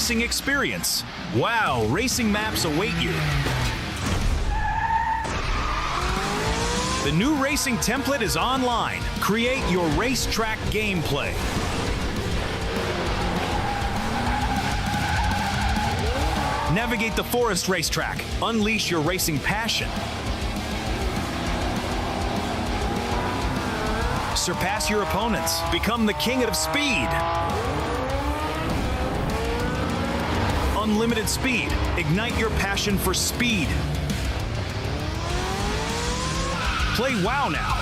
racing experience. Wow, racing maps await you. The new racing template is online. Create your racetrack gameplay. Navigate the forest racetrack. Unleash your racing passion. Surpass your opponents. Become the king of speed. Unlimited speed. Ignite your passion for speed. Play WoW now.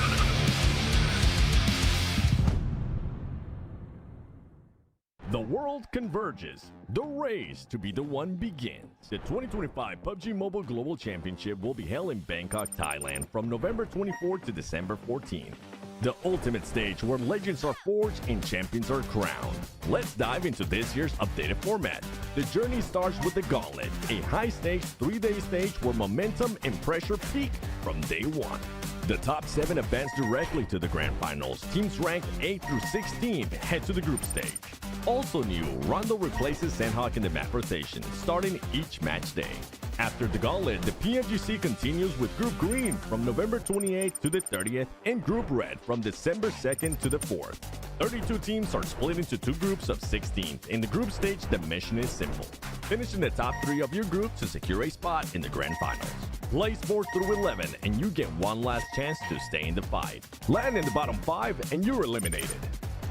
The world converges. The race to be the one begins. The 2025 PUBG Mobile Global Championship will be held in Bangkok, Thailand from November 24 to December 14. The ultimate stage where legends are forged and champions are crowned. Let's dive into this year's updated format. The journey starts with the Gauntlet, a high-stakes 3-day stage where momentum and pressure peak from day one. The top 7 advance directly to the grand finals. Teams ranked 8 through 16 head to the group stage. Also new, Rondo replaces Sandhawk in the map rotation, starting each match day. After the Gauntlet, the PMGC continues with Group Green from November 28th to the 30th and Group Red from December 2nd to the 4th. 32 teams are split into 2 groups of 16. In the group stage, the mission is simple. Finish in the top 3 of your group to secure a spot in the grand finals. Play 4 through 11 and you get one last chance to stay in the fight. Land in the bottom 5 and you're eliminated.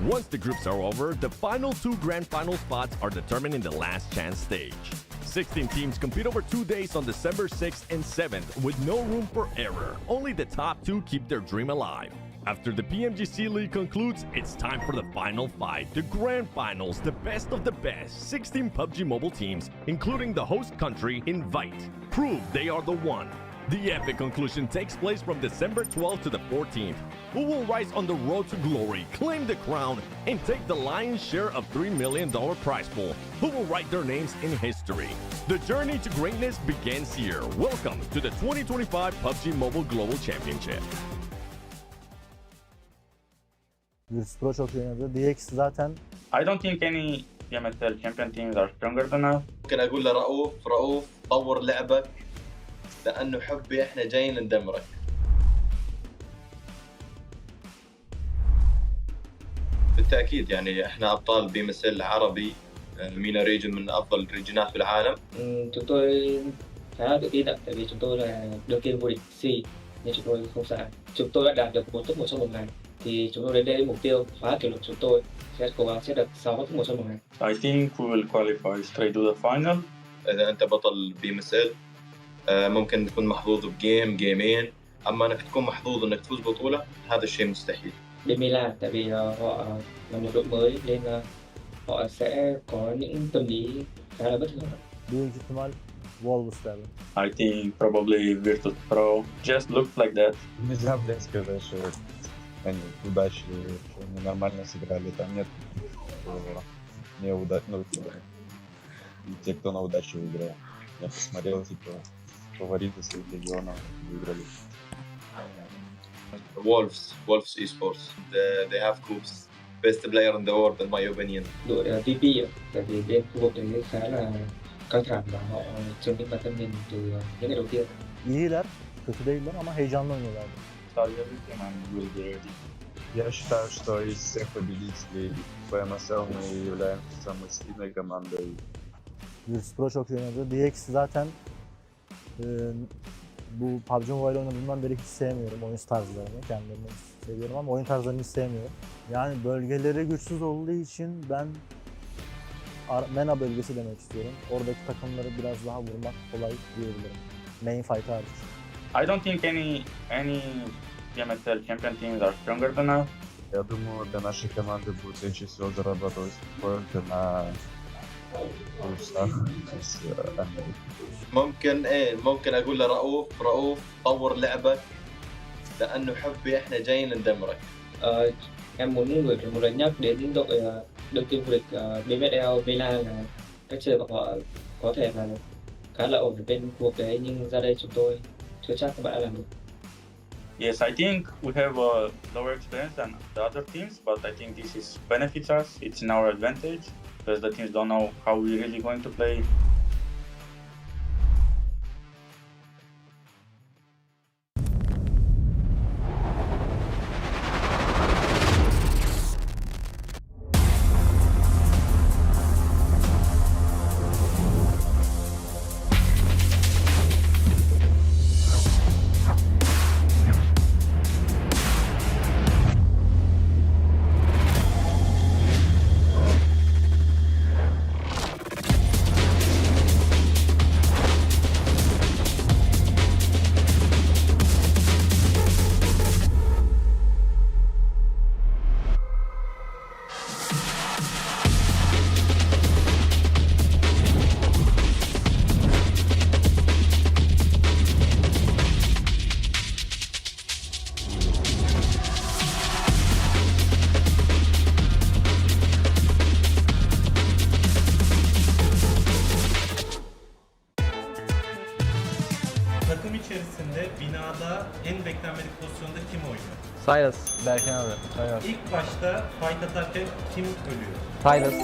Once the groups are over, the final 2 grand final spots are determined in the last chance stage. 16 teams compete over 2 days on December 6th and 7th with no room for error. Only the top 2 keep their dream alive. After the PMGC League concludes, it's time for the final fight, the grand finals, the best of the best. 16 PUBG Mobile teams, including the host country, invite. Prove they are the one. The epic conclusion takes place from December 12th to the 14th. Who will rise on the road to glory, claim the crown, and take the lion's share of $3 million prize pool? Who will write their names in history? The journey to greatness begins here. Welcome to the 2025 PUBG Mobile Global Championship. Virtus Pro çok iyi oynadı. DX zaten I don't think any PMSL champion teams are stronger than us. ممكن اقول لرؤوف طور لعبك لانه حبي احنا جايين ندمرك. بالتاكيد يعني احنا ابطال بي ام اس ال عربي، مينا ريجن من افضل الريجنات في العالم. Chúng tôi khá là tự tin ạ, tại vì chúng tôi là đương kim vô địch C nên chúng tôi không sợ. Chúng tôi đã đạt được 4 top 1 trong một ngày, thì chúng tôi đến đây mục tiêu phá kỷ lục. Chúng tôi sẽ cố gắng sẽ được 6 top 1 trong một ngày. I think we will qualify straight to the final. اذا انت بطل بي ام اس ال ممكن تكون محظوظ بجيم جيمين، اما انك تكون محظوظ انك تفوز بطوله هذا الشيء مستحيل. Bên Milan, tại vì họ là một đội mới nên họ sẽ có những tâm lý khá là bất thường. büyük ihtimal Wolves derdim. I think probably Virtus Pro just looks like that. Нельзя, блядь, сказать, что они удачи, что они нормально сыграли. Там нет неудачных, и те, кто на удачу выиграл. Я посмотрел, типа, фавориты своих регионов выиграли. Wolves Esports. They have Coops. Best player in the world in my opinion. Đội VP ạ, tại vì bên khu vực đấy khá là căng thẳng và họ chứng minh bản thân mình từ những ngày đầu tiên. İyiler, kötü değiller ama heyecanlı oynuyorlardı. Study everything and we'll be ready. Я считаю, что из всех победителей PMSL мы являемся самой сильной командой. Virtus Pro çok iyi oynadı. DX zaten bu PUBG Mobile oynadığımdan beri hiç sevmiyorum oyun tarzlarını. Kendilerini seviyorum ama oyun tarzlarını hiç sevmiyorum. Yani bölgeleri güçsüz olduğu için ben MENA bölgesi demek istiyorum. Oradaki takımları biraz daha vurmak kolay diyebilirim. Main fight hariç. I don't think any PMSL champion teams are stronger than us. Я думаю, для нашей команды будет легче всего зарабатывать только на плюсах из Америки. ممكن اقول لرؤوف طور لعبك لانه حبي احنا جايين ندمرك. Em muốn một lần nhắc đến đội đương kim vô địch BMSL Milan là cách chơi của họ có thể là khá là ổn ở bên khu vực đấy, nhưng ra đây chúng tôi chưa chắc các bạn đã làm được. Yes, I think we have a lower experience than the other teams, but I think this is benefits us. It's in our advantage because the teams don't know how we're really going to play. Takım içerisinde binada en beklenmedik pozisyonda kim oynuyor? Silas. Berkin abi. Aynen. İlk başta fight atarken kim ölüyor? Silas.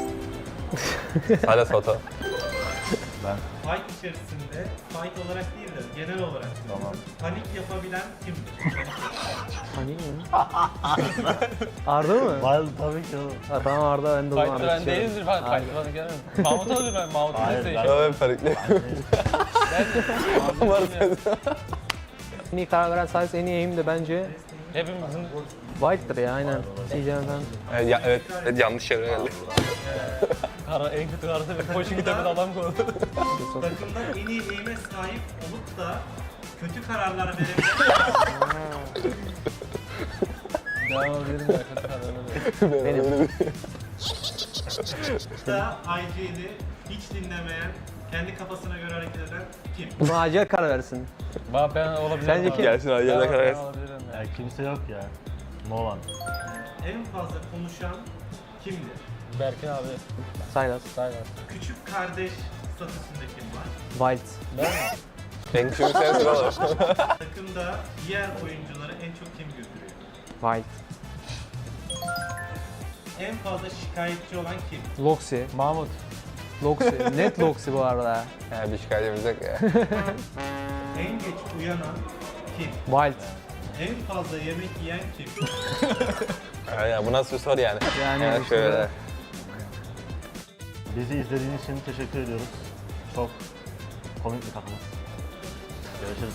Silas Foto. Fight içerisinde fight olarak değil de genel olarak Tamam. panik yapabilen kimdir? Hani mi? Arda mı? Wild tabii ki oğlum. Ha, tamam Arda, ben de onu Fighter ben değildir falan. Hayır. Fighter bana gelmez. Mahmut olur ben. Mahmut Hayır, değilse ben- işte. Ben farklı. En iyi karar veren Silas, en iyi aim de bence Hepimizin White'dır ya, aynen. CJ'den. Evet, yanlış yere geldi. en kötü kararı ve coaching kitabını adam koydu. Takımda en iyi aim'e sahip olup da kötü kararlar verebilen Devam edelim ya kötü kararları. Benim. da IG'li hiç dinlemeyen, kendi kafasına göre hareket eden kim? Buna acil karar versin. Bak ben olabilirim. Sence abi. kim? Gelsin abi, yerine karar Ben versin. olabilirim ya. Ya kimse yok ya. No one. En fazla konuşan kimdir? Berkin abi. Silas. Silas. Küçük kardeş statüsünde kim var? Wild. Ben mi? En küçük sensin oğlum. Takımda diğer oyuncuları en çok kim güldürüyor? Wild. En fazla şikayetçi olan kim? Loxi. Mahmut. Loxi. Net Loxi bu arada. Ya bir şikayetimiz yok ya. En geç uyanan kim? Wild. En fazla yemek yiyen kim? Ya bu nasıl bir soru yani? Yani Şöyle. Bizi izlediğiniz için teşekkür ediyoruz. Çok komik bir takımız. Görüşürüz.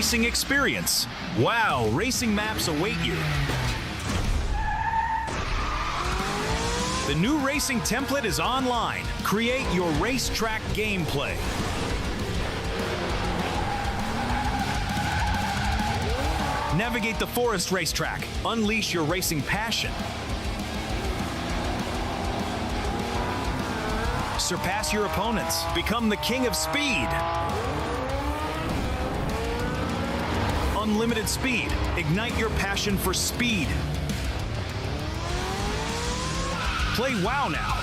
racing experience. Wow, racing maps await you. The new racing template is online. Create your racetrack gameplay. Navigate the forest racetrack. Unleash your racing passion. Surpass your opponents. Become the king of speed. Unlimited speed. Ignite your passion for speed. Play WoW now.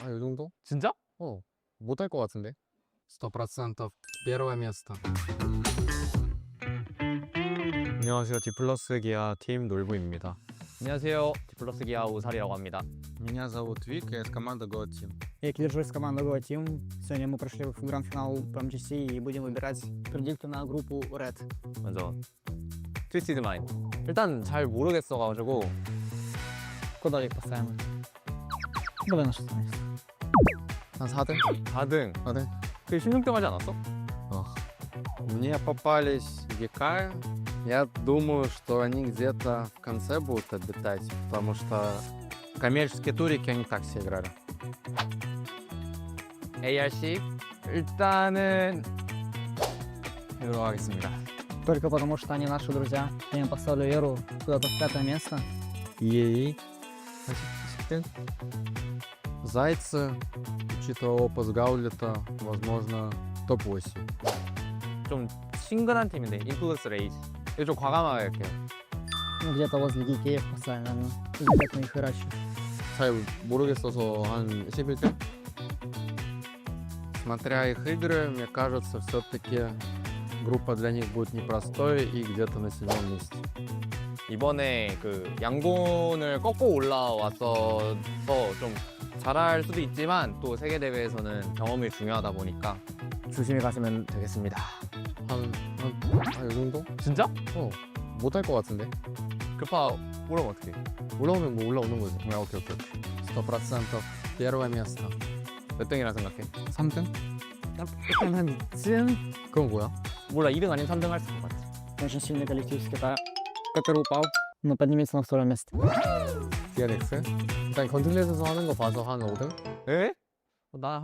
요 정도? 진짜? 못할 것 같은데? 100% первое место. 안녕하세요. 디플러스 기아 팀 놀부입니다. 안녕하세요. 디플러스 기아 오살이라고 합니다. Меня зовут Вик, я из команды Go Team. Я держусь с командой Go Team. Сегодня мы прошли в гранд-финал PMGC и будем выбирать предикты на группу Red. 먼저 트위스티드 마인. 일단 잘 모르겠어가지고 Куда их поставим? Давай на 6 место. 한 4등? 4등. 4등? 그 16등 하지 않았어? Мне попались Гекая. Я думаю, что они где-то в конце будут обитать, потому что коммерческие турики они так все играли. ARC 일단은 이대로 하겠습니다. Только потому, что они наши друзья. Я им поставлю Веру куда-то в 5 место. EA. 10등. Зайцы, учитывая опыт Гаулета, возможно, топ-8. 좀 친근한 팀인데 인플루스 레이지. 이거 좀 과감하게 할게요. Ну, где-то возле Гикеев поставим, наверное. Ребят на их выращивают. 잘 모르겠어서 한 11등? Смотря их игры, мне кажется, все-таки группа для них будет непростой и где-то на 7 месте. 이번에 그 양곤을 꺾고 올라왔어서 좀 잘할 수도 있지만 또 세계 대회에서는 경험이 중요하다 보니까 조심히 가시면 되겠습니다. 요 정도? 진짜? 못할 것 같은데? 급하 올라오면 어떡해? 올라오면 뭐 올라오는 거죠. 오케이. 100% первое место. 몇 등이라 생각해? 3등? 일단 한 2등. 그건 뭐야? 몰라 2등 아니면 3등 할 수 있을 것 같아. Очень сильный коллектив из Китая, который упал, но поднимется на 2 место. DNX? 일단 건틀렛에서 하는 거 봐서 한 5등? 에? 나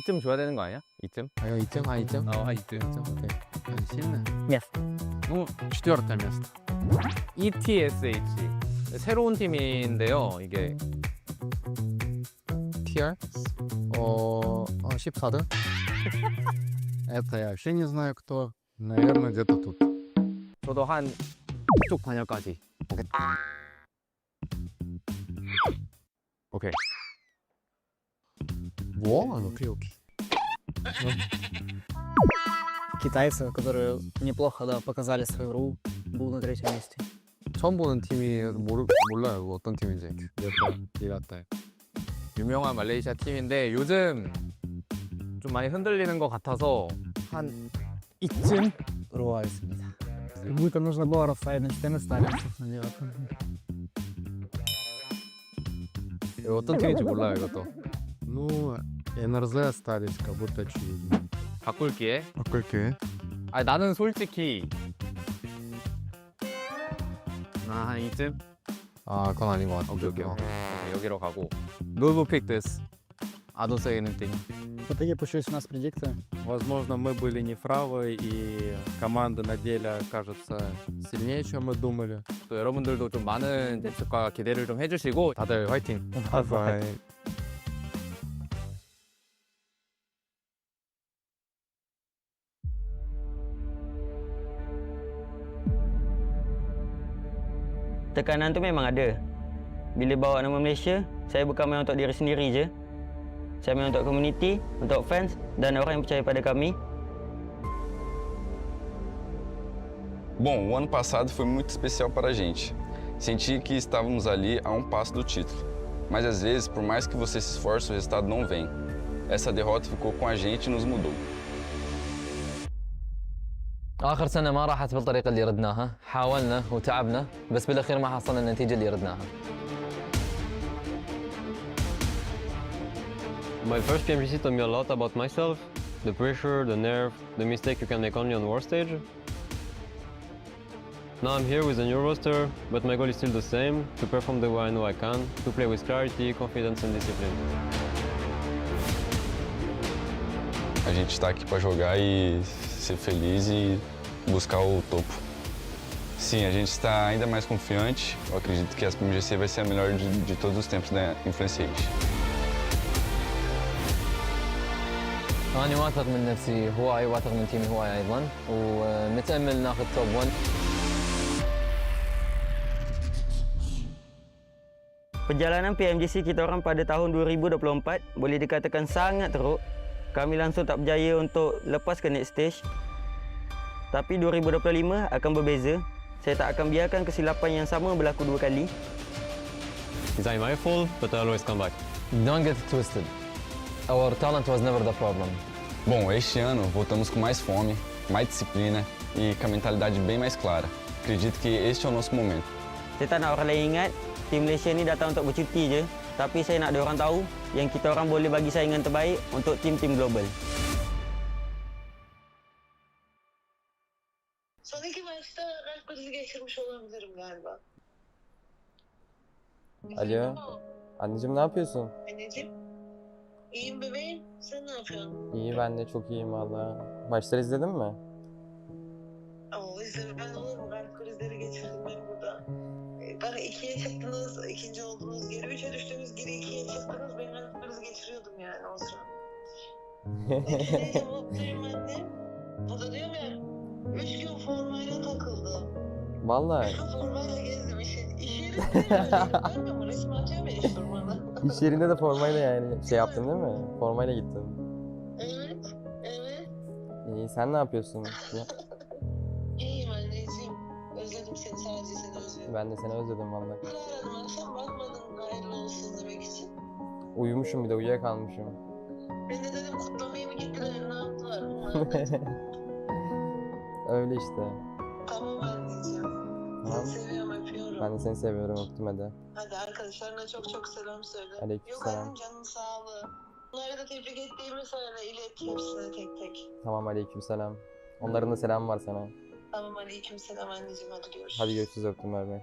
2점 줘야 되는 거 아니야? 2점? 아, 형 2점? 한 2점? 한 2점. 오케이. Они сильные? Yes. Ну, 4 место. ETSH 새로운 팀인데요. 이게 TR? 14등? Это я вообще не знаю кто. Наверное, где-то тут. 저도 한 이쪽 반열까지. 오케이. 뭐? 오케이. Китайцы, которые неплохо, да, показали свою игру, был на 3 месте. 처음 보는 팀이 몰라요. 어떤 팀인지. Девятое. 유명한 말레이시아 팀인데 요즘 좀 많이 흔들리는 것 같아서 한 이쯤으로 하겠습니다. Как будто нужно было расставить на 14 ставить на 9. 이거 어떤 팀인지 몰라요 이것도. Ну, НРЗ остались, как будто очевидно. 바꿀게. Окей. 아니 나는 솔직히 한 이쯤? 아, 그건 아닌 것 같아. 오케이. 여기로 가고. No will pick this. I don't say anything. В итоге получились у нас предикты. Возможно, мы были неправы, и команда на деле кажется сильнее, чем мы думали. 또 여러분들도 좀 많은 예측과 기대를 좀 해주시고 다들 화이팅. Bye. tekanan tu memang ada. Bila bawa nama Malaysia, saya bukan main untuk diri sendiri je. Saya main untuk komuniti, untuk fans dan orang yang percaya pada kami. Bom, o ano passado foi muito especial para a gente. Senti que estávamos ali a um passo do título. Mas às vezes, por mais que você se esforce, o resultado não vem. Essa derrota ficou com a gente e nos mudou. آخر سنة ما راحت بالطريقة اللي ردناها، حاولنا وتعبنا بس بالأخير ما حصلنا النتيجة اللي ردناها. My first PMGC taught me a lot about myself, the pressure, the nerve, the mistake you can make only on war stage. Now I'm here with a new roster, but my goal is still the same, to perform the way I know I can, to play with clarity, confidence and discipline. A gente está aqui para jogar e ser feliz e buscar o topo. Sim, a gente está ainda mais confiante. Eu acredito que a PMGC vai ser a melhor de todos os tempos da Influence Age. أنا واثق من نفسي هواي واثق من تيمي هواي أيضا ونتأمل ناخذ توب 1. Perjalanan PMGC kita orang pada tahun 2024 boleh dikatakan sangat teruk. Kami langsung tak berjaya untuk lepas ke next stage. Tapi 2025 akan berbeza. Saya tak akan biarkan kesilapan yang sama berlaku dua kali. It's not my fault, but I'll always come back. Don't get it twisted. Our talent was never the problem. Bom, este ano voltamos com mais fome, mais disciplina e com a mentalidade bem mais clara. Acredito que este é o nosso momento. Saya tak nak orang lain ingat tim Malaysia ni datang untuk bercuti je. Tapi saya nak diorang tahu yang kita orang boleh bagi saingan terbaik untuk tim-tim global. Sonraki maçta kalp krizi geçirmiş olabilirim galiba. Alo. Anneciğim ne yapıyorsun? Anneciğim, iyiyim bebeğim. Sen ne yapıyorsun? İyi ben de çok iyiyim valla. Maçları izledin mi? Oo, izledim. Ben olur mu? Kalp krizleri geçirdim ben burada. Bana 2'ye çıktınız, ikinci oldunuz. Geri 3'e düştünüz, geri 2'ye çıktınız. Ben kalp krizi geçiriyordum yani o sıra. Neyse mutluyum annem. O da diyorum ya, 3 gün formayla takıldım. Valla. 3 gün formayla gezdim. İş yerinde öyle. Görmüyor musun? Resmi atıyor beni iş formada. İş yerinde de formayla yani şey yaptın değil mi? Formayla gittin. Evet, evet. İyi sen ne yapıyorsun? İyiyim anneciğim. Özledim seni, sadece seni özledim. Ben de seni özledim valla. Aradım akşam, bakmadım hayırlı olsun demek için. Uyumuşum bir de uyuyakalmışım. Ben de dedim kutlamaya mı gittiler, ne yaptılar bunlar? Öyle işte. Tamam anneciğim. Tamam. Seni seviyorum, öpüyorum. Ben de seni seviyorum öptüm hadi. Hadi arkadaşlarına çok çok selam söyle. Aleykümselam. Yok annem, canın sağlığı. Bunları da tebrik ettiğimi söyle, ilet hepsine tek tek. Tamam aleykümselam. Onların da selamı var sana. Tamam aleykümselam anneciğim, hadi görüşürüz. Hadi görüşürüz öptüm bay bay.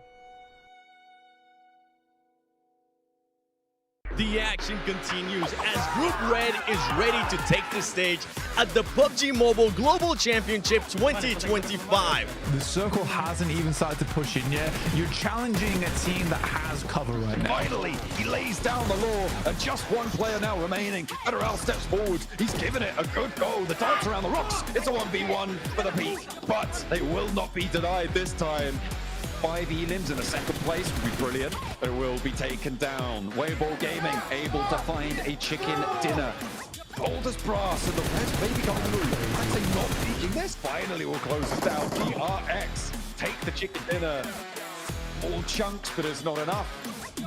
The action continues as Group Red is ready to take the stage at the PUBG Mobile Global Championship 2025. The circle hasn't even started to push in yet. You're challenging a team that has cover right now. Finally, he lays down the law, and just one player now remaining. Federal steps forward. He's given it a good go. The dance around the rocks. It's a 1v1 for the peak, but they will not be denied this time. 5 elims in the second place would be brilliant. It will be taken down. Wayball Gaming able to find a chicken dinner. Cold as brass, and the reds may be going through. I'd say not peeking this. Finally will close this down. DRX take the chicken dinner. All chunks, but it's not enough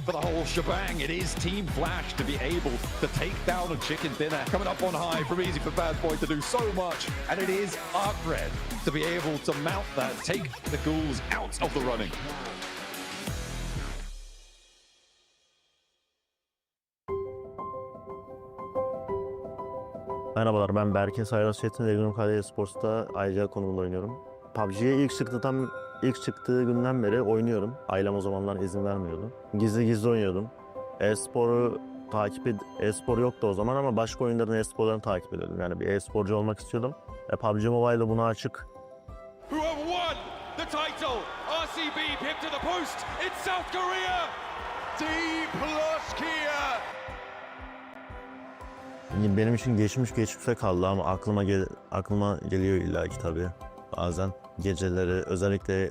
for the whole shebang. It is Team Flash to be able to take down a chicken dinner. Coming up on high from Easy for Bad Boy to do so much. And it is Arc Red to be able to mount that, take the ghouls out of the running. Merhabalar, ben Berke Sayras Çetin, Regional KD Sports'ta ayrıca konumunda oynuyorum. PUBG'ye ilk çıktığı günden beri oynuyorum. Ailem o zamanlar izin vermiyordu. Gizli oynuyordum. E-spor yoktu o zaman ama başka oyunların e-sporlarını takip ediyordum. Yani bir e-sporcu olmak istiyordum. PUBG Mobile'da buna açık. Who have won the title? RCB pipped to the post. It's South Korea. D+Kia. Benim için geçmişe kaldı ama aklıma geliyor illaki tabii. bazen. Geceleri özellikle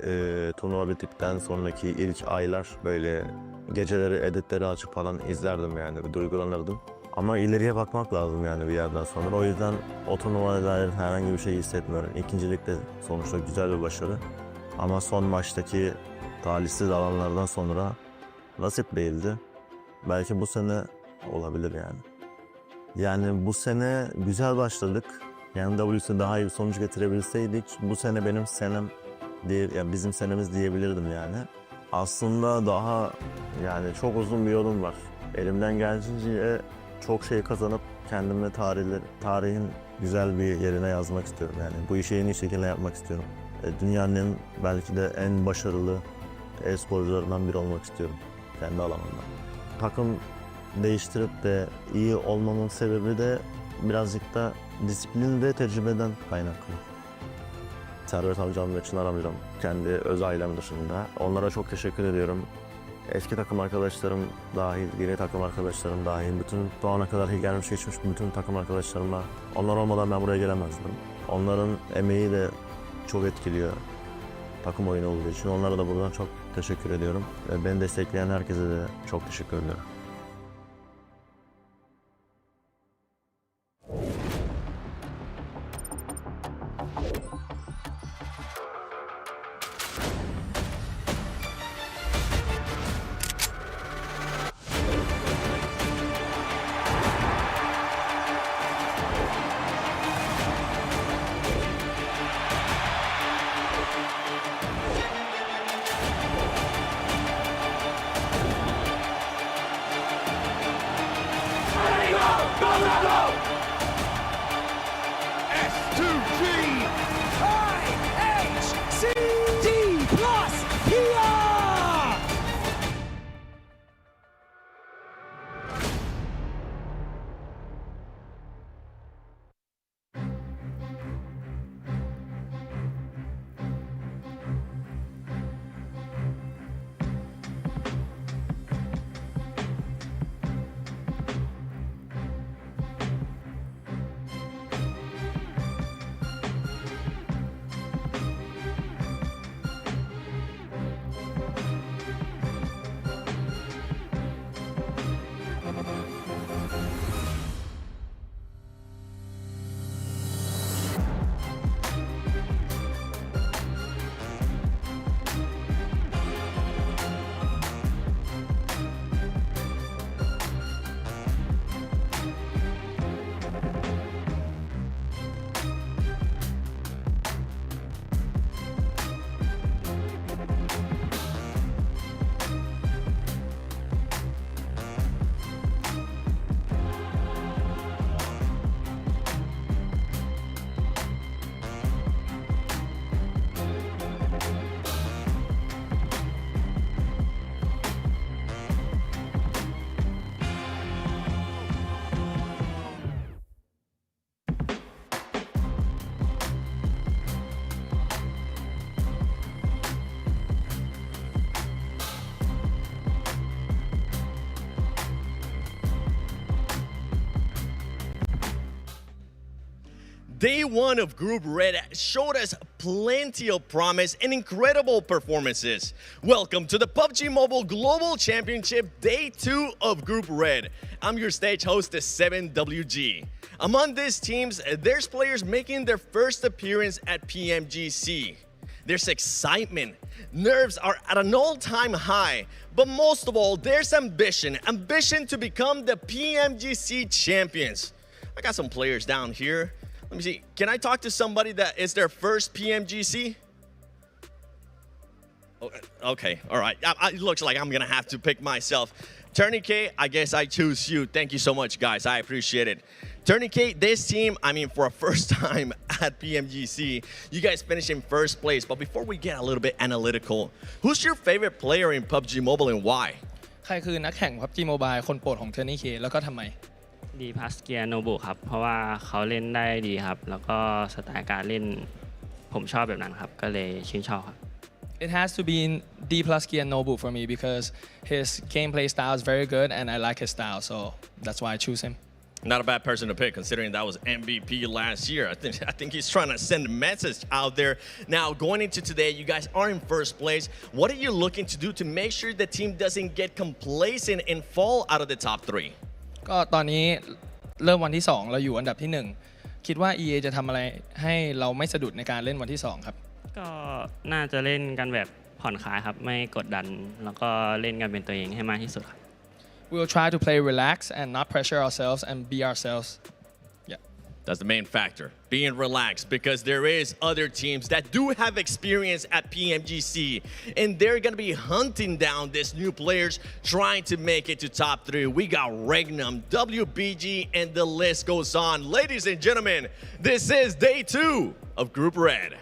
turnuva bittikten sonraki ilk aylar böyle geceleri editleri açıp falan izlerdim yani, bir duygulanırdım. Ama ileriye bakmak lazım yani bir yerden sonra. O yüzden o turnuvaya dair herhangi bir şey hissetmiyorum. İkincilikte sonuçta güzel bir başarı. Ama son maçtaki talihsiz alanlardan sonra nasip değildi. Belki bu sene olabilir yani. Yani bu sene güzel başladık. Yani WC'de daha iyi bir sonuç getirebilseydik bu sene benim senem diye, yani bizim senemiz diyebilirdim yani. Aslında daha yani çok uzun bir yolum var. Elimden geldiğince çok şey kazanıp kendime tarihin güzel bir yerine yazmak istiyorum yani. Bu işi en iyi şekilde yapmak istiyorum. Dünyanın belki de en başarılı e-sporcularından biri olmak istiyorum kendi alanımda. Takım değiştirip de iyi olmamın sebebi de birazcık da disiplin ve tecrübeden kaynaklı. Servet amcam ve Çınar amcam kendi öz ailem dışında. Onlara çok teşekkür ediyorum. Eski takım arkadaşlarım dahil, yeni takım arkadaşlarım dahil, bütün şu ana kadar gelmiş geçmiş bütün takım arkadaşlarımla, onlar olmadan ben buraya gelemezdim. Onların emeği de çok etkiliyor takım oyunu olduğu için. Onlara da buradan çok teşekkür ediyorum. Ve beni destekleyen herkese de çok teşekkür ediyorum. Day one of Group Red showed us plenty of promise and incredible performances. Welcome to the PUBG Mobile Global Championship Day 2 of Group Red. I'm your stage host, 7WG. Among these teams, there's players making their first appearance at PMGC. There's excitement. Nerves are at an all-time high. But most of all, there's ambition. Ambition to become the PMGC champions. I got some players down here. Let me see. Can I talk to somebody that is their first PMGC? Okay, all right. It looks like I'm gonna have to pick myself. Tourniquet, I guess I choose you. Thank you so much, guys. I appreciate it. Tourniquet, this team, I mean, for a first time at PMGC, you guys finished in first place. But before we get a little bit analytical, who's your favorite player in PUBG Mobile and why? ใครคือนักแข่ง PUBG Mobile คนโปรดของ Tourniquet แล้วก็ทำไม ดีพาสเกียโนบุครับเพราะว่าเขาเล่นได้ดีครับแล้วก็สไตล์การเล่นผมชอบแบบนั้นครับก็เลยชื่นชอบครับ It has to be D plus Kian Nobu for me because his gameplay style is very good and I like his style, so that's why I choose him. Not a bad person to pick, considering that was MVP last year. I think he's trying to send a message out there. Now, going into today, you guys are in first place. What are you looking to do to make sure the team doesn't get complacent and fall out of the top 3? ก็ตอนนี้เริ่มวันที่ 2 เราอยู่อันดับที่ 1 คิดว่า EA จะทำอะไรให้เราไม่สะดุดในการเล่นวันที่ 2 ครับ ก็น่าจะเล่นกันแบบผ่อนคลายครับไม่กดดันแล้วก็เล่นกันเป็นตัวเองให้มากที่สุดครับ We will try to play relax and not pressure ourselves and be ourselves. Yeah. That's the main factor, being relaxed, because there is other teams that do have experience at PMGC, and they're going to be hunting down these new players trying to make it to top 3. We got Regnum, WBG, and the list goes on. Ladies and gentlemen, this is day 2 of Group Red.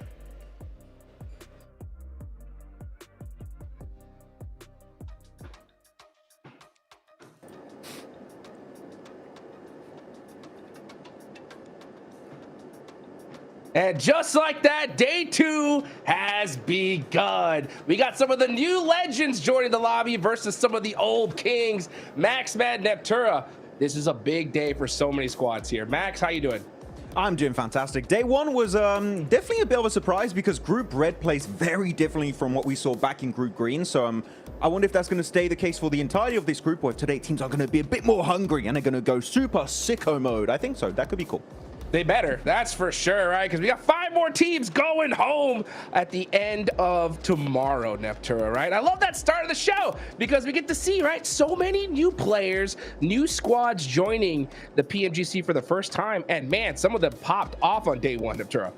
And just like that, day 2 has begun. We got some of the new legends joining the lobby versus some of the old kings. Max, Mad, Neptura. This is a big day for so many squads here. Max, how you doing? I'm doing fantastic. Day 1 was definitely a bit of a surprise because Group Red plays very differently from what we saw back in Group Green. So I wonder if that's going to stay the case for the entirety of this group, or if today teams are going to be a bit more hungry and they're going to go super sicko mode. I think so. That could be cool. They better, that's for sure, right? Because we got 5 more teams going home at the end of tomorrow, Neptura, right? I love that start of the show because we get to see, right, so many new players, new squads joining the PMGC for the first time. And man, some of them popped off on day 1, Neptura.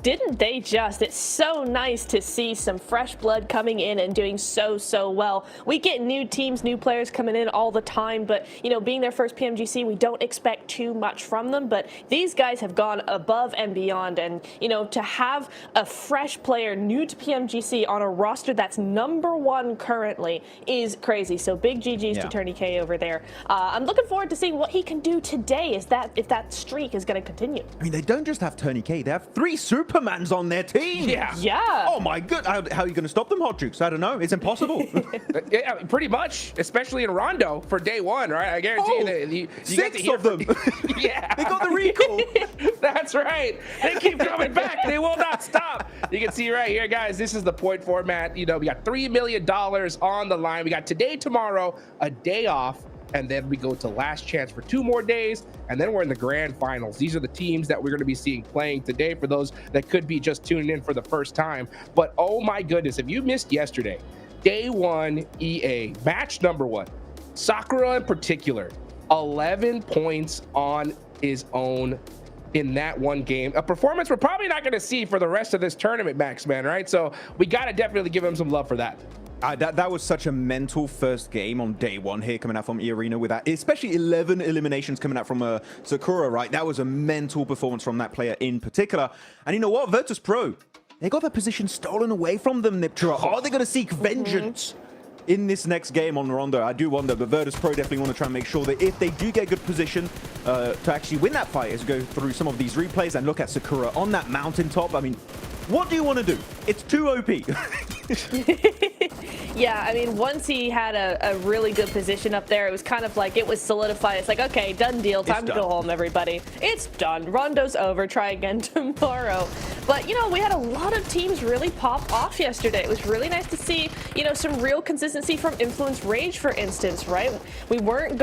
Didn't they just? It's so nice to see some fresh blood coming in and doing so well. We get new teams, new players coming in all the time, but you know, being their first PMGC, we don't expect too much from them, but these guys have gone above and beyond, and you know, to have a fresh player new to PMGC on a roster that's #1 currently is crazy. So big GG's to Tony K over there. I'm looking forward to seeing what he can do today, if that streak is going to continue. I mean, they don't just have Tony K, they have 3 Supermans on their team. Yeah. Oh my god. How are you going to stop them, Hot Jukes? I don't know. It's impossible. Yeah, pretty much, especially in Rondo for day 1, right? I guarantee you that you 6 get to hear of them. Yeah. They got the recall. That's right. They keep coming back. They will not stop. You can see right here, guys, this is the point format. You know, we got $3 million on the line. We got today, tomorrow, a day off, and then we go to last chance for 2 more days, and then we're in the grand finals. These are the teams that we're going to be seeing playing today for those that could be just tuning in for the first time. But oh my goodness, if you missed yesterday, day 1 EA, match #1, Sakura in particular, 11 points on his own in that one game. A performance we're probably not going to see for the rest of this tournament, Max, man, right? So we got to definitely give him some love for that. That was such a mental first game on day 1 here coming out from E-Arena with that, especially 11 eliminations coming out from Sakura, right? That was a mental performance from that player in particular. And you know what? Virtus Pro, they got their position stolen away from them, Niptra. Are they going to seek vengeance in this next game on Rondo? I do wonder, but Virtus Pro definitely want to try and make sure that if they do get good position to actually win that fight, is go through some of these replays and look at Sakura on that mountaintop. I mean, what do you want to do? It's too OP. Yeah, I mean, once he had a really good position up there, it was kind of like it was solidified. It's like, okay, done deal. Time to go home, everybody. It's done. Rondo's over. Try again tomorrow. But, you know, we had a lot of teams really pop off yesterday. It was really nice to see, you know, some real consistency from Influence Rage, for instance, right? We weren't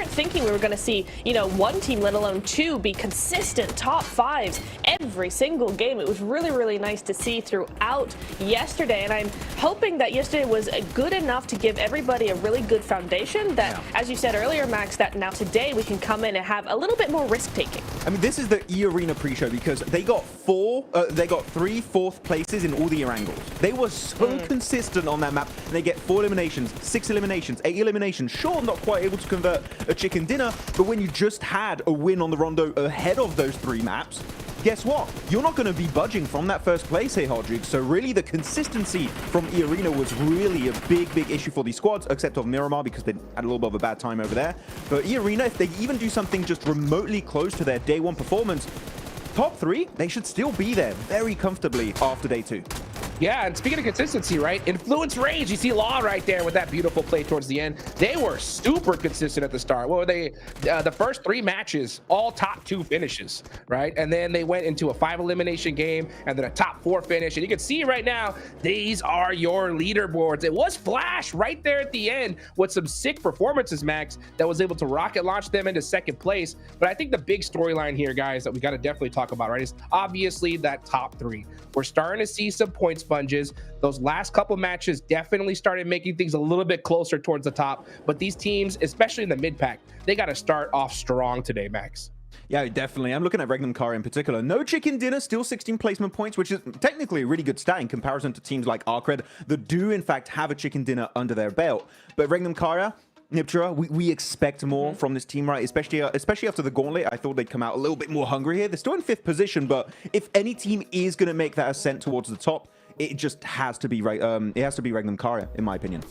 thinking we were going to see, you know, 1 team, let alone 2, be consistent top 5s every single game. It was really nice to see throughout yesterday, and I'm hoping that yesterday was good enough to give everybody a really good foundation that, as you said earlier, Max, that now today we can come in and have a little bit more risk-taking. I mean, this is the E-Arena pre-show because they got 3 4th places in all the angles. They were so consistent on that map. They get 4 eliminations, 6 eliminations, 8 eliminations. Sure, not quite able to convert a chicken dinner, but when you just had a win on the Rondo ahead of those 3 maps, guess what? You're not going to be budging from that first place here, Hodrig. So really the consistency from E-Arena was really a big issue for these squads, except of Miramar because they had a little bit of a bad time over there. But E-Arena, if they even do something just remotely close to their day 1 performance, top 3, they should still be there very comfortably after day 2. Yeah, and speaking of consistency, right? Influence range. You see Law right there with that beautiful play towards the end. They were super consistent at the start. What were they? The first 3 matches, all top 2 finishes, right? And then they went into a 5 elimination game and then a top 4 finish. And you can see right now, these are your leaderboards. It was Flash right there at the end with some sick performances, Max, that was able to rocket launch them into 2nd place. But I think the big storyline here, guys, that we got to definitely talk about, right, is obviously that top 3. We're starting to see some point sponges. Those last couple matches definitely started making things a little bit closer towards the top. But these teams, especially in the mid pack, they got to start off strong today, Max. Yeah, definitely. I'm looking at Regnum Kara in particular. No chicken dinner, still 16 placement points, which is technically a really good stat in comparison to teams like Arcred that do, in fact, have a chicken dinner under their belt. But Regnum Kara, Niptra, we expect more from this team, right? Especially after the Gauntlet. I thought they'd come out a little bit more hungry here. They're still in 5th position, but if any team is going to make that ascent towards the top, it just has to be Regnum Kara, in my opinion.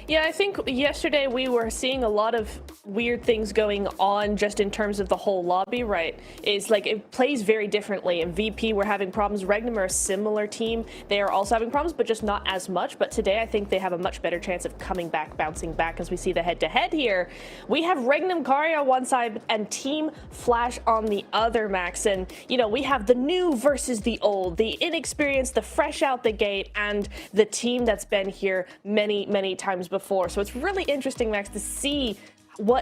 Yeah, I think yesterday we were seeing a lot of weird things going on just in terms of the whole lobby, right? Is like it plays very differently. In VP, we're having problems. Regnum are a similar team. They are also having problems, but just not as much. But today, I think they have a much better chance of coming back, bouncing back as we see the head-to-head here. We have Regnum Kara on one side and Team Flash on the other, Max. And, you know, we have the new versus the old, the inexperienced, the fresh out the gate, and the team that's been here many, many times before. So it's really interesting, Max, to see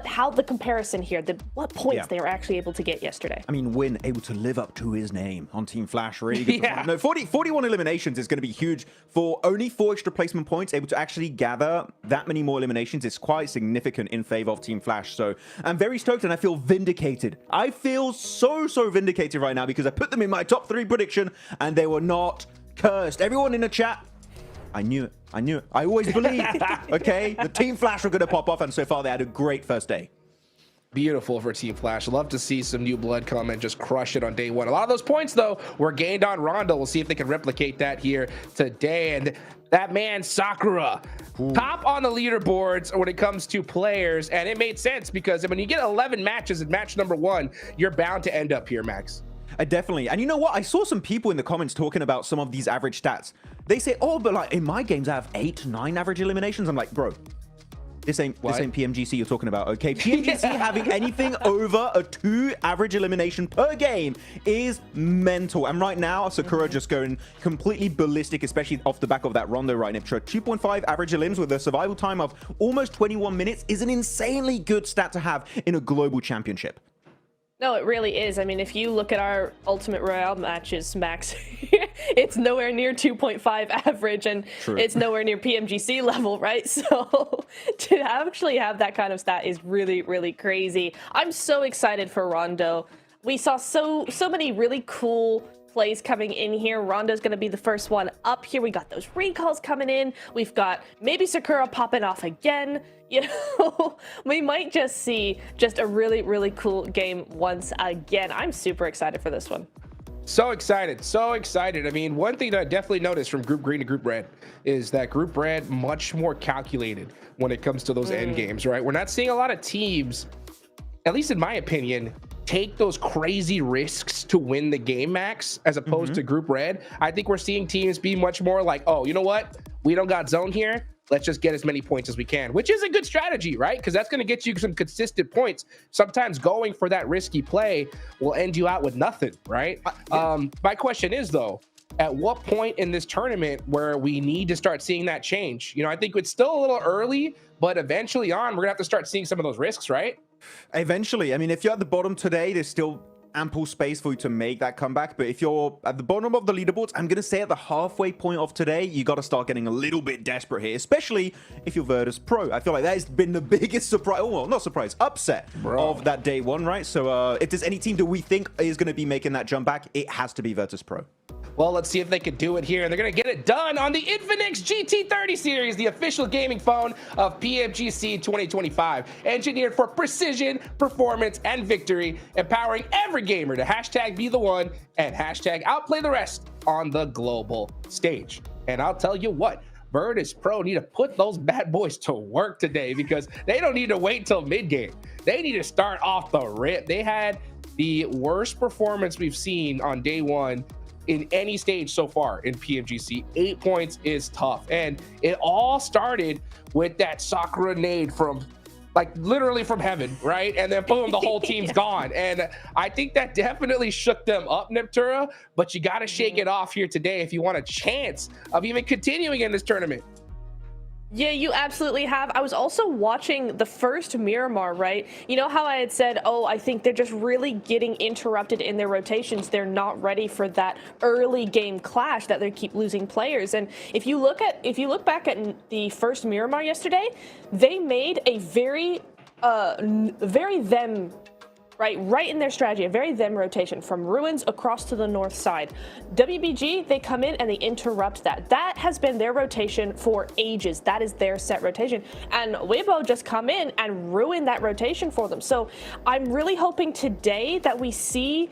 how the comparison here, what points they were actually able to get yesterday. I mean, Win able to live up to his name on Team Flash. Really good. No, 41 eliminations is going to be huge for only 4 extra placement points. Able to actually gather that many more eliminations is quite significant in favor of Team Flash. So I'm very stoked and I feel vindicated. I feel so vindicated right now because I put them in my top 3 prediction and they were not cursed. Everyone in the chat, I knew it. I knew it. I always believed. Okay, the Team Flash were going to pop off, and so far they had a great first day. Beautiful for Team Flash. Love to see some new blood come and just crush it on day 1. A lot of those points, though, were gained on Rondo. We'll see if they can replicate that here today. And that man, Sakura, top on the leaderboards when it comes to players. And it made sense because when you get 11 matches in match number 1, you're bound to end up here, Max. Definitely. And you know what? I saw some people in the comments talking about some of these average stats. They say, oh, but like in my games, I have 8, 9 average eliminations. I'm like, bro, this ain't PMGC you're talking about, okay? PMGC having anything over a 2 average elimination per game is mental. And right now, Sakura just going completely ballistic, especially off the back of that Rondo right now. 2.5 average elims with a survival time of almost 21 minutes is an insanely good stat to have in a global championship. No, it really is. I mean, if you look at our Ultimate Royale matches, Max, it's nowhere near 2.5 average, and it's nowhere near PMGC level, right? So to actually have that kind of stat is really, really crazy. I'm so excited for Rondo. We saw so many really cool plays coming in here. Rondo's going to be the first one up here. We got those recalls coming in. We've got maybe Sakura popping off again. You know, we might just see just a really, really cool game once again. I'm super excited for this one. So excited, so excited. I mean, one thing that I definitely noticed from Group Green to Group Red is that Group Red much more calculated when it comes to those end games, right? We're not seeing a lot of teams, at least in my opinion, take those crazy risks to win the game, Max, as opposed to Group Red. I think we're seeing teams be much more like, oh, you know what? We don't got zone here. Let's just get as many points as we can, which is a good strategy, right? Because that's going to get you some consistent points. Sometimes going for that risky play will end you out with nothing, right? My question is, though, at what point in this tournament where we need to start seeing that change? You know, I think it's still a little early, but eventually on, we're going to have to start seeing some of those risks, right? Eventually. I mean, if you're at the bottom today, there's still ample space for you to make that comeback. But if you're at the bottom of the leaderboards, I'm going to say at the halfway point of today, you got to start getting a little bit desperate here, especially if you're Virtus Pro. I feel like that has been the biggest surprise, oh, well, not surprise, upset of that day 1, right? So if there's any team that we think is going to be making that jump back, it has to be Virtus Pro. Well, let's see if they can do it here. And they're going to get it done on the Infinix GT30 series, the official gaming phone of PMGC 2025. Engineered for precision, performance, and victory, empowering every gamer to hashtag be the one and hashtag outplay the rest on the global stage. And I'll tell you what, Virtus Pro need to put those bad boys to work today because they don't need to wait till mid-game. They need to start off the rip. They had the worst performance we've seen on day 1 in any stage so far in PMGC. 8 points is tough. And it all started with that Sakura nade from, like, literally from heaven, right? And then boom, the whole team's gone. And I think that definitely shook them up, Neptura, but you got to shake it off here today if you want a chance of even continuing in this tournament. Yeah, you absolutely have. I was also watching the first Miramar, right? You know how I had said, oh, I think they're just really getting interrupted in their rotations. They're not ready for that early game clash that they keep losing players. And if you look back at the first Miramar yesterday, they made a very them, right in their strategy, a very them rotation from Ruins across to the north side. WBG, they come in and they interrupt that. That has been their rotation for ages. That is their set rotation. And Weibo just come in and ruin that rotation for them. So I'm really hoping today that we see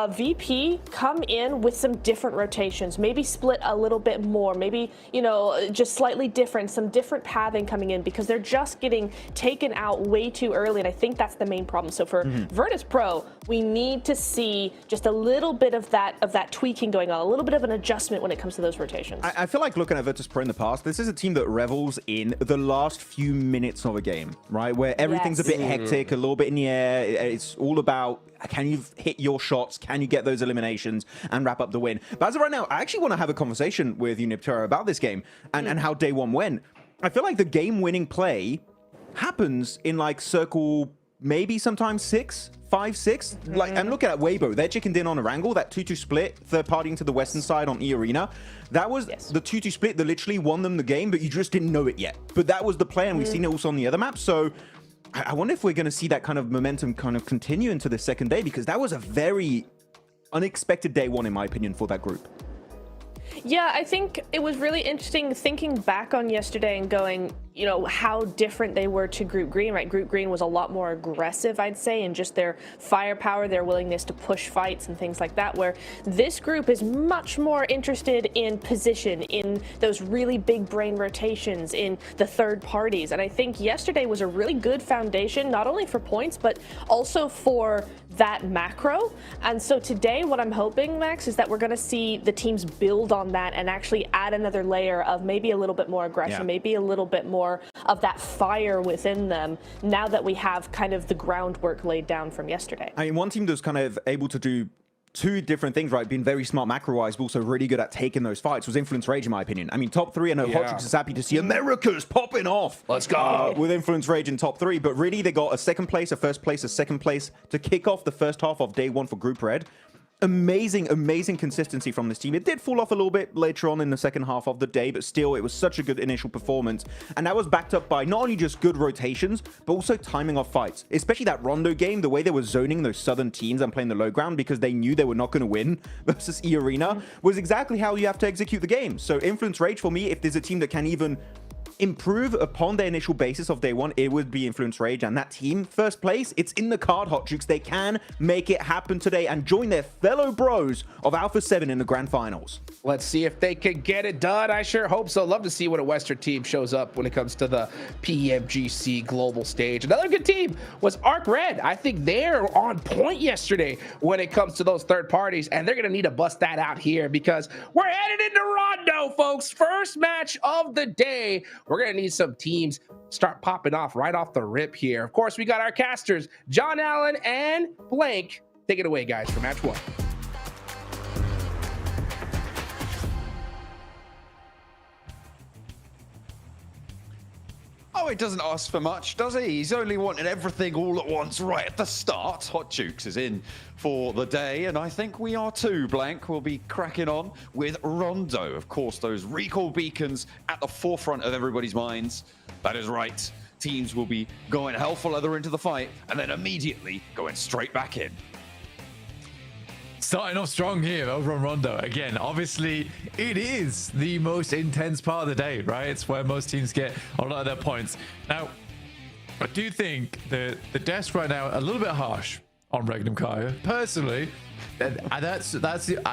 VP come in with some different rotations, maybe split a little bit more, maybe, you know, just slightly different, some different pathing coming in, because they're just getting taken out way too early, and I think that's the main problem. So for Virtus Pro, we need to see just a little bit of that tweaking going on, a little bit of an adjustment when it comes to those rotations. I feel like looking at Virtus Pro in the past, this is a team that revels in the last few minutes of a game, right? Where everything's a bit hectic, a little bit in the air. It's all about, can you hit your shots? Can you get those eliminations and wrap up the win? But as of right now, I actually want to have a conversation with you, Neptura, about this game and how day one went. I feel like the game-winning play happens in like circle, maybe sometimes 5, 6. Like, I'm looking at Weibo. They're chickened in on a wrangle, that 2-2 split, third party into the western side on E Arena. That was the 2-2 split that literally won them the game, but you just didn't know it yet. But that was the play, and we've seen it also on the other maps. So I wonder if we're going to see that kind of momentum kind of continue into the second day, because that was a very unexpected day one, in my opinion, for that group. Yeah, I think it was really interesting thinking back on yesterday and going, you know, how different they were to Group Green, right? Group Green was a lot more aggressive, I'd say, and just their firepower, their willingness to push fights and things like that, where this group is much more interested in position, in those really big brain rotations, in the third parties. And I think yesterday was a really good foundation, not only for points, but also for that macro. And so today, what I'm hoping, Max, is that we're going to see the teams build on that and actually add another layer of maybe a little bit more aggression, maybe a little bit more of that fire within them, now that we have kind of the groundwork laid down from yesterday. I mean, one team that was kind of able to do two different things, right? Being very smart macro-wise, but also really good at taking those fights, was Influence Rage, in my opinion. I mean, top 3, I know Hotrix is happy to see America's popping off. Let's go. With Influence Rage in top 3, but really they got a second place, a first place, a second place to kick off the first half of day one for Group Red. Amazing consistency from this team. It did fall off a little bit later on in the second half of the day, but still, it was such a good initial performance. And that was backed up by not only just good rotations, but also timing of fights. Especially that Rondo game, the way they were zoning those southern teams and playing the low ground because they knew they were not going to win versus E Arena, was exactly how you have to execute the game. So Influence Rage, for me, if there's a team that can even improve upon their initial basis of day one, it would be Influence Rage. And that team, first place, it's in the card, Hotrix. They can make it happen today and join their fellow bros of Alpha 7 in the grand finals. Let's see if they can get it done. I sure hope so. Love to see what a Western team shows up when it comes to the PMGC global stage. Another good team was Arc Red. I think they're on point yesterday when it comes to those third parties, and they're going to need to bust that out here because we're headed into Rondo, folks. First match of the day. We're going to need some teams start popping off right off the rip here. Of course, we got our casters, John Allen and Blank. Take it away, guys, for match one. Oh, it doesn't ask for much, does he? He's only wanted everything all at once right at the start. Hot Jukes is in for the day, and I think we are too. Blank will be cracking on with Rondo. Of course, those recall beacons at the forefront of everybody's minds. That is right. Teams will be going hell for leather into the fight, and then immediately going straight back in. Starting off strong here over on Rondo. Again, obviously, it is the most intense part of the day, right? It's where most teams get a lot of their points. Now, I do think the desk right now a little bit harsh on Regnum Kaya. Personally, And that's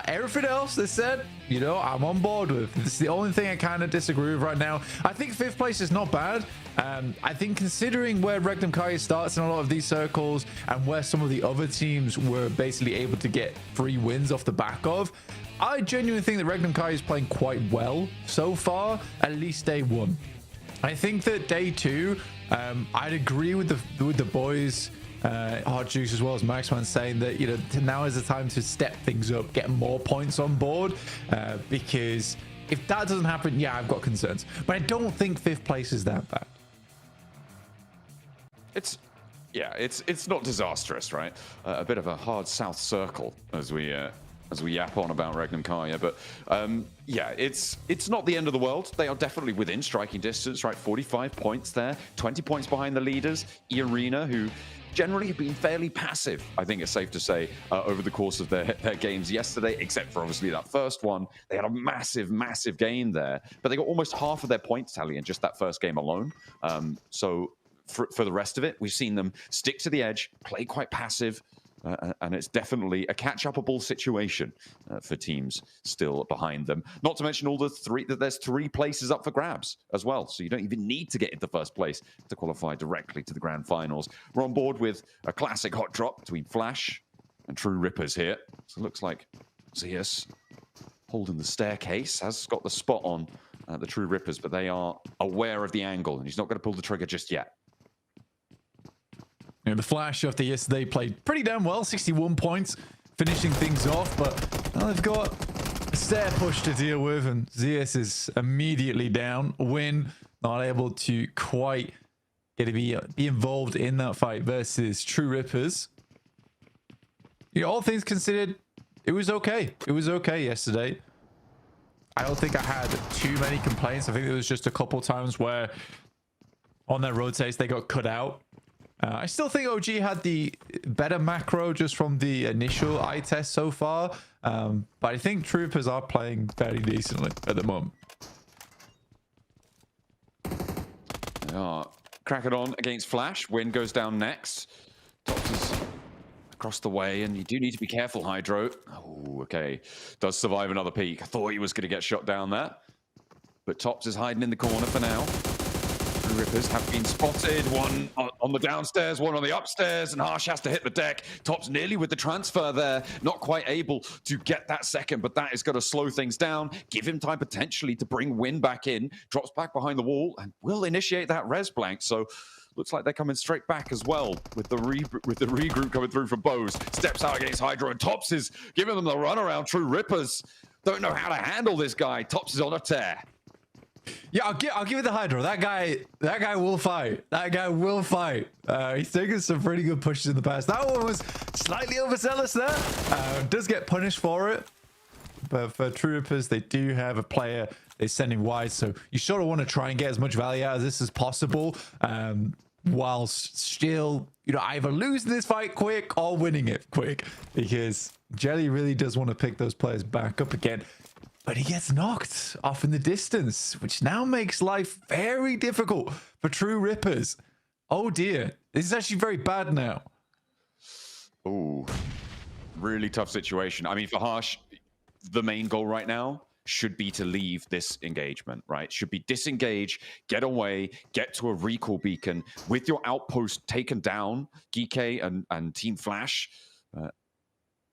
everything else they said, you know, I'm on board with. It's the only thing I kind of disagree with right now. I think 5th place is not bad. I think considering where Regnum Kai starts in a lot of these circles and where some of the other teams were basically able to get 3 wins off the back of, I genuinely think that Regnum Kai is playing quite well so far, at least day 1. I think that day 2, I'd agree with the boys, Hot Juice as well as Maxman, saying that, you know, now is the time to step things up, get more points on board, because if that doesn't happen, yeah, I've got concerns. But I don't think 5th place is that bad. It's not disastrous, right? A bit of a hard south circle as we yap on about Regnum Kaya, but yeah, it's not the end of the world. They are definitely within striking distance, right? 45 points there, 20 points behind the leaders, E-Arena, who generally have been fairly passive, I think it's safe to say, over the course of their games yesterday, except for obviously that first one. They had a massive game there, but they got almost half of their points tally in just that first game alone. So for the rest of it, we've seen them stick to the edge, play quite passive, and it's definitely a catch-upable situation for teams still behind them. Not to mention there's 3 places up for grabs as well, so you don't even need to get into 1st place to qualify directly to the grand finals. We're on board with a classic hot drop between Flash and True Rippers here. So it looks like Zeus holding the staircase, has got the spot on the True Rippers, but they are aware of the angle, and he's not going to pull the trigger just yet. You know, the Flash after yesterday played pretty damn well, 61 points, finishing things off, but now they've got a stair push to deal with, and Zeus is immediately down. Win, not able to quite get to be involved in that fight versus True Rippers. You know, all things considered, it was okay. It was okay yesterday. I don't think I had too many complaints. I think there was just a couple times where on their rotates they got cut out. I still think OG had the better macro just from the initial eye test so far. But I think Troopers are playing very decently at the moment. They are cracking on against Flash. Win goes down next. Tops is across the way, and you do need to be careful, Hydro. Oh, okay. Does survive another peek. I thought he was going to get shot down there. But Tops is hiding in the corner for now. Rippers have been spotted, one on the downstairs, one on the upstairs, and Harsh has to hit the deck. Tops nearly with the transfer there, not quite able to get that second, but that is going to slow things down, give him time potentially to bring Win back in, drops back behind the wall, and will initiate that res blank. So looks like they're coming straight back as well with the regroup coming through from Bose. Steps out against Hydro, and Tops is giving them the runaround. True Rippers don't know how to handle this guy. Tops is on a tear. Yeah, I'll give it to Hydro. That guy will fight. That guy will fight. He's taken some pretty good pushes in the past. That one was slightly overzealous there. Does get punished for it. But for True Rippers, they do have a player they're sending wide. So you sort of want to try and get as much value out of this as possible. Whilst still, you know, either losing this fight quick or winning it quick. Because Jelly really does want to pick those players back up again. But he gets knocked off in the distance, which now makes life very difficult for True Rippers. Oh dear, this is actually very bad now. Ooh, really tough situation. I mean, for Harsh, the main goal right now should be to leave this engagement, right? Should be disengage, get away, get to a recall beacon. With your outpost taken down, Geeke and Team Flash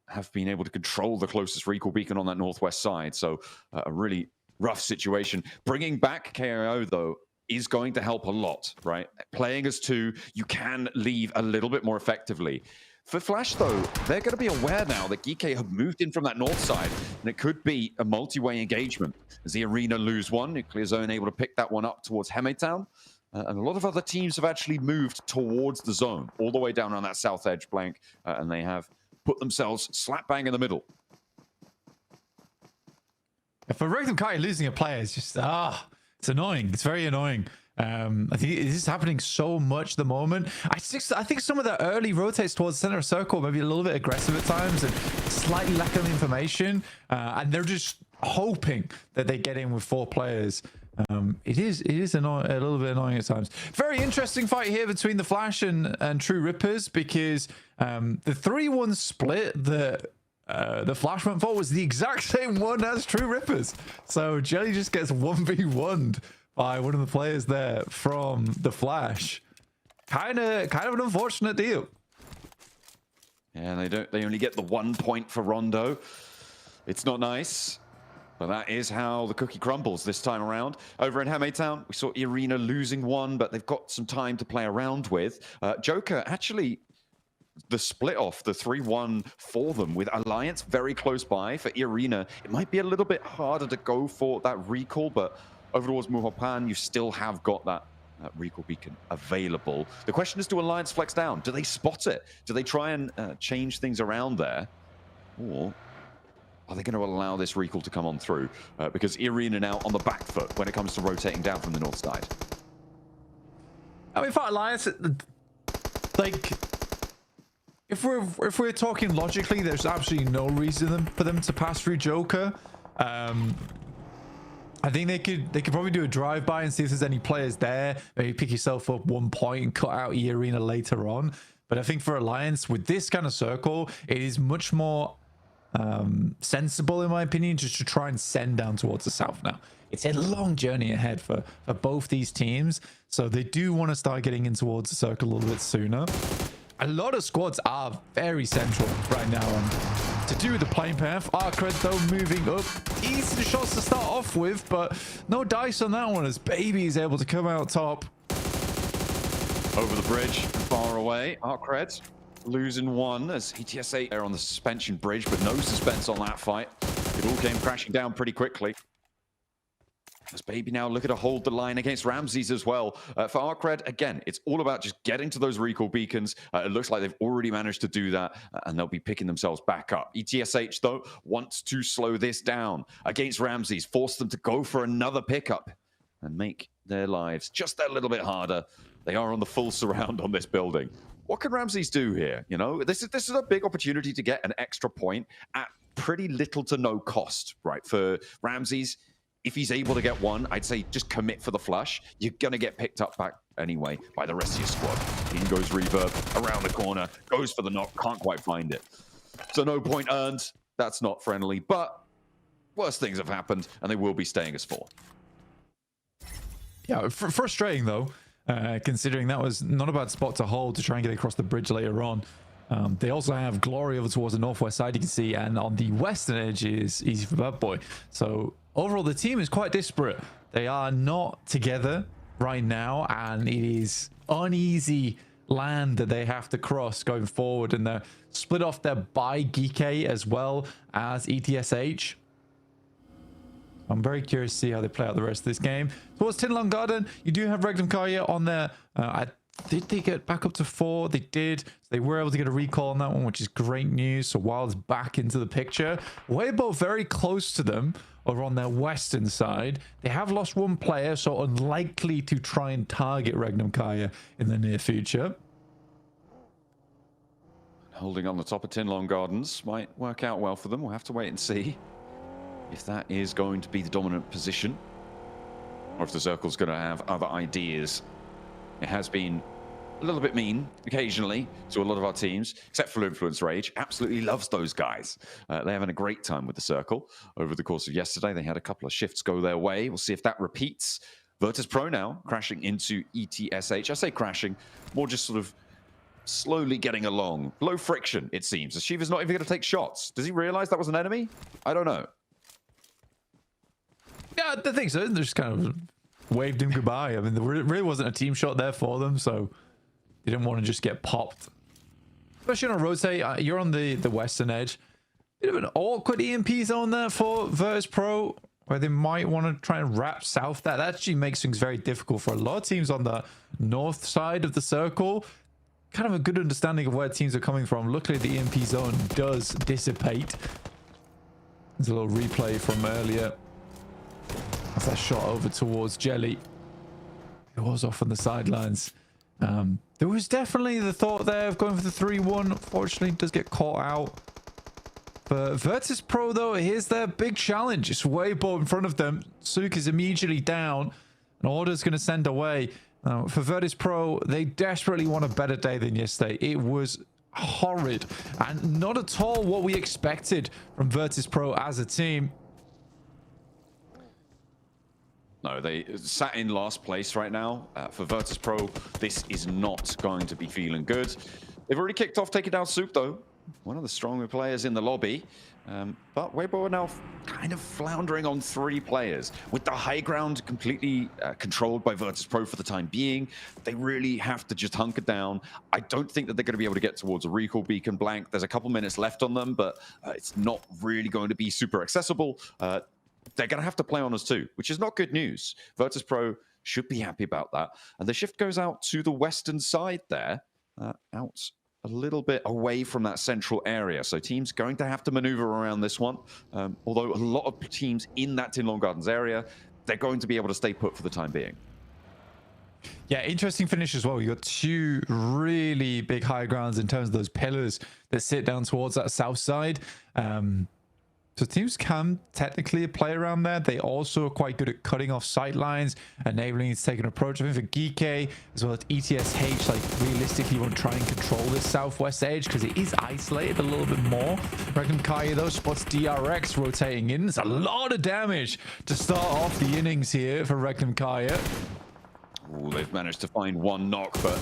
have been able to control the closest recall beacon on that northwest side. So a really rough situation. Bringing back KIO, though, is going to help a lot, right? Playing as 2, you can leave a little bit more effectively. For Flash, though, they're going to be aware now that Geeke have moved in from that north side, and it could be a multi-way engagement. As the Arena lose one, Nuclear Zone able to pick that one up towards Hemetown. And a lot of other teams have actually moved towards the zone, all the way down on that south edge blank, and they have put themselves slap bang in the middle. For Regnum Kai, losing a player is just, it's annoying. It's very annoying. I think this is happening so much at the moment. I think some of the early rotates towards center circle, maybe a little bit aggressive at times and slightly lacking information. And they're just hoping that they get in with 4 players. It is a little bit annoying at times. Very interesting fight here between the Flash and True Rippers, because the 3-1 split that the flash went for was the exact same one as True Rippers. So Jelly just gets 1v1'd by one of the players there from the flash. Kind of an unfortunate deal. Yeah, they only get the 1 point for Rondo. It's not nice. But that is how the cookie crumbles this time around. Over in Hametown, we saw Irina losing one, but they've got some time to play around with. Joker, actually, the split off, the 3-1 for them with Alliance very close by. For Irina, it might be a little bit harder to go for that recall, but over towards Muhopan, you still have got that recall beacon available. The question is, do Alliance flex down? Do they spot it? Do they try and change things around there? Or are they going to allow this recall to come on through? Because Irina now on the back foot when it comes to rotating down from the north side. I mean, for Alliance, like, if we're talking logically, there's absolutely no reason for them to pass through Joker. I think they could probably do a drive-by and see if there's any players there. Maybe pick yourself up 1 point and cut out Irina later on. But I think for Alliance, with this kind of circle, it is much more sensible, in my opinion, just to try and send down towards the south now. It's a long journey ahead for both these teams, so they do want to start getting in towards the circle a little bit sooner. A lot of squads are very central right now, and to do with the playing path. Arcred, though, moving up. Easy shots to start off with, but no dice on that one as Baby is able to come out top. Over the bridge, far away. Arcred losing one as ETS8 there on the suspension bridge, but no suspense on that fight. It all came crashing down pretty quickly. As Baby now looking to hold the line against Ramses as well. For Arcred, again, it's all about just getting to those recall beacons. It looks like they've already managed to do that, and they'll be picking themselves back up. ETSH, though, wants to slow this down against Ramses, force them to go for another pickup and make their lives just that little bit harder. They are on the full surround on this building. What can Ramses do here? You know, this is a big opportunity to get an extra point at pretty little to no cost, right? For Ramses, if he's able to get one, I'd say just commit for the flush. You're going to get picked up back anyway by the rest of your squad. In goes Reverb, around the corner, goes for the knock, can't quite find it. So no point earned. That's not friendly, but worse things have happened, and they will be staying as 4. Yeah, frustrating, though. Considering that was not a bad spot to hold to try and get across the bridge later on. They also have Glory over towards the northwest side, you can see, and on the western edge is Easy for Bad Boy. So overall, the team is quite disparate. They are not together right now, and it is uneasy land that they have to cross going forward, and they're split off there by Geeke as well as ETSH. I'm very curious to see how they play out the rest of this game. Towards Tinlong Garden, you do have Regnum Kaya on there. Did they get back up to 4? They did. So they were able to get a recall on that one, which is great news. So Wild's back into the picture. Weibo very close to them over on their western side. They have lost 1 player, so unlikely to try and target Regnum Kaya in the near future. Holding on the top of Tinlong Gardens might work out well for them. We'll have to wait and see if that is going to be the dominant position, or if the circle's going to have other ideas. It has been a little bit mean occasionally to a lot of our teams, except for Influence Rage. Absolutely loves those guys. They're having a great time with the circle. Over the course of yesterday, they had a couple of shifts go their way. We'll see if that repeats. Virtus Pro now crashing into ETSH. I say crashing, more just sort of slowly getting along. Low friction, it seems. Shiva's not even going to take shots. Does he realize that was an enemy? I don't know. Yeah, I think so. They just kind of waved him goodbye. I mean, there really wasn't a team shot there for them, so they didn't want to just get popped. Especially on a rotate, you're on the western edge. Bit of an awkward EMP zone there for Virtus Pro, where they might want to try and wrap south. That actually makes things very difficult for a lot of teams on the north side of the circle. Kind of a good understanding of where teams are coming from. Luckily, the EMP zone does dissipate. There's a little replay from earlier. That's that shot over towards Jelly. It was off on the sidelines. There was definitely the thought there of going for the 3-1. Unfortunately, it does get caught out. But Virtus Pro, though, here's their big challenge. It's Weibo in front of them. Suk is immediately down. An order's going to send away. For Virtus Pro, they desperately want a better day than yesterday. It was horrid and not at all what we expected from Virtus Pro as a team. No, they sat in last place right now. For Virtus Pro, this is not going to be feeling good. They've already kicked off taking down Soup, though. One of the stronger players in the lobby. But Weibo are now kind of floundering on 3 players. With the high ground completely controlled by Virtus Pro for the time being, they really have to just hunker down. I don't think that they're going to be able to get towards a recall beacon blank. There's a couple minutes left on them, but it's not really going to be super accessible. They're going to have to play on us too, which is not good news. Virtus Pro should be happy about that. And the shift goes out to the western side there, out a little bit away from that central area. So teams going to have to maneuver around this one. Although a lot of teams in that Tinlong Gardens area, they're going to be able to stay put for the time being. Yeah, interesting finish as well. You got 2 really big high grounds in terms of those pillars that sit down towards that south side. So teams can technically play around that. They also are quite good at cutting off sight lines, enabling it to take an approach. I think for Geeke as well as ETSH, like realistically, want to try and control this southwest edge because it is isolated a little bit more. Regnum Kaya though spots DRX rotating in. There's a lot of damage to start off the innings here for Regnum Kaya. Ooh, they've managed to find 1 knock, but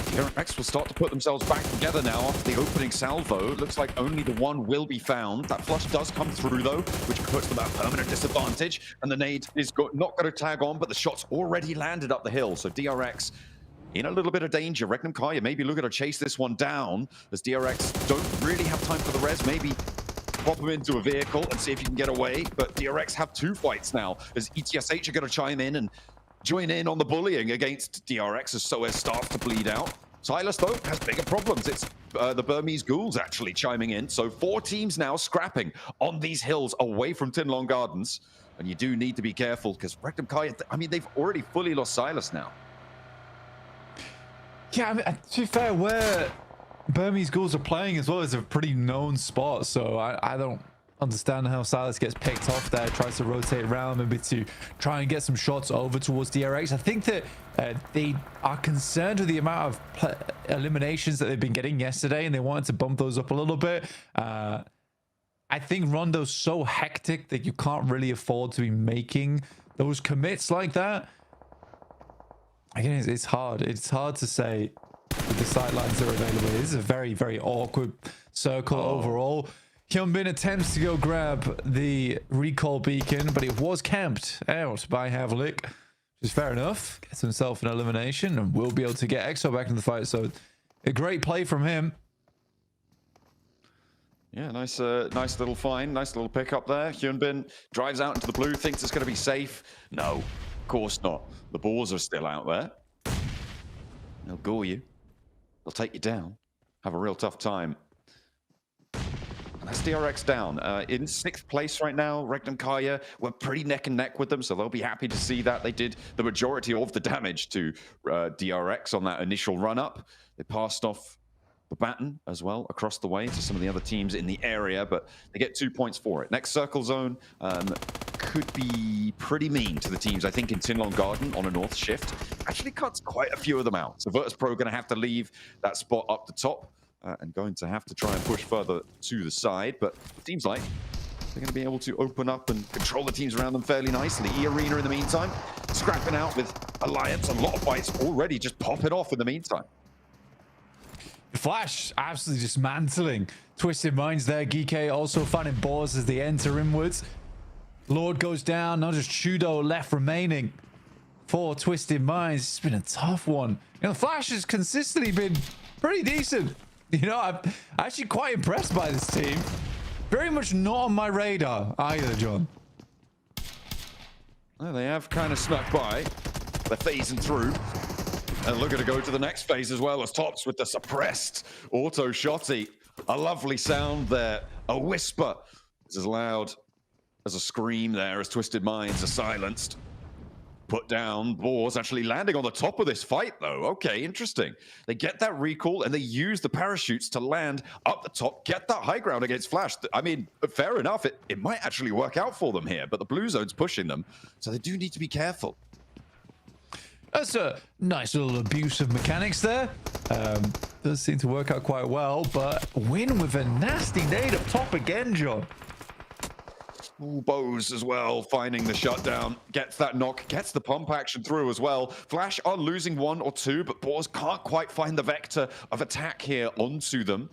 DRX will start to put themselves back together now after the opening salvo. It looks like only the 1 will be found. That flush does come through, though, which puts them at a permanent disadvantage. And the nade is not going to tag on, but the shot's already landed up the hill. So DRX in a little bit of danger. Regnum Kaya maybe looking to chase this one down, as DRX don't really have time for the res. Maybe pop him into a vehicle and see if you can get away. But DRX have 2 fights now, as ETSH are going to chime in and join in on the bullying against DRX as Soez starts to bleed out. Silas, though, has bigger problems. It's the Burmese Ghouls actually chiming in. So 4 teams now scrapping on these hills away from Tinlong Gardens. And you do need to be careful because Regnum Kaya, I mean, they've already fully lost Silas now. Yeah, I mean, to be fair, where Burmese Ghouls are playing as well is a pretty known spot. So I don't understand how Silas gets picked off there, tries to rotate around maybe to try and get some shots over towards DRX. I think that they are concerned with the amount of eliminations that they've been getting yesterday, and they wanted to bump those up a little bit. I think Rondo's so hectic that you can't really afford to be making those commits like that. Again, it's hard. It's hard to say with the sidelines that are available. This is a very, very awkward circle overall. Hyunbin attempts to go grab the recall beacon, but it was camped out by Havlik, which is fair enough. Gets himself an elimination and will be able to get EXO back in the fight. So a great play from him. Yeah, nice little find, nice little pick up there. Hyunbin drives out into the blue, thinks it's going to be safe. No, of course not. The balls are still out there. They'll gore you. They'll take you down. Have a real tough time. That's DRX down. In 6th place right now, Regnum Kaya, we're pretty neck and neck with them, so they'll be happy to see that. They did the majority of the damage to DRX on that initial run-up. They passed off the baton as well across the way to some of the other teams in the area, but they get 2 points for it. Next circle zone could be pretty mean to the teams, I think, in Tinlong Garden on a north shift. Actually cuts quite a few of them out. So Virtus Pro going to have to leave that spot up the top. And going to have to try and push further to the side, but it seems like they're going to be able to open up and control the teams around them fairly nicely. E-Arena in the meantime, scrapping out with Alliance. A lot of fights already just popping off in the meantime. Flash absolutely dismantling Twisted Minds there. Geeke also finding balls as they enter inwards. Lord goes down, not just Chudo left remaining for Twisted Minds. It's been a tough one. You know, Flash has consistently been pretty decent. You know, I'm actually quite impressed by this team. Very much not on my radar either, John. Well, they have kind of snuck by. They're phasing through. And looking to go to the next phase as well as Tops with the suppressed auto shotty. A lovely sound there. A whisper. It's as loud as a scream there as Twisted Minds are silenced. Put down. Boars actually landing on the top of this fight, though. Okay, interesting. They get that recall, and they use the parachutes to land up the top, get that high ground against Flash. I mean, fair enough. It might actually work out for them here, but the blue zone's pushing them, so they do need to be careful. That's a nice little abuse of mechanics there. does seem to work out quite well, but Win with a nasty nade up top again, John. Ooh, Bose as well, finding the shutdown, gets that knock, gets the pump action through as well. Flash are losing 1 or 2, but Boars can't quite find the vector of attack here onto them.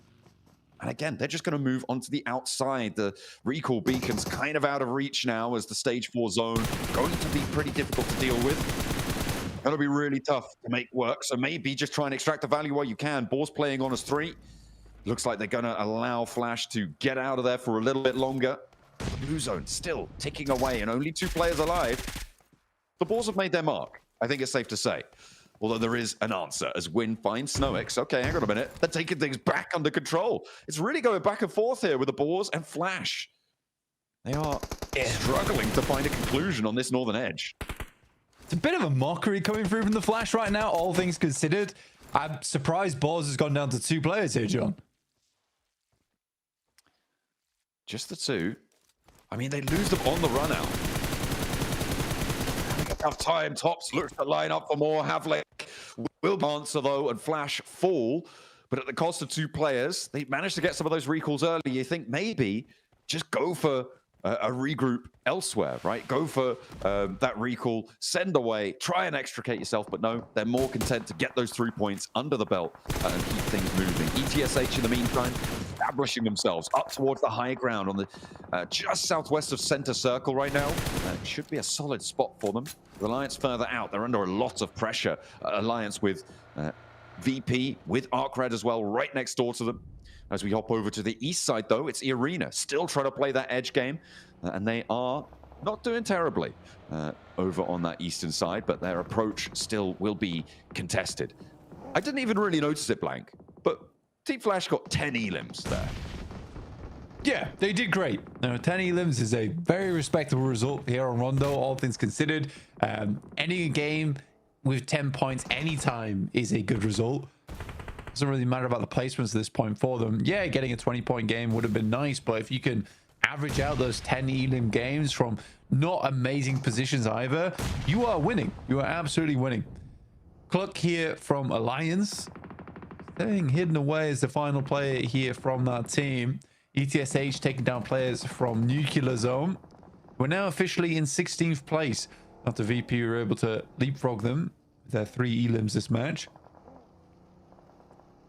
And again, they're just going to move onto the outside. The recall beacon's kind of out of reach now as the stage 4 zone going to be pretty difficult to deal with. Going to be really tough to make work, so maybe just try and extract the value while you can. Boars playing on as 3. Looks like they're going to allow Flash to get out of there for a little bit longer. The blue zone still ticking away and only 2 players alive. The Boars have made their mark, I think it's safe to say. Although there is an answer as Win finds SnowX. Okay, hang on a minute. They're taking things back under control. It's really going back and forth here with the Boars and Flash. They are struggling to find a conclusion on this northern edge. It's a bit of a mockery coming through from the Flash right now, all things considered. I'm surprised Boars has gone down to 2 players here, John. Just the 2. I mean, they lose them on the run out. Enough time. Tops looks to line up for more. Havlik will answer though, and Flash fall, but at the cost of 2 players. They managed to get some of those recalls early. You think maybe just go for a regroup elsewhere, right? Go for that recall, send away, try and extricate yourself, but no, they're more content to get those 3 points under the belt and keep things moving. ETSH in the meantime, establishing themselves up towards the high ground on the just southwest of center circle right now. Should be a solid spot for them. Alliance further out, they're under a lot of pressure. Alliance with VP, with Arcred as well, right next door to them. As we hop over to the east side, though, it's Arena, still trying to play that edge game, and they are not doing terribly over on that eastern side, but their approach still will be contested. I didn't even really notice it, Blank, but Team Flash got 10 elims there. Yeah, they did great. Now, 10 elims is a very respectable result here on Rondo, all things considered. Any game with 10 points anytime is a good result. Doesn't really matter about the placements at this point for them. Yeah, getting a 20-point game would have been nice, but if you can average out those 10 elim games from not amazing positions either, you are winning. You are absolutely winning. Cluck here from Alliance, staying hidden away as the final player here from that team. ETSH taking down players from Nuclear Zone. We're now officially in 16th place after VP were able to leapfrog them with their 3 elims this match.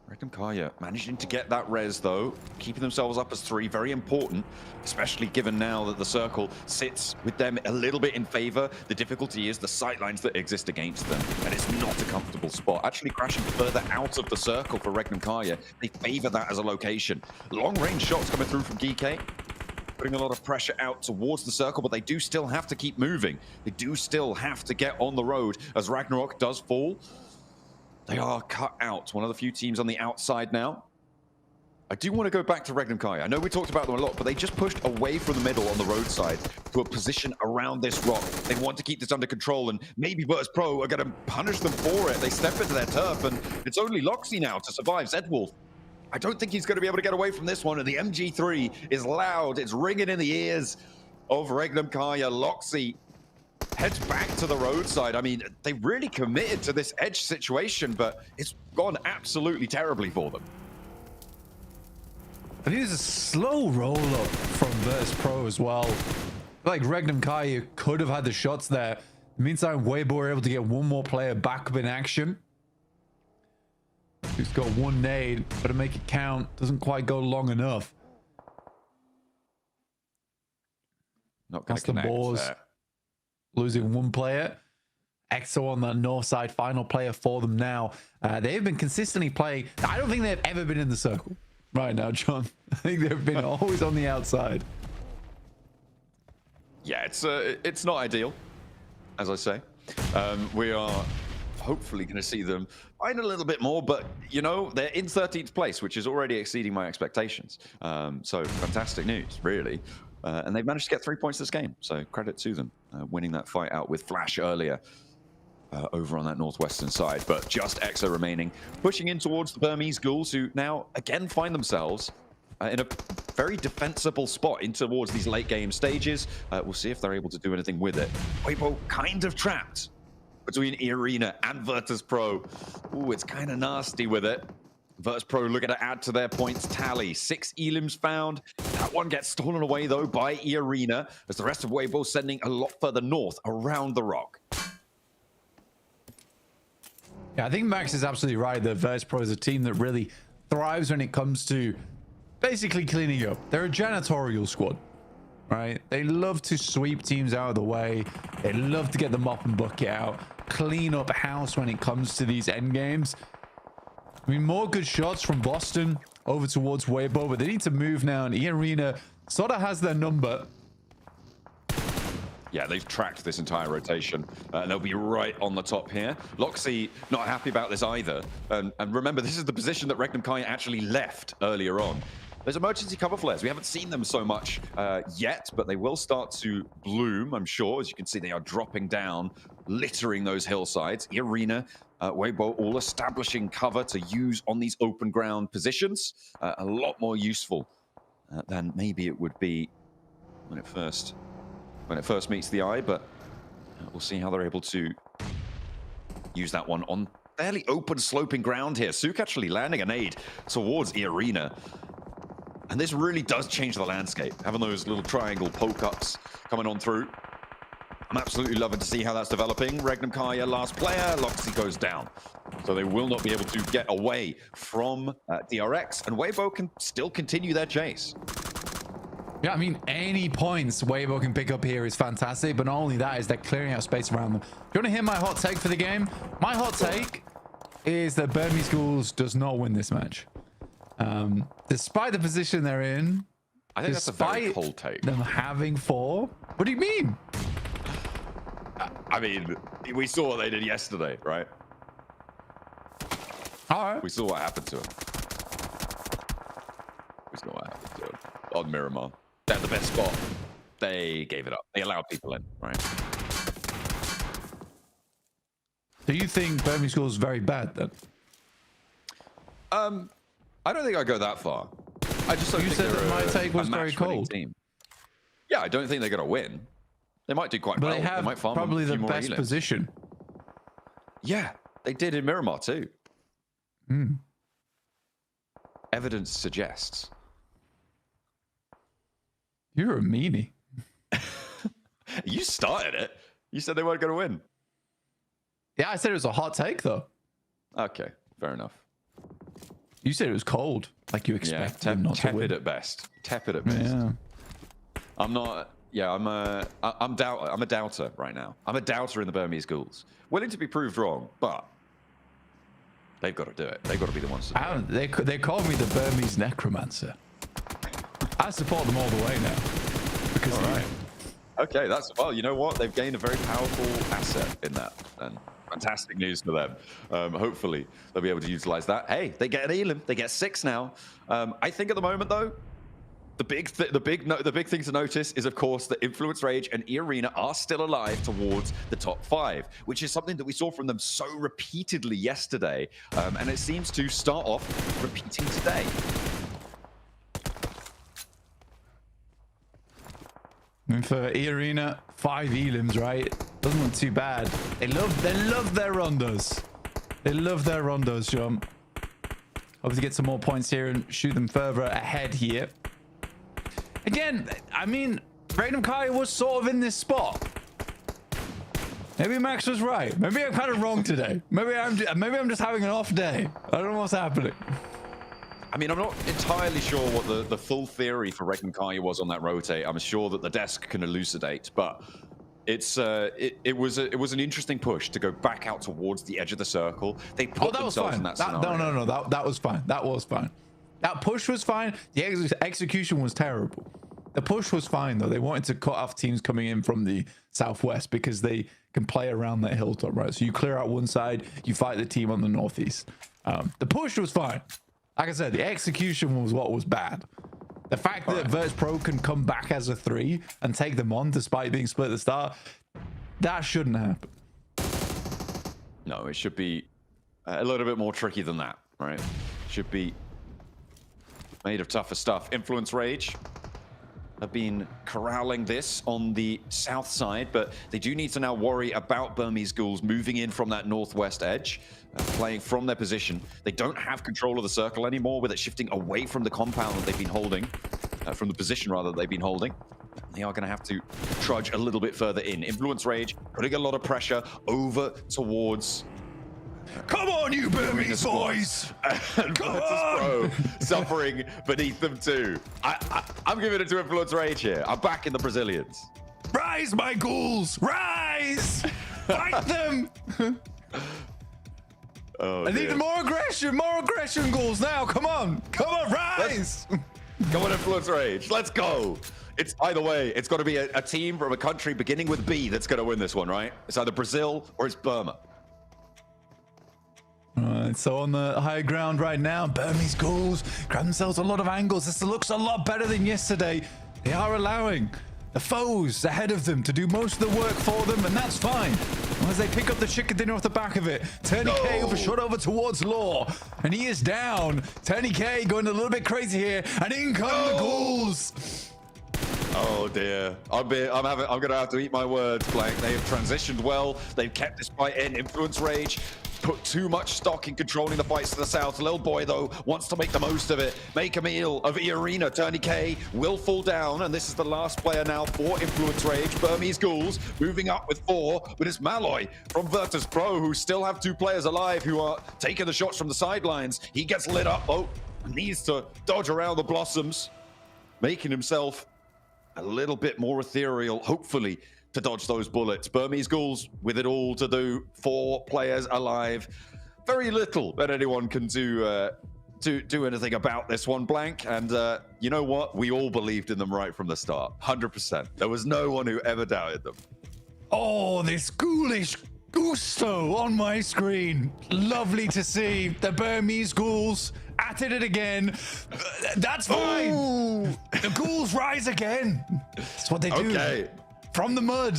Regnum Kaya managing to get that res though, keeping themselves up as 3, very important, especially given now that the circle sits with them a little bit in favor. The difficulty is the sightlines that exist against them, and it's not a comfortable spot. Actually crashing further out of the circle for Regnum Kaya, they favor that as a location. Long range shots coming through from GK, putting a lot of pressure out towards the circle, but they do still have to keep moving. They do still have to get on the road as Ragnarok does fall. They are cut out. One of the few teams on the outside now. I do want to go back to Regnum Kai. I know we talked about them a lot, but they just pushed away from the middle on the roadside to a position around this rock. They want to keep this under control, and maybe Virtus Pro are going to punish them for it. They step into their turf, and it's only Loxy now to survive. Zedwolf, I don't think he's going to be able to get away from this one, and the MG3 is loud. It's ringing in the ears of Regnum Kaya. Loxy heads back to the roadside. I mean, they really committed to this edge situation, but it's gone absolutely terribly for them. I think there's a slow roll-up from Virtus Pro as well. Like Regnum Kai could have had the shots there. In the meantime, Weibo were able to get one more player back up in action. He's got one nade, but to make it count, doesn't quite go long enough. Not going That's to connect the Boars. there. Losing one player. EXO on that north side, final player for them now. They've been consistently playing. I don't think they've ever been in the circle right now, John. I think they've been always on the outside. Yeah, it's not ideal, as I say. We are hopefully going to see them find a little bit more, but you know, they're in 13th place, which is already exceeding my expectations. So fantastic news, really. And they've managed to get 3 points this game, so credit to them, winning that fight out with Flash earlier over on that northwestern side. But just EXO remaining, pushing in towards the Burmese Ghouls, who now again find themselves in a very defensible spot in towards these late game stages. We'll see if they're able to do anything with it. Weibo kind of trapped between Arena and Virtus Pro. Ooh, it's kind of nasty with it. Virtus Pro looking to add to their points tally. 6 elims found. That one gets stolen away, though, by eArena, as the rest of Weibo sending a lot further north around the rock. Yeah, I think Max is absolutely right that Virtus Pro is a team that really thrives when it comes to basically cleaning up. They're a janitorial squad, right? They love to sweep teams out of the way. They love to get the mop and bucket out, clean up house when it comes to these end games. I mean, more good shots from Boston over towards Weibo, but they need to move now, and eArena sort of has their number. Yeah, they've tracked this entire rotation, and they'll be right on the top here. Loxy not happy about this either. And remember, this is the position that Regnum Kai actually left earlier on. There's emergency cover flares. We haven't seen them so much yet, but they will start to bloom, I'm sure. As you can see, they are dropping down, littering those hillsides. eArena, Weibo all establishing cover to use on these open ground positions. A lot more useful than maybe it would be when it first meets the eye, but we'll see how they're able to use that one on fairly open sloping ground here. Sook actually landing a nade towards eArena. And this really does change the landscape, having those little triangle poke-ups coming on through. I'm absolutely loving to see how that's developing. Regnum Kaya, last player, Loxy goes down. So they will not be able to get away from DRX, and Weibo can still continue their chase. Yeah, I mean, any points Weibo can pick up here is fantastic, but not only that is they're clearing out space around them. Do you want to hear my hot take for the game? My hot take is that Burmese Schools does not win this match. Despite the position they're in, I think that's a very cold take. Them having 4. What do you mean? I mean, we saw what they did yesterday, right? All right. We saw what happened to him. We saw what happened to him on Miramar. They're the best spot. They gave it up. They allowed people in, right? Do you think Burmese Schools is very bad then? I don't think I go that far. I just don't you think said that my take was very cold. Team. Yeah, I don't think they're going to win. They might do quite but well. They have might farm probably a few the more best elims. position. Yeah, they did in Miramar too. Mm. Evidence suggests. You're a meanie. You started it. You said they weren't going to win. Yeah, I said it was a hot take though. Okay, fair enough. You said it was cold, like you expect them not to win. Tepid at best. Tepid at best. Yeah. I'm not. Yeah, I'm a doubter right now. I'm a doubter in the Burmese Schools. Willing to be proved wrong, but they've got to do it. They've got to be the ones to do it. They call me the Burmese necromancer. I support them all the way now. Because all right. Okay, that's well. You know what? They've gained a very powerful asset in that, and fantastic news for them. Hopefully, they'll be able to utilize that. Hey, they get an elim. They get 6 now. I think at the moment, though, the big thing to notice is, of course, that Influence Rage and eArena are still alive towards the top 5, which is something that we saw from them so repeatedly yesterday, and it seems to start off repeating today. And for eArena, 5 elims, right? Doesn't look too bad. They love their rondos. They love their rondos, jump. Hope to get some more points here and shoot them further ahead here. Again, I mean, Regnum Kai was sort of in this spot. Maybe Max was right. Maybe I'm kind of wrong today. Maybe I'm just having an off day. I don't know what's happening. I mean, I'm not entirely sure what the full theory for Regnum Kai was on that rotate. I'm sure that the desk can elucidate, but it's it was an interesting push to go back out towards the edge of the circle. They put themselves in that scenario. No, that was fine. That was fine. That push was fine. The execution was terrible. The push was fine though. They wanted to cut off teams coming in from the southwest because they can play around that hilltop, right? So you clear out one side, you fight the team on the northeast. The push was fine. Like I said, the execution was what was bad. The fact that Virtus Pro can come back as a 3 and take them on despite being split at the start, that shouldn't happen. No, it should be a little bit more tricky than that, right? Should be made of tougher stuff. Influence Rage have been corralling this on the south side, but they do need to now worry about Burmese Ghouls moving in from that northwest edge, playing from their position. They don't have control of the circle anymore, with it shifting away from the compound that they've been holding, from the position rather that they've been holding. They are going to have to trudge a little bit further in. Influence Rage putting a lot of pressure over towards... Come on, you Burmese boys! And Virtus Pro suffering beneath them too. I'm giving it to Influence Rage here. I'm backing the Brazilians. Rise, my ghouls! Rise! Fight them! Oh, I need more aggression, ghouls now. Come on, rise! Come on, Influence Rage. Let's go. It's either way. It's got to be a team from a country beginning with B that's going to win this one, right? It's either Brazil or it's Burma. Alright, so on the high ground right now, Burmese Ghouls grab themselves a lot of angles. This looks a lot better than yesterday. They are allowing the foes ahead of them to do most of the work for them, and that's fine. As they pick up the chicken dinner off the back of it. Turney K overshot over towards Law, and he is down. Turney K going a little bit crazy here, and in come the Ghouls. Oh dear. I'm gonna have to eat my words, Blank. They have transitioned well. They've kept this fight in. Influence Rage put too much stock in controlling the fights to the south. Lil Boy, though, wants to make the most of it. Make a meal of E-Arena. Turney K will fall down, and this is the last player now for Influence Rage. Burmese Ghouls moving up with 4, but it's Malloy from Virtus Pro, who still have 2 players alive who are taking the shots from the sidelines. He gets lit up, though. Needs to dodge around the blossoms, making himself a little bit more ethereal, hopefully, to dodge those bullets. Burmese Ghouls with it all to do. 4 players alive. Very little that anyone can do anything about this one, Blank. And you know what? We all believed in them right from the start. 100%. There was no one who ever doubted them. Oh, this ghoulish gusto on my screen. Lovely to see the Burmese Ghouls at it again. That's fine. Ooh. The Ghouls rise again. That's what they do. Okay. From the mud.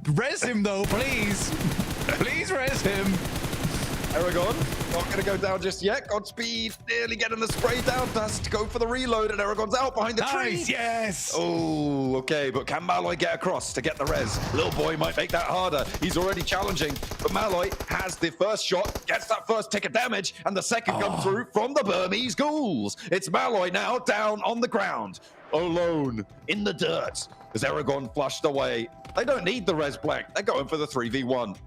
Res him though, please. Please res him. Aragon, not going to go down just yet. Godspeed, nearly getting the spray down. Has to go for the reload, and Aragon's out behind the tree. Yes. Oh, okay, but can Malloy get across to get the res? Lil Boy might make that harder. He's already challenging, but Malloy has the first shot, gets that first tick of damage, and the second comes through from the Burmese Ghouls. It's Malloy now down on the ground, alone in the dirt, as Aragon flushed away. They don't need the res, Blank. They're going for the 3v1.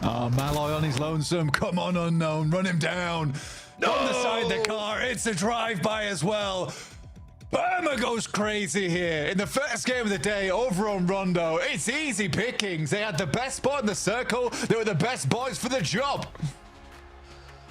Oh, Malloy on his lonesome. Come on, Unknown. Run him down. No! On the side of the car. It's a drive-by as well. Burma goes crazy here. In the first game of the day, over on Rondo, it's easy pickings. They had the best spot in the circle. They were the best boys for the job.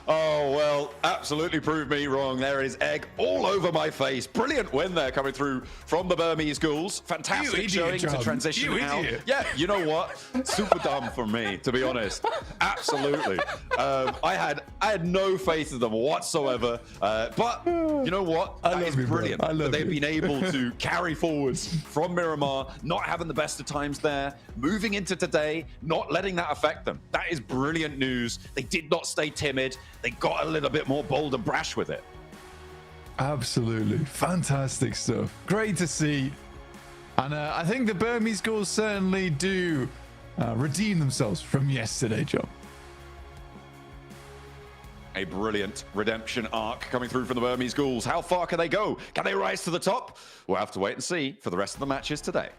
Oh, well, absolutely proved me wrong. There is egg all over my face. Brilliant win there coming through from the Burmese Ghouls. Fantastic showing to transition out. Yeah, you know what? Super dumb for me, to be honest. Absolutely. I had no faith in them whatsoever. But you know what? That is brilliant. That they've been able to carry forwards from Miramar, not having the best of times there, moving into today, not letting that affect them. That is brilliant news. They did not stay timid. They got a little bit more bold and brash with it. Absolutely. Fantastic stuff. Great to see. And I think the Burmese Ghouls certainly do redeem themselves from yesterday, John. A brilliant redemption arc coming through from the Burmese Ghouls. How far can they go? Can they rise to the top? We'll have to wait and see for the rest of the matches today.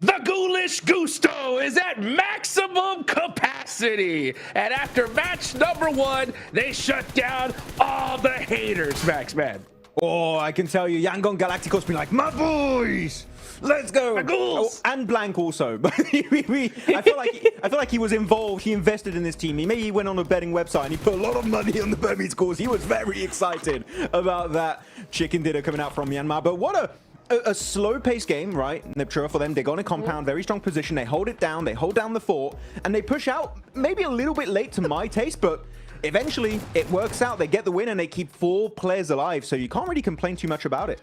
The Ghoulish Gusto is at maximum capacity. And after match number 1, they shut down all the haters, Max Man. Oh, I can tell you, Yangon Galacticos been like, my boys, let's go. My ghouls. Oh, and Blank also. But I feel like he was involved. He invested in this team. Maybe he went on a betting website and he put a lot of money on the Burmese Ghouls. He was very excited about that chicken dinner coming out from Myanmar. But what a slow-paced game, right? Neptura for them. They go on a compound, very strong position. They hold it down. They hold down the fort, and they push out. Maybe a little bit late to my taste, but eventually it works out. They get the win, and they keep 4 players alive. So you can't really complain too much about it.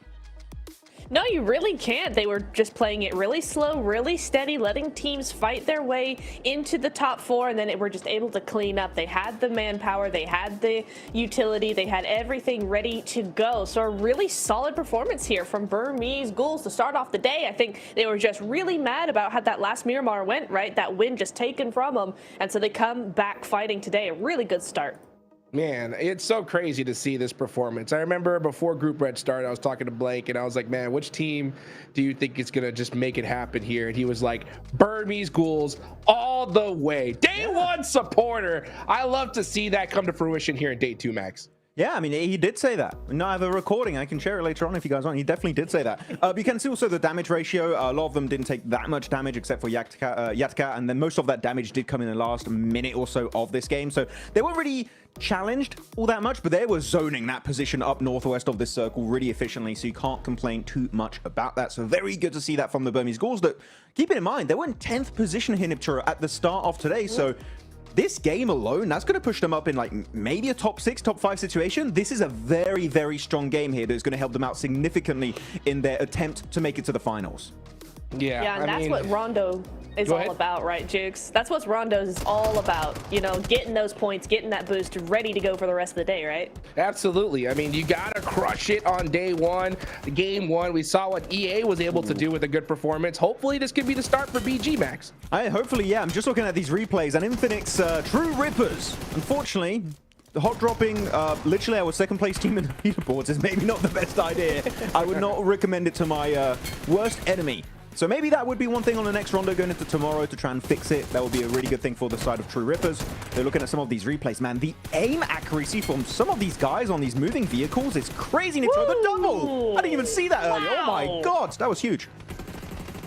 No, you really can't. They were just playing it really slow, really steady, letting teams fight their way into the top 4, and then they were just able to clean up. They had the manpower, they had the utility, they had everything ready to go. So a really solid performance here from Burmese Ghouls to start off the day. I think they were just really mad about how that last Miramar went, right? That win just taken from them, and so they come back fighting today. A really good start. Man, it's so crazy to see this performance. I remember before Group Red started, I was talking to Blake, and I was like, man, which team do you think is going to just make it happen here? And he was like, Burmese Ghouls all the way. Day one supporter. I love to see that come to fruition here in Day 2, Max. Yeah, I mean, he did say that. No, I have a recording. I can share it later on if you guys want. He definitely did say that. You can see also the damage ratio. A lot of them didn't take that much damage except for Yatka, and then most of that damage did come in the last minute or so of this game. So they weren't really challenged all that much, but they were zoning that position up northwest of this circle really efficiently, so you can't complain too much about that. So very good to see that from the Burmese Ghouls. That, keep it in mind, they were in 10th position here, Niptura, at the start of today. So this game alone, that's going to push them up in like maybe a top 6, top 5 situation. This is a very, very strong game here that's going to help them out significantly in their attempt to make it to the finals. Yeah, and that's what Rondo is all about, right, Jukes? That's what Rondo's is all about. You know, getting those points, getting that boost, ready to go for the rest of the day, right? Absolutely. I mean, you got to crush it on day 1. Game 1, we saw what EA was able to do with a good performance. Hopefully, this could be the start for BG, Max. Hopefully, yeah. I'm just looking at these replays, and Infinix True Rippers. Unfortunately, hot dropping literally our second place team in the leaderboards is maybe not the best idea. I would not recommend it to my worst enemy. So maybe that would be one thing on the next Rondo going into tomorrow to try and fix it. That would be a really good thing for the side of True Rippers. They're looking at some of these replays, man. The aim accuracy from some of these guys on these moving vehicles is crazy. And it's the double. I didn't even see that earlier. Oh my God, that was huge.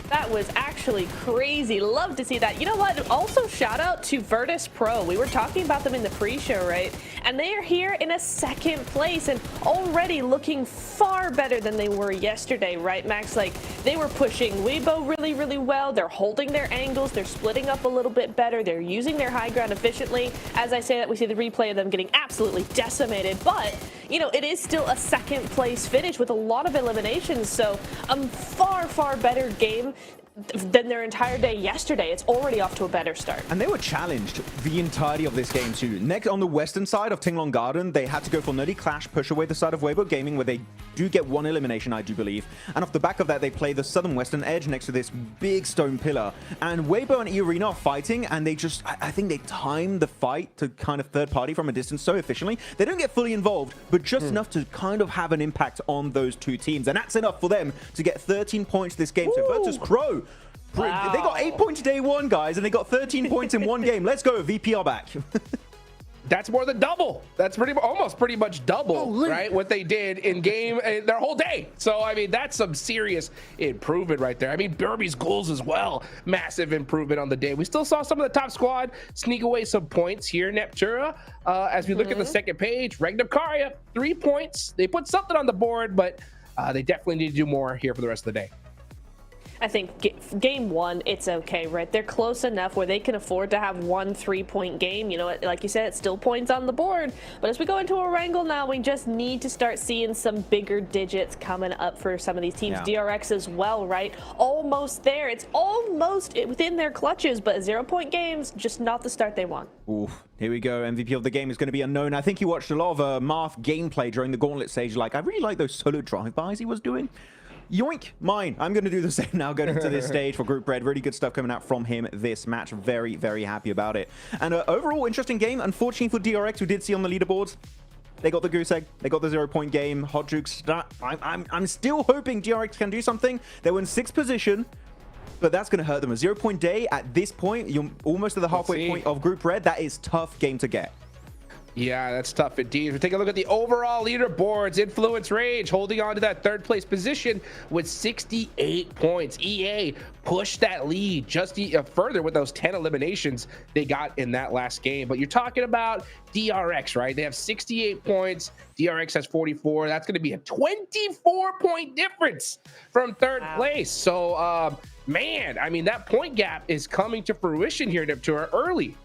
That was actually crazy. Love to see that. You know what? Also, shout out to Virtus Pro. We were talking about them in the pre-show, right? And they are here in a 2nd place and already looking far better than they were yesterday, right, Max? Like, they were pushing Weibo really, really well. They're holding their angles. They're splitting up a little bit better. They're using their high ground efficiently. As I say that, we see the replay of them getting absolutely decimated. But, you know, it is still a 2nd place finish with a lot of eliminations. So, a far, far better game than their entire day yesterday. It's already off to a better start. And they were challenged the entirety of this game too. Next, on the western side of Tinglong Garden, they had to go for Nerdy Clash, push away the side of Weibo Gaming, where they do get 1 elimination, I do believe. And off the back of that, they play the southern western edge next to this big stone pillar. And Weibo and E-Arena are fighting, and they just, I think they time the fight to kind of third party from a distance so efficiently. They don't get fully involved, but just enough to kind of have an impact on those two teams. And that's enough for them to get 13 points this game. So Virtus Pro, wow. They got 8 points day 1, guys, and they got 13 points in 1 game. Let's go. VP are back. That's more than double. That's almost pretty much double, right? What they did in game their whole day. So, I mean, that's some serious improvement right there. I mean, Burmese Ghouls as well. Massive improvement on the day. We still saw some of the top squad sneak away some points here, Neptura. As we look at the second page, Regnakaria, 3 points. They put something on the board, but they definitely need to do more here for the rest of the day. I think game 1, it's okay, right? They're close enough where they can afford to have 1 3-point game. You know, like you said, it's still points on the board. But as we go into a wrangle now, we just need to start seeing some bigger digits coming up for some of these teams. Yeah. DRX as well, right? Almost there. It's almost within their clutches, but 0-point games, just not the start they want. Oof. Here we go. MVP of the game is going to be unknown. I think he watched a lot of Marth gameplay during the Gauntlet stage. Like, I really like those solo drive-bys he was doing. Yoink, mine. I'm going to do the same now going into this stage for Group Red. Really good stuff coming out from him this match. Very, very happy about it. And overall, interesting game. Unfortunately for DRX, we did see on the leaderboards, they got the goose egg. They got the 0-point game. Hot Jukes. I'm still hoping DRX can do something. They were in 6th position, but that's going to hurt them. A 0-point day at this point, you're almost at the halfway point of Group Red. That is tough game to get. Yeah, that's tough indeed. We take a look at the overall leaderboards. Influence Rage holding on to that third place position with 68 points. EA pushed that lead just further with those 10 eliminations they got in that last game. But you're talking about DRX, right? They have 68 points. DRX has 44. That's going to be a 24-point difference from third place. So, man, I mean, that point gap is coming to fruition here, Neptura, early.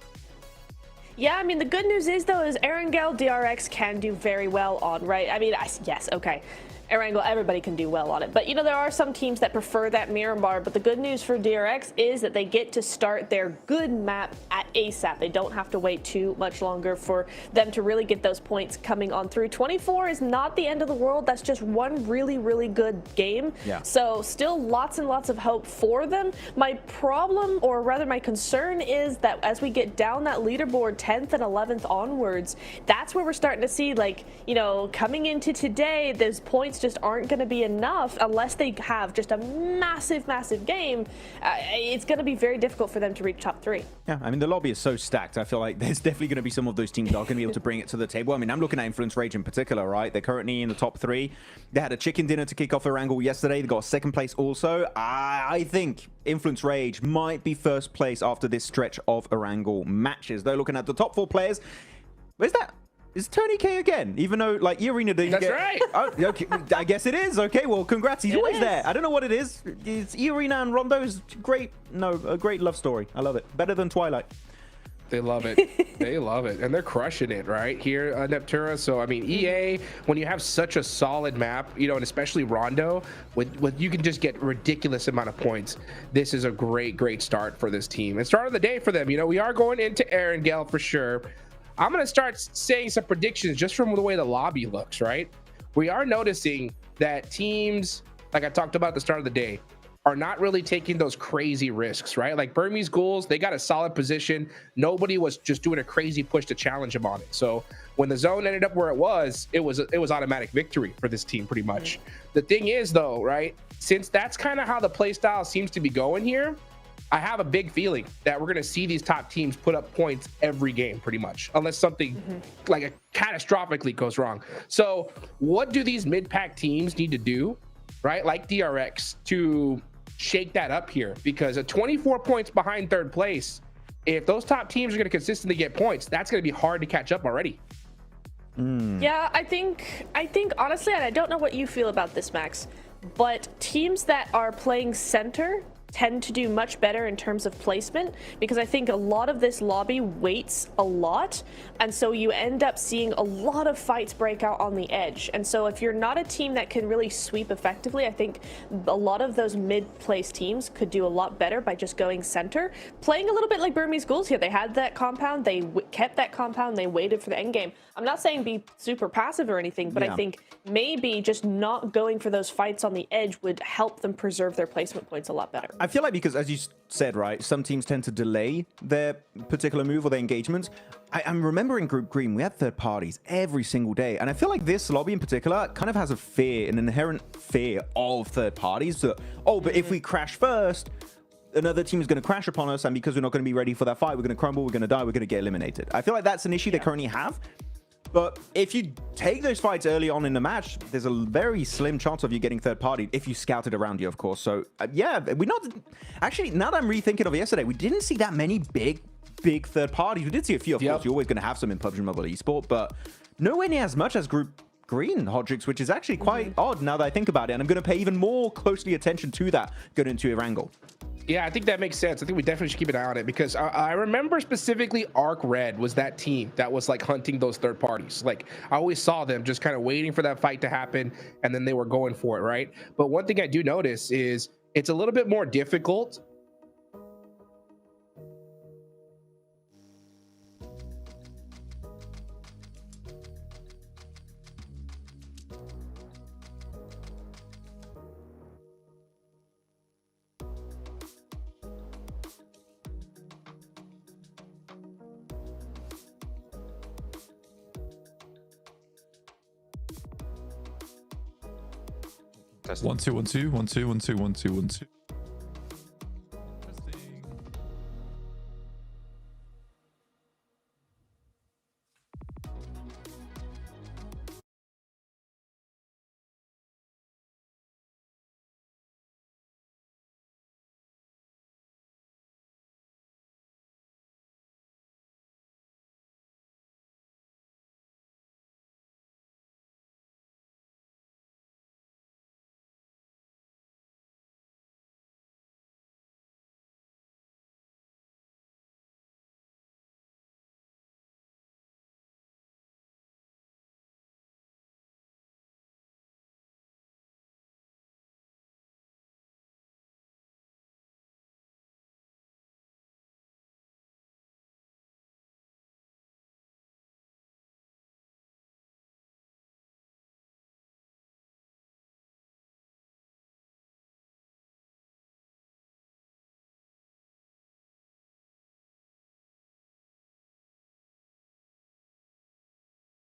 Yeah, I mean, the good news is, though, is Erangel DRX can do very well on, right? I mean, yes, okay. Erangel, everybody can do well on it. But, you know, there are some teams that prefer that Miramar. But the good news for DRX is that they get to start their good map at ASAP. They don't have to wait too much longer for them to really get those points coming on through. 24 is not the end of the world. That's just one really, really good game. Yeah. So still lots and lots of hope for them. My problem, or rather my concern, is that as we get down that leaderboard 10th and 11th onwards, that's where we're starting to see, like, you know, coming into today, those points just aren't going to be enough unless they have just a massive, massive game. It's going to be very difficult for them to reach top 3. Yeah, I mean, the lobby is so stacked. I feel like there's definitely going to be some of those teams that are going to be able to bring it to the table. I mean, I'm looking at Influence Rage in particular, right? They're currently in the top 3. They had a chicken dinner to kick off Erangel yesterday. They got a second place also. I think Influence Rage might be first place after this stretch of Erangel matches. They're looking at the top 4 players. Where's that? Is Tony K again? Even though, like, Arena didn't That's get... right. Oh, okay, I guess it is. Okay, well, congrats. He's always there. I don't know what it is. It's Arena and Rondo's great... No, a great love story. I love it. Better than Twilight. They love it. They love it. And they're crushing it right here, Neptura. So, I mean, EA, when you have such a solid map, you know, and especially Rondo, with you can just get ridiculous amount of points. This is a great, great start for this team. And start of the day for them. You know, we are going into Erangel for sure. I'm going to start saying some predictions just from the way the lobby looks, right? We are noticing that teams, like I talked about at the start of the day, are not really taking those crazy risks, right? Like Burmese Ghouls, they got a solid position. Nobody was just doing a crazy push to challenge them on it. So when the zone ended up where it was automatic victory for this team pretty much. The thing is, though, right, since that's kind of how the play style seems to be going here, I have a big feeling that we're going to see these top teams put up points every game pretty much, unless something like a catastrophically goes wrong. So what do these mid-pack teams need to do, right, like DRX, to shake that up here? Because at 24 points behind third place, if those top teams are going to consistently get points, that's going to be hard to catch up already. Yeah, I think honestly, and I don't know what you feel about this, Max, but teams that are playing center tend to do much better in terms of placement, because I think a lot of this lobby waits a lot, and so you end up seeing a lot of fights break out on the edge. And so if you're not a team that can really sweep effectively, I think a lot of those mid-place teams could do a lot better by just going center, playing a little bit like Burmese Ghouls here. They had that compound, they kept that compound, they waited for the end game. I'm not saying be super passive or anything, but I think maybe just not going for those fights on the edge would help them preserve their placement points a lot better. I feel like, because as you said, right, some teams tend to delay their particular move or their engagement. I'm remembering Group Green, we had third parties every single day. And I feel like this lobby in particular kind of has a fear, an inherent fear of third parties. That, oh, but if we crash first, another team is going to crash upon us. And because we're not going to be ready for that fight, we're going to crumble, we're going to die, we're going to get eliminated. I feel like that's an issue they currently have. But if you take those fights early on in the match, there's a very slim chance of you getting third party if you scout it around you, of course. So, yeah, we're not... Actually, now that I'm rethinking of it yesterday, we didn't see that many big third parties. We did see a few, of course. You're always going to have some in PUBG Mobile Esport, but nowhere near as much as Group Green, Hodrix, which is actually quite odd now that I think about it. And I'm going to pay even more closely attention to that going into Erangel. Yeah, I think that makes sense. I think we definitely should keep an eye on it, because I remember specifically Arc Red was that team that was like hunting those third parties. Like I always saw them just kind of waiting for that fight to happen, and then they were going for it, right? But one thing I do notice is it's a little bit more difficult. Testing. 1 2 1 2 1 2 1 2 1 2 1 2.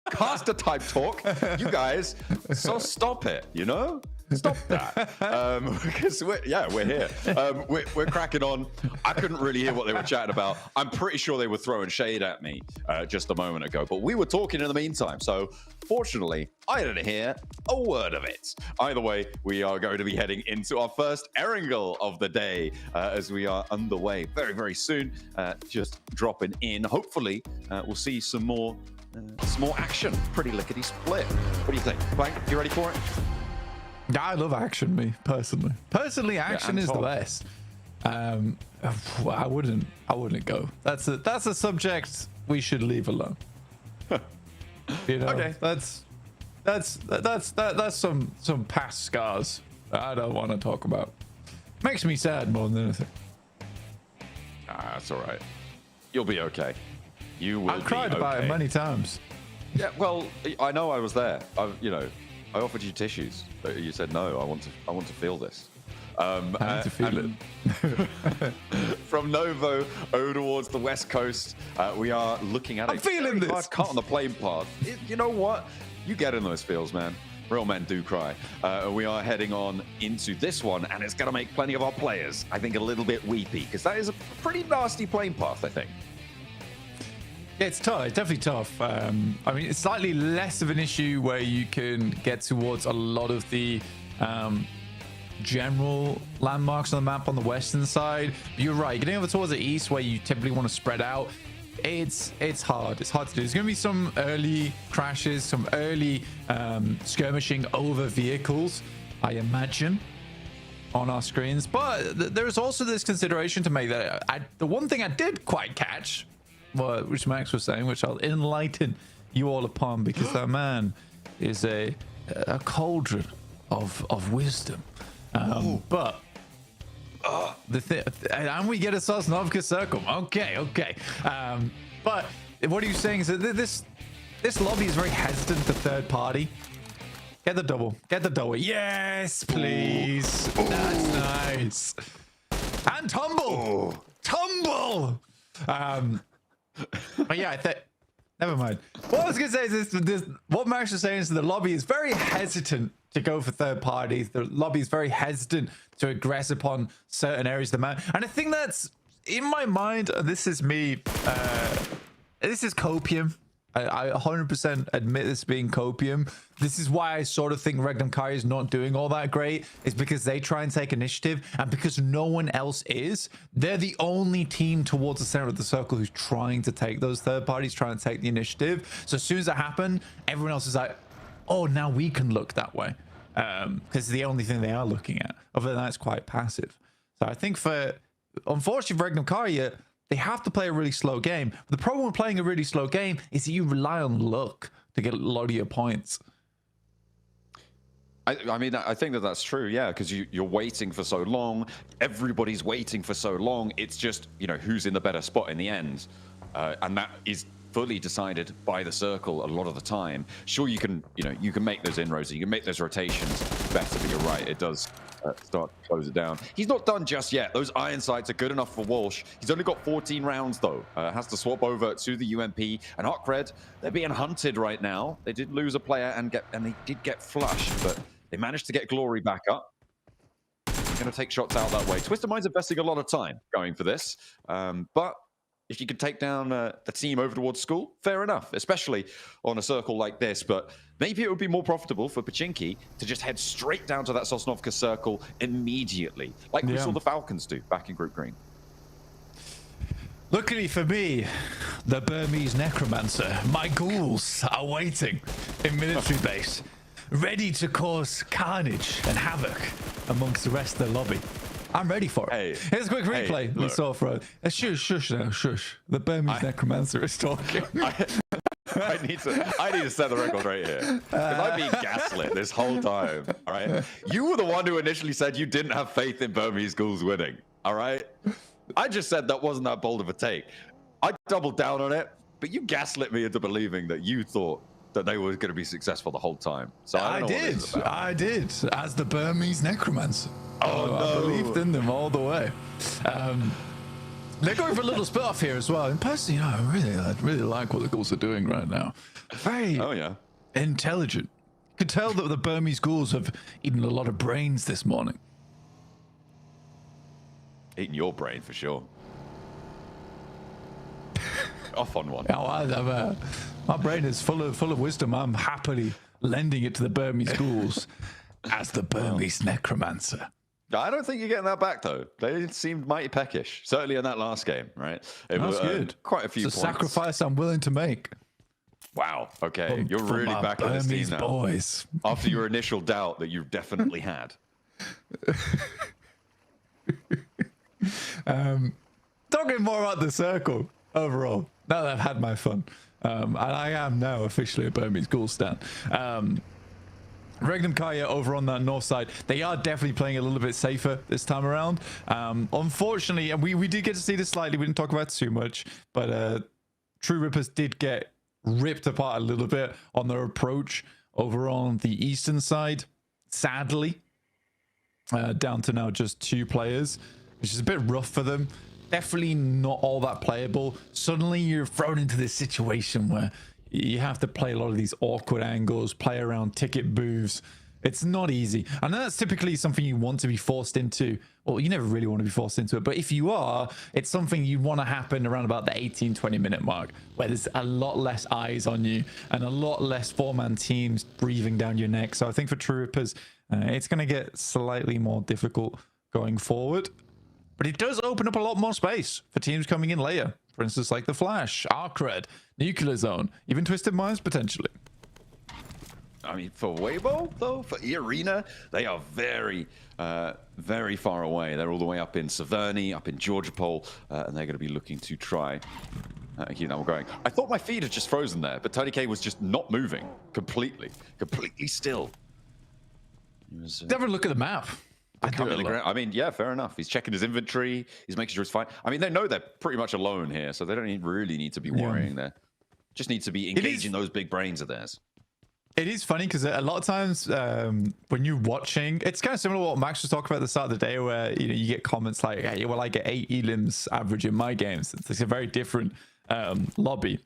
caster type talk. You guys, so stop it, you know? Stop that. Because we're here. We're cracking on. I couldn't really hear what they were chatting about. I'm pretty sure they were throwing shade at me just a moment ago, but we were talking in the meantime. So fortunately, I didn't hear a word of it. Either way, we are going to be heading into our first Erangel of the day as we are underway very, very soon. Just dropping in. Hopefully, we'll see some more action. Pretty lickety split. What do you think? Blank, you ready for it? Yeah, I love action, me personally. Action is the best. I wouldn't go. That's a subject we should leave alone. You know, okay. That's some past scars that I don't want to talk about. Makes me sad more than anything. That's all right. You'll be okay. You will. I've cried about it many times. Yeah, well, I know I was there. I offered you tissues, but you said no. I want to feel this. I need to feel it. From Novo over towards the west coast, we are looking at I'm feeling this. hard cut on the plane path. You know what? You get in those feels, man. Real men do cry. We are heading on into this one, and it's going to make plenty of our players, I think, a little bit weepy, because that is a pretty nasty plane path, I think. Yeah, it's tough. It's definitely tough. I mean, it's slightly less of an issue where you can get towards a lot of the general landmarks on the map on the western side. But you're right. Getting over towards the east, where you typically want to spread out, it's hard. It's hard to do. There's going to be some early crashes, some early skirmishing over vehicles, I imagine, on our screens. But there's also this consideration to make that the one thing I did quite catch, which Max was saying, which I'll enlighten you all upon, because that man is a cauldron of wisdom. But and we get a Sosnovka circle. Okay. But what are you saying is that this lobby is very hesitant to third party. Get the double. Yes, please. That's nice. And tumble. But yeah, never mind. What I was gonna say is this: what Max was saying is the lobby is very hesitant to go for third parties. The lobby is very hesitant to aggress upon certain areas of the map, and I think that's, in my mind, this is me. This is copium. I 100% admit this being copium. This is why I sort of think Regnum Kai is not doing all that great. It's because they try and take initiative, and because no one else is, they're the only team towards the center of the circle who's trying to take those third parties, trying to take the initiative. So as soon as that happened, everyone else is like, oh, now we can look that way. Because it's the only thing they are looking at. Other than that, it's quite passive. So I think unfortunately for Regnum Kai, they have to play a really slow game. The problem with playing a really slow game is that you rely on luck to get a lot of your points. I mean, I think that's true, yeah, because you're waiting for so long. Everybody's waiting for so long. It's just, who's in the better spot in the end. And that is fully decided by the circle a lot of the time. Sure, you can make those inroads, you can make those rotations better, but you're right, it does start to close it down. He's not done just yet. Those iron sights are good enough for Walsh. He's only got 14 rounds though. Has to swap over to the UMP, and Hawkred, they're being hunted right now. They did lose a player and they did get flushed, but they managed to get Glory back up. They're going to take shots out that way. Twisted Mind's investing a lot of time going for this, but if you could take down the team over towards school, fair enough, especially on a circle like this. But maybe it would be more profitable for Pachinki to just head straight down to that Sosnovka circle immediately, like we saw the Falcons do back in Group Green. Luckily for me, the Burmese necromancer, my ghouls are waiting in military base, ready to cause carnage and havoc amongst the rest of the lobby. I'm ready for it. Hey, here's a quick replay we saw for shush now, shush. The Burmese necromancer is talking. I need to set the record right here, because I've been gaslit this whole time. All right, you were the one who initially said you didn't have faith in Burmese ghouls winning. All right, I just said that wasn't that bold of a take. I doubled down on it, but you gaslit me into believing that you thought that they were going to be successful the whole time. So I did, as the Burmese necromancer. Oh, no. I believed in them all the way. They're going for a little split off here as well. And personally, I really like what the Ghouls are doing right now. Very intelligent. You could tell that the Burmese Ghouls have eaten a lot of brains this morning. Eating your brain for sure. Off on one. Oh, my brain is full of wisdom. I'm happily lending it to the Burmese Ghouls as the Burmese necromancer. I don't think you're getting that back, though. They seemed mighty peckish, certainly in that last game, right? It That's was good. Quite a few it's a points. sacrifice I'm willing to make. Wow. Okay, you're really back on this team now. Boys. After your initial doubt that you definitely had. Talking more about the circle overall. Now that I've had my fun, and I am now officially a Burmese Ghoul stan. Regnum Kaya over on that north side, they are definitely playing a little bit safer this time around. Unfortunately, and we did get to see this slightly, we didn't talk about it too much, but True Rippers did get ripped apart a little bit on their approach over on the eastern side, sadly. Down to now just 2 players, which is a bit rough for them. Definitely not all that playable. Suddenly you're thrown into this situation where you have to play a lot of these awkward angles, play around ticket booths. It's not easy. I know that's typically something you want to be forced into. Well, you never really want to be forced into it, but if you are, it's something you want to happen around about the 18-20 minute mark, where there's a lot less eyes on you and a lot less 4-man teams breathing down your neck. So I think for True Rippers, it's going to get slightly more difficult going forward. But it does open up a lot more space for teams coming in later. For instance, like the Flash, Arcred, Nuclear Zone, even Twisted Minds potentially. I mean, for Weibo, though, for E-Arena, they are very, very far away. They're all the way up in Severny, up in Georgopol, and they're going to be looking to try keep that one going. I thought my feed had just frozen there, but Tony K was just not moving completely still. Never look at the map. I mean, yeah, fair enough. He's checking his inventory. He's making sure it's fine. I mean, they know they're pretty much alone here, so they don't really need to be worrying there. Just need to be engaging those big brains of theirs. It is funny because a lot of times when you're watching, it's kind of similar to what Max was talking about at the start of the day, where you get comments like, hey, well, I get 8 elims average in my games. It's a very different lobby.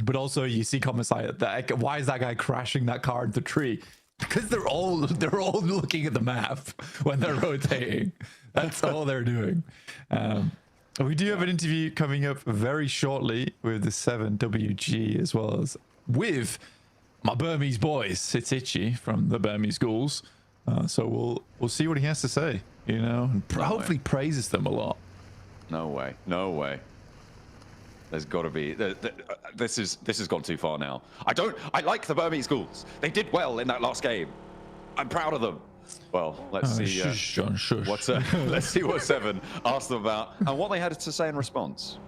But also you see comments like that. Why is that guy crashing that car into the tree? Because they're all looking at the map when they're rotating. That's all they're doing. We do have an interview coming up very shortly with the 7WG, as well as with my Burmese boys. It's Itchy from the Burmese Ghouls. So we'll see what he has to say, and hopefully praises them a lot. No way. There's got to be. This has gone too far now. I like the Burmese Ghouls. They did well in that last game. I'm proud of them. Well, let's see. Shush, John, shush. Let's see what 7 asked them about and what they had to say in response.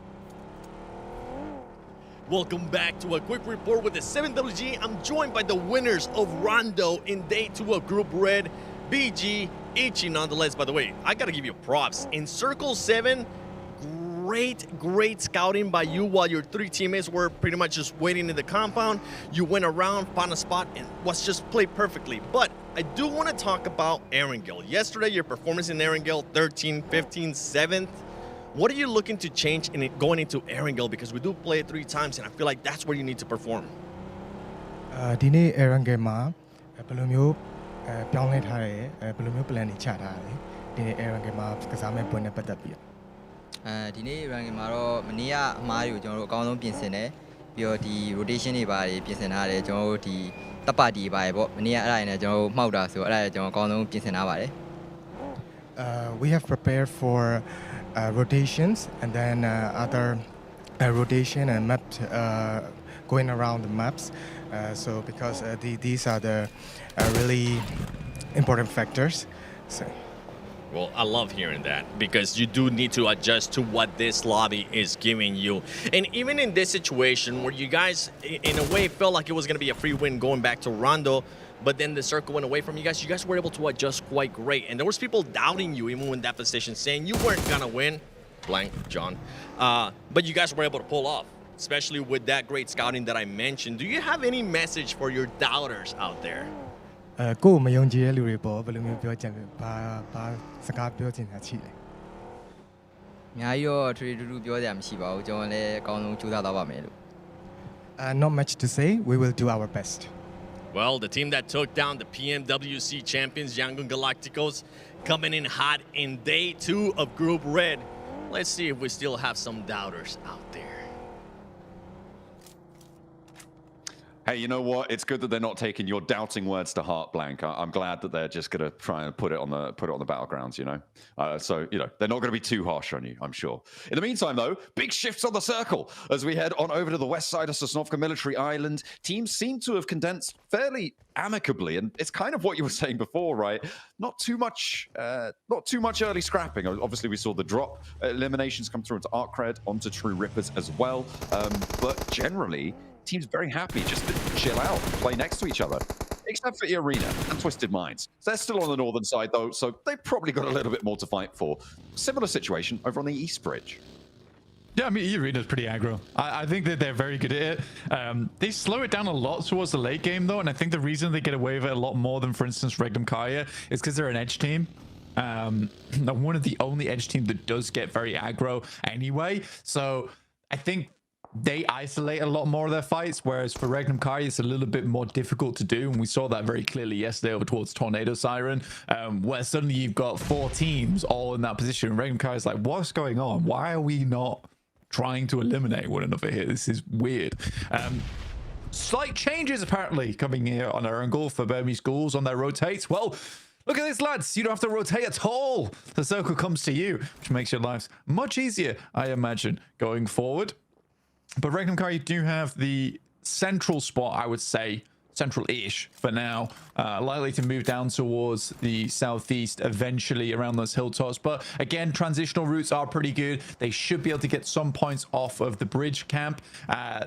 Welcome back to a quick report with the 7WG. I'm joined by the winners of Rondo in day 2 of Group Red, BG, Ichi nonetheless. By the way, I gotta give you props. In Circle 7, great scouting by you while your 3 teammates were pretty much just waiting in the compound. You went around, found a spot, and was just played perfectly. But I do want to talk about Erangel. Yesterday, your performance in Erangel, 13, 15, 7th. What are you looking to change in it going into Erangel? Because we do play it 3 times, and I feel like that's where you need to perform. ဒီနေ့ Erangel မှာဘယ်လိုမျိုးပြောင်းလဲထားတယ်ဘယ်လိုမျိုး plan တွေချထားတယ်ဒီနေ့ Erangel မှာကစားမဲ့ပွဲနဲ့ပတ်သက်ပြီးဒီနေ့ ranking မှာတော့မနေ့ကအမားတွေကိုကျွန်တော်တို့အကောင်းဆုံးပြင်ဆင်တယ်ပြီးတော့ဒီ rotation တွေပါတယ်ပြင်ဆင်ထားတယ်ကျွန်တော်တို့ဒီတပ်ပါတီပါတယ်ပေါ့မနေ့ကအဲ့ဒါနဲ့ကျွန်တော်တို့မှောက်တာဆိုအဲ့ဒါကျွန်တော်အကောင်းဆုံးပြင်ဆင်ထားပါတယ် we have prepared for rotations and then other rotation and map going around the maps so because these are the really important factors so Well, I love hearing that because you do need to adjust to what this lobby is giving you. And even in this situation where you guys, in a way, felt like it was going to be a free win going back to Rondo, but then the circle went away from you guys were able to adjust quite great. And there was people doubting you even in that position, saying you weren't going to win, blank, John. But you guys were able to pull off, especially with that great scouting that I mentioned. Do you have any message for your doubters out there? ကိုယ်မယုံကြည်တဲ့လူတွေပေါ့ဘယ်လိုမျိုးပြောချင်လဲဘာစကားပြောချင်တာရှိလဲ အများကြီးတော့ထွေထွေထူးထူးပြောစရာမရှိပါဘူးကျွန်တော်လည်းအကောင်းဆုံးကြိုးစားသွားပါမယ်လို့ Not much to say. We will do our best. Well, the team that took down the PMWC champions, Yangon Galacticos, coming in hot in day 2 of Group Red. Let's see if we still have some doubters out there. Hey, you know what? It's good that they're not taking your doubting words to heart, Blank. I'm glad that they're just going to try and put it on the battlegrounds, you know. So, you know, they're not going to be too harsh on you, I'm sure. In the meantime, though, big shifts on the circle as we head on over to the west side of Sosnovka Military Island. Teams seem to have condensed fairly amicably, and it's kind of what you were saying before, right? Not too much early scrapping. Obviously, we saw the drop eliminations come through into Arcred, onto True Rippers as well. But generally, team's very happy just to chill out and play next to each other, except for Arena and Twisted Minds. They're still on the northern side, though, so they've probably got a little bit more to fight for. Similar situation over on the East Bridge. Yeah, I mean, Arena's pretty aggro. I think that they're very good at it. They slow it down a lot towards the late game, though, and I think the reason they get away with it a lot more than, for instance, Regnum Kaya is because they're an edge team. One of the only edge team that does get very aggro anyway, so I think they isolate a lot more of their fights, whereas for Regnum Kai it's a little bit more difficult to do, and we saw that very clearly yesterday over towards Tornado Siren, where suddenly you've got 4 teams all in that position. Regnum Kai is like, what's going on? Why are we not trying to eliminate one another here? This is weird. Slight changes apparently coming here on our angle for Burmese schools on their rotates. Well, look at this, lads. You don't have to rotate at all. The circle comes to you, which makes your lives much easier, I imagine, going forward. But Regnum Kai do have the central spot, I would say, central-ish for now. Likely to move down towards the southeast eventually around those hilltops. But again, transitional routes are pretty good. They should be able to get some points off of the bridge camp.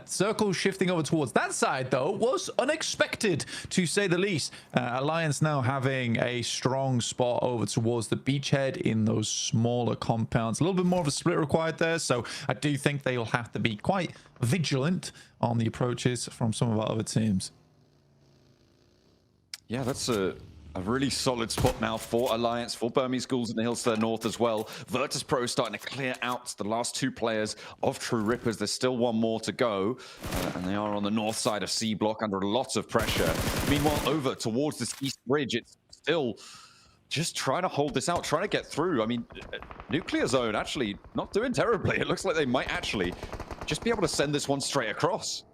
Circle shifting over towards that side, though, was unexpected, to say the least. Alliance now having a strong spot over towards the beachhead in those smaller compounds. A little bit more of a split required there, so I do think they will have to be quite vigilant on the approaches from some of our other teams. Yeah, that's a really solid spot now for Alliance, for Burmese schools in the hills to their north as well. Virtus Pro starting to clear out the last 2 players of True Rippers. There's still one more to go, and they are on the north side of C Block under a lot of pressure. Meanwhile, over towards this East Bridge, it's still just trying to hold this out, trying to get through. I mean, Nuclear Zone actually not doing terribly. It looks like they might actually just be able to send this one straight across.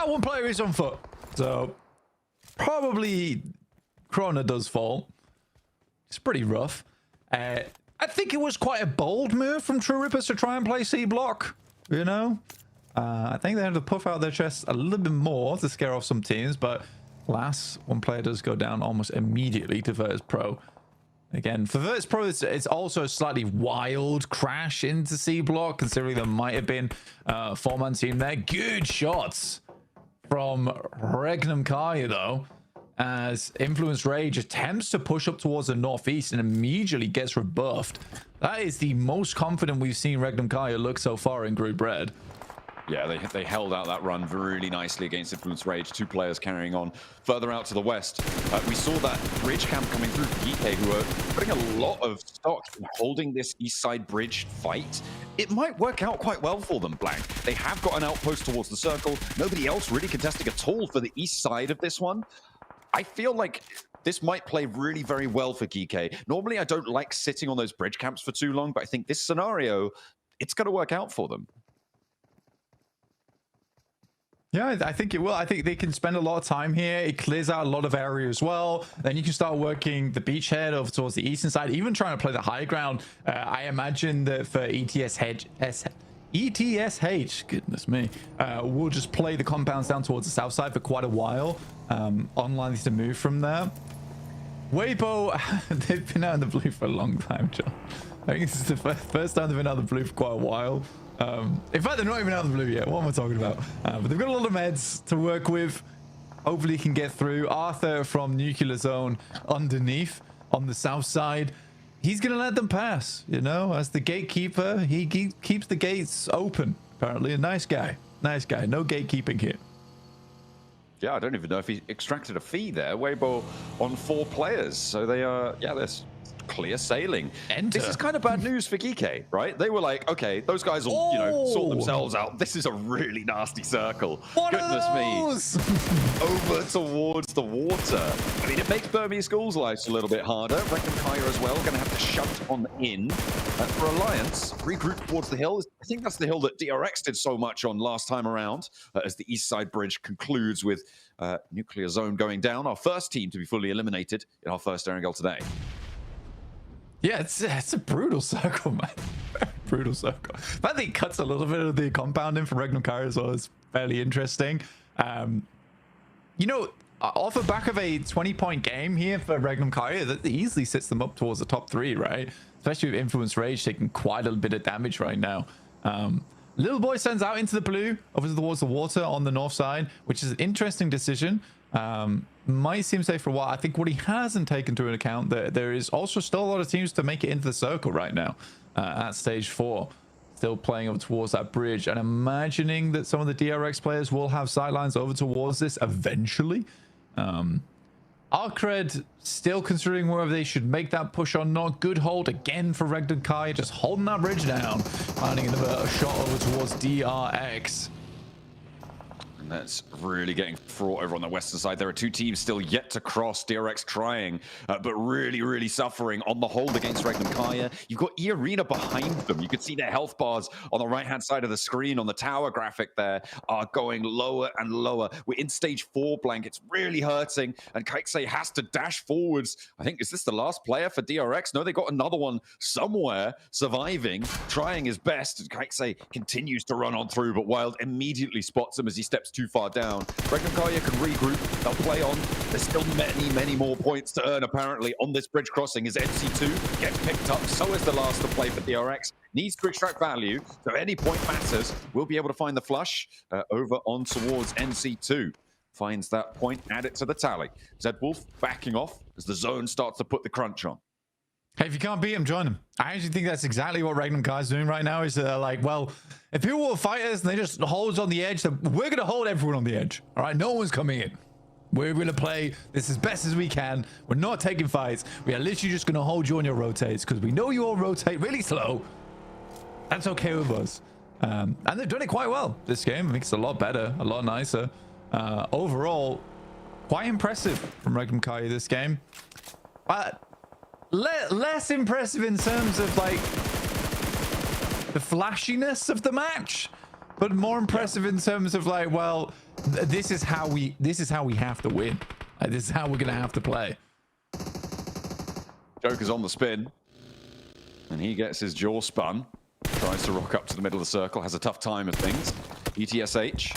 One player is on foot, so probably Krona does fall. It's pretty rough. I think it was quite a bold move from True Rippers to try and play C Block, you know? I think they had to puff out their chests a little bit more to scare off some teams, but alas, one player does go down almost immediately to Virtus Pro. Again, for Virtus Pro, it's also a slightly wild crash into C Block, considering there might have been a 4-man team there. Good shots from Regnum Kai, though, as Influence Rage attempts to push up towards the northeast and immediately gets rebuffed. That is the most confident we've seen Regnum Kai look so far in Group Red. Yeah, they held out that run really nicely against Influence Rage. 2 players carrying on further out to the west. We saw that bridge camp coming through for DK, who are putting a lot of stock in holding this east side bridge fight. It might work out quite well for them, Blank. They have got an outpost towards the circle. Nobody else really contesting at all for the east side of this one. I feel like this might play really very well for GK. Normally, I don't like sitting on those bridge camps for too long, but I think this scenario, it's going to work out for them. Yeah, I think it will. I think they can spend a lot of time here. It clears out a lot of area as well. Then you can start working the beachhead over towards the eastern side, even trying to play the high ground. I imagine that for ETSH, goodness me, we'll just play the compounds down towards the south side for quite a while. Unlikely to move from there. Weibo, they've been out in the blue for a long time, John. I think this is the first time they've been out of the blue for quite a while. In fact, they're not even out of the blue yet. What am I talking about? But they've got a lot of meds to work with. Hopefully he can get through. Arthur from Nuclear Zone underneath on the south side. He's going to let them pass, you know, as the gatekeeper. He keeps the gates open, apparently. A nice guy. Nice guy. No gatekeeping here. Yeah, I don't even know if he extracted a fee there. Weibo on 4 players. So they are, yeah, they're clear sailing. Enter. This is kind of bad news for Geeky, right? They were like, okay, those guys will, you know, sort themselves out. This is a really nasty circle. Goodness me. Over towards the water. I mean, it makes Burmese schools' lives a little bit harder. Reckon Kaya as well, going to have to shunt on in. For Alliance, regroup towards the hill. I think that's the hill that DRX did so much on last time around, as the East Side Bridge concludes with Nuclear Zone going down. Our first team to be fully eliminated in our first Erangel today. Yeah, it's a brutal circle, man. Very brutal circle. I think it cuts a little bit of the compound in for Regnum Kaya as well. It's fairly interesting. You know, off the back of a 20-point game here for Regnum Kaya, that easily sits them up towards the top 3, right? Especially with Influence Rage taking quite a bit of damage right now. Little Boy sends out into the blue, over towards the water on the north side, which is an interesting decision. Might seem safe for a while. I think what he hasn't taken into account that there is also still a lot of teams to make it into the circle right now at stage 4. Still playing over towards that bridge and imagining that some of the DRX players will have sightlines over towards this eventually. Arcred still considering whether they should make that push or not. Good hold again for Regnum Kaya, just holding that bridge down, finding another shot over towards DRX. And that's really getting fraught over on the western side. There are 2 teams still yet to cross. DRX trying, but really suffering on the hold against Regnum Kaya. You've got E-Arena behind them. You can see their health bars on the right-hand side of the screen on the tower graphic there are going lower and lower. We're in stage 4, Blank. It's really hurting, and Kaiksei has to dash forwards. I think, is this the last player for DRX? No, they got another one somewhere surviving, trying his best. Kaiksei continues to run on through, but Wild immediately spots him as he steps too far down. Regnum Kaya can regroup. They'll play on. There's still many more points to earn, apparently, on this bridge crossing as NC2 gets picked up. So is the last to play for DRX. Needs to extract value, so any point matters. We'll be able to find the flush over on towards NC2. Finds that point, add it to the tally. Zed Wolf backing off as the zone starts to put the crunch on. Hey, if you can't beat him, join him. I actually think that's exactly what Regnum Kaya is doing right now. Is like, well, if people will fight us and they just hold on the edge, then we're going to hold everyone on the edge. All right, no one's coming in. We're going to play this as best as we can. We're not taking fights. We are literally just going to hold you on your rotates because we know you all rotate really slow. That's okay with us. And they've done it quite well this game. I think it's a lot better, a lot nicer. Overall, quite impressive from Regnum Kaya this game. But less impressive in terms of like the flashiness of the match, but more impressive in terms of like, well, this is how we have to win. This is how we're gonna have to play. Joker's on the spin, and he gets his jaw spun. Tries to rock up to the middle of the circle, has a tough time of things. ETSH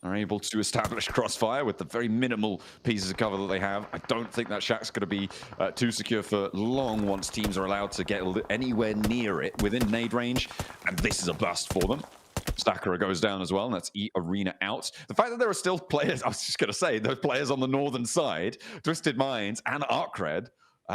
are able to establish crossfire with the very minimal pieces of cover that they have. I don't think that shack's going to be too secure for long once teams are allowed to get anywhere near it within nade range, and this is a bust for them. Stakara goes down as well, and that's E-Arena out. The fact that there are still players, I was just going to say, those players on the northern side, Twisted Minds and Arcred,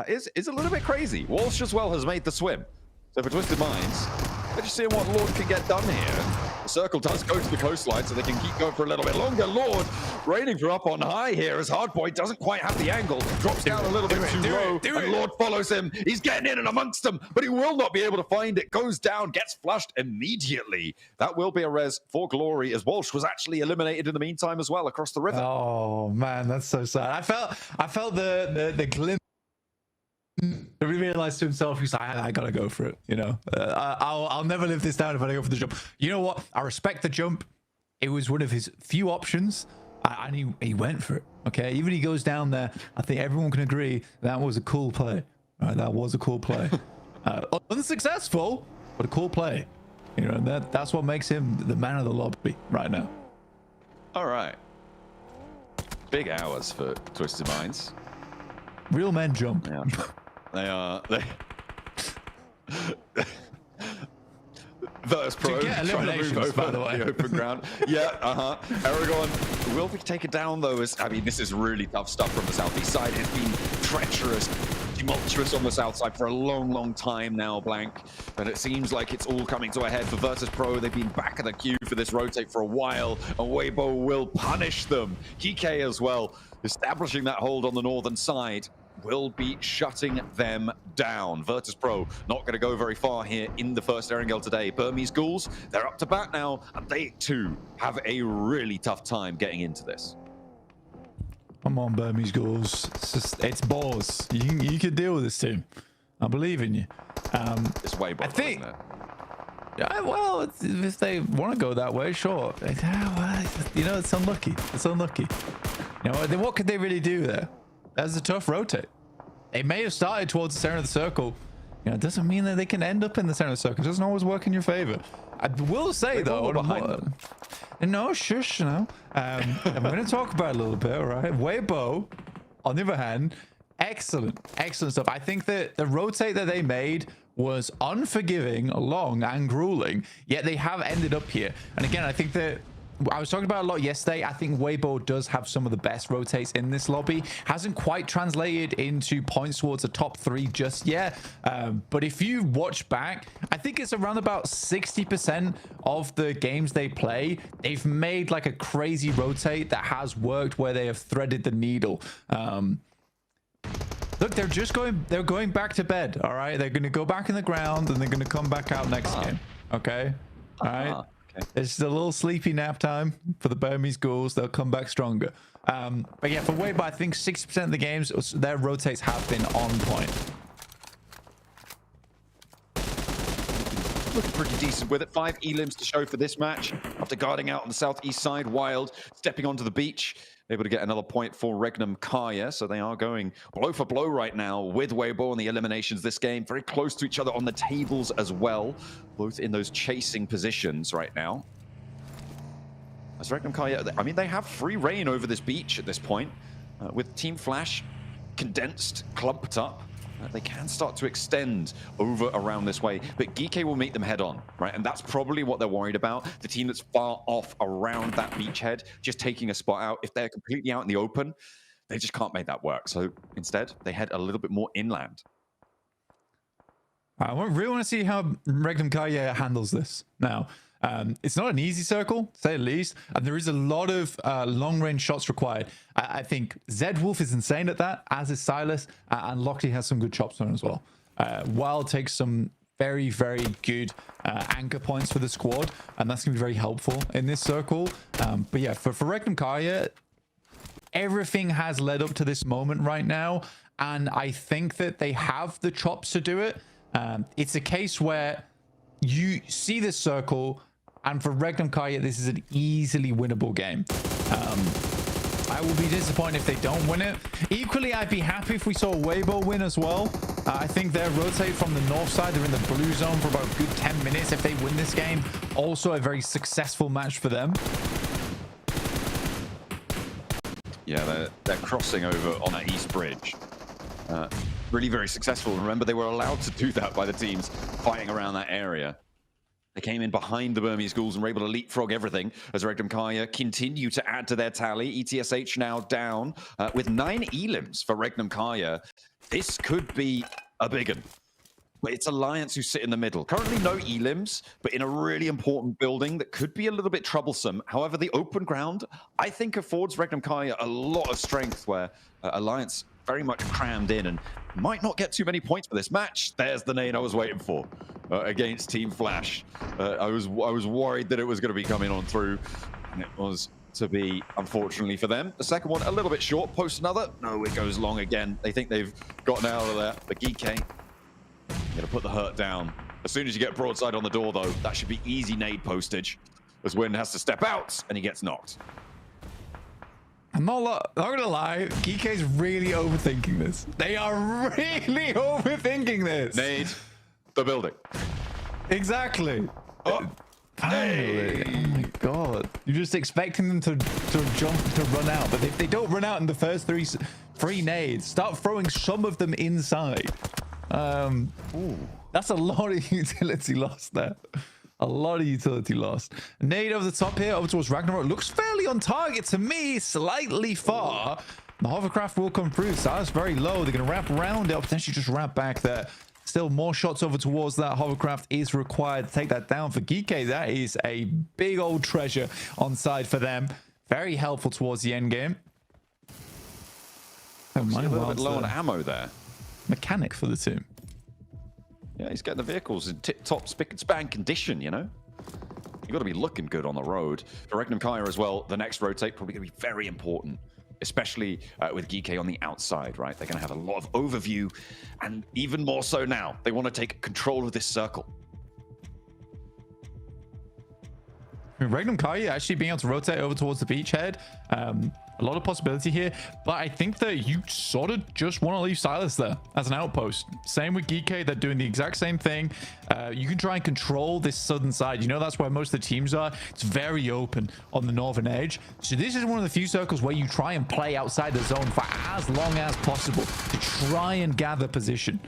is a little bit crazy. Walsh as well has made the swim. So for Twisted Minds, they're just seeing what Lord can get done here. The circle does go to the coastline, so they can keep going for a little bit longer. Lord raining for up on high here as Hardpoint doesn't quite have the angle. Drops down a little bit too low, and Lord follows him. He's getting in and amongst them, but he will not be able to find it. Goes down, gets flushed immediately. That will be a res for Glory, as Walsh was actually eliminated in the meantime as well across the river. Oh man, that's so sad. I felt the glimpse. He realized to himself, he's like, I gotta go for it, you know. I'll never live this down if I don't go for the jump. You know what? I respect the jump. It was one of his few options, and he went for it. Okay, even he goes down there. I think everyone can agree that was a cool play. Right, that was a cool play. Unsuccessful, but a cool play. You know, that's what makes him the man of the lobby right now. All right. Big hours for Twisted Minds. Real men jump. Yeah. They Verse Pro trying to move over by the way. The open ground. Yeah, Aragorn will be taken down though. I mean, this is really tough stuff from the southeast side. It's been treacherous, tumultuous on the south side for a long time now, Blank. And it seems like it's all coming to a head for Virtus Pro. They've been back of the queue for this rotate for a while, and Weibo will punish them. Kike as well, establishing that hold on the northern side. will be shutting them down. Virtus.pro not going to go very far here in the first Erangel today. Burmese Ghouls, they're up to bat now, and they too have a really tough time getting into this. Come on, Burmese Ghouls. It's balls. You can deal with this team. I believe in you. It's way better, isn't it? Yeah, well, if they want to go that way, sure. You know, it's unlucky. It's unlucky. You know, what could they really do there? That's a tough rotate. They may have started towards the center of the circle. You know, it doesn't mean that they can end up in the center of the circle. It doesn't always work in your favor. I will say, though, behind them. No, shush, no. I'm going to talk about it a little bit, all right? Weibo, on the other hand, excellent stuff. I think that the rotate that they made was unforgiving, long, and grueling, yet they have ended up here. And again, I think that I was talking about a lot yesterday. I think Weibo does have some of the best rotates in this lobby. Hasn't quite translated into points towards the top 3 just yet. But if you watch back, I think it's around about 60% of the games they play, they've made like a crazy rotate that has worked where they have threaded the needle. Look, they're going back to bed, all right? They're going to go back in the ground and they're going to come back out next game, okay? All right? Okay. It's just a little sleepy nap time for the Burmese Ghouls. They'll come back stronger. But yeah, for Weibo, I think 60% of the games, their rotates have been on point. Looking pretty decent with it. 5 elims to show for this match. After guarding out on the southeast side, Wild stepping onto the beach. Able to get another point for Regnum Kaya. So they are going blow for blow right now with Weibo on the eliminations this game. Very close to each other on the tables as well. Both in those chasing positions right now. As Regnum Kaya, I mean, they have free reign over this beach at this point. With Team Flash condensed, clumped up. They can start to extend over around this way, but Geeke will meet them head on, right? And that's probably what they're worried about. The team that's far off around that beachhead, just taking a spot out. If they're completely out in the open, they just can't make that work. So instead, they head a little bit more inland. I really want to see how Regnum Kaya handles this now. It's not an easy circle, to say the least, and there is a lot of long-range shots required. I think Zed Wolf is insane at that, as is Silas, and Lockley has some good chops on him as well. Wild takes some very, very good anchor points for the squad, and that's going to be very helpful in this circle. But yeah, for Regnum Kaya, everything has led up to this moment right now, and I think that they have the chops to do it. It's a case where you see this circle, and for Regnum Kaya, this is an easily winnable game. I will be disappointed if they don't win it. Equally, I'd be happy if we saw Weibo win as well. I think they'll rotate from the north side. They're in the blue zone for about a good 10 minutes. If they win this game, also a very successful match for them. Yeah, they're crossing over on that east bridge. Really very successful. Remember, they were allowed to do that by the teams fighting around that area. They came in behind the Burmese Ghouls and were able to leapfrog everything as Regnum Kaya continue to add to their tally. ETSH now down with 9 elims for Regnum Kaya. This could be a big one. But it's Alliance who sit in the middle. Currently no elims, but in a really important building that could be a little bit troublesome. However, the open ground, I think, affords Regnum Kaya a lot of strength where Alliance very much crammed in and might not get too many points for this match. There's the nade I was waiting for against Team Flash. I was worried that it was going to be coming on through, and it was to be, unfortunately for them. The second one, a little bit short. Post another. No, it goes long again. They think they've gotten out of there. But Geeke, going to put the hurt down. As soon as you get broadside on the door, though, that should be easy nade postage, as Wynn has to step out, and he gets knocked. I'm not gonna lie, Geeke's really overthinking this. They are really overthinking this. Nade the building. Exactly. Oh. Finally. Oh my god. You're just expecting them to jump, to run out. But if they don't run out in the first three nades, start throwing some of them inside. That's a lot of utility lost there. A lot of utility lost. Nade over the top here, over towards Ragnarok. Looks fairly on target to me, slightly far. The hovercraft will come through. Silas very low. They're going to wrap around it, or potentially just wrap back there. Still more shots over towards that. Hovercraft is required to take that down for Geeke. That is a big old treasure on side for them. Very helpful towards the end game. Oh, Obviously a little bit low on Wild's ammo there. Mechanic for the team. Yeah, he's getting the vehicles in tip-top spick and span condition, you know? You've got to be looking good on the road. For Regnum Kaya as well, the next rotate probably going to be very important, especially with Geeky on the outside, right? They're going to have a lot of overview, and even more so now, they want to take control of this circle. Regnum Kaya actually being able to rotate over towards the beachhead. A lot of possibility here, but I think that you sort of just want to leave Silas there as an outpost. Same with Geeky, they're doing the exact same thing. You can try and control this southern side. You know, that's where most of the teams are. It's very open on the northern edge. So this is one of the few circles where you try and play outside the zone for as long as possible to try and gather position.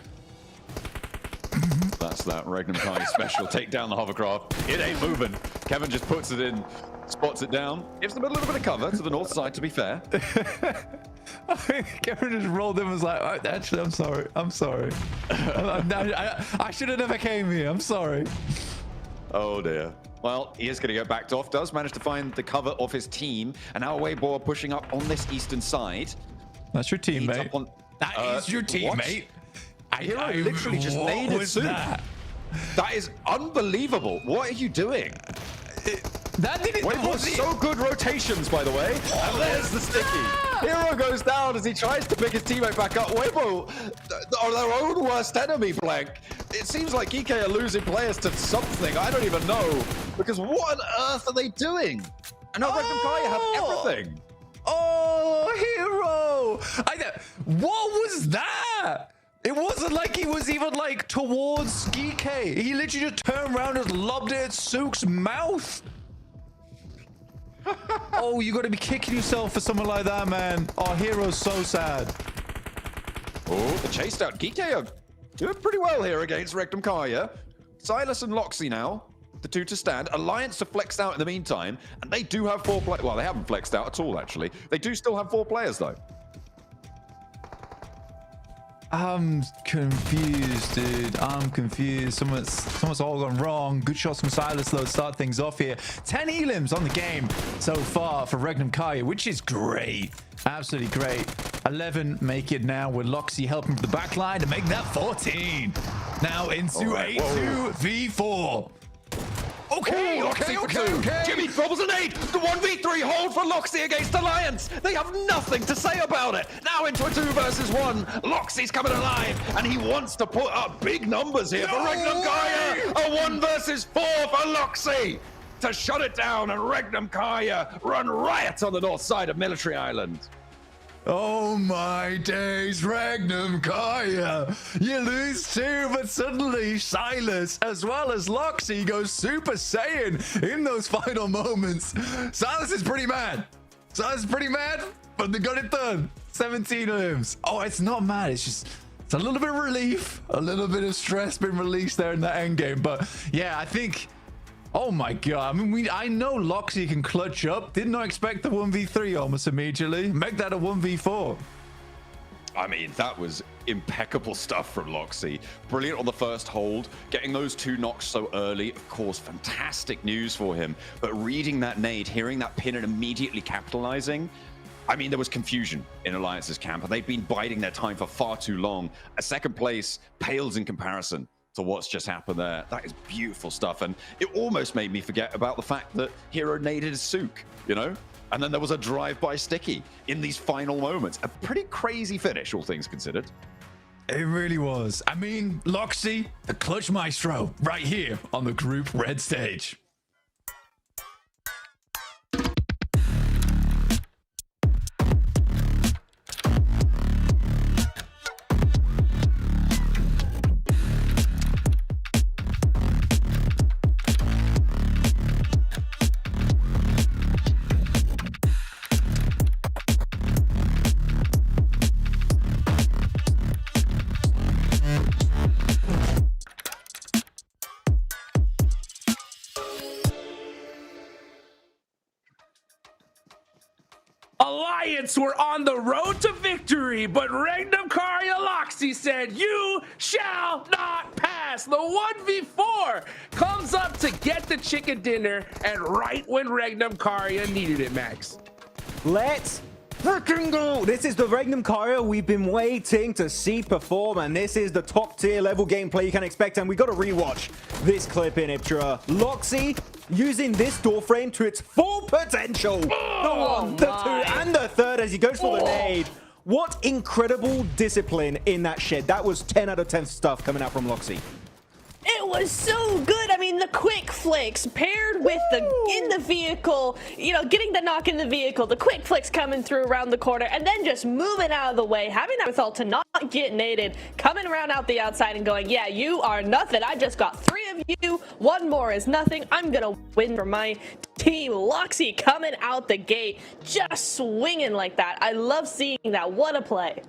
That's that Regnum Kaya special. Take down the hovercraft. It ain't moving. Kevin just puts it in, spots it down, gives them a little bit of cover to the north side, to be fair. Kevin just rolled in and was like, oh, actually, I'm sorry. I'm sorry. I should have never came here. I'm sorry. Oh, dear. Well, he is going to get backed off. Does manage to find the cover of his team. And now Weibo pushing up on this eastern side. That's your teammate. That is your teammate. Hero literally just naded Souk. That is unbelievable. What are you doing? That didn't. Weibo's so good rotations, by the way. And there's the sticky. Hero goes down as he tries to pick his teammate back up. Weibo are their own worst enemy, Blank. It seems like EK are losing players to something. I don't even know. Because what on earth are they doing? And now Regnum Kaya have everything. Oh, Hero! What was that? It wasn't like he was even like towards Geeky. He literally just turned around and lobbed it at Souk's mouth. Oh, you got to be kicking yourself for something like that, man. Oh, Hero's so sad. Oh, the chase down. Geeky are doing pretty well here against Regnum Kaya. Silas and Loxy now, the two to stand. Alliance to flex out in the meantime, and they do have 4 players. Well, they haven't flexed out at all, actually. They do still have 4 players, though. I'm confused, dude. I'm confused. Someone's all gone wrong. Good shots from Silas, though, to start things off here. 10 elims on the game so far for Regnum Kaya, which is great. Absolutely great. 11 make it now with Loxy helping from the back line to make that 14. Now into a 2v4. Okay. Jimmy bobbles an 8. The 1v3 hold for Loxy against Alliance. They have nothing to say about it. Now into a 2 versus 1. Loxy's coming alive, and he wants to put up big numbers here for Regnum Kaya. A 1 versus 4 for Loxy to shut it down, and Regnum Kaya run riot on the north side of Military Island. Oh my days, Regnum Kaya. You lose 2, but suddenly Silas as well as Loxy goes Super Saiyan in those final moments. Silas is pretty mad. But they got it done. 17 limbs. Oh, it's not mad. It's a little bit of relief, a little bit of stress been released there in that end game. But yeah, I think. Oh my god, I know Loxy can clutch up. Did not expect the 1v3 almost immediately. Make that a 1v4. I mean, that was impeccable stuff from Loxy. Brilliant on the first hold. Getting those 2 knocks so early, of course, fantastic news for him. But reading that nade, hearing that pin and immediately capitalizing, I mean, there was confusion in Alliance's camp, and they've been biding their time for far too long. A second place pales in comparison to what's just happened there. That is beautiful stuff, and it almost made me forget about the fact that Hero naded Souk, you know? And then there was a drive-by sticky in these final moments. A pretty crazy finish, all things considered. It really was. I mean, Loxy, the clutch maestro, right here on the Group Red stage. Alliance were on the road to victory, but Regnum Kaya Loxy said, "You shall not pass." The 1v4 comes up to get the chicken dinner, and right when Regnum Kaya needed it, Max. Let's freaking go! This is the Regnum Kyra we've been waiting to see perform, and this is the top tier level gameplay you can expect, and we got to rewatch this clip in Iptra. Loxy using this door frame to its full potential. The one, the two, and the third as he goes for the nade. What incredible discipline in that shed. That was 10 out of 10 stuff coming out from Loxy. It was so good. I mean, the quick flicks paired with the in the vehicle, you know, getting the knock in the vehicle, the quick flicks coming through around the corner, and then just moving out of the way, having that withal to not get naded, coming around out the outside and going, yeah, you are nothing. I just got 3 of you. 1 more is nothing. I'm going to win for my team. Loxy coming out the gate, just swinging like that. I love seeing that. What a play.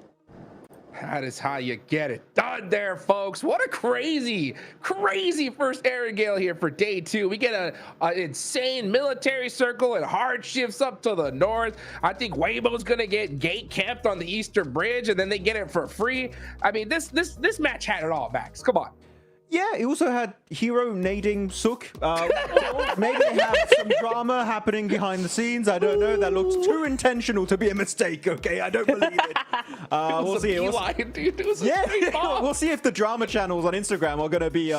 That is how you get it done there, folks. What a crazy, crazy first air gale here for day 2. We get an insane military circle and hard shifts up to the north. I think Weibo's going to get gate kept on the Eastern Bridge, and then they get it for free. I mean, this match had it all, Max. Come on. Yeah, it also had hero nading Sook. Maybe they have some drama happening behind the scenes. I don't know. That looks too intentional to be a mistake. Okay, I don't believe it. We'll see. We'll see if the drama channels on Instagram are going to be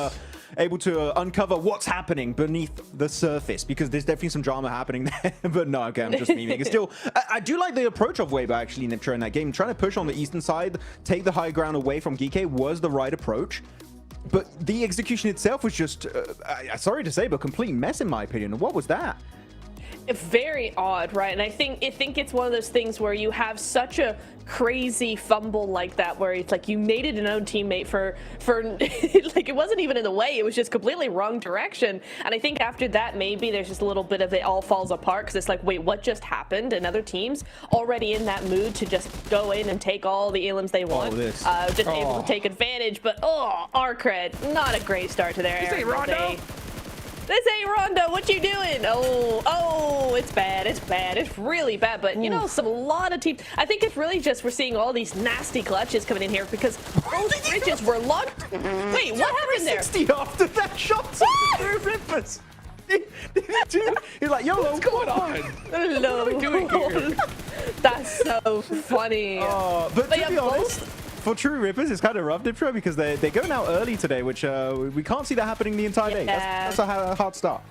able to uncover what's happening beneath the surface, because there's definitely some drama happening there. But no, okay, I'm just memeing. It's still, I do like the approach of Weibo actually, Niptra, in that game. Trying to push on the eastern side, take the high ground away from Geeke was the right approach. But the execution itself was just, sorry to say, but complete mess in my opinion. What was that? Very odd, right? And I think it's one of those things where you have such a crazy fumble like that, where it's like you naded an own teammate for like it wasn't even in the way, it was just completely wrong direction. And I think after that, maybe there's just a little bit of it all falls apart, because it's like, wait, what just happened? And other teams already in that mood to just go in and take all the elims they want, just able to take advantage. But Arcred, not a great start to their day. This ain't Rondo. What you doing? Oh, it's bad. It's bad. It's really bad. But, you know, a lot of teams. I think it's really just we're seeing all these nasty clutches coming in here because both bridges were locked. Wait, what happened there? 60 after that shot. Rippers. He's like, yo, what's going on? Hello. What are we doing here? That's so funny. But to be honest, for true Rippers, it's kind of rough, Diptro, because they're going out early today, which we can't see that happening the entire day. That's a hard start.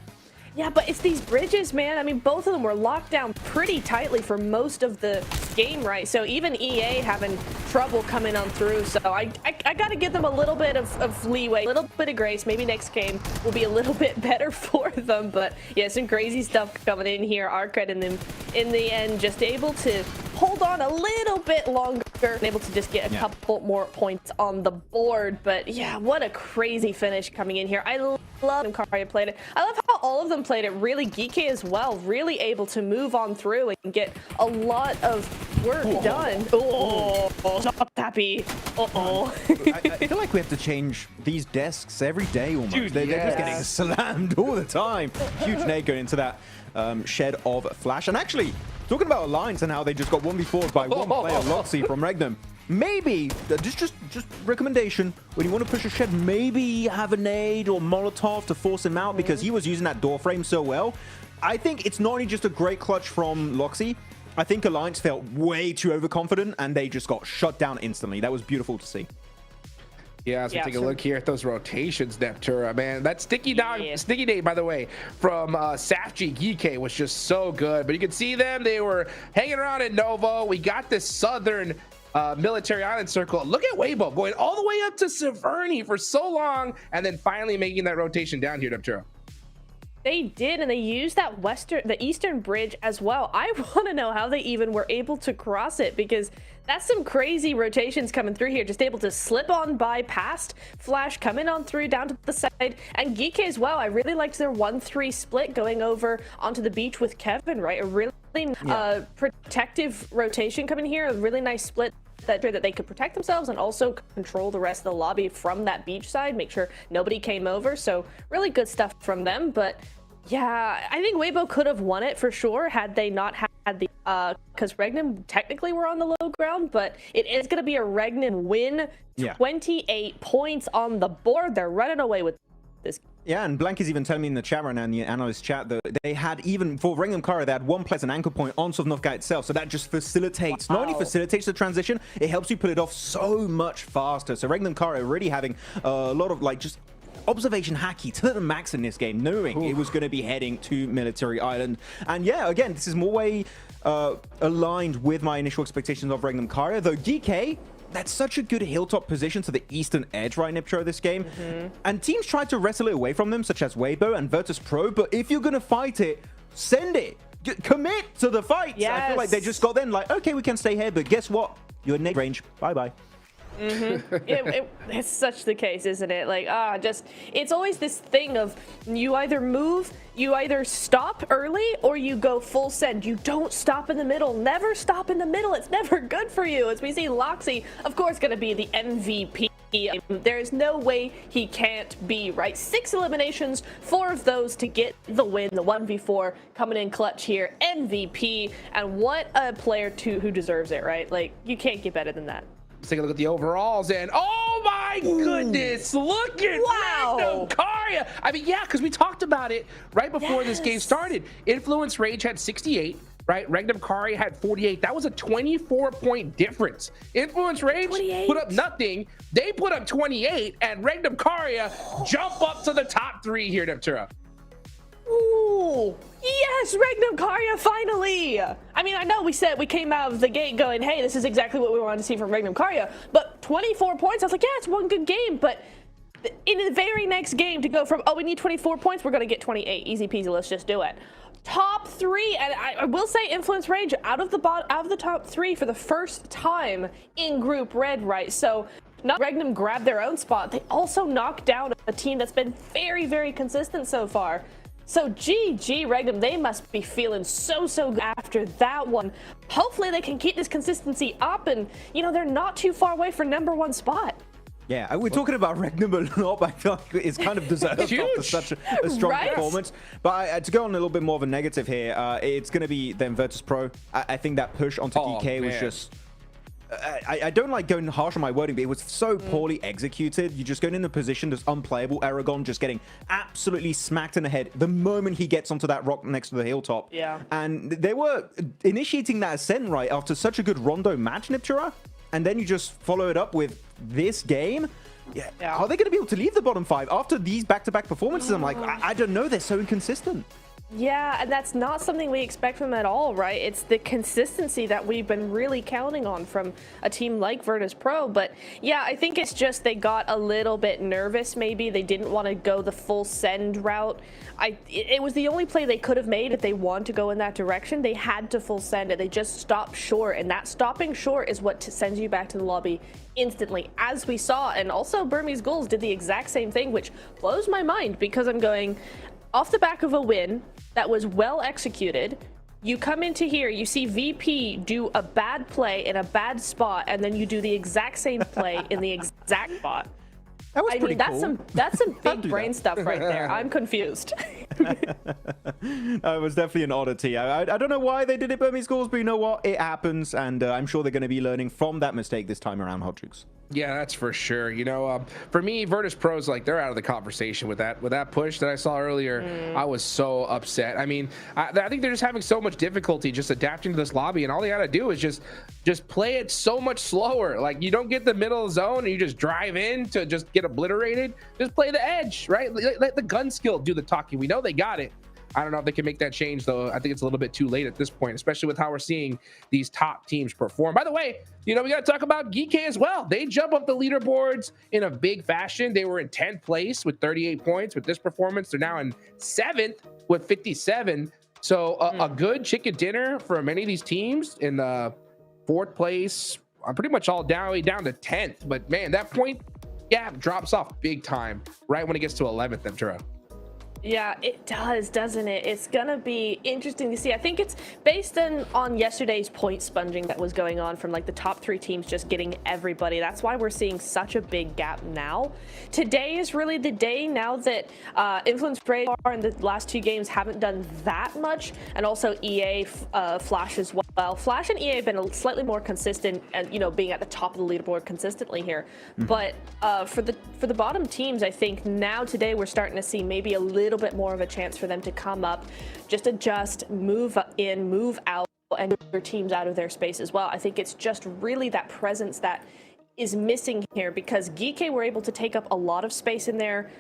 Yeah, but it's these bridges, man. I mean, both of them were locked down pretty tightly for most of the game, right? So even EA having trouble coming on through. So I got to give them a little bit of leeway, a little bit of grace. Maybe next game will be a little bit better for them. But yeah, some crazy stuff coming in here. Arcred and them in the end just able to hold on a little bit longer and able to just get a couple more points on the board. But yeah, what a crazy finish coming in here. I love how Karia played it. I love how all of them played it really geeky as well, really able to move on through and get a lot of work done. Not happy. I feel like we have to change these desks every day almost. Dude, they're just getting slammed all the time. Huge nade going into that shed of Flash. And actually, talking about Alliance and how they just got 1v4'd by one player, Loxy from Regnum. Maybe, just recommendation, when you want to push a shed, maybe have a nade or Molotov to force him out, because he was using that door frame so well. I think it's not only just a great clutch from Loxy, I think Alliance felt way too overconfident and they just got shut down instantly. That was beautiful to see. Yeah, so take a look here at those rotations, Neptura, man. That sticky nade, by the way, from Safji Geeke was just so good. But you can see them, they were hanging around in Novo. We got this southern military island circle. Look at Weibo going all the way up to Severny for so long, and then finally making that rotation down here, Neptura. They did, and they used that the eastern bridge as well. I want to know how they even were able to cross it, because that's some crazy rotations coming through here. Just able to slip on by past Flash, coming on through down to the side, and Geeke as well. I really liked their 1-3 split going over onto the beach with Kevin, right? A really protective rotation coming here. A really nice split that they could protect themselves and also control the rest of the lobby from that beach side, make sure nobody came over. So really good stuff from them. But yeah, I think Weibo could have won it for sure had they not had the because Regnum technically were on the low ground, but it is going to be a Regnum win. 28 points on the board. They're running away with this. Yeah, and Blank is even telling me in the chat right now, in the analyst chat, that they had, even for Rengham Kara, they had one place, an anchor point on Sovnovka itself. So that just facilitates, not only facilitates the transition, it helps you pull it off so much faster. So Rengham Kara really having a lot of like just observation hacky to the max in this game, knowing it was going to be heading to Military Island. And yeah, again, this is more way aligned with my initial expectations of Rengham Kara, though GK, that's such a good hilltop position to the eastern edge, right, Niptro, this game. And teams tried to wrestle it away from them, such as Weibo and Virtus Pro, but if you're going to fight it, send it. Commit to the fight. Yes. I feel like they just got then like, okay, we can stay here, but guess what? You're in range. Bye-bye. It's such the case, isn't it? Like, it's always this thing of you either move, you either stop early, or you go full send. You don't stop in the middle. Never stop in the middle. It's never good for you. As we see Loxy, of course, going to be the MVP. There's no way he can't be, right? 6 eliminations, 4 of those to get the win, the 1v4 coming in clutch here, MVP, and what a player who deserves it, right? Like, you can't get better than that. Let's take a look at the overalls, and oh my goodness, look at Rengham Kara. I mean, yeah, because we talked about it right before this game started. Influence Rage had 68, right? Rengham Kara had 48. That was a 24-point difference. Influence Rage put up nothing. They put up 28, and Rengham Kara jump up to the top 3 here, Neptura. Ooh, yes, Rengham Kara finally. I mean, I know we said we came out of the gate going, hey, this is exactly what we wanted to see from Rengham Kara, but 24 points, I was like, yeah, it's one good game, but in the very next game to go from, oh, we need 24 points, we're going to get 28. Easy peasy, let's just do it. Top 3, and I will say Influence Rage out of the top 3 for the first time in Group Red, right? So not Rengham grabbed their own spot, they also knocked down a team that's been very, very consistent so far. So GG Rengham, they must be feeling so good after that one. Hopefully they can keep this consistency up, and you know, they're not too far away for #1 spot. Yeah, we're talking about Rengham a lot, but I feel like it's kind of deserved after such a strong performance. But to go on a little bit more of a negative here, it's going to be then Virtus Pro. I think that push onto DK was just... I don't like going harsh on my wording, but it was so poorly executed. You're just going in a position that's unplayable. Aragon just getting absolutely smacked in the head the moment he gets onto that rock next to the hilltop. Yeah. And they were initiating that ascent right after such a good Rondo match, Niptura. And then you just follow it up with this game. Yeah. Are they going to be able to leave the bottom 5 after these back-to-back performances? I'm like, I don't know. They're so inconsistent. Yeah, and that's not something we expect from them at all, right? It's the consistency that we've been really counting on from a team like Virtus Pro. But yeah, I think it's just they got a little bit nervous, maybe. They didn't want to go the full send route. It was the only play they could have made if they wanted to go in that direction. They had to full send it. They just stopped short, and that stopping short is what sends you back to the lobby instantly, as we saw. And also Burmese Ghouls did the exact same thing, which blows my mind, because I'm going... off the back of a win that was well executed, you come into here, you see VP do a bad play in a bad spot, and then you do the exact same play in the exact spot. That was pretty cool. That's some big brain stuff right there. I'm confused. It was definitely an oddity. I don't know why they did it, Burmese Ghouls, but you know what? It happens, and I'm sure they're going to be learning from that mistake this time around, Hot Jukes. Yeah, that's for sure. You know, for me, Virtus Pro's like, they're out of the conversation with that push that I saw earlier. I was so upset. I mean, I think they're just having so much difficulty just adapting to this lobby, and all they got to do is just play it so much slower. Like, you don't get the middle zone and you just drive in to just get obliterated. Just play the edge, right? Let the gun skill do the talking. We know they got it. I don't know if they can make that change, though. I think it's a little bit too late at this point, especially with how we're seeing these top teams perform. By the way, you know, we got to talk about GK as well. They jump up the leaderboards in a big fashion. They were in 10th place with 38 points. With this performance, they're now in 7th with 57. So a good chicken dinner for many of these teams in the 4th place. I'm pretty much all down to 10th. But, man, that point gap drops off big time right when it gets to 11th, Ventura. Yeah, it does, doesn't it? It's gonna be interesting to see. I think it's based on yesterday's point sponging that was going on from like the top 3 teams just getting everybody. That's why we're seeing such a big gap now. Today is really the day now that Influence Radar in the last 2 games haven't done that much, and also EA, Flash as well. Flash and EA have been slightly more consistent, and being at the top of the leaderboard consistently here. But for the bottom teams, I think now today we're starting to see maybe a little bit more of a chance for them to come up, just adjust, move in, move out, and get their teams out of their space as well. I think it's just really that presence that is missing here, because Geeky were able to take up a lot of space in their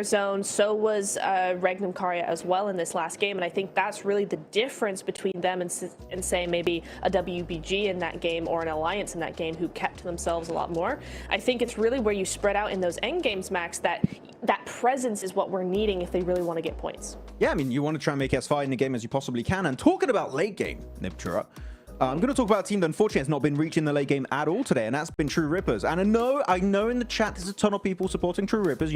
zone. So was Regnum Karya as well in this last game, and I think that's really the difference between them and say maybe a WBG in that game or an Alliance in that game, who kept to themselves a lot more. I think it's really where you spread out in those end games, Max, that presence is what we're needing if they really want to get points. Yeah, I mean, you want to try and make as far in the game as you possibly can. And talking about late game, Nibtura, I'm going to talk about a team that unfortunately has not been reaching the late game at all today, and that's been True Rippers. And I know in the chat there's a ton of people supporting True Rippers,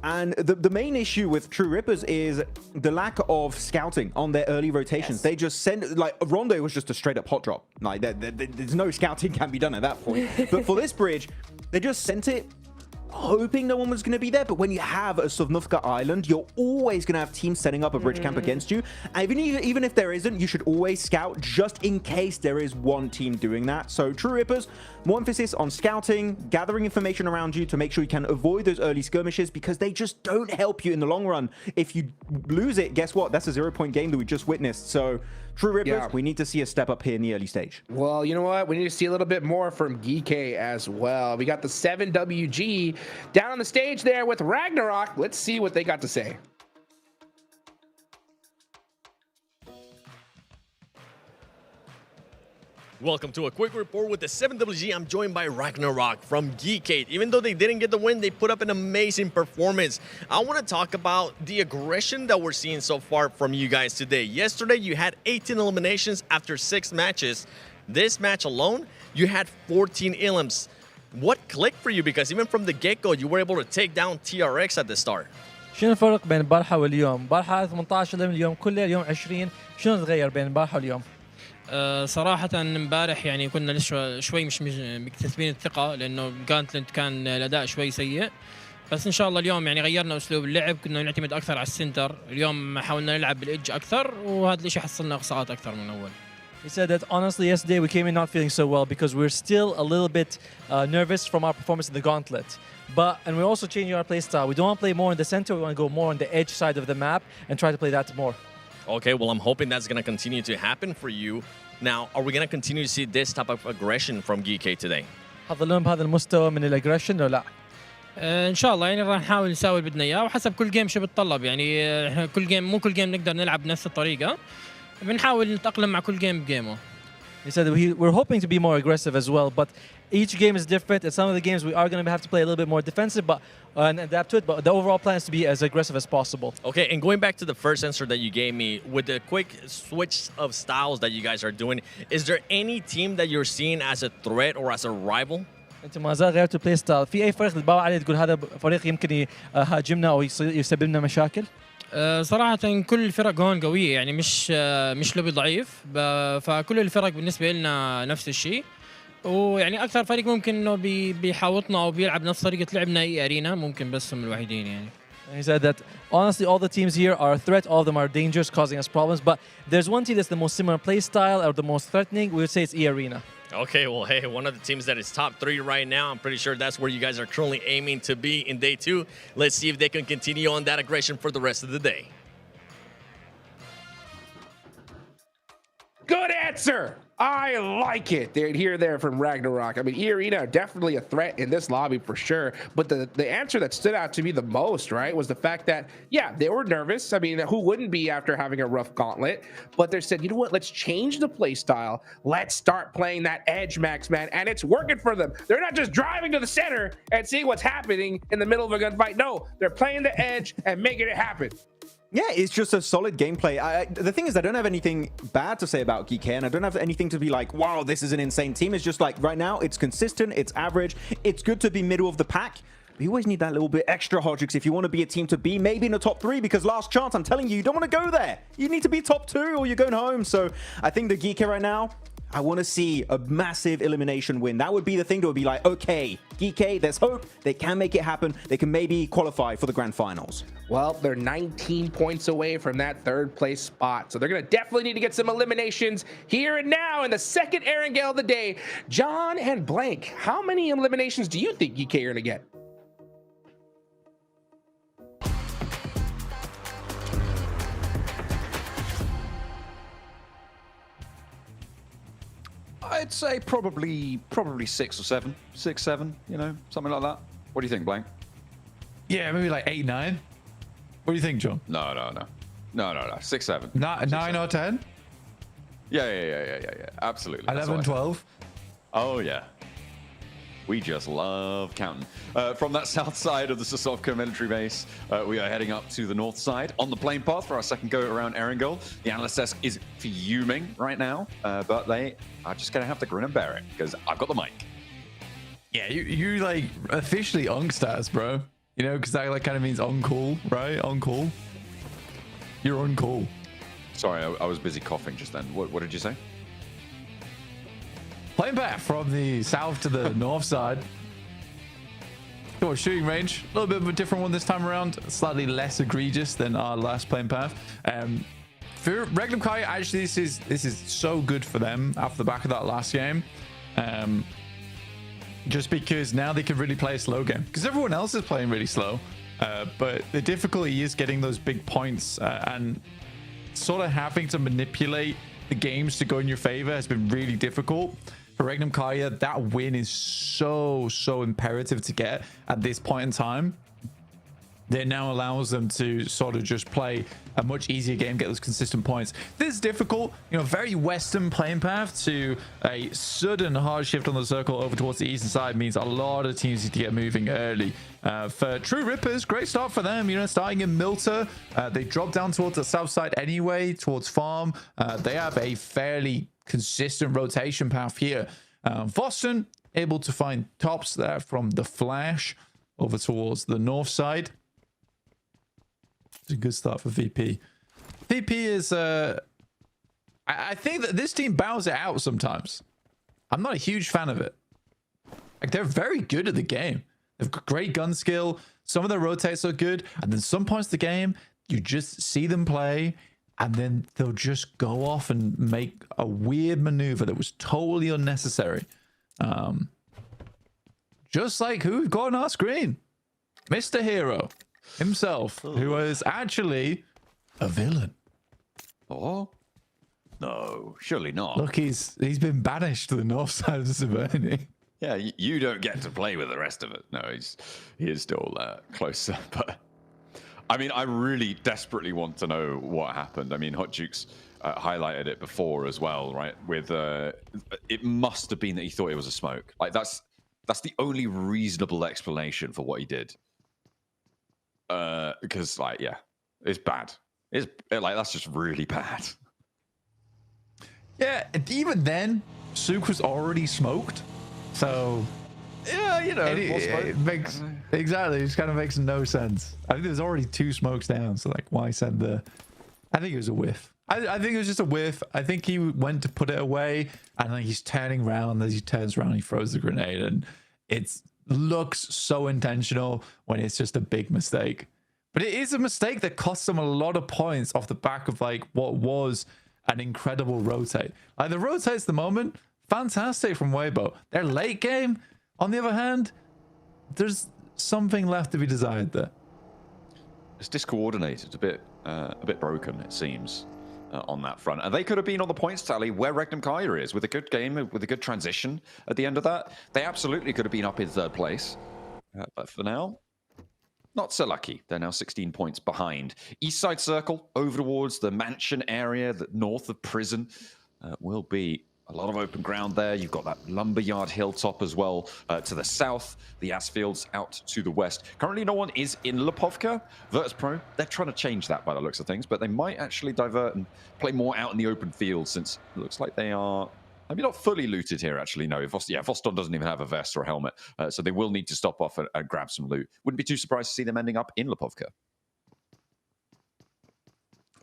and the main issue with True Rippers is the lack of scouting on their early rotations. Yes. They just send, like, Rondo was just a straight up hot drop. Like, there's no scouting can be done at that point. But for this bridge, they just sent it hoping no one was going to be there. But when you have a Sovnovka Island, you're always going to have teams setting up a bridge camp against you. And even if there isn't, you should always scout just in case there is one team doing that. So True Rippers, more emphasis on scouting, gathering information around you to make sure you can avoid those early skirmishes, because they just don't help you in the long run. If you lose it, guess what? That's a 0-point game that we just witnessed. So True Rippers, we need to see a step up here in the early stage. Well, you know what? We need to see a little bit more from Geeky as well. We got the 7WG down on the stage there with Ragnarok. Let's see what they got to say. Welcome to a quick report with the 7WG. I'm joined by Ragnarok from Geekade. Even though they didn't get the win, they put up an amazing performance. I want to talk about the aggression that we're seeing so far from you guys today. Yesterday, you had 18 eliminations after 6 matches. This match alone, you had 14 elims. What clicked for you? Because even from the get-go, you were able to take down TRX at the start. شنو الفرق بين البارحة واليوم؟ البارحة 18 اليوم كله، اليوم 20. شنو تغير بين البارحة واليوم؟ صراحة امبارح يعني كنا لسه شوي مش مكتسبين الثقة، لأنه جانتلت كان الأداء شوي سيء. بس إن شاء الله اليوم يعني غيرنا أسلوب اللعب، كنا نعتمد أكثر على السنتر. اليوم حاولنا نلعب بالإدج أكثر، وهذا الشيء حصلنا إقصاءات أكثر من أول. He said that honestly yesterday we came in not feeling so well because we're still a little bit nervous from our performance in the Gauntlet. And we're also changing our play style. We don't want to play more in the center, we want to go more on the edge side of the map and try to play that more. Okay, well, I'm hoping that's going to continue to happen for you. Now, are we going to continue to see this type of aggression from Geeky today? حضرنا بهذا المستوى من الاجريشن ولا لا؟ ان شاء الله يعني راح نحاول نساوي اللي بدنا اياه، وحسب كل جيم شو بتطلب. يعني احنا كل جيم مو كل جيم نقدر نلعب بنفس الطريقة، بنحاول نتأقلم مع كل جيم بجيمه. He said we're hoping to be more aggressive as well, but each game is different. In some of the games we are going to have to play a little bit more defensive, and adapt to it. But the overall plan is to be as aggressive as possible. Okay, and going back to the first answer that you gave me, with the quick switch of styles that you guys are doing, is there any team that you're seeing as a threat or as a rival? انت ما زال غيرتوا البلاي ستايل، في اي فريق تتباوع عليه تقول هذا فريق يمكن يهاجمنا او يسبب لنا مشاكل؟ صراحة كل الفرق هون قوية، يعني مش لوبي ضعيف، فكل الفرق بالنسبة لنا نفس الشيء. ويعني أكثر فريق ممكن إنه بيحاوطنا أو بيلعب نفس طريقة لعبنا أي أرينا، ممكن بس هم الوحيدين يعني. He said that honestly all the teams here are a threat, all of them are dangerous, causing us problems, but there's one team that's the most similar play style or the most threatening, we would say it's E-Arena. Okay, well, hey, one of the teams that is top 3 right now, I'm pretty sure that's where you guys are currently aiming to be in day 2. Let's see if they can continue on that aggression for the rest of the day. Good answer. I like it. There from Ragnarok. I mean, E-Arena definitely a threat in this lobby for sure. But the answer that stood out to me the most, right, was the fact that, yeah, they were nervous. I mean, who wouldn't be after having a rough gauntlet? But they said, you know what, let's change the play style. Let's start playing that edge, Max, man. And it's working for them. They're not just driving to the center and seeing what's happening in the middle of a gunfight. No, they're playing the edge and making it happen. Yeah, it's just a solid gameplay. The thing is, I don't have anything bad to say about Geeky, and I don't have anything to be like, wow, this is an insane team. It's just like, right now, it's consistent, it's average, it's good to be middle of the pack. You always need that little bit extra, Hodrix, if you want to be a team to be maybe in the top 3, because last chance, I'm telling you, you don't want to go there. You need to be top 2 or you're going home. So I think the Geeky right now, I want to see a massive elimination win. That would be the thing that would be like, okay, Geeky, there's hope. They can make it happen. They can maybe qualify for the grand finals. Well, they're 19 points away from that 3rd place spot. So they're going to definitely need to get some eliminations here and now in the second Erangel of the day. John and Blank, how many eliminations do you think Geeky are going to get? I'd say probably 6 or 7. 6, 7, you know, something like that. What do you think, Blank? Yeah, maybe like 8, 9. What do you think, John? No. 6, 7. 9 or 10? Yeah. Absolutely. 11, 12. Oh, yeah. We just love counting. From that south side of the Sosovka military base, we are heading up to the north side on the plane path for our second go around Erangel. The analyst desk is fuming right now, but they are just going to have to grin and bear it because I've got the mic. Yeah, you like officially Ungstats, bro. You know, because that like kind of means on call, right? On call. You're on call. Sorry, I was busy coughing just then. What did you say? Playing back from the south to the north side. Shooting range, a little bit of a different one this time around. Slightly less egregious than our last playing path. For Regnum Kai, actually, this is so good for them after the back of that last game. Just because now they can really play a slow game. Because everyone else is playing really slow. But the difficulty is getting those big points and sort of having to manipulate the games to go in your favor has been really difficult. For Regnum Kaya, that win is so imperative to get at this point in time. That now allows them to sort of just play a much easier game, get those consistent points. This is difficult, you know, very western playing path to a sudden hard shift on the circle over towards the eastern side means a lot of teams need to get moving early. For True Rippers, great start for them, you know, starting in Milter. They drop down towards the south side anyway, towards Farm. They have a fairly consistent rotation path here. Boston able to find tops there from the Flash over towards the north side. It's a good start for VP. VP is I think that this team bows it out sometimes. I'm not a huge fan of it. Like, they're very good at the game. They've got great gun skill. Some of their rotates are good, and then some points of the game you just see them play and then they'll just go off and make a weird maneuver that was totally unnecessary. Just like who we've got on our screen, Mr. Hero himself, who is actually a villain. Oh no, surely not. Look, he's been banished to the north side of Severny. Yeah, you don't get to play with the rest of it. No, he is still closer. But I mean, I really desperately want to know what happened. I mean, Hot Jukes highlighted it before as well, right? With it must have been that he thought it was a smoke. Like that's the only reasonable explanation for what he did. Because like, yeah, it's bad. It's like, that's just really bad. Yeah, even then, Sook was already smoked. So yeah, you know, it makes exactly. It just kind of makes no sense. I think there's already 2 smokes down. So like, why send the? I think it was a whiff. I think it was just a whiff. I think he went to put it away, and then he's turning around. As he turns around, he throws the grenade, and it looks so intentional when it's just a big mistake. But it is a mistake that costs them a lot of points off the back of like what was an incredible rotate. Like the rotates at the moment, fantastic from Weibo. Their late game, on the other hand, there's something left to be desired there. It's discoordinated, a bit broken, it seems, on that front. And they could have been on the points tally where Regnum Kaya is, with a good game, with a good transition at the end of that. They absolutely could have been up in 3rd place. But for now, not so lucky. They're now 16 points behind. East side circle, over towards the mansion area, the north of prison, will be a lot of open ground there. You've got that lumberyard hilltop as well to the south. The Asfields out to the west. Currently, no one is in Lipovka. Virtus Pro, they're trying to change that by the looks of things, but they might actually divert and play more out in the open field, since it looks like they are I mean, not fully looted here, actually. No, Voston doesn't even have a vest or a helmet, so they will need to stop off and grab some loot. Wouldn't be too surprised to see them ending up in Lipovka.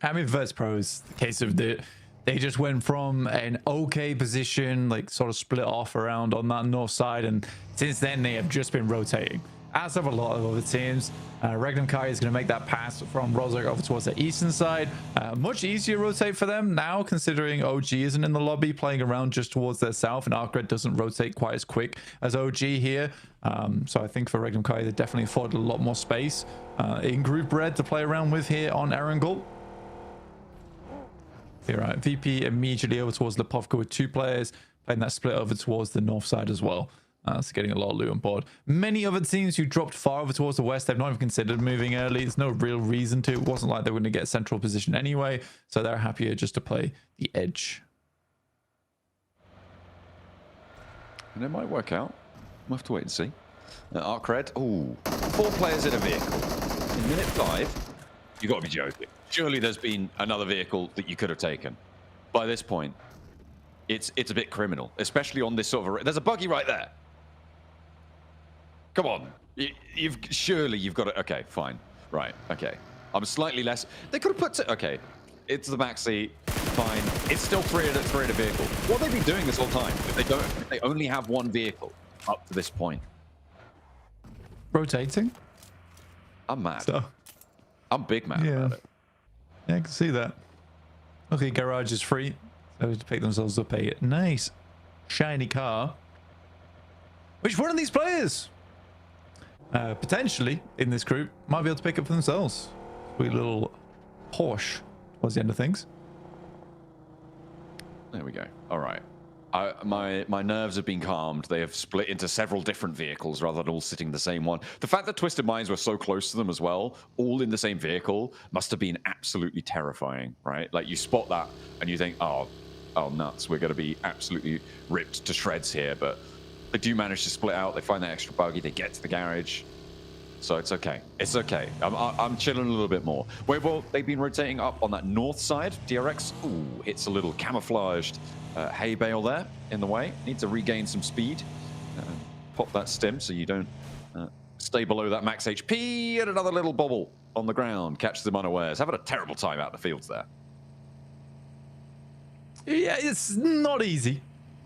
I mean, Verts Pros, the case of they just went from an okay position, like sort of split off around on that north side, and since then they have just been rotating. As have a lot of other teams. Regnum Kai is going to make that pass from Rozak over towards the eastern side. Much easier rotate for them now, considering OG isn't in the lobby, playing around just towards their south, and Arcred doesn't rotate quite as quick as OG here. So I think for Regnum Kai, they definitely afforded a lot more space in Group Red to play around with here on Erangel. Here, right, VP immediately over towards Lipovka with 2 players, playing that split over towards the north side as well. So getting a lot of loot on board. Many other teams who dropped far over towards the west, they've not even considered moving early. There's no real reason to. It wasn't like they were going to get a central position anyway, so they're happier just to play the edge. And it might work out. We'll have to wait and see. Arcred, 4 players in a vehicle. In minute 5, you got to be joking. Surely there's been another vehicle that you could have taken. By this point, it's a bit criminal, especially on this sort of... There's a buggy right there. Come on. Surely you've got to... Okay, fine. Right, okay. I'm slightly less... They could have put... Okay, it's the backseat. Fine. It's still 3 in a vehicle. What have they been doing this whole time if they only have 1 vehicle up to this point? Rotating? I'm mad. I'm big mad about it. Yeah, I can see that. Okay, garage is free. So to pick themselves up a nice shiny car. Which one of these players potentially in this group might be able to pick up for themselves? Sweet little Porsche towards the end of things. There we go. All right. My nerves have been calmed. They have split into several different vehicles rather than all sitting in the same one. The fact that Twisted Minds were so close to them as well, all in the same vehicle, must have been absolutely terrifying, right? Like, you spot that and you think, oh nuts, we're going to be absolutely ripped to shreds here. But they do manage to split out. They find that extra buggy. They get to the garage. So it's okay. It's okay. I'm chilling a little bit more. Well, they've been rotating up on that north side. DRX, hits a little camouflaged hay bale there in the way. Need to regain some speed. Pop that stim so you don't stay below that max HP. And another little bobble on the ground. Catches them unawares. Having a terrible time out in the fields there. Yeah, it's not easy.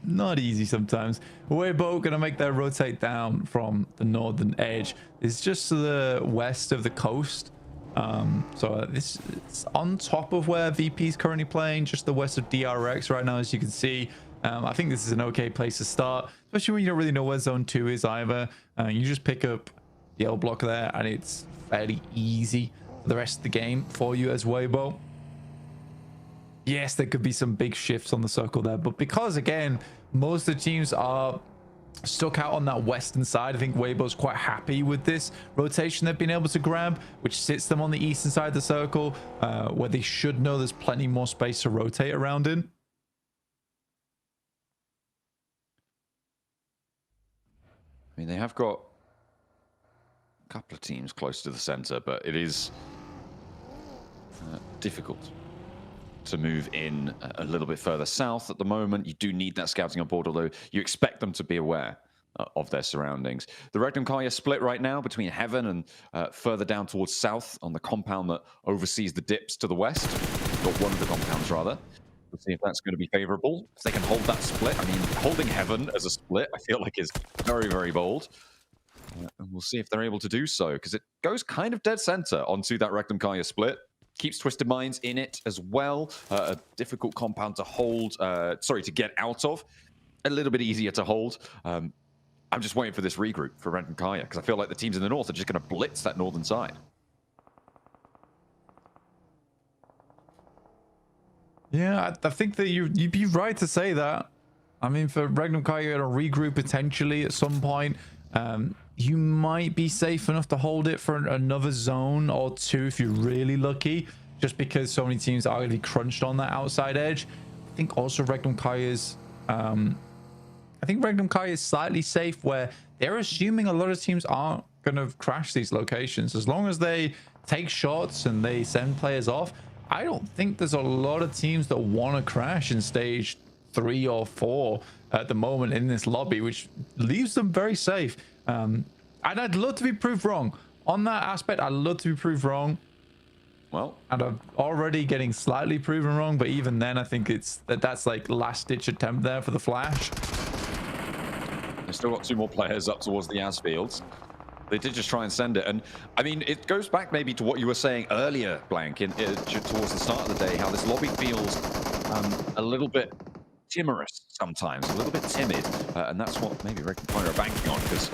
Not easy sometimes. We're both going to make that rotate down from the northern edge. It's just to the west of the coast. So this is on top of where VP is currently playing, just the west of DRX right now, as you can see. I think this is an okay place to start, especially when you don't really know where zone 2 is either. You just pick up the L block there and it's fairly easy for the rest of the game for you as Weibo. Yes, there could be some big shifts on the circle there, but because, again, most of the teams are stuck out on that western side, I think Weibo's quite happy with this rotation they've been able to grab, which sits them on the eastern side of the circle, where they should know there's plenty more space to rotate around in. I mean, they have got a couple of teams close to the center, but it is difficult to move in a little bit further south at the moment. You do need that scouting on board, although you expect them to be aware of their surroundings. The Regnum Karya split right now between Heaven and further down towards south on the compound that oversees the dips to the west. Or one of the compounds, rather. We'll see if that's going to be favorable. If they can hold that split. I mean, holding Heaven as a split, I feel like is very, very bold. And we'll see if they're able to do so, because it goes kind of dead center onto that Regnum Karya split. Keeps Twisted Minds in it as well. A difficult compound to hold, to get out of. A little bit easier to hold. I'm just waiting for this regroup for Regnum Karya, because I feel like the teams in the north are just going to blitz that northern side. Yeah, I think that you'd be right to say that. I mean, for Regnum Karya to regroup potentially at some point, you might be safe enough to hold it for another zone or 2 if you're really lucky, just because so many teams are going to be crunched on that outside edge. I think also Regnum Karya's slightly safe, where they're assuming a lot of teams aren't going to crash these locations. As long as they take shots and they send players off, I don't think there's a lot of teams that want to crash in stage 3 or 4 at the moment in this lobby, which leaves them very safe. And I'd love to be proved wrong. On that aspect, I'd love to be proved wrong. Well, and I'm already getting slightly proven wrong, but even then, I think that's like last-ditch attempt there for the Flash. They've still got 2 more players up towards the Asfields. They did just try and send it, and I mean, it goes back maybe to what you were saying earlier, Blank, towards the start of the day, how this lobby feels a little bit timorous sometimes, a little bit timid, and that's what maybe Rick and Pyro are banking on, because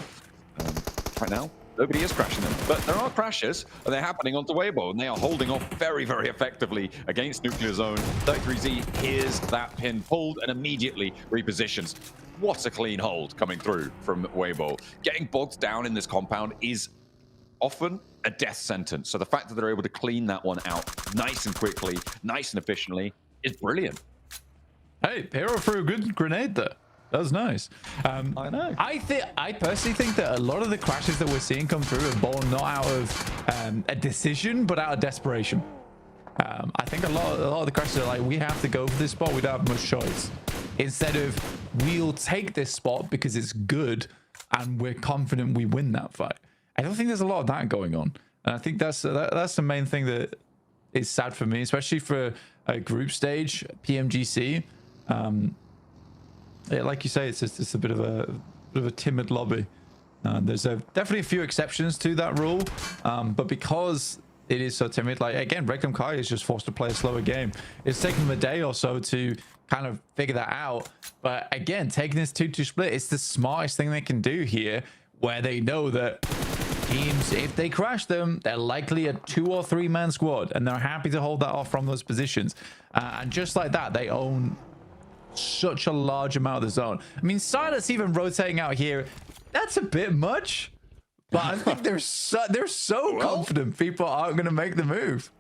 right now, nobody is crashing them. But there are crashes, and they're happening onto Weibo, and they are holding off very, very effectively against Nuclear Zone. 33Z hears that pin pulled and immediately repositions. What a clean hold coming through from Weibo. Getting bogged down in this compound is often a death sentence. So the fact that they're able to clean that one out nice and quickly, nice and efficiently, is brilliant. Hey, Hero threw a good grenade there. That was nice. I know. I personally think that a lot of the crashes that we're seeing come through are born not out of a decision, but out of desperation. I think a lot of the crashes are like, we have to go for this spot. We don't have much choice. Instead of, we'll take this spot because it's good and we're confident we win that fight. I don't think there's a lot of that going on. And I think that's the main thing that is sad for me, especially for a group stage, PMGC. Yeah, like you say, it's just a bit of a timid lobby. There's definitely a few exceptions to that rule, but because it is so timid, like again, Rectum Kai is just forced to play a slower game. It's taken them a day or so to kind of figure that out. But again, taking this 2-2 split, it's the smartest thing they can do here, where they know that teams, if they crash them, they're likely a 2 or 3 man squad, and they're happy to hold that off from those positions. And just like that, they own such a large amount of the zone. I mean, Silas even rotating out here, that's a bit much, but I think they're so confident people aren't going to make the move.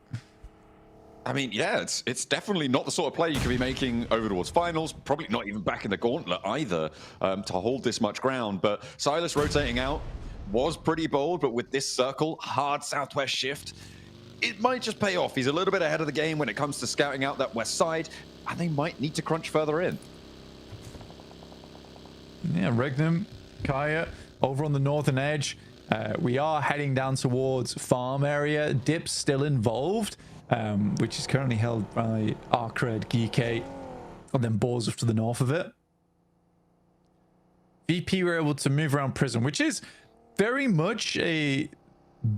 I mean, yeah, it's definitely not the sort of play you could be making over towards finals, probably not even back in the Gauntlet either, to hold this much ground. But Silas rotating out was pretty bold, but with this circle, hard southwest shift, it might just pay off. He's a little bit ahead of the game when it comes to scouting out that west side, and they might need to crunch further in. Yeah, Regnum, Kaya, over on the northern edge. We are heading down towards farm area. Dip's still involved, which is currently held by Arcred, Geek, and then Borzov to the north of it. VP were able to move around prison, which is very much a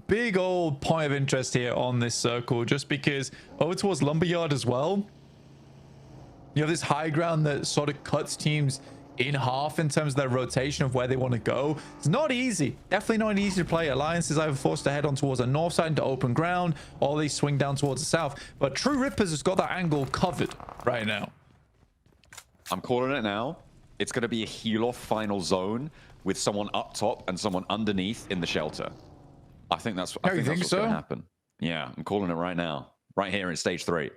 big old point of interest here on this circle, just because over towards Lumberyard as well, you have this high ground that sort of cuts teams in half in terms of their rotation of where they want to go. It's not easy, definitely not easy to play. Alliance is either forced to head on towards the north side into open ground, or they swing down towards the south. But True Rippers has got that angle covered right now. I'm calling it now. It's going to be a heal-off final zone with someone up top and someone underneath in the shelter. I think that's what's going to happen. Yeah, I'm calling it right now, right here in stage 3.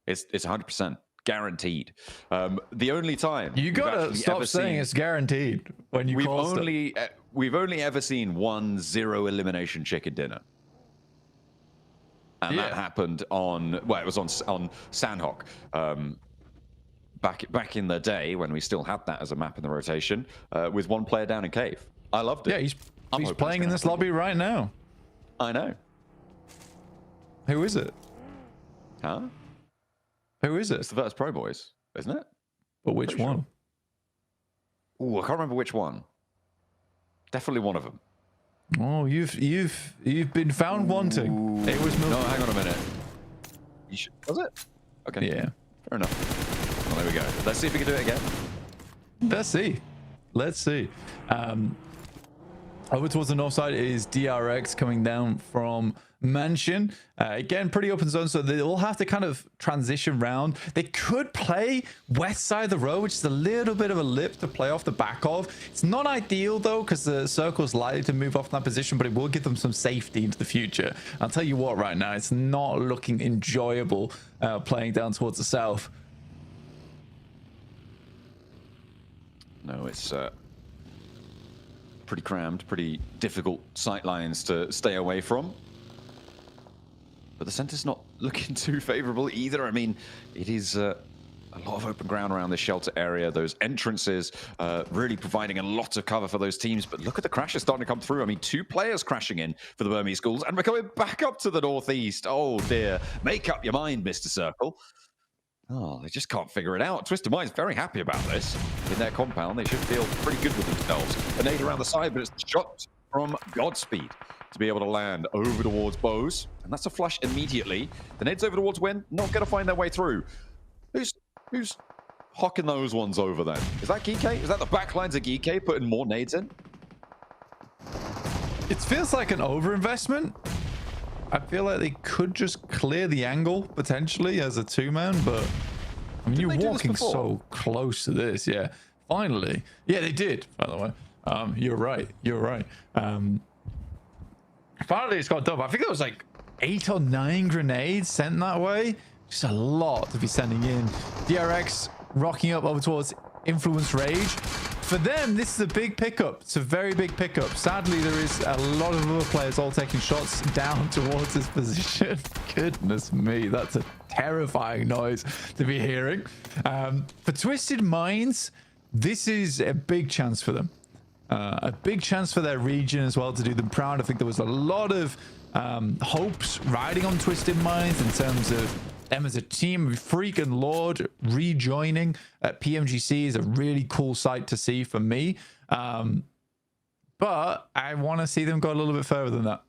It's 100%. Guaranteed. The only time you gotta stop saying it's guaranteed when you call it. We've only ever seen 1 0 elimination chicken dinner, and that happened on it was on Sandhawk back in the day when we still had that as a map in the rotation with 1 player down in cave. I loved it. Yeah, he's playing in this lobby right now. I know. Who is it? Huh? Who is it? It's the Virtus Pro Boys, isn't it? But which one? Sure. Ooh, I can't remember which one. Definitely one of them. Oh, you've been found wanting. It was no. Hang on a minute. Was it? Okay. Yeah. Fair enough. Well, there we go. Let's see if we can do it again. Let's see. Over towards the north side is DRX coming down from Mansion. Again, pretty open zone, so they'll have to kind of transition round. They could play west side of the road, which is a little bit of a lip to play off the back of. It's not ideal though, because the circle's likely to move off that position, but it will give them some safety into the future. I'll tell you what, right now, it's not looking enjoyable playing down towards the south. No, it's pretty crammed, pretty difficult sight lines to stay away from. But the center's not looking too favorable either. I mean, it is a A lot of open ground around this shelter area. Those entrances really providing a lot of cover for those teams. But look at the crashes starting to come through. I mean, 2 players crashing in for the Burmese Schools, and we're coming back up to the northeast. Oh dear. Make up your mind, Mr. Circle. Oh, they just can't figure it out. Twisted Mind's very happy about this. In their compound, they should feel pretty good with themselves. A nade around the side, but it's shot from Godspeed to be able to land over towards Bose. And that's a flush immediately. The nade's over towards Win, not going to find their way through. Who's hocking those ones over then? Is that Geeke? Is that the backlines of Geeke putting more nades in? It feels like an overinvestment. I feel like they could just clear the angle potentially as a 2-man, but I mean, you're walking so close to this. Yeah, finally. Yeah, they did, by the way. You're right. You're right. Finally, it's got done. I think there was like 8 or 9 grenades sent that way. Just a lot to be sending in. DRX rocking up over towards Influence Rage. For them, this is a big pickup. It's a very big pickup. Sadly, there is a lot of other players all taking shots down towards this position. Goodness me, that's a terrifying noise to be hearing. For Twisted Minds, this is a big chance for them. A big chance for their region as well to do them proud. I think there was a lot of hopes riding on Twisted Minds in terms of them as a team. Freak and Lord rejoining at PMGC is a really cool sight to see for me. But I want to see them go a little bit further than that.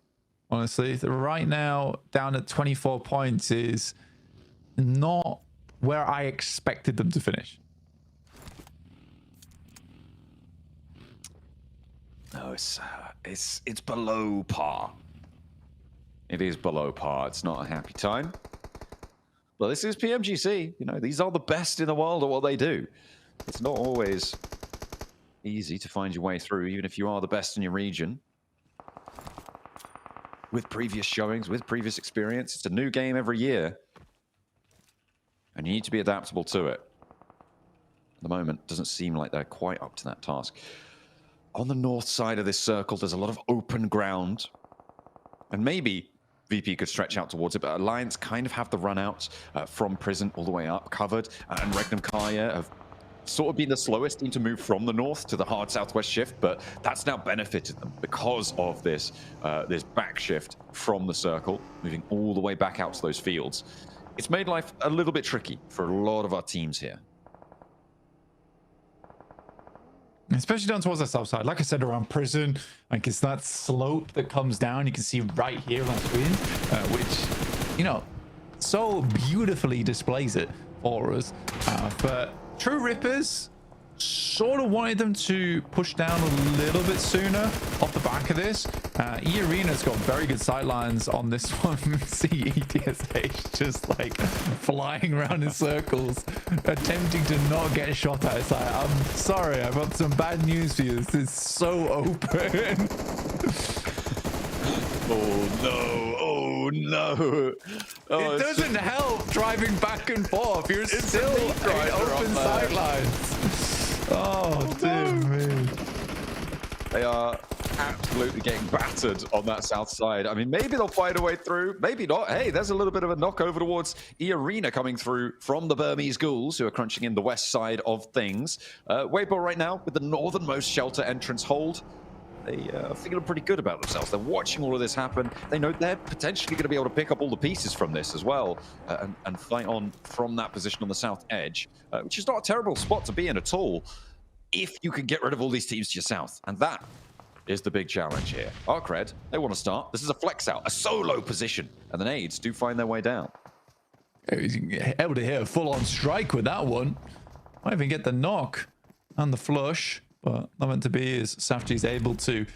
Honestly, right now down at 24 points is not where I expected them to finish. No, it's below par. It is below par. It's not a happy time. But this is PMGC. You know, these are the best in the world at what they do. It's not always easy to find your way through, even if you are the best in your region. With previous showings, with previous experience, it's a new game every year. And you need to be adaptable to it. At the moment, it doesn't seem like they're quite up to that task. On the north side of this circle, there's a lot of open ground. And maybe VP could stretch out towards it, but Alliance kind of have the run out from Prison all the way up, covered. And Regnum Kaya have sort of been the slowest team to move from the north to the hard southwest shift, but that's now benefited them because of this this back shift from the circle, moving all the way back out to those fields. It's made life a little bit tricky for a lot of our teams here. Especially down towards the south side. Like I said, around Prison, like it's that slope that comes down. You can see right here on screen, which, you know, so beautifully displays it for us. But True Rippers sort of wanted them to push down a little bit sooner off the back of this. E-Arena's got very good sightlines on this one. See ETSH just like flying around in circles, attempting to not get shot at. It's like, I'm sorry, I've got some bad news for you. This is so open. Oh no, oh no. Oh, it doesn't help driving back and forth. You're still in open sightlines. Oh, dear me. They are absolutely getting battered on that south side. I mean, maybe they'll find a way through, maybe not. Hey, there's a little bit of a knock over towards E-Arena coming through from the Burmese Ghouls, who are crunching in the west side of things. Weibo right now with the northernmost shelter entrance hold. They are feeling pretty good about themselves. They're watching all of this happen. They know they're potentially going to be able to pick up all the pieces from this as well and fight on from that position on the south edge, which is not a terrible spot to be in at all if you can get rid of all these teams to your south. And that is the big challenge here. Arcred, they want to start. This is a flex out, a solo position, and the nades do find their way down. Able to hit a full-on strike with that one. Might even get the knock and the flush. But not meant to be, as Safji's able to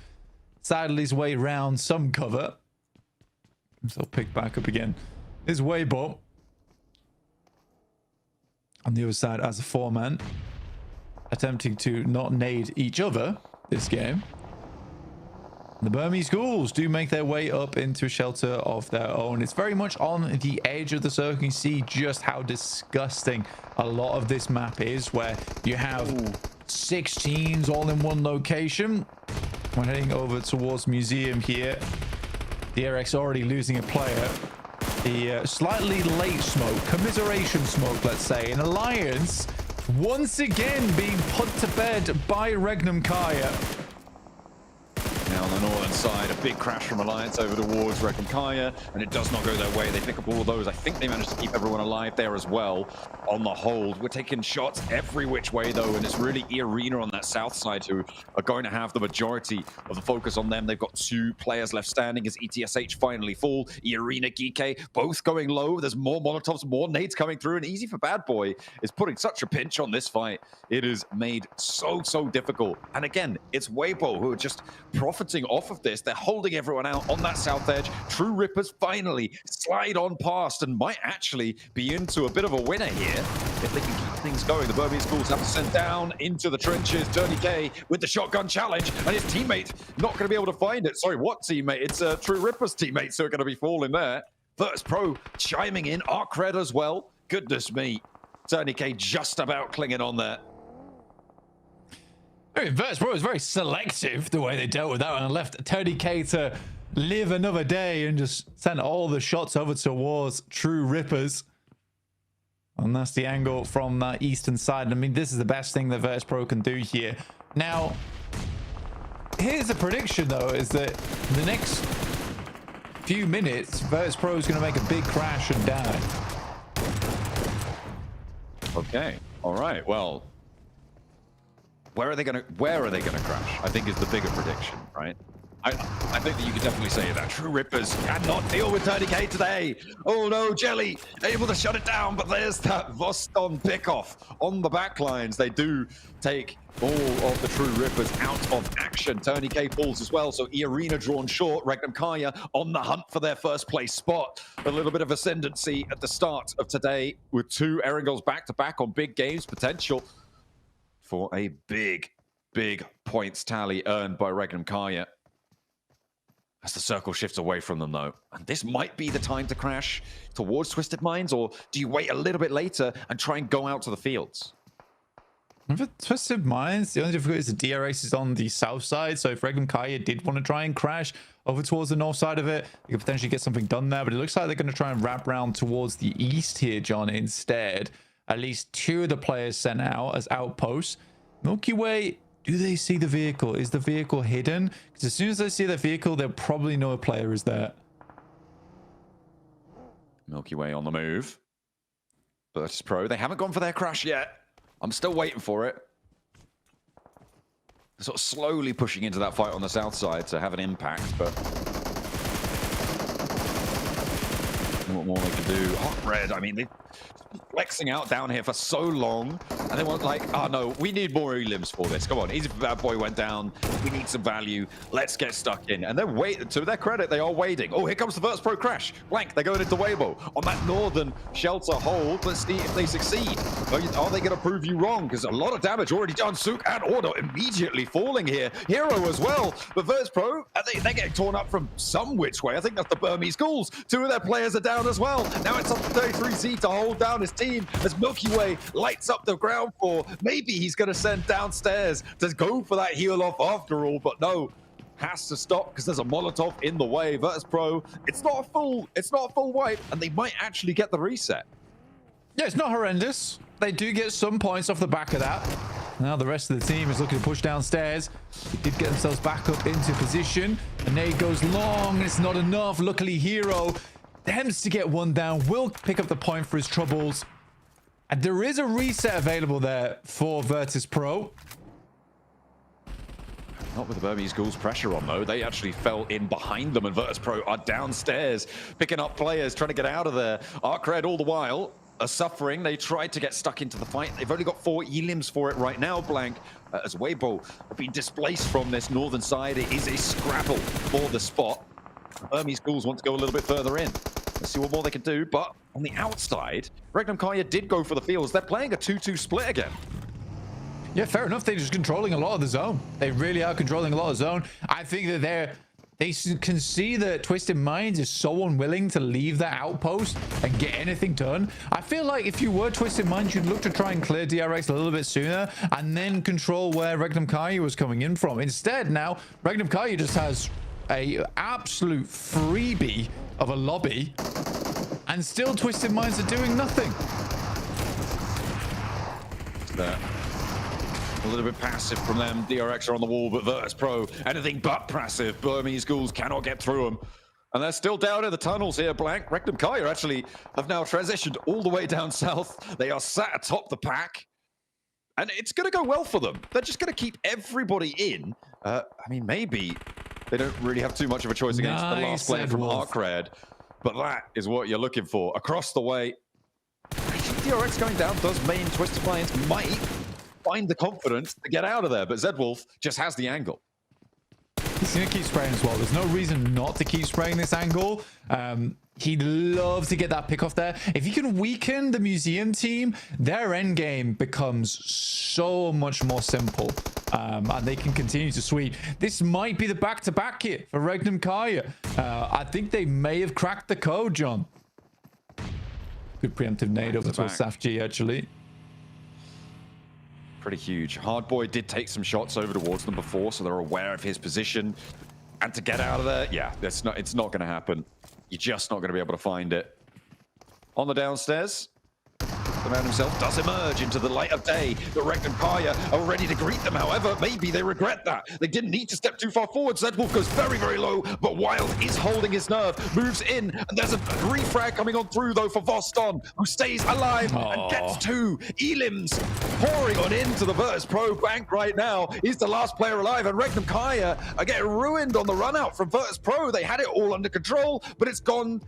saddle his way round some cover. So pick back up again. His Weibo on the other side as a 4-man, attempting to not nade each other this game. The Burmese Ghouls do make their way up into a shelter of their own. It's very much on the edge of the circle. You can see just how disgusting a lot of this map is, where you have 6 teams all in one location. We're heading over towards Museum here. DRX already losing a player. the slightly late smoke, commiseration smoke, let's say. An Alliance once again being put to bed by Regnum Kaya. Now on the northern side, a big crash from Alliance over towards Regnum Kaya, and it does not go their way. They pick up all of those. I think they managed to keep everyone alive there as well on the hold. We're taking shots every which way, though, and it's really E-Arena on that south side who are going to have the majority of the focus on them. They've got 2 players left standing as ETSH finally fall. E-Arena, Geeke, both going low. There's more Molotovs, more nades coming through, and Easy for Bad Boy is putting such a pinch on this fight. It is made so difficult. And again, it's Weibo who are just profiting off of this. They're holding everyone out on that south edge. True Rippers finally slide on past and might actually be into a bit of a winner here if they can keep things going. The Burmese Schools have to send down into the trenches. Dirty K with the shotgun challenge, and his teammate not going to be able to find it. Sorry, what teammate? It's True Rippers teammates who are going to be falling there. Virtus Pro chiming in. Arc Red as well. Goodness me. Dirty K just about clinging on there. I mean, Virtus Pro was very selective the way they dealt with that one and left 30k to live another day and just sent all the shots over towards True Rippers. And that's the angle from that eastern side. I mean, this is the best thing that Virtus Pro can do here. Now, here's a prediction, though, is that the next few minutes, Virtus Pro is going to make a big crash and die. Okay. All right. Well, where are they gonna crash? I think is the bigger prediction, right? I think that you could definitely say that. True Rippers cannot deal with 30k today. Oh no, Jelly able to shut it down, but there's that Voston pickoff on the backlines. They do take all of the True Rippers out of action. 30k falls as well, so E-Arena drawn short. Regnum Kaya on the hunt for their first place spot. A little bit of ascendancy at the start of today with 2 Erangels back-to-back on big games potential for a big points tally earned by Regnum Kaya. As the circle shifts away from them, though. And this might be the time to crash towards Twisted Minds, or do you wait a little bit later and try and go out to the fields? For Twisted Minds, the only difficulty is the DRX is on the south side, so if Regnum Kaya did want to try and crash over towards the north side of it, you could potentially get something done there, but it looks like they're going to try and wrap around towards the east here, John, instead. At least 2 of the players sent out as outposts. Milky Way, do they see the vehicle? Is the vehicle hidden? Because as soon as they see the vehicle, they'll probably know a player is there. Milky Way on the move. Virtus Pro, they haven't gone for their crash yet. I'm still waiting for it. They're sort of slowly pushing into that fight on the south side to have an impact, but what more they can do. Hot Red, I mean, they've been flexing out down here for so long, and they want like, oh no, we need more elims for this. Come on, Easy for Bad Boy went down. We need some value. Let's get stuck in. And they're waiting. To their credit, they are waiting. Oh, here comes the Virtus Pro crash. Blank, they're going into Weibo on that northern shelter hold. Let's see if they succeed. Are they going to prove you wrong? Because a lot of damage already done. Sook and Order immediately falling here. Hero as well. But Virtus Pro, they're getting torn up from some which way. I think that's the Burmese Schools. 2 of their players are down as well. Now it's up to 33Z to hold down his team as Milky Way lights up the ground floor. Maybe he's going to send downstairs to go for that heal off after all, but no, has to stop because there's a Molotov in the way. Virtus Pro, it's not a full wipe, and they might actually get the reset. Yeah, it's not horrendous. They do get some points off the back of that. Now the rest of the team is looking to push downstairs. They did get themselves back up into position. A nade goes long. It's not enough. Luckily, Hero attempts to get one down. Will pick up the point for his troubles. And there is a reset available there for Virtus Pro. Not with the Burmese Schools pressure on, though. They actually fell in behind them, and Virtus Pro are downstairs, picking up players, trying to get out of there. Arc Red all the while are suffering. They tried to get stuck into the fight. They've only got 4 elims for it right now, Blank, as Weibo have been displaced from this northern side. It is a scrabble for the spot. Burmese Schools want to go a little bit further in. Let's see what more they can do, but on the outside, Regnum Kaya did go for the fields. They're playing a 2-2 split again. Yeah, fair enough. They're just controlling a lot of the zone. They really are controlling a lot of the zone. I think that they can see that Twisted Minds is so unwilling to leave that outpost and get anything done. I feel like if you were Twisted Minds, you'd look to try and clear DRX a little bit sooner and then control where Regnum Kaya was coming in from. Instead, now, Regnum Kaya just has a absolute freebie of a lobby. And still Twisted Minds are doing nothing. A little bit passive from them. DRX are on the wall, but Virtus Pro, anything but passive. Burmese Ghouls cannot get through them. And they're still down in the tunnels here. Blank, Rectum Kaya actually have now transitioned all the way down south. They are sat atop the pack. And it's going to go well for them. They're just going to keep everybody in. I mean, maybe they don't really have too much of a choice against the last player from Arcred. But that is what you're looking for. Across the way, DRX going down does mean Twisted Minds might find the confidence to get out of there. But Zedwolf just has the angle. He's going to keep spraying as well. There's no reason not to keep spraying this angle. He'd love to get that pick off there. If you can weaken the Museum team, their end game becomes so much more simple. And they can continue to sweep. This might be the back-to-back here for Regnum Kaya. I think they may have cracked the code, John. Good preemptive nade over to Safji, actually. Pretty huge. Hardboy did take some shots over towards them before, so they're aware of his position. And to get out of there, yeah, it's not going to happen. You're just not going to be able to find it. On the downstairs, the man himself does emerge into the light of day. The Rectum Kaya are ready to greet them. However, maybe they regret that. They didn't need to step too far forward. Zedwolf goes very, very low, but Wild is holding his nerve. Moves in, and there's a refrag coming on through, though, for Voston, who stays alive and gets two. Elims pouring on into the Virtus Pro bank right now. He's the last player alive, and Rectum Kaya are getting ruined on the run out from Virtus Pro. They had it all under control, but it's gone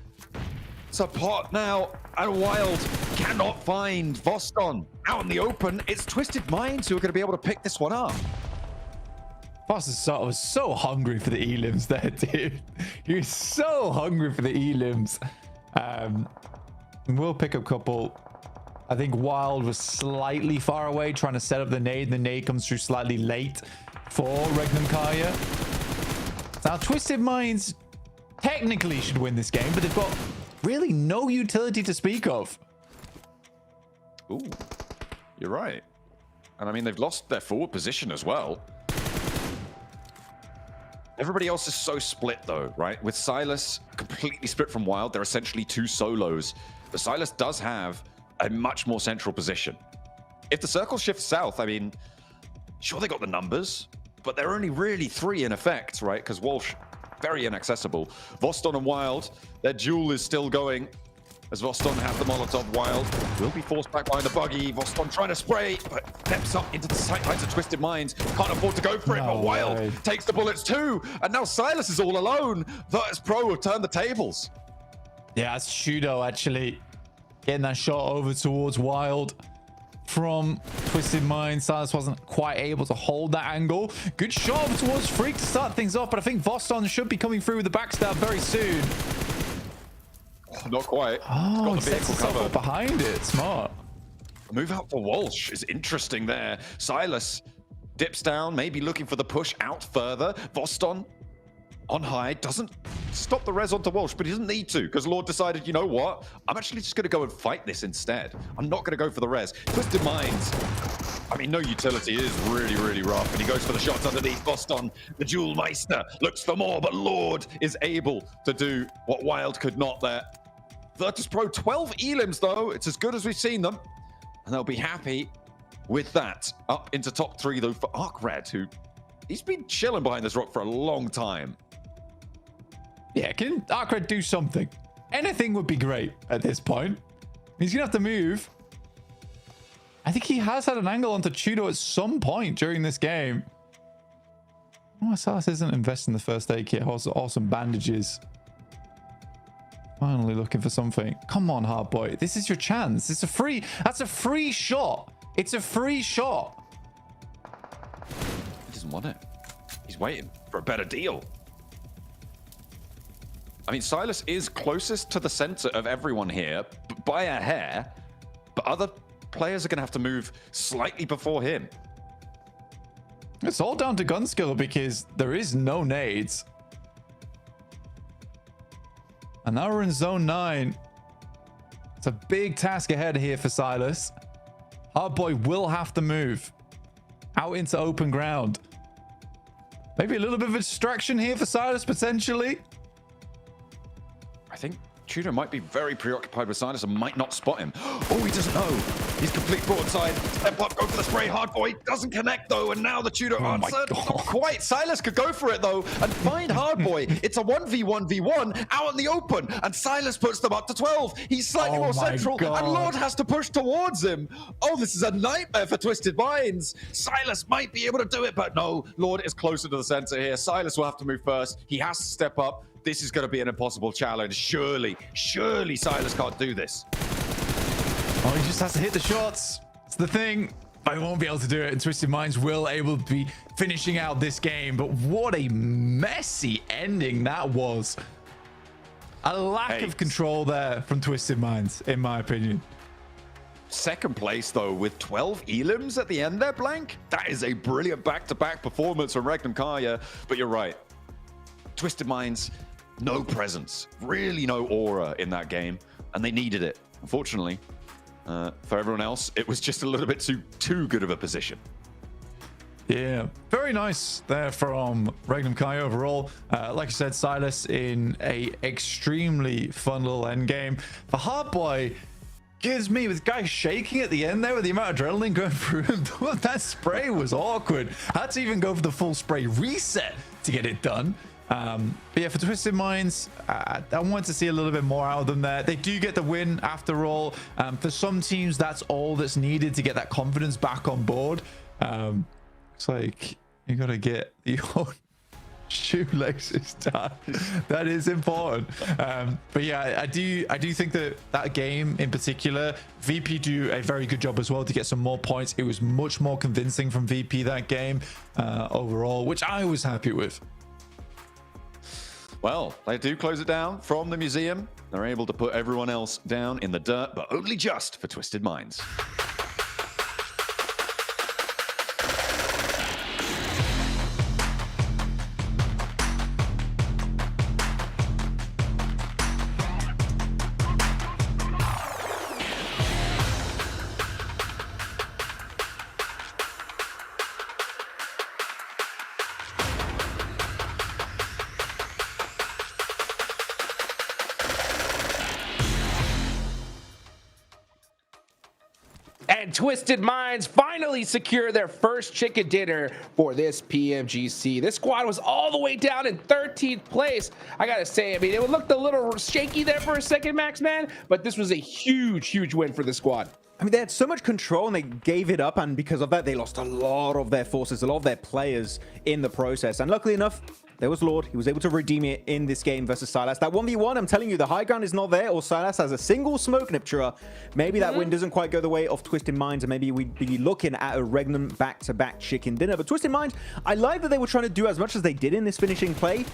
to pot now, and Wild cannot find Voston out in the open. It's Twisted Minds who are going to be able to pick this one up. Voston was so hungry for the elims there, dude. He was so hungry for the elims. We'll pick a couple. I think Wild was slightly far away trying to set up the nade. The nade comes through slightly late for Regnum Kaya. Now, Twisted Minds technically should win this game, but they've got really no utility to speak of. Ooh, you're right. And I mean, they've lost their forward position as well. Everybody else is so split though, right? With Silas completely split from Wild, they're essentially two solos. But Silas does have a much more central position. If the circle shifts south, I mean, sure, they got the numbers, but they're only really three in effect, right? Because Walsh, very inaccessible. Voston and Wild, their duel is still going. As Voston have the Molotov, Wild will be forced back by the buggy. Voston trying to spray, but steps up into the sight lines of Twisted Minds. Can't afford to go for it, but Wild takes the bullets too. And now Silas is all alone. Virtus Pro have turned the tables. Yeah, it's Shudo actually getting that shot over towards Wild from Twisted Minds. Silas wasn't quite able to hold that angle. Good shot towards Freak to start things off, but I think Voston should be coming through with the backstab very soon. Oh, not quite. Oh, he sets himself up behind it. Smart. A move out for Walsh is interesting there. Silas dips down, maybe looking for the push out further. Voston on high, doesn't stop the res onto Walsh, but he doesn't need to, because Lord decided, you know what? I'm actually just going to go and fight this instead. I'm not going to go for the res. Twisted Minds, I mean, no utility is really, really rough, and he goes for the shots underneath. Voston, the Jewel Meister, looks for more, but Lord is able to do what Wild could not there. Virtus Pro, 12 elims, though. It's as good as we've seen them, and they'll be happy with that. Up into top three, though, for Arcred, who he's been chilling behind this rock for a long time. Yeah, can Arcred do something? Anything would be great at this point. He's gonna have to move. I think he has had an angle onto Chudo at some point during this game. Oh, Silas isn't investing in the first aid kit. Also, awesome bandages. Finally looking for something. Come on, Hardboy. This is your chance. It's a free. That's a free shot. It's a free shot. He doesn't want it. He's waiting for a better deal. I mean, Silas is closest to the center of everyone here by a hair, but other players are going to have to move slightly before him. It's all down to gun skill because there is no nades. And now we're in zone 9. It's a big task ahead here for Silas. Hardboy will have to move out into open ground. Maybe a little bit of a distraction here for Silas, potentially. I think Tudor might be very preoccupied with Silas and might not spot him. Oh, he doesn't know. He's complete broadside. Step up, go for the spray. Hard boy doesn't connect though, and now the Tudor answered. Not quite. Silas could go for it though and find Hard boy. It's a 1v1v1 out in the open, and Silas puts them up to 12. He's slightly more central, and Lord has to push towards him. Oh, this is a nightmare for Twisted Minds. Silas might be able to do it, but no, Lord is closer to the center here. Silas will have to move first. He has to step up. This is going to be an impossible challenge. Surely Silas can't do this. Oh, he just has to hit the shots. It's the thing. I won't be able to do it, and Twisted Minds will able to be finishing out this game. But what a messy ending that was. A lack of control there from Twisted Minds, in my opinion. Second place, though, with 12 elims at the end there, Blank. That is a brilliant back-to-back performance from Regnum Kaya. But you're right. Twisted Minds, no presence. Really no aura in that game. And they needed it. Unfortunately, for everyone else, it was just a little bit too good of a position. Yeah, very nice there from Regnum Kai overall. Like I said, Silas in a extremely fun little end game. For Hardboy, gives me with guys shaking at the end there with the amount of adrenaline going through him. That spray was awkward. Had to even go for the full spray reset to get it done. But yeah, for Twisted Minds, I wanted to see a little bit more out of them there. They do get the win after all. For some teams, that's all that's needed to get that confidence back on board. It's like you got to get the old shoelaces tied. That is important. But yeah, I do think that game in particular, VP do a very good job as well to get some more points. It was much more convincing from VP that game overall, which I was happy with. Well, they do close it down from the museum. They're able to put everyone else down in the dirt, but only just for Twisted Minds. And Twisted Minds finally secure their first chicken dinner for this PMGC. This squad was all the way down in 13th place. I gotta say, I mean, it looked a little shaky there for a second, Max Man, but this was a huge win for the squad. I mean, they had so much control and they gave it up, and because of that, they lost a lot of their forces, a lot of their players in the process. And luckily enough, there was Lord. He was able to redeem it in this game versus Silas. That 1v1, I'm telling you, the high ground is not there, or Silas has a single smoke Niptura. Maybe that win doesn't quite go the way of Twisted Minds, and maybe we'd be looking at a Regnum back-to-back chicken dinner. But Twisted Minds, I like that they were trying to do as much as they did in this finishing play,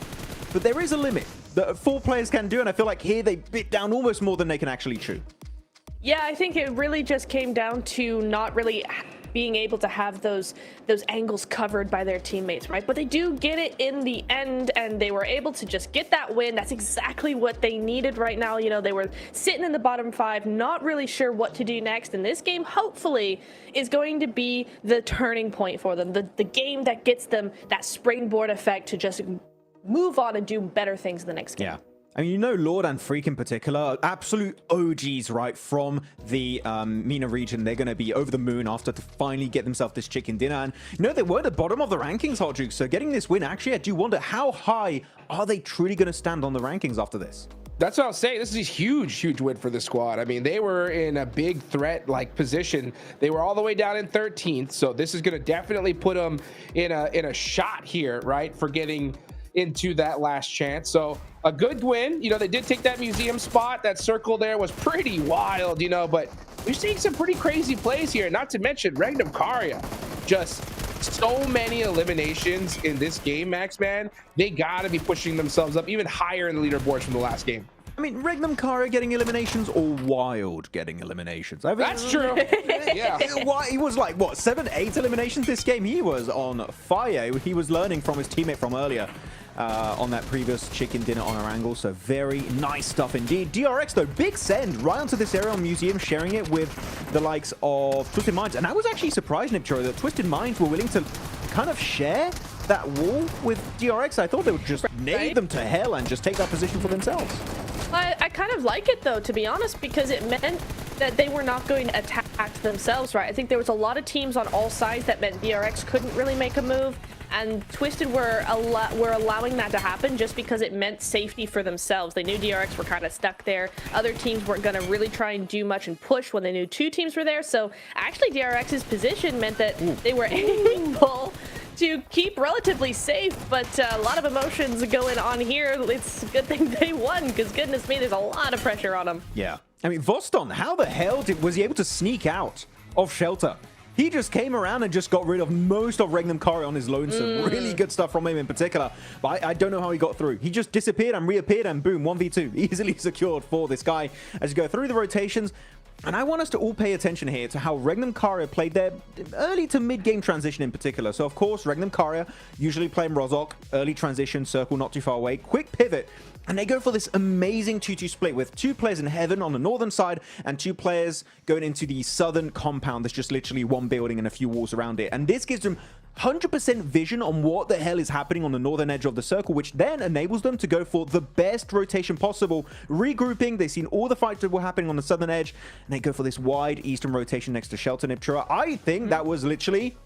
but there is a limit that 4 players can do, and I feel like here they bit down almost more than they can actually chew. Yeah, I think it really just came down to not really being able to have those angles covered by their teammates, right? But they do get it in the end, and they were able to just get that win. That's exactly what they needed right now. You know, they were sitting in the bottom 5, not really sure what to do next, and this game hopefully is going to be the turning point for them, the game that gets them that springboard effect to just move on and do better things in the next game. Yeah. I mean, you know, Lord and Freak in particular, are absolute OGs, right, from the MENA region. They're going to be over the moon after to finally get themselves this chicken dinner. And, you know, they were at the bottom of the rankings, Hot Juke. So getting this win, actually, I do wonder how high are they truly going to stand on the rankings after this? That's what I'll say. This is a huge win for the squad. I mean, they were in a big threat-like position. They were all the way down in 13th. So this is going to definitely put them in a shot here, right, for getting into that last chance. So a good win. You know, they did take that museum spot. That circle there was pretty wild, you know, but we're seeing some pretty crazy plays here. Not to mention Regnum Karya. Just so many eliminations in this game, Max, man. They got to be pushing themselves up even higher in the leaderboards from the last game. I mean, Regnum Karya getting eliminations or Wild getting eliminations? I mean, that's true. Yeah. He was like, what, 7-8 eliminations this game? He was on fire. He was learning from his teammate from earlier. On that previous chicken dinner on our angle, so very nice stuff indeed. DRX though, big send right onto this area on Museum, sharing it with the likes of Twisted Minds, and I was actually surprised, Niptro, that Twisted Minds were willing to kind of share that wall with DRX. I thought they would just nade them to hell and just take that position for themselves. I kind of like it though, to be honest, because it meant that they were not going to attack themselves, right? I think there was a lot of teams on all sides that meant DRX couldn't really make a move, and Twisted were allowing that to happen just because it meant safety for themselves. They knew DRX were kind of stuck there. Other teams weren't going to really try and do much and push when they knew two teams were there. So actually DRX's position meant that they were able to keep relatively safe, but a lot of emotions going on here. It's a good thing they won, because goodness me, there's a lot of pressure on them. Yeah. I mean, Voston, how the hell was he able to sneak out of Shelter? He just came around and just got rid of most of Regnum Kari on his lonesome. Really good stuff from him in particular. But I don't know how he got through. He just disappeared and reappeared, and boom, 1v2. Easily secured for this guy as you go through the rotations. And I want us to all pay attention here to how Regnum Karia played their early to mid-game transition in particular. So, of course, Regnum Karia usually playing Rozok, early transition, circle not too far away, quick pivot, and they go for this amazing 2-2 split with 2 players in heaven on the northern side and 2 players going into the southern compound. There's just literally one building and a few walls around it. And this gives them 100% vision on what the hell is happening on the northern edge of the circle, which then enables them to go for the best rotation possible. Regrouping, they've seen all the fights that were happening on the southern edge, and they go for this wide eastern rotation next to Shelter Niptura. I think that was literally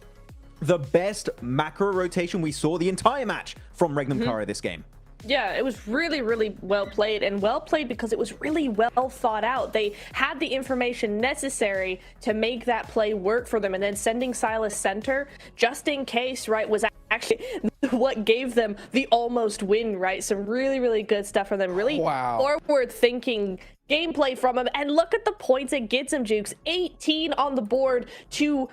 the best macro rotation we saw the entire match from Regnum Karia this game. Yeah, it was really, really well played, and well played because it was really well thought out. They had the information necessary to make that play work for them, and then sending Silas center just in case, right, was actually what gave them the almost win, right? Some really, really good stuff from them. Really forward-thinking gameplay from them, and look at the points it gets them, Jukes. 18 on the board to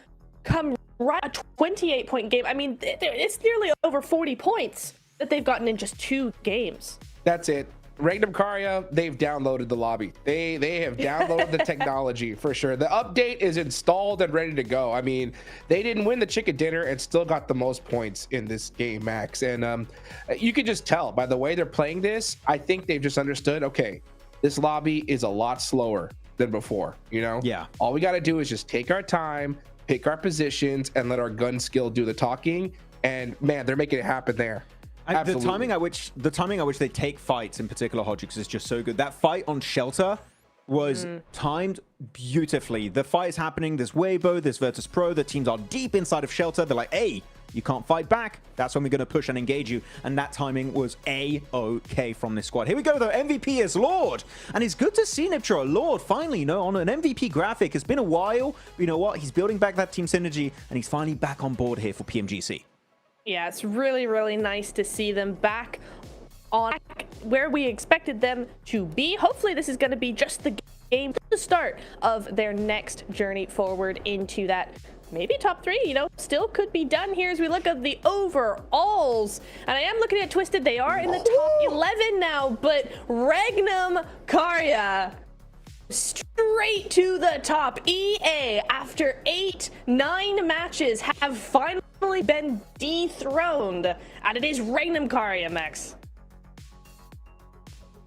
come right a 28-point game. I mean, it's nearly over 40 points that they've gotten in just 2 games. That's it. Regnum Karia, they've downloaded the lobby. They have downloaded the technology for sure. The update is installed and ready to go. I mean, they didn't win the chicken dinner and still got the most points in this game, Max. And you can just tell by the way they're playing this. I think they've just understood, okay, this lobby is a lot slower than before, you know? Yeah. All we got to do is just take our time, pick our positions, and let our gun skill do the talking. And man, they're making it happen there. The timing at which they take fights in particular, Hodgix, is just so good. That fight on Shelter was timed beautifully. The fight is happening. There's Weibo, there's Virtus Pro. The teams are deep inside of Shelter. They're like, hey, you can't fight back. That's when we're going to push and engage you. And that timing was A-OK from this squad. Here we go, though. MVP is Lord. And it's good to see Niptra. Lord, finally, on an MVP graphic. It's been a while. But you know what? He's building back that team synergy, and he's finally back on board here for PMGC. Yeah, it's really, really nice to see them back on where we expected them to be. Hopefully this is going to be just the game, the start of their next journey forward into that maybe top 3, still could be done here as we look at the overalls. And I am looking at Twisted. They are in the top 11 now, but Regnum Karia straight to the top. EA, after 8-9 matches, have finally been dethroned, and it is Regnum Karia, Max.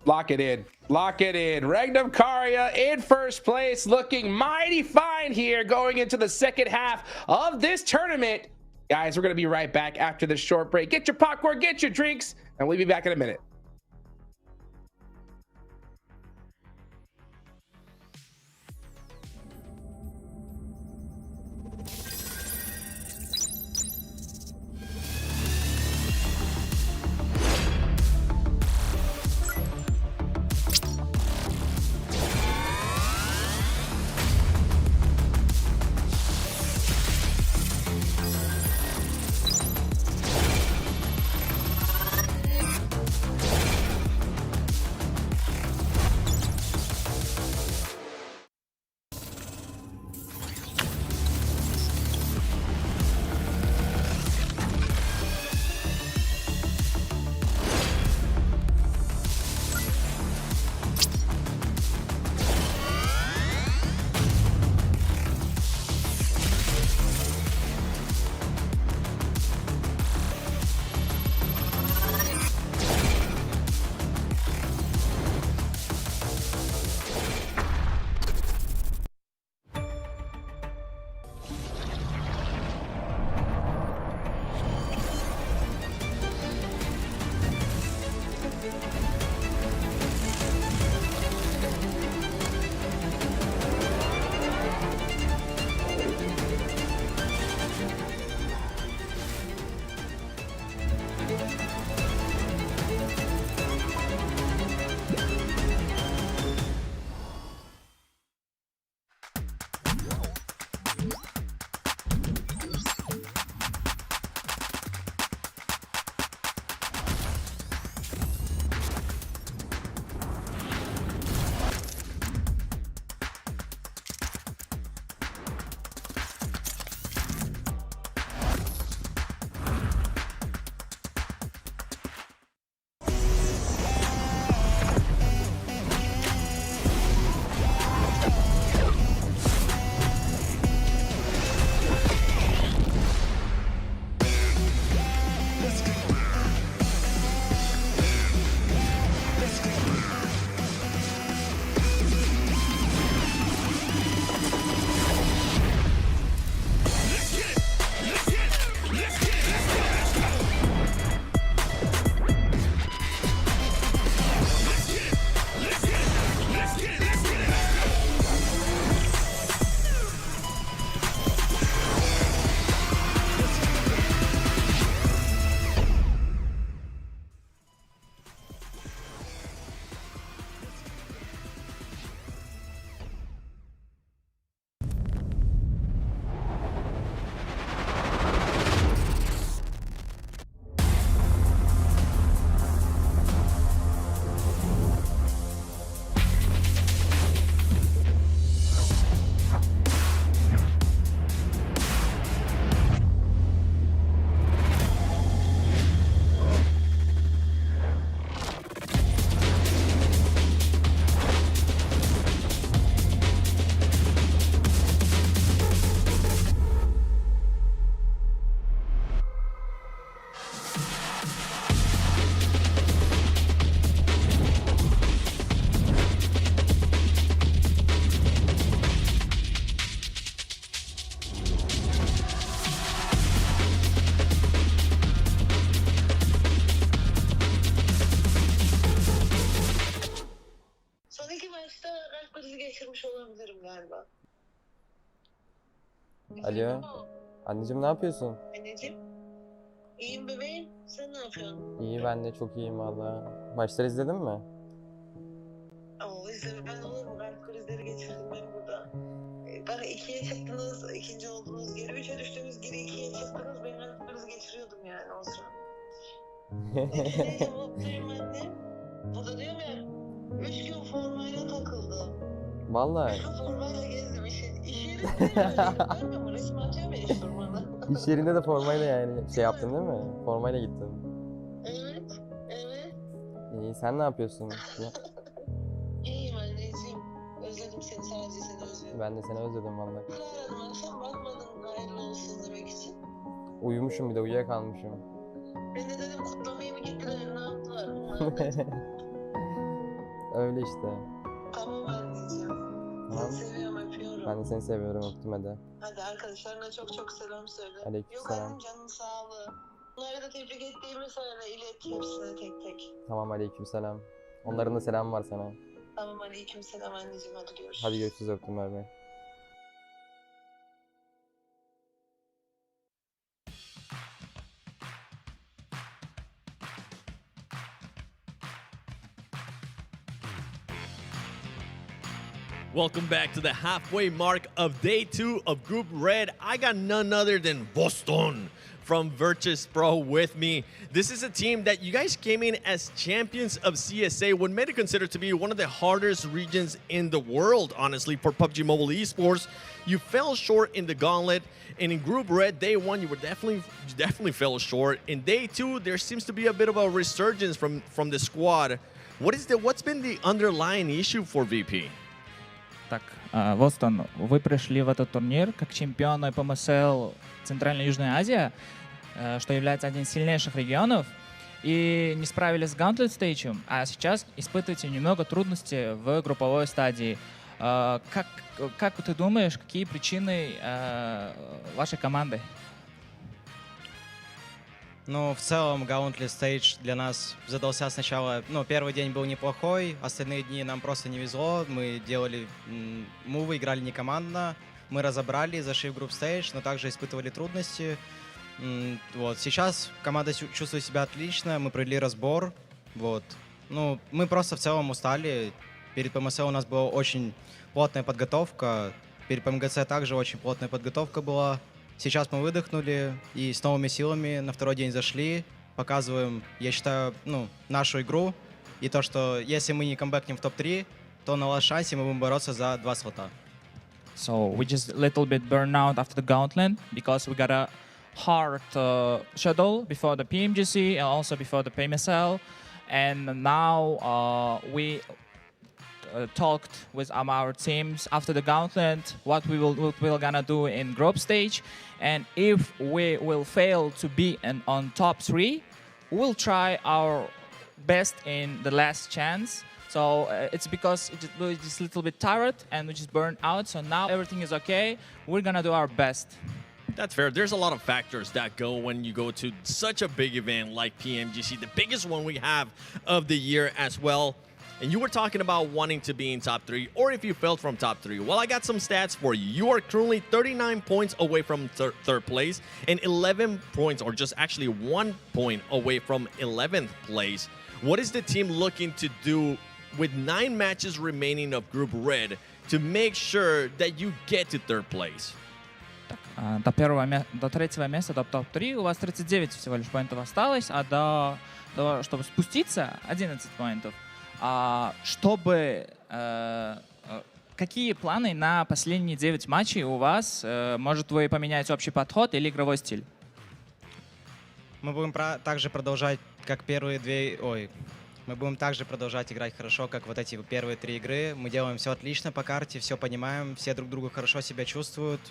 Lock it in. Lock it in. Regnum Karia in first place, looking mighty fine here going into the second half of this tournament. Guys, we're going to be right back after this short break. Get your popcorn, get your drinks, and we'll be back in a minute. Alo. Anneciğim ne yapıyorsun? Anneciğim. İyiyim bebeğim. Sen ne yapıyorsun? İyi ben de çok iyiyim valla. Maçları izledin mi? Oo izle ben olur mu? Kalp krizleri geçirdim ben burada. Bana 2'ye çıktınız, ikinci oldunuz. Geri 3'e düştünüz, geri 2'ye çıktınız. Ben kalp krizi geçiriyordum yani o sıra. Neyse mutluyum annem. Bu da diyorum ya, 3 gün formayla takıldım. Vallahi. 3 gün formayla gezdim. İş yerinde görmüyor musun? Resim atıyor beni iş formada. İş yerinde de formayla yani şey yaptın değil mi? Formayla gittin. Evet, evet. İyi sen ne yapıyorsun? İyiyim anneciğim. Özledim seni, sadece seni özledim. Ben de seni özledim valla. Aradım, akşam bakmadım hayırlı olsun demek için. Uyumuşum bir de uyuyakalmışım. Ben de dedim kutlamaya mı gittiler, ne yaptılar? Öyle işte. Tamam anneciğim. Tamam. Seni seviyorum, öpüyorum. Ben de seni seviyorum öptüm hadi. Hadi arkadaşlarına çok çok selam söyle. Aleykümselam. Yok annem canın sağlığı. Bunları da tebrik ettiğimi söyle, ilet hepsine tek tek. Tamam aleykümselam. Onların da selamı var sana. Tamam aleykümselam anneciğim, hadi görüşürüz. Hadi görüşürüz öptüm bay bay. Welcome back to the halfway mark of day 2 of Group Red. I got none other than Boston from Virtus Pro with me. This is a team that you guys came in as champions of CSA, what made it considered to be one of the hardest regions in the world, honestly, for PUBG Mobile esports. You fell short in the Gauntlet, and in Group Red, day 1, you definitely fell short. In day 2, there seems to be a bit of a resurgence from the squad. What's been the underlying issue for VP? Так, Востон, вы пришли в этот турнир как чемпионы ПМСЛ Центральная и Южная Азия, что является одним из сильнейших регионов, и не справились с Gauntlet Stage, а сейчас испытываете немного трудностей в групповой стадии. Как ты думаешь, какие причины вашей команды? Ну, в целом, Gauntlet Stage для нас задался сначала... Ну, первый день был неплохой, остальные дни нам просто не везло. Мы делали мувы, играли не командно. Мы разобрали, зашли в Group Stage, но также испытывали трудности. Вот. Сейчас команда чувствует себя отлично, мы провели разбор. Вот. Ну, мы просто в целом устали. Перед ПМСЛ у нас была очень плотная подготовка. Перед ПМГЦ также очень плотная подготовка была. Сейчас мы выдохнули и с новыми силами на второй день зашли, показываем, я считаю, нашу игру. И то, что если мы не камбэкнем в топ-3, то на лast шансе мы будем бороться за 2 слота. So we just a little bit burned out after the Gauntlet because we got a hard schedule before the PMGC and also before the PMSL. And now we talked with our teams after the Gauntlet what we're gonna do in group stage, and if we will fail to be on top 3, we'll try our best in the last chance. So it's because we're just a little bit tired and we just burned out. So now everything is okay. We're gonna do our best. That's fair. There's a lot of factors that go when you go to such a big event like PMGC, the biggest one we have of the year as well. And you were talking about wanting to be in top 3, or if you fell from top 3. Well, I got some stats for you. You are currently 39 points away from third place and 11 points, or just actually 1 point away from 11th place. What is the team looking to do with 9 matches remaining of Group Red to make sure that you get to third place? До третьего места, до топ-3 у вас 39 всего лишь поинтов осталось, а до того, чтобы спуститься, 11 поинтов. Какие планы на последние 9 матчей у вас? Может, вы поменяете общий подход или игровой стиль? Мы будем также продолжать, как первые мы будем также продолжать играть хорошо, как вот эти первые 3 игры. Мы делаем все отлично по карте, все понимаем, все друг друга хорошо себя чувствуют.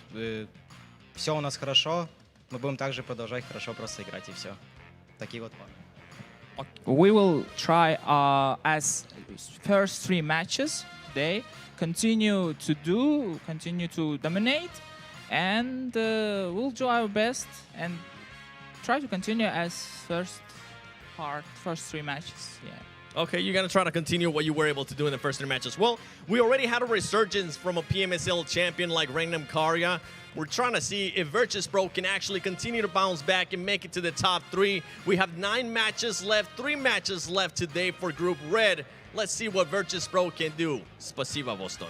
Все у нас хорошо. Мы будем также продолжать хорошо просто играть, и все. Такие вот планы. We will try as first 3 matches today, continue to dominate, and we'll do our best and try to continue as first 3 matches. Yeah. Okay, you're gonna try to continue what you were able to do in the first 3 matches. Well, we already had a resurgence from a PMSL champion like Rengnam Karya. We're trying to see if Virtus Pro can actually continue to bounce back and make it to the top 3. We have 9 matches left, 3 matches left today for Group Red. Let's see what Virtus Pro can do. Spasiba, Boston.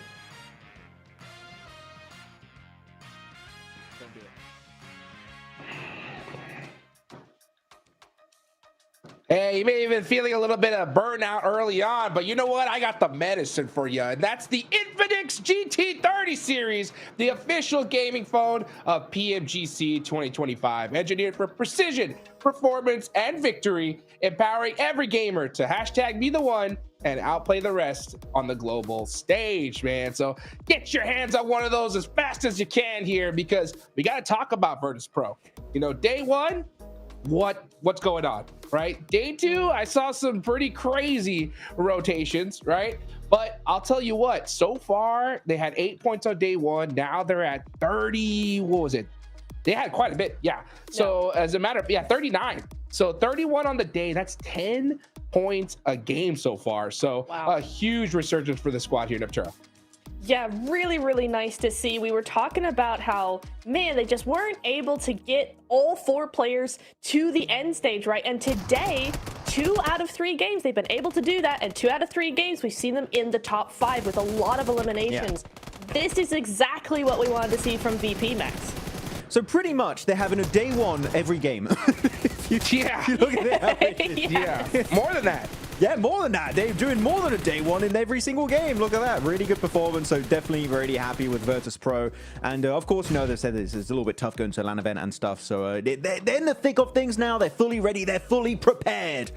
Hey, you may have been feeling a little bit of burnout early on, but you know what? I got the medicine for you, and that's the Infinix GT30 series, the official gaming phone of PMGC 2025, engineered for precision, performance, and victory, empowering every gamer to hashtag be the one and outplay the rest on the global stage, man. So get your hands on one of those as fast as you can here, because we got to talk about Virtus Pro. You know, day one, what's going on, right? Day 2, I saw some pretty crazy rotations, right? But I'll tell you what, so far they had 8 points on day 1. Now they're at 30. What was it? They had quite a bit. Yeah. So as a matter of 39. So 31 on the day. That's 10 points a game so far. So a huge resurgence for the squad here in Neptura. Yeah, really, really nice to see. We were talking about how, man, they just weren't able to get all 4 players to the end stage, right? And today, 2 out of 3 games, they've been able to do that. And 2 out of 3 games, we've seen them in the top 5 with a lot of eliminations. Yeah. This is exactly what we wanted to see from VP Max. So pretty much, they're having a day 1 every game. if you look at it, yeah, more than that. Yeah, more than that. They're doing more than a day 1 in every single game. Look at that. Really good performance. So definitely really happy with Virtus Pro. And of course, you know, they said it's a little bit tough going to a LAN event and stuff. So they're in the thick of things now. They're fully ready. They're fully prepared.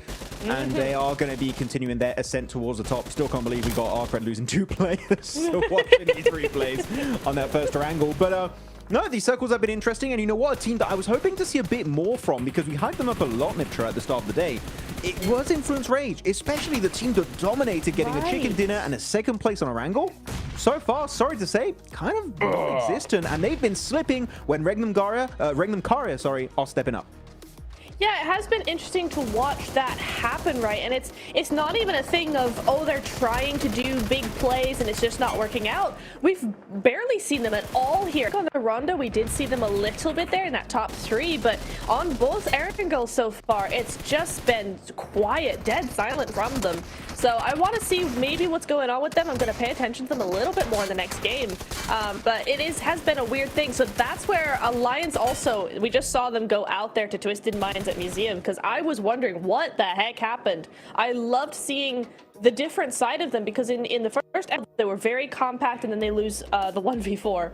And they are going to be continuing their ascent towards the top. Still can't believe we got Arcred losing 2 players. So watching these replays on that first angle. But no, these circles have been interesting, and you know what? A team that I was hoping to see a bit more from, because we hyped them up a lot, Niptra, at the start of the day. It was Influence Rage, especially the team that dominated, getting a chicken dinner and a 2nd place on Erangel. So far, sorry to say, kind of non-existent, and they've been slipping when Rengnam Karya are stepping up. Yeah, it has been interesting to watch that happen, right? And it's not even a thing of, oh, they're trying to do big plays and it's just not working out. We've barely seen them at all here. On the Rondo, we did see them a little bit there in that top 3, but on both Erangel so far, it's just been quiet, dead silent from them. So I want to see maybe what's going on with them. I'm going to pay attention to them a little bit more in the next game. But it has been a weird thing. So that's where Alliance also, we just saw them go out there to Twisted Minds at Museum, because I was wondering what the heck happened. I loved seeing the different side of them, because in the first episode, they were very compact, and then they lose the 1v4.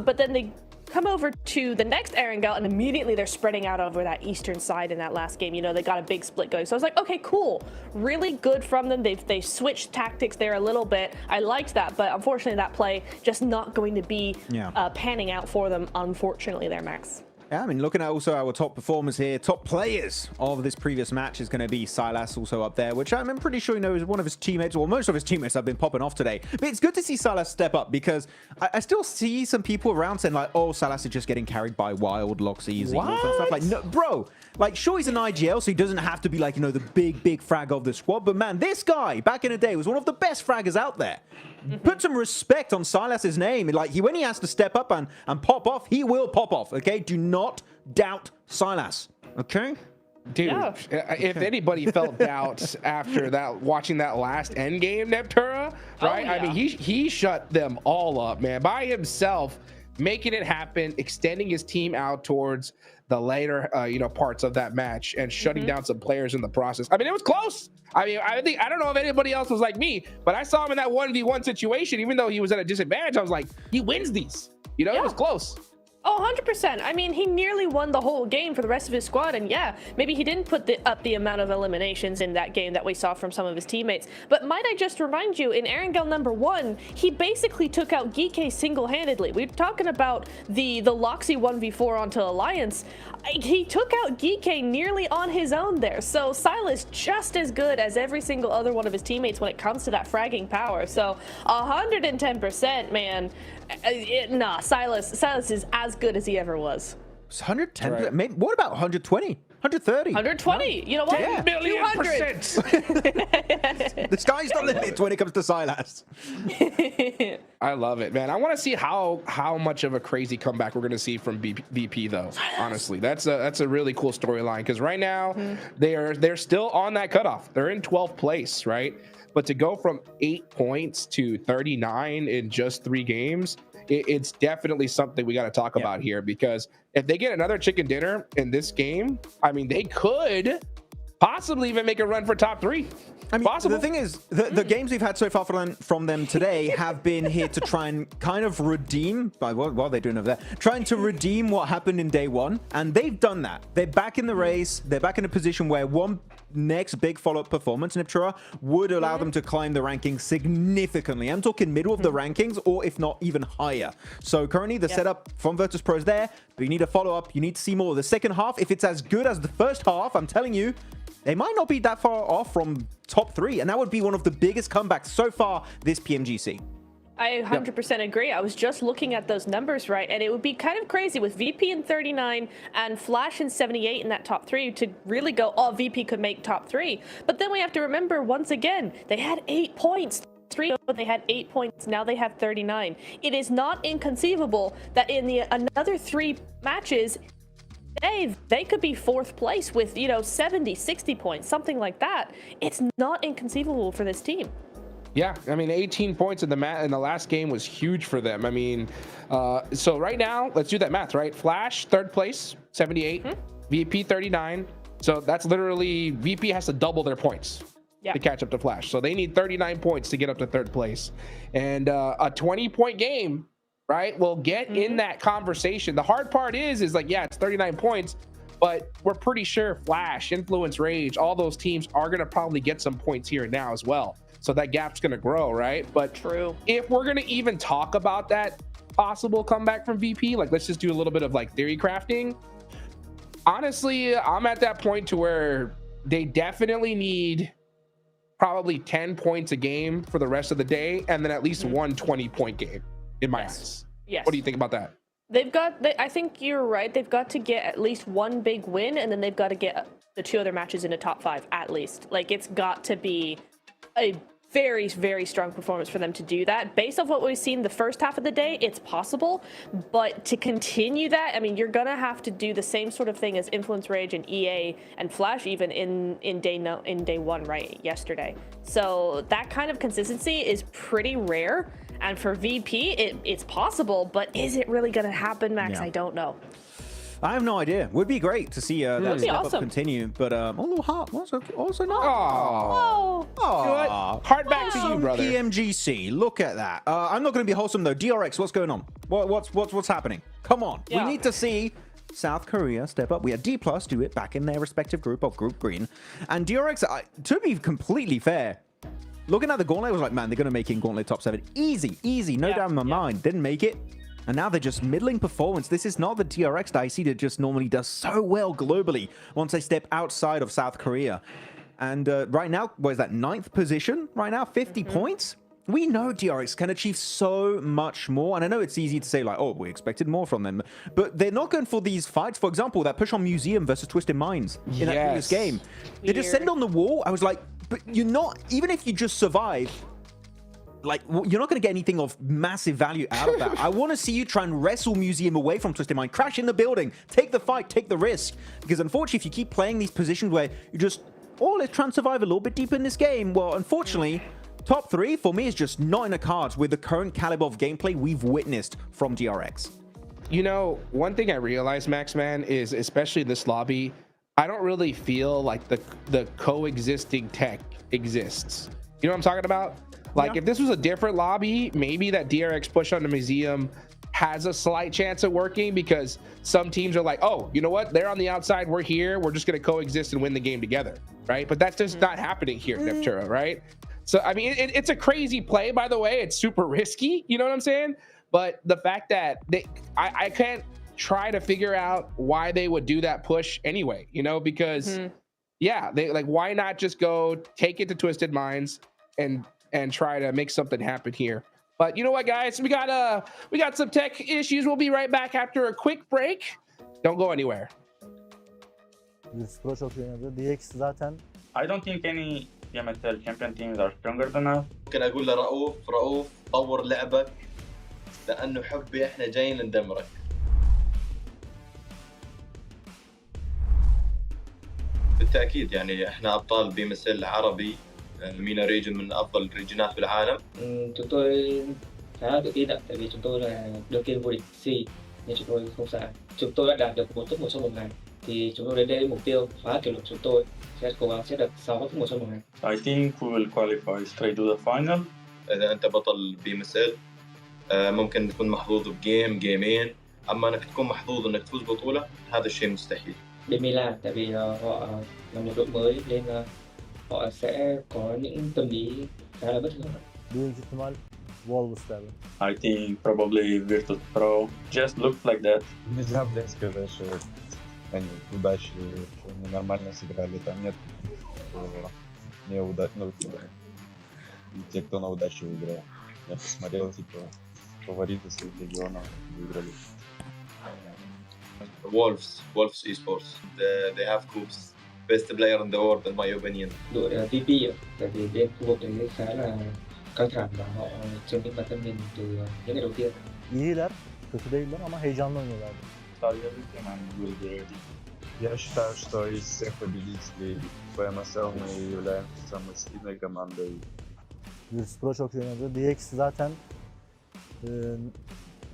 But then they come over to the next Erangel, and immediately they're spreading out over that eastern side in that last game. You know, they got a big split going. So I was like, okay, cool. Really good from them. They switched tactics there a little bit. I liked that, but unfortunately that play just not going to be panning out for them, unfortunately there, Max. Yeah, I mean, looking at also our top performers here, top players of this previous match is going to be Silas also up there, which I'm pretty sure, you know, is one of his teammates, or most of his teammates have been popping off today. But it's good to see Silas step up, because I still see some people around saying like, oh, Silas is just getting carried by Wild, Locks Easy, and stuff. Like, no, bro, like, sure, he's an IGL, so he doesn't have to be like, you know, the big frag of the squad. But man, this guy back in the day was one of the best fraggers out there. Put some respect on Silas's name. Like, when he has to step up and pop off, he will pop off, okay? Do not doubt Silas, okay? Dude, if anybody felt doubt after that, watching that last end game, Neptura, right? I mean, he shut them all up, man, by himself, making it happen, extending his team out towards the later, you know, parts of that match, and shutting down some players in the process. I mean, it was close. I mean, I don't know if anybody else was like me, but I saw him in that 1v1 situation. Even though he was at a disadvantage, I was like, he wins these. You know, it was close. Oh, 100%. I mean, he nearly won the whole game for the rest of his squad. And yeah, maybe he didn't put up the amount of eliminations in that game that we saw from some of his teammates. But might I just remind you, in Erangel #1, he basically took out Geeke single-handedly. We're talking about the Loxy 1v4 onto Alliance. He took out Geeke nearly on his own there. So Silas just as good as every single other one of his teammates when it comes to that fragging power. So 110%, man. Nah, Silas is as good as he ever was. It's 110. Right. Maybe, what about 120? 130? 120. You know what? 10 million 200. %. The sky's the limit when it comes to Silas. I love it, man. I want to see how much of a crazy comeback we're going to see from VP, though. Honestly, that's a really cool storyline because right now they're still on that cutoff. They're in 12th place, right? But to go from 8 points to 39 in just 3 games, it's definitely something we got to talk about here, because if they get another chicken dinner in this game, I mean, they could possibly even make a run for top 3. I mean, the thing is, the games we've had so far from them today have been here to try and kind of redeem, what are they doing over there? Trying to redeem what happened in day 1, and they've done that. They're back in the race. They're back in a position where one next big follow-up performance in Iptura would allow them to climb the rankings significantly. I'm talking middle of the rankings, or if not even higher. So currently the setup from Virtus Pro is there, but you need a follow-up. You need to see more. The second half, if it's as good as the first half, I'm telling you, they might not be that far off from top 3, and that would be one of the biggest comebacks so far this PMGC. I 100% agree. I was just looking at those numbers, right? And it would be kind of crazy with VP in 39 and Flash in 78 in that top 3 to really go, oh, VP could make top 3. But then we have to remember, once again, they had 8 points. 3, but they had 8 points. Now they have 39. It is not inconceivable that in another 3 matches, they could be 4th place with, 70, 60 points, something like that. It's not inconceivable for this team. Yeah, I mean, 18 points in the last game was huge for them. I mean, so right now, let's do that math, right? Flash, 3rd place, 78. VP, 39. So that's literally, VP has to double their points to catch up to Flash. So they need 39 points to get up to 3rd place. And a 20-point game, right, will get in that conversation. The hard part is like, yeah, it's 39 points, but we're pretty sure Flash, Influence, Rage, all those teams are going to probably get some points here and now as well. So that gap's going to grow, right? But if we're going to even talk about that possible comeback from VP, like let's just do a little bit of like theory crafting. Honestly, I'm at that point to where they definitely need probably 10 points a game for the rest of the day, and then at least one 20-point game in my eyes. Yes. What do you think about that? I think you're right. They've got to get at least one big win, and then they've got to get the 2 other matches in a top 5 at least. Like, it's got to be a very, very strong performance for them to do that. Based off what we've seen the first half of the day, it's possible, but to continue that, I mean, you're gonna have to do the same sort of thing as Influence, Rage, and EA and Flash even in day 1, right, yesterday. So that kind of consistency is pretty rare, and for VP, it's possible, but is it really gonna happen, Max? I don't know. I have no idea. Would be great to see that step up continue, but a little hard. Also not. Oh, you know what? Hard back to you, brother. PMGC. Look at that. I'm not going to be wholesome though. DRX, what's going on? What's happening? Come on. We need to see South Korea step up. We had D+ do it back in their respective group of Group Green, and DRX. To be completely fair, looking at the Gauntlet, I was like, man, they're going to make it in Gauntlet top 7. Easy, no doubt in my mind. Didn't make it. And now they're just middling performance. This is not the DRX that I see that just normally does so well globally once they step outside of South Korea. And right now, what is that, 9th position? Right now, 50 points? We know DRX can achieve so much more. And I know it's easy to say like, oh, we expected more from them. But they're not going for these fights. For example, that push on Museum versus Twisted Minds in that previous game. They just send on the wall. I was like, but you're not, even if you just survive, like, you're not going to get anything of massive value out of that. I want to see you try and wrestle Museum away from Twisted Mind, crash in the building, take the fight, take the risk. Because unfortunately, if you keep playing these positions where you just, oh, let's try and survive a little bit deeper in this game, well, unfortunately, top 3 for me is just not in the cards with the current caliber of gameplay we've witnessed from DRX. You know, one thing I realized, Max, man, is especially in this lobby, I don't really feel like the coexisting tech exists. You know what I'm talking about? Like, if this was a different lobby, maybe that DRX push on the Museum has a slight chance of working, because some teams are like, oh, you know what? They're on the outside. We're here. We're just going to coexist and win the game together, right? But that's just not happening here in Iptura, right? So, I mean, it's a crazy play, by the way. It's super risky. You know what I'm saying? But the fact that I can't try to figure out why they would do that push anyway, you know, because, yeah, they like, why not just go take it to Twisted Minds and try to make something happen here. But you know what, guys, we got some tech issues. We'll be right back after a quick break. Don't go anywhere. Virtus Pro çok iyi oynadı. DX zaten I don't think any PMSL champion teams are stronger than us. ممكن اقول لرؤوف طور لعبك لانه حبي احنا جايين ندمرك. بالتاكيد يعني احنا ابطال بي ام اس ال عربي مينا ريجن من افضل الريجنات بالعالم. Chúng tôi khá là tự tin ạ, tại vì chúng tôi là đương kim vô địch C nên chúng tôi không sợ. Chúng tôi đã đạt được 4 top 1 trong một ngày thì chúng tôi đến đây với mục tiêu phá kỷ lục. Chúng tôi sẽ cố gắng sẽ được 6 top 1 trong một ngày. I think we will qualify straight to the final. اذا انت بطل بي ام اس ال ممكن تكون محظوظ بجيم جيمين، اما انك تكون محظوظ انك تفوز بطوله هذا الشيء مستحيل. Bên Milan tại vì họ là một đội mới nên họ sẽ có những tâm lý khá là bất thường. büyük ihtimal Wolves derdim. I think probably Virtus Pro just looked like that. Нельзя, блядь, сказать, что они удачи, что они нормально сыграли. Там нет неудачных. И те, кто на удачу выиграл. Я посмотрел, типа, фавориты своих регионов выиграли. Wolves esports. They have Coops. Best player in the world in my opinion. Đội VP ạ, tại vì bên khu vực đấy khá là căng thẳng và họ chứng minh bản thân mình từ những ngày đầu tiên. İyiler, kötü değiller ama heyecanlı oynuyorlardı. Я считаю, что из всех победителей PMSL мы являемся самой сильной командой. Virtus Pro çok iyi oynadı. DX zaten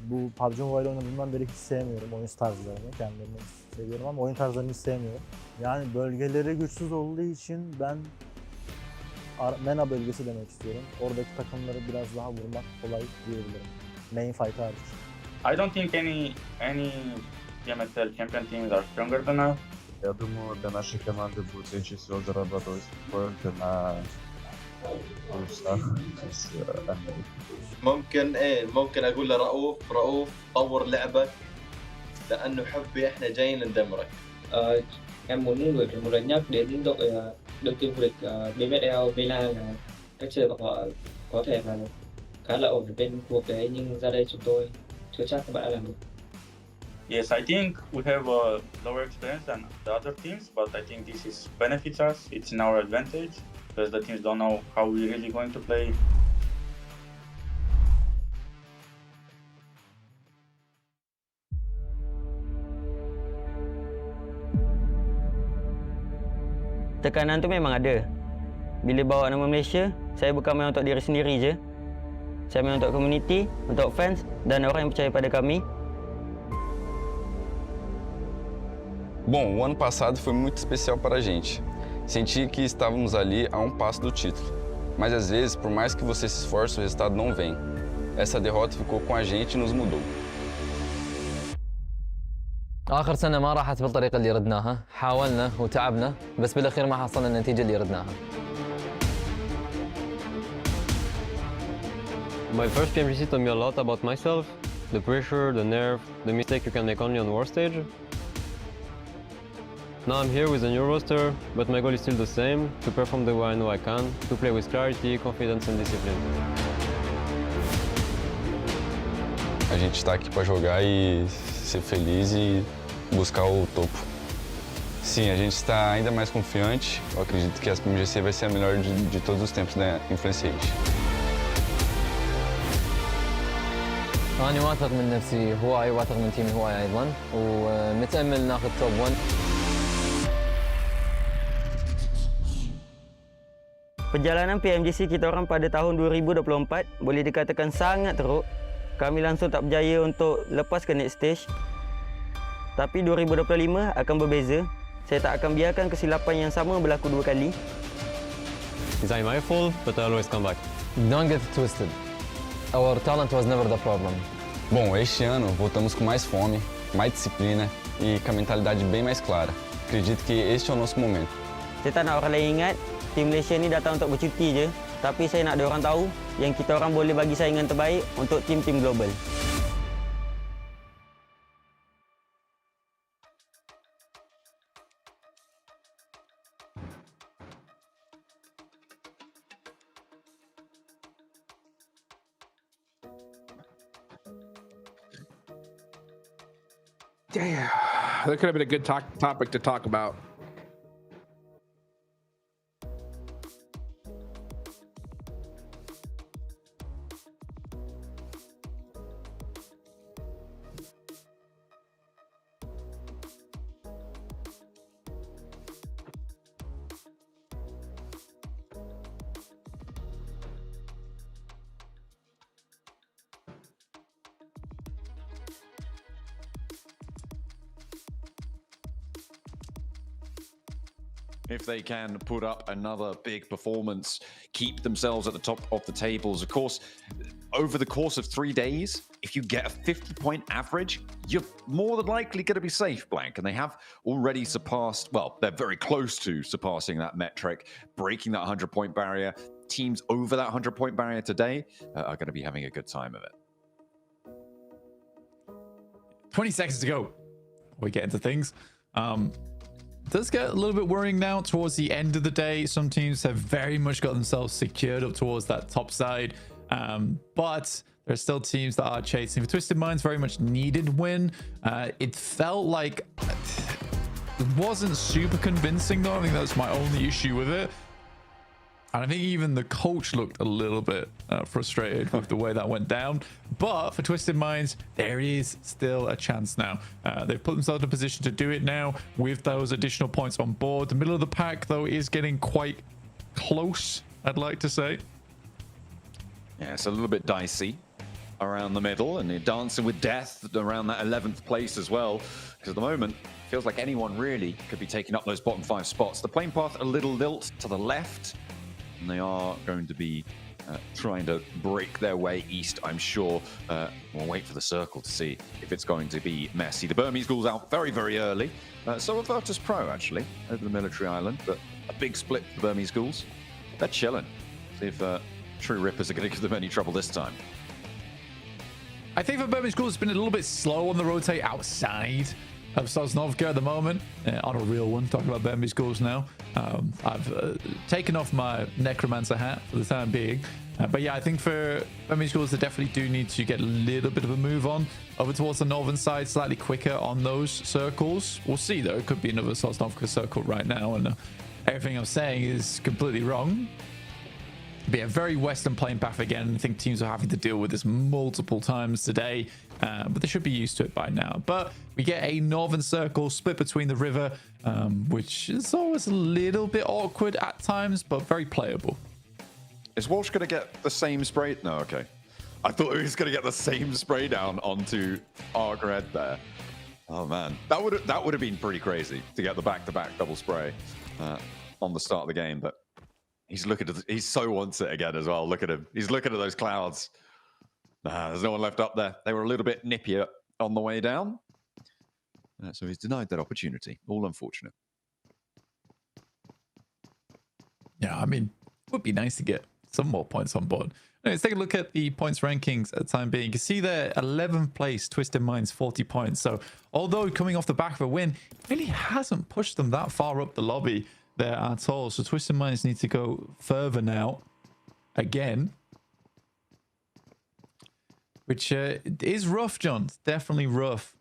bu PUBG Mobile oynadığımdan beri hiç sevmiyorum oyun tarzlarını. Kendilerini seviyorum ama oyun tarzlarını hiç sevmiyorum. Yani bölgeleri güçsüz olduğu için ben MENA bölgesi demek istiyorum. Oradaki takımları biraz daha vurmak kolay diyebilirim. Main fight hariç. I don't think any PMSL champion teams are stronger than us. Я думаю, для нашей команды будет легче всего зарабатывать поинты на плюсах из Америки. ممكن اقول لرؤوف طور لعبك لانه حبي احنا جايين ندمرك. Em muốn gửi một lời nhắc đến đội đương kim vô địch BMSL Milan là cách chơi của họ có thể là khá là ổn ở bên khu vực đấy, nhưng ra đây chúng tôi chưa chắc các bạn đã làm được. Yes, I think we have a lower experience than the other teams, but I think this benefits us. It's in our advantage because the teams don't know how we're really going to play. Tekanan tu memang ada. Bila bawa nama Malaysia, saya bukan main untuk diri sendiri je. Saya main untuk community, untuk fans dan orang yang percaya pada kami. Bom, o ano passado foi muito especial para a gente. Senti que estávamos ali a um passo do título. Mas às vezes, por mais que você se esforce, o resultado não vem. Essa derrota ficou com a gente e nos mudou. آخر سنة ما راحت بالطريقة اللي ردناها، حاولنا وتعبنا بس بالأخير ما حصلنا النتيجة اللي ردناها. My first PMGC taught me a lot about myself, the pressure, the nerve, the mistake you can make only on war stage. Now I'm here with a new roster, but my goal is still the same, to perform the way I know I can, to play with clarity, confidence and discipline. A gente está aqui para jogar e ser feliz e buscar o topo. Sim, a gente está ainda mais confiante. Eu acredito que a PMGC vai ser a melhor de todos os tempos da Influenciate. أنا واثق من نفسي هواي، واثق من تيمي هواي أيضاً، ومتأمل ناخذ توب 1. Perjalanan PMGC kita orang pada tahun 2024 boleh dikatakan sangat teruk. Kami langsung tak berjaya untuk lepas ke next stage. Tapi 2025 akan berbeza. Saya tak akan biarkan kesilapan yang sama berlaku dua kali. It's my fault, but I always come back. Don't get it twisted. Our talent was never the problem. Bom, este ano voltamos com mais fome, mais disciplina e com a mentalidade bem mais clara. Acredito que este é o nosso momento. Saya tak nak orang lain ingat, tim Malaysia ni datang untuk bercuti je. Tapi saya nak diorang tahu yang kita orang boleh bagi saingan terbaik untuk tim-tim global. Damn. That could have been a good topic to talk about. If they can put up another big performance, keep themselves at the top of the tables. Of course, over the course of 3 days, if you get a 50-point average, you're more than likely going to be safe, Blank. And they have already surpassed, well, they're very close to surpassing that metric, breaking that 100-point barrier. Teams over that 100-point barrier today are going to be having a good time of it. 20 seconds to go. We get into things. Does get a little bit worrying now towards the end of the day. Some teams have very much got themselves secured up towards that top side, but there's still teams that are chasing. For Twisted Minds, very much needed win. It felt like it wasn't super convincing though. I think that's my only issue with it. And I think even the coach looked a little bit frustrated with the way that went down. But for Twisted Minds, there is still a chance now. They've put themselves in a position to do it now with those additional points on board. The middle of the pack, though, is getting quite close, I'd like to say. Yeah, it's a little bit dicey around the middle, and they're dancing with death around that 11th place as well. Because at the moment, it feels like anyone really could be taking up those bottom 5 spots. The plane path a little lilt to the left. And they are going to be trying to break their way east, I'm sure. We'll wait for the circle to see if it's going to be messy. The Burmese Ghouls out very, very early. So are Virtus Pro, actually, over the military island. But a big split for the Burmese Ghouls. They're chilling. See if True Rippers are going to give them any trouble this time. I think for Burmese Ghouls, it's been a little bit slow on the rotate outside of Sosnovka at the moment. On a real one, talking about Burmese Ghouls now. I've taken off my Necromancer hat for the time being. But yeah, I think for Burmese Ghouls, they definitely do need to get a little bit of a move on over towards the northern side, slightly quicker on those circles. We'll see, though. It could be another Sosnovka circle right now, and everything I'm saying is completely wrong. But yeah, very western plane path again. I think teams are having to deal with this multiple times today, but they should be used to it by now. But we get a northern circle split between the river, which is always a little bit awkward at times, but very playable. Is Walsh going to get the same spray? No, okay. I thought he was going to get the same spray down onto Arc Red there. Oh man, that would have been pretty crazy to get the back-to-back double spray on the start of the game, but. He so wants it again as well. Look at him. He's looking at those clouds. There's no one left up there. They were a little bit nippier on the way down. So he's denied that opportunity. All unfortunate. Yeah, I mean, it would be nice to get some more points on board. Let's take a look at the points rankings at the time being. You can see there, 11th place, Twisted Minds, 40 points. So although coming off the back of a win, it really hasn't pushed them that far up the lobby there at all. So Twisted Minds need to go further now again, which is rough, John. It's definitely rough.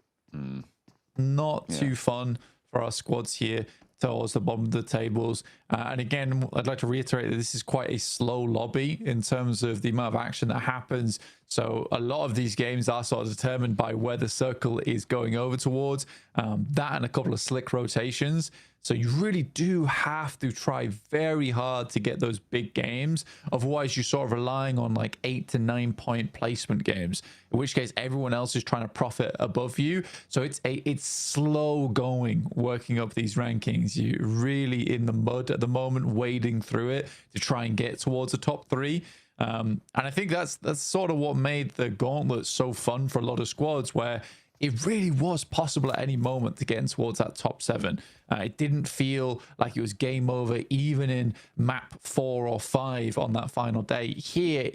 Not too fun for our squads here towards the bottom of the tables. And again, I'd like to reiterate that this is quite a slow lobby in terms of the amount of action that happens. So a lot of these games are sort of determined by where the circle is going over towards. That and a couple of slick rotations. So you really do have to try very hard to get those big games. Otherwise, you're sort of relying on like 8 to 9 point placement games, in which case everyone else is trying to profit above you. So it's slow going, working up these rankings. You're really in the mud at the moment, wading through it to try and get towards the top 3. And I think that's sort of what made the Gauntlet so fun for a lot of squads, where it really was possible at any moment to get in towards that top 7. It didn't feel like it was game over, even in map 4 or 5 on that final day. Here,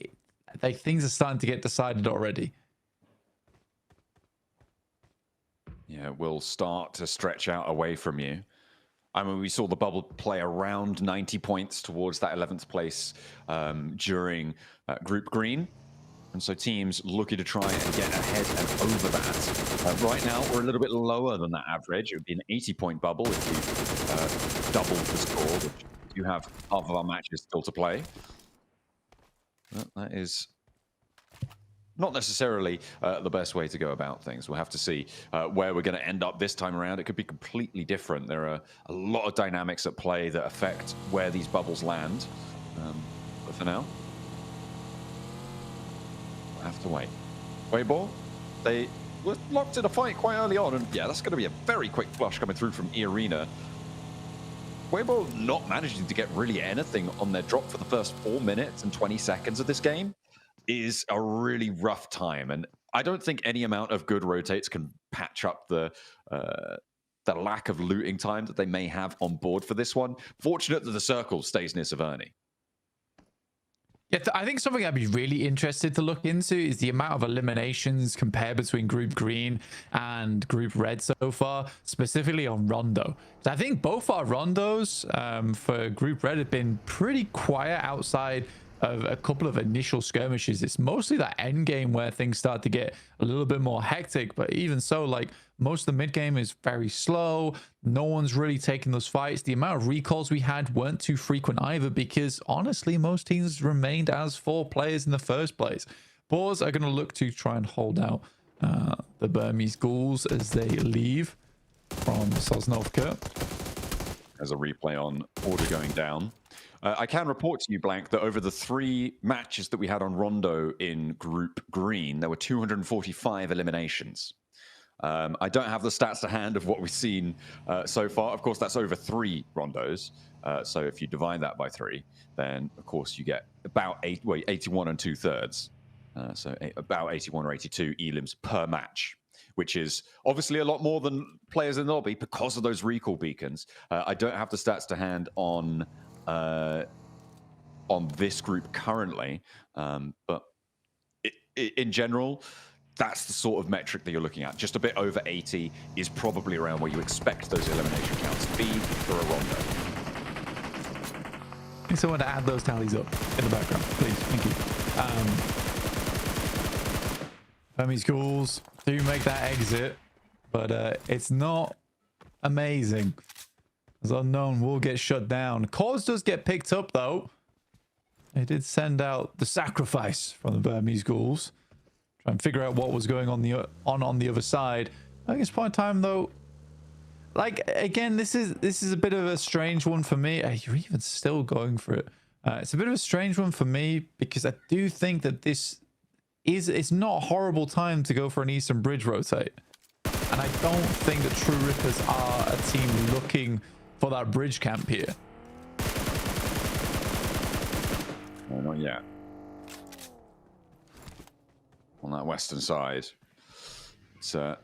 things are starting to get decided already. Yeah, we'll start to stretch out away from you. I mean, we saw the bubble play around 90 points towards that 11th place during Group Green. And so teams looking to try and get ahead and over that. Right now, we're a little bit lower than that average. It would be an 80-point bubble if you doubled the score, which you have half of our matches still to play. Well, that is not necessarily the best way to go about things. We'll have to see where we're going to end up this time around. It could be completely different. There are a lot of dynamics at play that affect where these bubbles land. But for now, have to wait. Weibo, they were locked in a fight quite early on, and yeah, that's going to be a very quick flush coming through from E-Arena. Weibo not managing to get really anything on their drop for the first 4 minutes and 20 seconds of this game is a really rough time, and I don't think any amount of good rotates can patch up the lack of looting time that they may have on board for this one. Fortunate that the circle stays near Severny. Yeah, I think something I'd be really interested to look into is the amount of eliminations compared between Group Green and Group Red so far, specifically on Rondo. So I think both our Rondos for Group Red have been pretty quiet outside of a couple of initial skirmishes. It's mostly that end game where things start to get a little bit more hectic, but even so, like, most of the mid game is very slow. No one's really taking those fights. The amount of recalls we had weren't too frequent either, because honestly, most teams remained as 4 players in the first place. Boars are going to look to try and hold out the Burmese Ghouls as they leave from Sosnovka. There's a replay on order going down. I can report to you, Blank, that over the 3 matches that we had on Rondo in Group Green, there were 245 eliminations. I don't have the stats to hand of what we've seen so far. Of course, that's over 3 Rondos. So if you divide that by 3, then, of course, you get about 81 and 2/3. So about 81 or 82 elims per match, which is obviously a lot more than players in the lobby because of those recall beacons. I don't have the stats to hand on this group currently, but in general, that's the sort of metric that you're looking at. Just a bit over 80 is probably around where you expect those elimination counts to be for a Rondo. I think someone to add those tallies up in the background, please. Thank you. Burmese Ghouls do make that exit, but it's not amazing, as Unknown will get shut down. Cause does get picked up, though. They did send out the sacrifice from the Burmese Ghouls. Try and figure out what was going on the other side. I think it's point in time, though. Like, again, this is a bit of a strange one for me. You're even still going for it. It's a bit of a strange one for me, because I do think that it's not a horrible time to go for an Eastern Bridge rotate. And I don't think that True Rippers are a team looking for that bridge camp here. Well, not yet. On that western side, it's a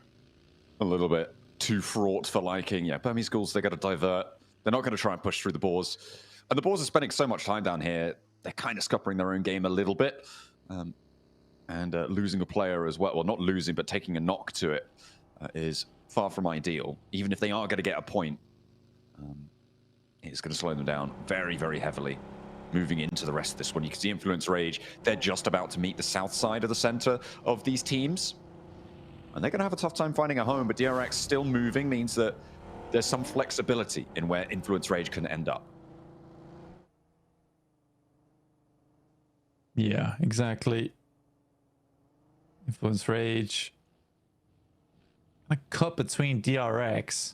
little bit too fraught for liking. Yeah, Burmese Ghouls, they got to divert. They're not going to try and push through the Boars. And the Boars are spending so much time down here, they're kind of scuppering their own game a little bit. And losing a player as well. Well, not losing, but taking a knock to it is far from ideal. Even if they are going to get a point, it's going to slow them down very, very heavily. Moving into the rest of this one, you can see Influence Rage. They're just about to meet the south side of the center of these teams. And they're going to have a tough time finding a home, but DRX still moving means that there's some flexibility in where Influence Rage can end up. Yeah, exactly. Influence Rage. A cut between DRX.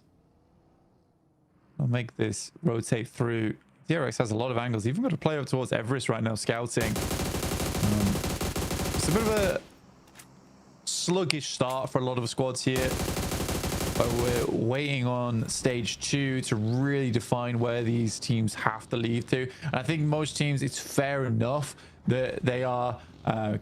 I'll make this rotate through. DRX has a lot of angles. Even got to play up towards Everest right now, scouting. It's a bit of a sluggish start for a lot of the squads here. But we're waiting on stage 2 to really define where these teams have to leave to. And I think most teams, it's fair enough that they are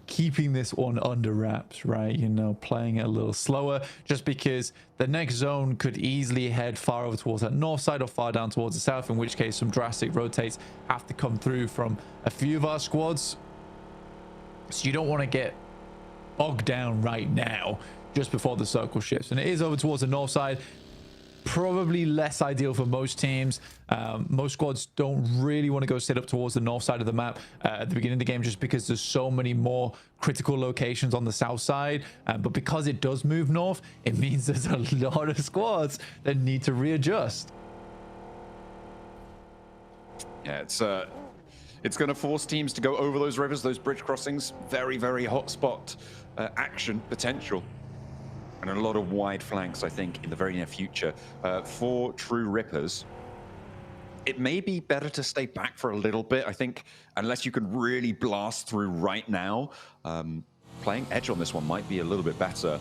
keeping this one under wraps, right? You know, playing it a little slower, just because the next zone could easily head far over towards that north side or far down towards the south, in which case some drastic rotates have to come through from a few of our squads. So you don't want to get bogged down right now just before the circle shifts. And it is over towards the north side. probably less ideal for most teams. Most squads don't really want to go sit up towards the north side of the map at the beginning of the game, just because there's so many more critical locations on the south side. But because it does move north, it means there's a lot of squads that need to readjust. Yeah, it's going to force teams to go over those rivers, those bridge crossings. Very, very hot spot action potential. And a lot of wide flanks, I think, in the very near future. For True Rippers, it may be better to stay back for a little bit. I think, unless you can really blast through right now, playing edge on this one might be a little bit better.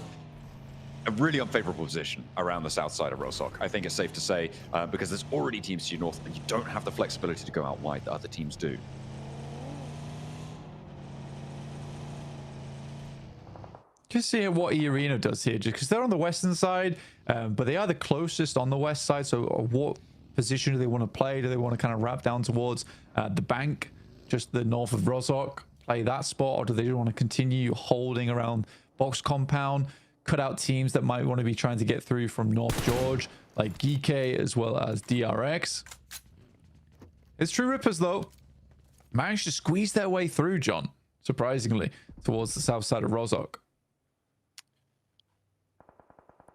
A really unfavorable position around the south side of Rosok, I think it's safe to say, because there's already teams to your north, and you don't have the flexibility to go out wide that other teams do. Just seeing what E-Arena does here, just because they're on the western side, but they are the closest on the west side. So what position do they want to play? Do they want to kind of wrap down towards the bank, just the north of Rosok, play that spot, or do they want to continue holding around box compound, cut out teams that might want to be trying to get through from North George, like Geeke as well as DRX? It's True Rippers, though, managed to squeeze their way through, John, surprisingly, towards the south side of Rosok.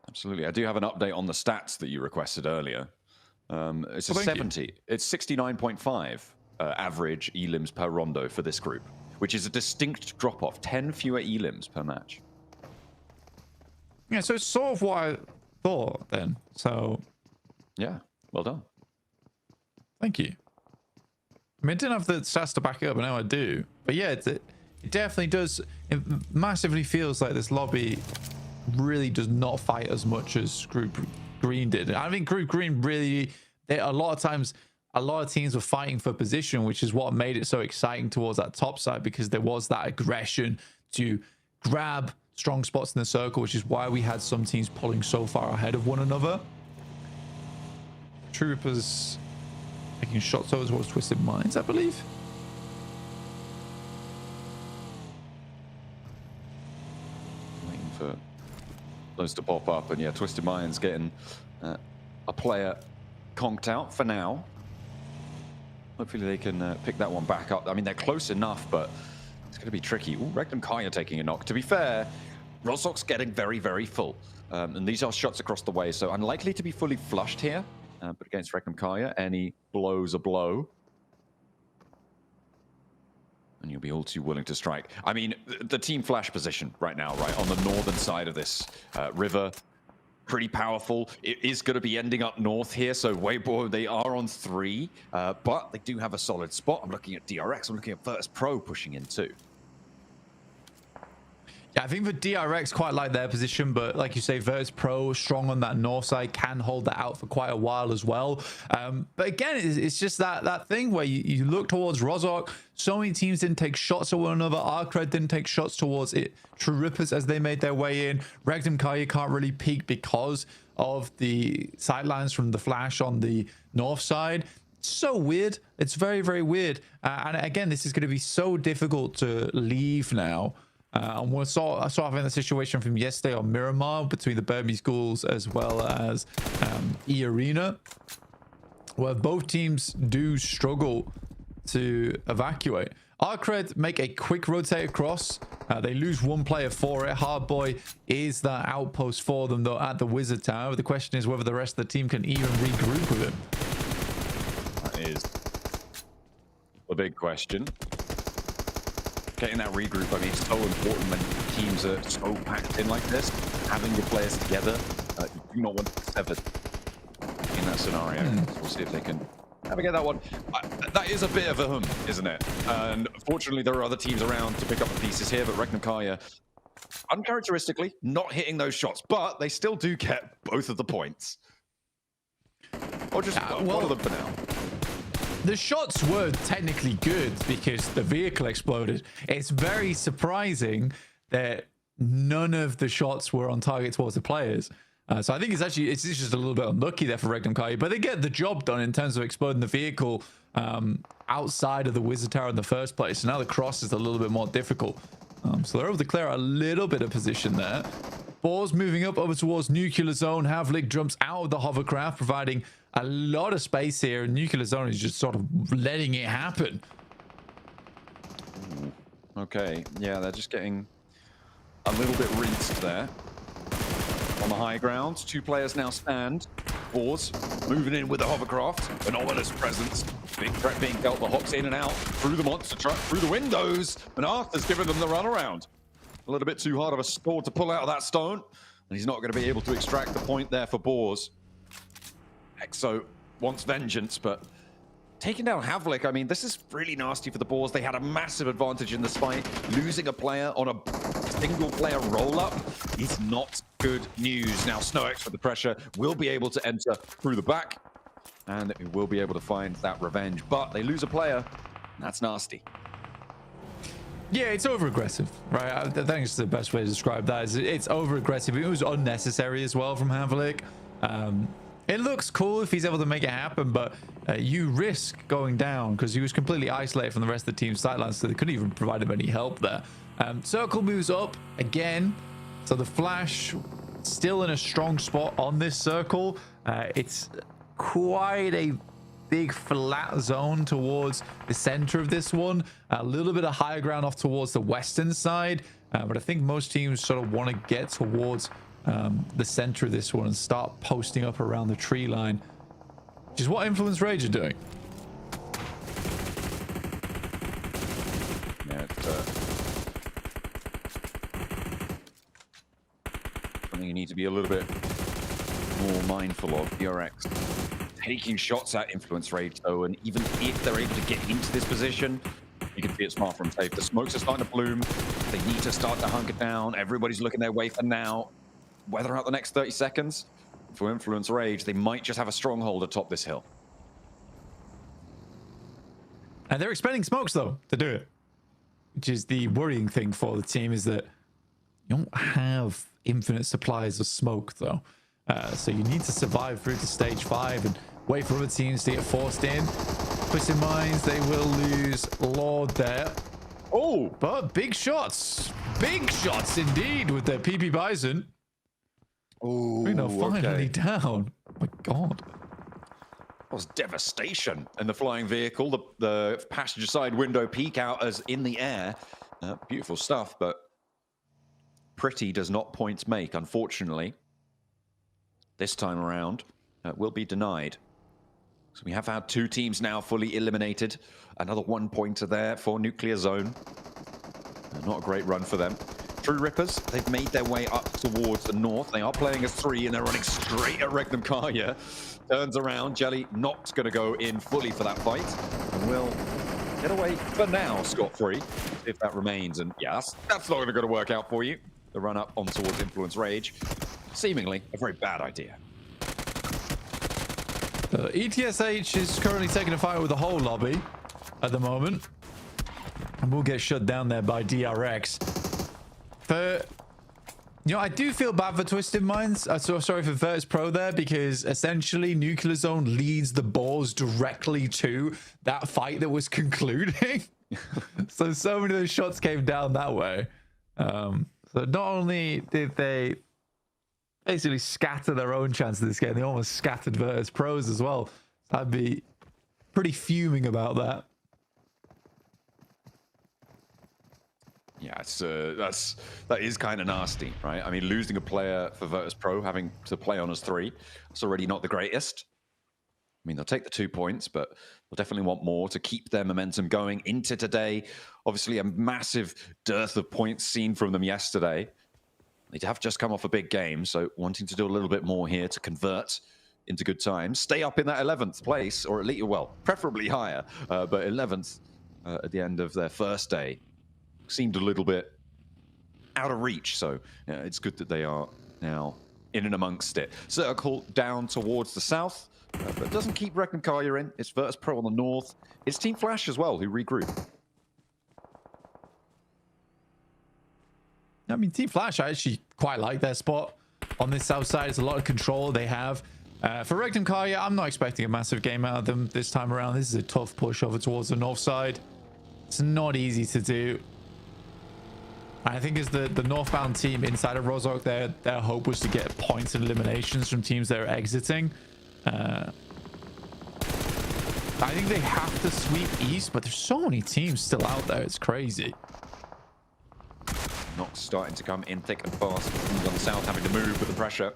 Absolutely. I do have an update on the stats that you requested earlier. It's a 70. It's 69.5 average elims per rondo for this group, which is a distinct drop-off. 10 fewer elims per match. Yeah, so it's sort of what I thought then. So, yeah, well done. Thank you. I mean, I didn't have the stats to back it up, and now I do. But yeah, it definitely does. It massively feels like this lobby really does not fight as much as Group Green did. I think Group Green really, a lot of times, a lot of teams were fighting for position, which is what made it so exciting towards that top side, because there was that aggression to grab strong spots in the circle, which is why we had some teams pulling so far ahead of one another. True Rippers taking shots over towards Twisted Minds, I believe. Waiting for those to pop up, and yeah, Twisted Minds getting a player conked out for now. Hopefully they can pick that one back up. I mean, they're close enough, but it's going to be tricky. Ooh, Regnum Kaya taking a knock. To be fair, Rosok's getting very, very full. And these are shots across the way, so unlikely to be fully flushed here. But against Regnum Kaya, any blow's a blow. And you'll be all too willing to strike. I mean, the team flash position right now, right, on the northern side of this river, pretty powerful. It is going to be ending up north here, so Weibo, they are on 3, but they do have a solid spot. I'm looking at DRX, I'm looking at Virtus Pro pushing in too. Yeah, I think the DRX quite like their position, but like you say, Virtus Pro strong on that north side, can hold that out for quite a while as well. But again, it's just that thing where you look towards Rosok. So many teams didn't take shots at one another. Arcred didn't take shots towards it. True Rippers, as they made their way in. Regnum Kaya can't really peek because of the sidelines from the flash on the north side. It's so weird. It's very, very weird. And again, this is going to be so difficult to leave now. And we saw having the situation from yesterday on Miramar between the Burmese Ghouls as well as E-Arena, where both teams do struggle to evacuate. Arcred make a quick rotate across. They lose one player for it. Hardboy is that outpost for them, though, at the Wizard Tower. The question is whether the rest of the team can even regroup with him. That is a big question. Getting that regroup, I mean, it's so important when teams are so packed in like this. Having your players together, you do not want to be severed in that scenario. So we'll see if they can navigate that one. That is a bit of a hum, isn't it? And fortunately, there are other teams around to pick up the pieces here, but Regnum Kaya, uncharacteristically, not hitting those shots, but they still do get both of the points. Or just one of them for now. The shots were technically good because the vehicle exploded. It's very surprising that none of the shots were on target towards the players. So I think it's just a little bit unlucky there for Regnum Kaya, but they get the job done in terms of exploding the vehicle outside of the Wizard Tower in the first place. So now the cross is a little bit more difficult. So they're able to clear a little bit of position there. Boars moving up over towards Nuclear Zone. Havlik jumps out of the hovercraft, providing a lot of space here. Nuclear Zone is just sort of letting it happen. Ooh. Okay, yeah, they're just getting a little bit rinsed there. On the high ground, 2 players now stand. Boars moving in with the hovercraft. An ominous presence. Big threat being dealt. The hops in and out through the monster truck, through the windows. And Arthur's giving them the runaround. A little bit too hard of a sword to pull out of that stone. And he's not going to be able to extract the point there for Boars. Exo wants vengeance, but taking down Havlik, I mean, this is really nasty for the Boars. They had a massive advantage in this fight. Losing a player on a single player roll-up is not good news. Now, SnowX with the pressure will be able to enter through the back, and it will be able to find that revenge. But they lose a player, and that's nasty. Yeah, it's over-aggressive, right? I think it's the best way to describe that. Is it's over-aggressive. It was unnecessary as well from Havlik. It looks cool if he's able to make it happen, but you risk going down because he was completely isolated from the rest of the team's sidelines, so they couldn't even provide him any help there. Circle moves up again, so the Flash still in a strong spot on this circle. It's quite a big flat zone towards the center of this one. A little bit of higher ground off towards the western side, but I think most teams sort of want to get towards the center of this one and start posting up around the tree line, which is what Influence Rage are doing. Yeah, it's something you need to be a little bit more mindful of. DRX taking shots at Influence Rage, though, and even if they're able to get into this position, you can see it's far from safe. The smokes are starting to bloom. They need to start to hunker down. Everybody's looking their way for now. Weather out the next 30 seconds. For Influence Rage, they might just have a stronghold atop this hill. And they're expending smokes, though, to do it. Which is the worrying thing for the team, is that you don't have infinite supplies of smoke, though. So you need to survive through to stage 5 and wait for other teams to get forced in. Twisted Minds, they will lose Lord there. Oh! But big shots. Big shots indeed with their PP Bison. Oh, finally down. Oh my god. That was devastation in the flying vehicle. The passenger side window peek out as in the air. Beautiful stuff, but pretty does not points make, unfortunately. This time around, will be denied. So we have had 2 teams now fully eliminated. Another 1-pointer there for Nuclear Zone. Not a great run for them. True Rippers, they've made their way up towards the north. They are playing as 3 and they're running straight at Regnum Karya. Turns around, Jelly not going to go in fully for that fight. And will get away for now, scot-free, if that remains. And yeah, that's not going to work out for you. The run up on towards Influence Rage. Seemingly a very bad idea. ETSH is currently taking a fight with the whole lobby at the moment. And we'll get shut down there by DRX. I do feel bad for Twisted Minds. So sorry for Virtus Pro there, because essentially Nuclear Zone leads the Boars directly to that fight that was concluding. so many of those shots came down that way. So not only did they basically scatter their own chance of this game, they almost scattered Virtus Pros as well. I'd be pretty fuming about that. Yeah, that is kind of nasty, right? I mean, losing a player for Virtus Pro, having to play on as 3, it's already not the greatest. I mean, they'll take the 2 points, but they'll definitely want more to keep their momentum going into today. Obviously, a massive dearth of points seen from them yesterday. They have just come off a big game, so wanting to do a little bit more here to convert into good times. Stay up in that 11th place, or at least, well, preferably higher, but 11th at the end of their first day seemed a little bit out of reach. So yeah, it's good that they are now in and amongst it. Circle down towards the south, but it doesn't keep Regnum Karya in. It's Virtus Pro on the north. It's Team Flash as well, who regroup. I mean, Team Flash, I actually quite like their spot on this south side. It's a lot of control they have. For Regnum Karya, I'm not expecting a massive game out of them this time around. This is a tough push over towards the north side. It's not easy to do. I think as the northbound team inside of Rozhok, their hope was to get points and eliminations from teams that are exiting. I think they have to sweep East, but there's so many teams still out there. It's crazy. Knocks starting to come in thick and fast. Teams on the south having to move with the pressure.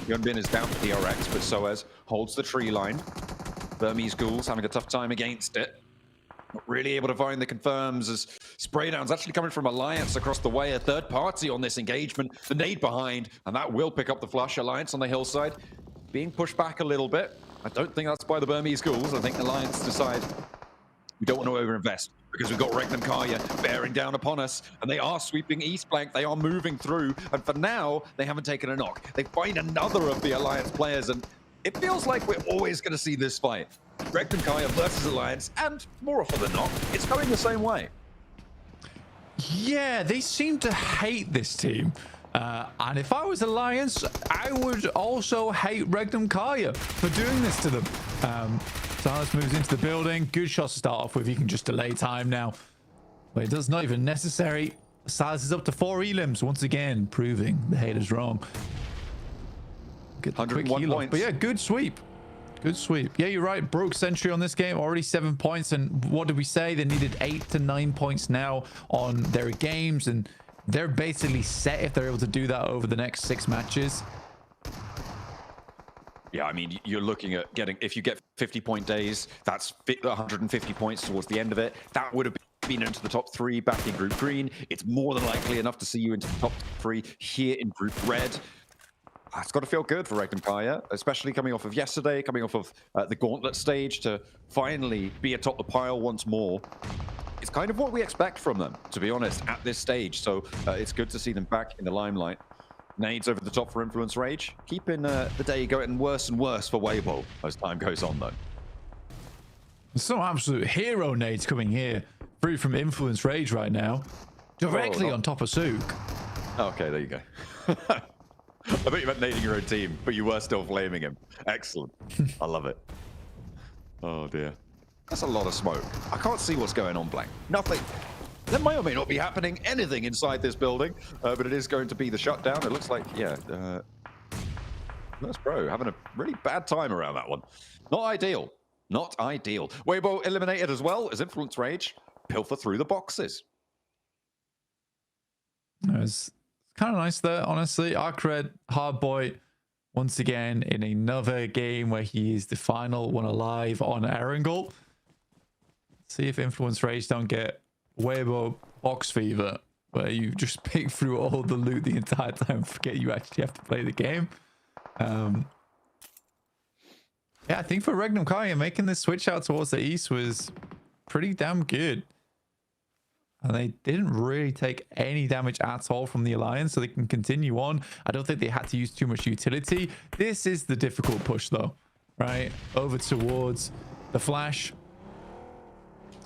Yunbin is down for DRX, but Soaz holds the tree line. Burmese Ghouls having a tough time against it. Not really able to find the confirms as Spraydown's actually coming from Alliance across the way. A third party on this engagement. The nade behind, and that will pick up the flush. Alliance on the hillside being pushed back a little bit. I don't think that's by the Burmese Ghouls. I think Alliance decide we don't want to overinvest because we've got Regnum Kaya bearing down upon us, and they are sweeping east flank. They are moving through, and for now, they haven't taken a knock. They find another of the Alliance players, and it feels like we're always going to see this fight. Regnum Kaya versus Alliance, and more often than not, it's going the same way. Yeah, they seem to hate this team. And if I was Alliance, I would also hate Regnum Kaya for doing this to them. Silas moves into the building. Good shots to start off with. He can just delay time now. But it does not even necessary. Silas is up to 4 elims once again, proving the haters wrong. Get the quick heal off. But yeah, good sweep. Good sweep. Yeah, you're right. Broke Sentry on this game. Already 7 points. And what did we say? They needed 8 to 9 points now on their games. And they're basically set if they're able to do that over the next 6 matches. Yeah, I mean, you're looking at getting, if you get 50-point days, that's 150 points towards the end of it. That would have been into the top 3 back in Group Green. It's more than likely enough to see you into the top 3 here in Group Red. It's got to feel good for Regnum Kaya, especially coming off of yesterday, coming off of the Gauntlet stage, to finally be atop the pile once more. It's kind of what we expect from them, to be honest, at this stage. So it's good to see them back in the limelight. Nades over the top for Influence Rage, keeping the day going worse and worse for Weibo as time goes on, though. There's some absolute hero nades coming here through from Influence Rage right now, directly on top of Sook. Okay, there you go. I thought you meant nading your own team, but you were still flaming him. Excellent. I love it. Oh, dear. That's a lot of smoke. I can't see what's going on, Blank. Nothing. There may or may not be happening anything inside this building, but it is going to be the shutdown. It looks like, yeah, that's Pro having a really bad time around that one. Not ideal. Not ideal. Weibo eliminated as well as Influence Rage pilfer through the boxes. It's kind of nice there, honestly. Arcred, Hardboy, once again in another game where he is the final one alive on Erangel. See if Influence Rage don't get Weibo box fever, where you just pick through all the loot the entire time and forget you actually have to play the game. Yeah, I think for Regnum Kaya, making this switch out towards the east was pretty damn good. And they didn't really take any damage at all from the Alliance, so they can continue on. I don't think they had to use too much utility. This is the difficult push, though, right? Over towards the Flash.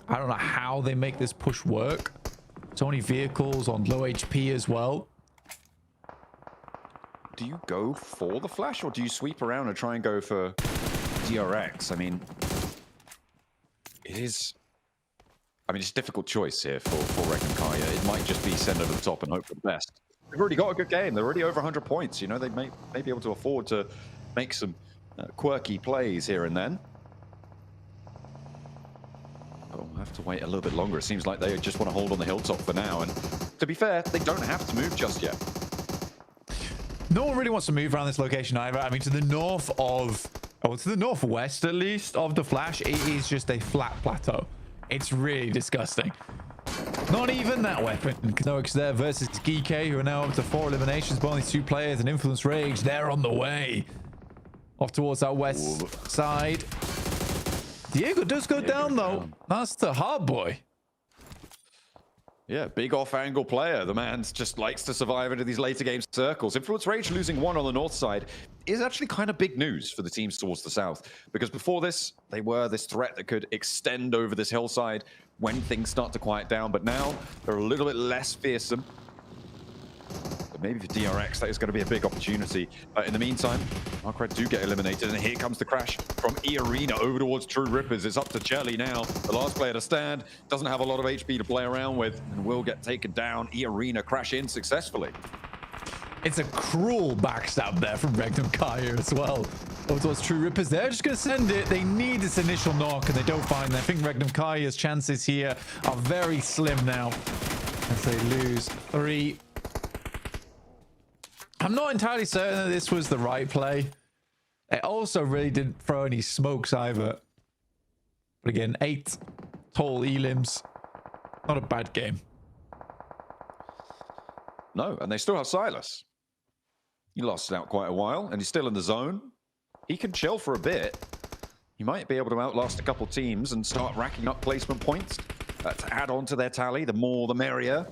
I don't know how they make this push work. So many vehicles on low HP as well. Do you go for the Flash, or do you sweep around and try and go for DRX? I mean, it's a difficult choice here for Regnum Kaya. It might just be send over the top and hope for the best. They've already got a good game. They're already over 100 points. You know, they may be able to afford to make some quirky plays here and then. Oh, we'll have to wait a little bit longer. It seems like they just want to hold on the hilltop for now. And to be fair, they don't have to move just yet. No one really wants to move around this location either. I mean, to the north of, or to the northwest at least of the Flash, it is just a flat plateau. It's really disgusting. Not even that weapon. Nox there versus Geek, who are now up to 4 eliminations, but only 2 players, and Influence Rage, they're on the way. Off towards that west side. Diego does go down, though. That's the hard boy. Yeah, big off-angle player. The man just likes to survive into these later game circles. Influence Rage losing 1 on the north side is actually kind of big news for the teams towards the south, because before this, they were this threat that could extend over this hillside when things start to quiet down, but now they're a little bit less fearsome. The maybe for DRX, that is going to be a big opportunity. In the meantime, Markred do get eliminated, and here comes the crash from E-Arena over towards True Rippers. It's up to Jelly now, the last player to stand. Doesn't have a lot of HP to play around with, and will get taken down. E-Arena crash in successfully. It's a cruel backstab there from Regnum Kaya as well. Over towards True Rippers. They're just going to send it. They need this initial knock, and they don't find it. I think Regnum Kaya's chances here are very slim now as they lose 3. I'm not entirely certain that this was the right play. It also really didn't throw any smokes either. But again, 8 tall elims. Not a bad game. No, and they still have Silas. He lost out quite a while, and he's still in the zone. He can chill for a bit. He might be able to outlast a couple teams and start racking up placement points to add on to their tally. The more, the merrier.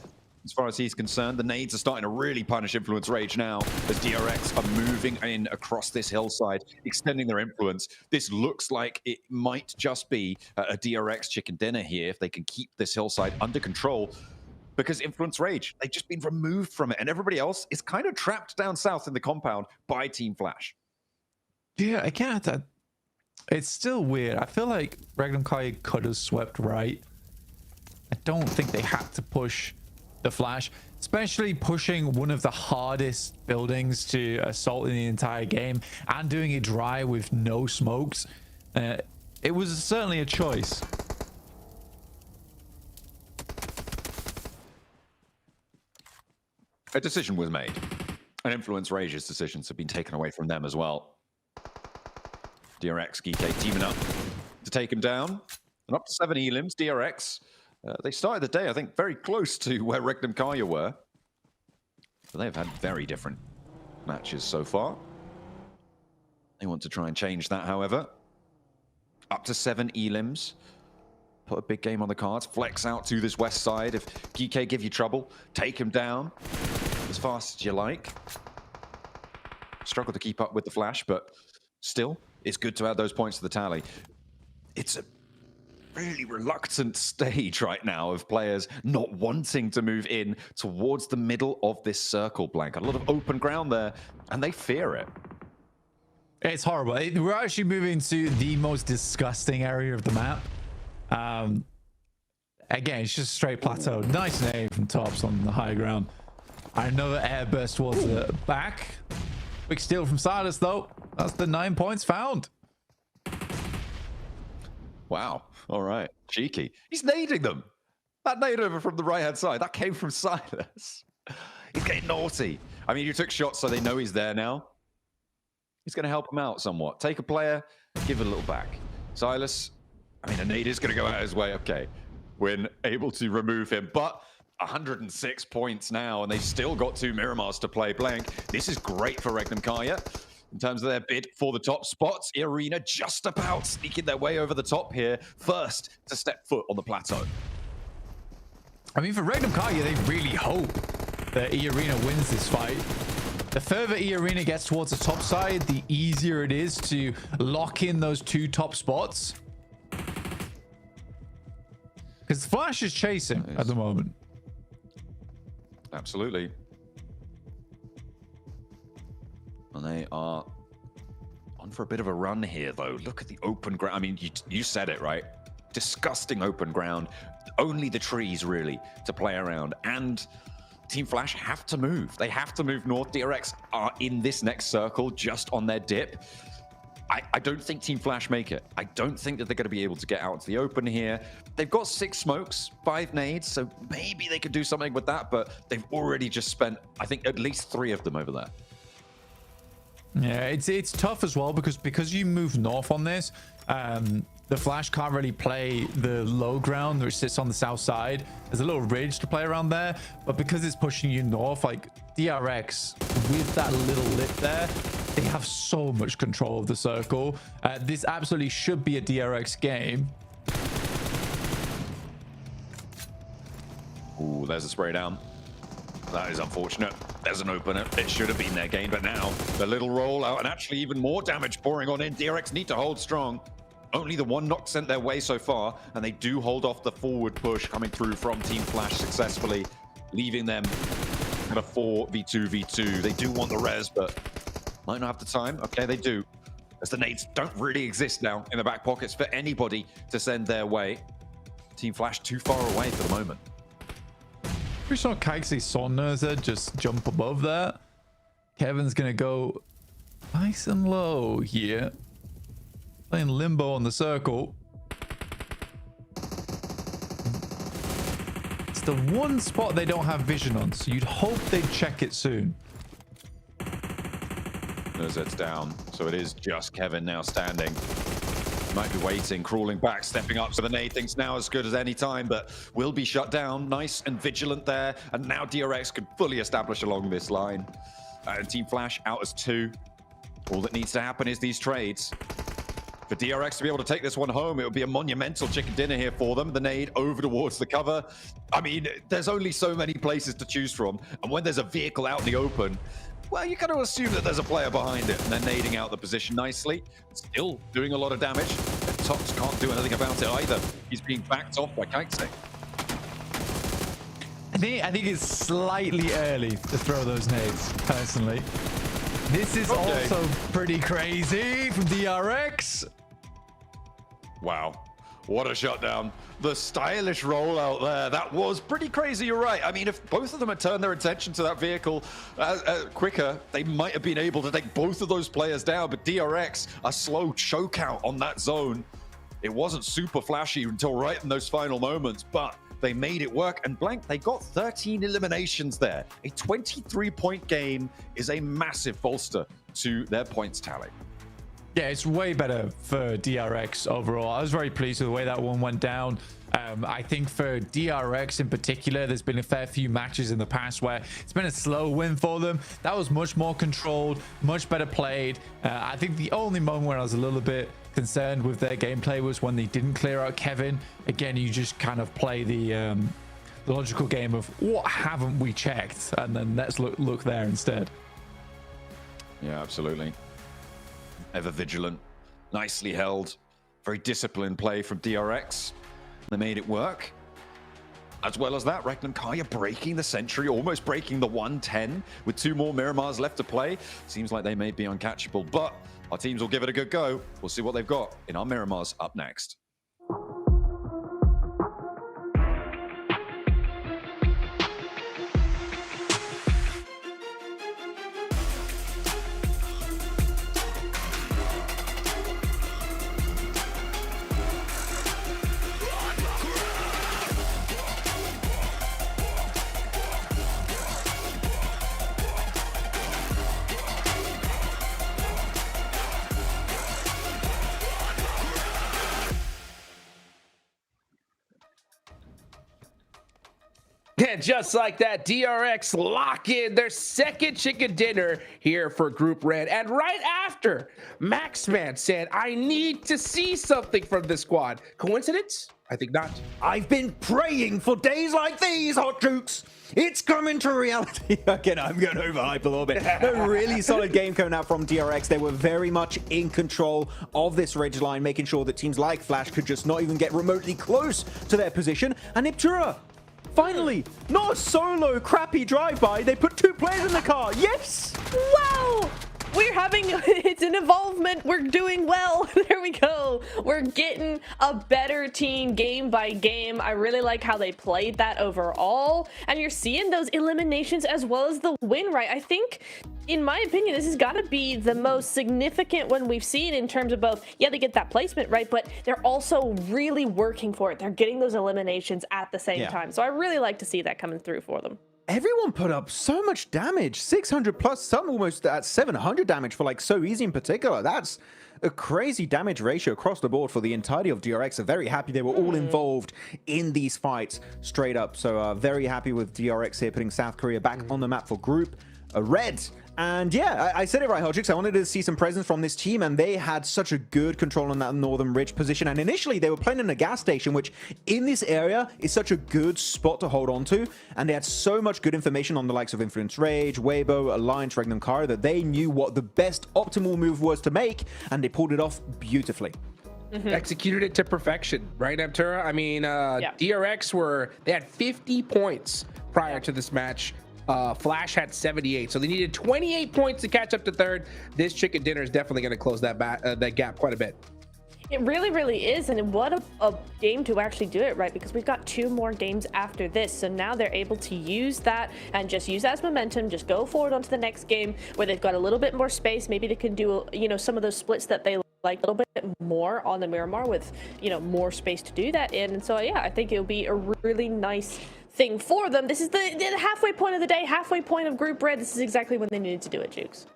As far as he's concerned, the nades are starting to really punish Influence Rage now as DRX are moving in across this hillside, extending their influence. This looks like it might just be a DRX chicken dinner here if they can keep this hillside under control. Because Influence Rage, they've just been removed from it, and everybody else is kind of trapped down south in the compound by Team Flash. Yeah, I can't. It's still weird. I feel like Regnum Kaya could have swept right. I don't think they had to push the Flash, especially pushing one of the hardest buildings to assault in the entire game and doing it dry with no smokes. It was certainly a choice. A decision was made, and Influence Rage's decisions have been taken away from them as well. DRX, GK teaming up to take him down, and up to 7 elims. DRX, they started the day, I think, very close to where Regnum Kaya were. But they've had very different matches so far. They want to try and change that, however. Up to 7 elims. Put a big game on the cards. Flex out to this west side. If GK give you trouble, take him down as fast as you like. Struggle to keep up with the Flash, but still, it's good to add those points to the tally. It's a really reluctant stage right now of players not wanting to move in towards the middle of this circle, Blank. A lot of open ground there, and they fear it. It's horrible. We're actually moving to the most disgusting area of the map. Again, it's just straight plateau. Nice name from Tops on the high ground. Another airburst towards the back. Quick steal from Silas, though. That's the 9 points found. Wow. All right. Cheeky. He's nading them. That nade over from the right-hand side, that came from Silas. He's getting naughty. I mean, you took shots so they know he's there now. He's going to help him out somewhat. Take a player, give it a little back. Silas, I mean, a nade is going to go out his way. Okay. We're able to remove him, but 106 points now, and they've still got 2 Miramars to play. Blank. This is great for Regnum Kaya in terms of their bid for the top spots. E-Arena just about sneaking their way over the top here, first to step foot on the plateau. I mean, for Regnum Kaya, they really hope that E-Arena wins this fight. The further E-Arena gets towards the top side, the easier it is to lock in those 2 top spots. Because Flash is chasing at the moment. Absolutely. And they are on for a bit of a run here, though. Look at the open ground. I mean, you said it, right? Disgusting open ground. Only the trees, really, to play around. And Team Flash have to move. They have to move north. DRX are in this next circle, just on their dip. I don't think Team Flash make it. I don't think that they're going to be able to get out into the open here. They've got 6 smokes, 5 nades, so maybe they could do something with that, but they've already just spent, I think, at least 3 of them over there. Yeah, it's tough as well because you move north on this. The Flash can't really play the low ground which sits on the south side. There's a little ridge to play around there, but because it's pushing you north, like DRX with that little lip there, they have so much control of the circle. This absolutely should be a DRX game. Ooh, there's a spray down. That is unfortunate. There's an opener. It should have been their game, but now the little rollout and actually even more damage pouring on in. DRX need to hold strong. Only the 1 knock sent their way so far, and they do hold off the forward push coming through from Team Flash successfully, leaving them in a 4v2v2. They do want the res, but might not have the time. Okay, they do. As the nades don't really exist now in the back pockets for anybody to send their way. Team Flash too far away for the moment. We saw Kaixi Sonnerza just jump above that. Kevin's gonna go nice and low here. Playing limbo on the circle. It's the one spot they don't have vision on, so you'd hope they'd check it soon. Nurzet's down, so it is just Kevin now standing. Might be waiting, crawling back, stepping up. So the nade thinks now as good as any time, but will be shut down. Nice and vigilant there. And now DRX could fully establish along this line. And Team Flash out as 2. All that needs to happen is these trades. For DRX to be able to take this one home, it would be a monumental chicken dinner here for them. The nade over towards the cover. I mean, there's only so many places to choose from. And when there's a vehicle out in the open, well, you got to assume that there's a player behind it, and they're nading out the position nicely. Still doing a lot of damage. Tox can't do anything about it either. He's being backed off by Kaixi. I think it's slightly early to throw those nades, personally. This is also pretty crazy from DRX. Wow. What a shutdown. The stylish rollout there. That was pretty crazy, you're right. I mean, if both of them had turned their attention to that vehicle quicker, they might have been able to take both of those players down. But DRX, a slow choke out on that zone. It wasn't super flashy until right in those final moments, but they made it work. And Blank, they got 13 eliminations there. A 23-point game is a massive bolster to their points tally. Yeah, it's way better for DRX overall. I was very pleased with the way that one went down. I think for DRX in particular, there's been a fair few matches in the past where it's been a slow win for them. That was much more controlled, much better played. I think the only moment where I was a little bit concerned with their gameplay was when they didn't clear out Kevin. Again, you just kind of play the logical game of what haven't we checked, and then let's look there instead. Yeah, absolutely. Ever vigilant, nicely held, very disciplined play from DRX. They made it work. As well as that, Regnum Kaya breaking the century, almost breaking the 110 with 2 more Miramars left to play. Seems like they may be uncatchable, but our teams will give it a good go. We'll see what they've got in our Miramars up next. And just like that, DRX lock in their second chicken dinner here for Group Red. And right after, Maxman said, I need to see something from this squad. Coincidence? I think not. I've been praying for days like these, Hot Jukes. It's coming to reality. Again, I'm going to overhype a little bit. A really solid game coming out from DRX. They were very much in control of this ridge line, making sure that teams like Flash could just not even get remotely close to their position. And Iptura, finally, not a solo crappy drive-by. They put 2 players in the car. Yes! Wow! We're having, it's an involvement. We're doing well. There we go. We're getting a better team game by game. I really like how they played that overall. And you're seeing those eliminations as well as the win, right? I think, in my opinion, this has got to be the most significant one we've seen in terms of both, yeah, they get that placement right, but they're also really working for it. They're getting those eliminations at the same time. So I really like to see that coming through for them. Everyone put up so much damage, 600 plus, some almost at 700 damage for like So Easy in particular. That's a crazy damage ratio across the board for the entirety of DRX. I'm very happy they were all involved in these fights straight up. So very happy with DRX here, putting South Korea back on the map for Group Red. And yeah, I said it right, Hodgix. I wanted to see some presence from this team, and they had such a good control on that northern ridge position. And initially, they were playing in a gas station, which in this area is such a good spot to hold on to. And they had so much good information on the likes of Influence Rage, Weibo, Alliance, Regnum Kara, that they knew what the best optimal move was to make, and they pulled it off beautifully. Executed it to perfection, right, Neptura? I mean, DRX they had 50 points prior to this match. Flash had 78, so they needed 28 points to catch up to third. This chicken dinner is definitely going to close that gap quite a bit. It really, really is, and what a game to actually do it, right? Because we've got 2 more games after this, so now they're able to use that and just use that as momentum, just go forward onto the next game where they've got a little bit more space. Maybe they can do, you know, some of those splits that they like a little bit more on the Miramar with, you know, more space to do that in. And so, yeah, I think it'll be a really nice thing for them. This is the halfway point of the day, halfway point of Group Red. This is exactly when they needed to do it, Jukes.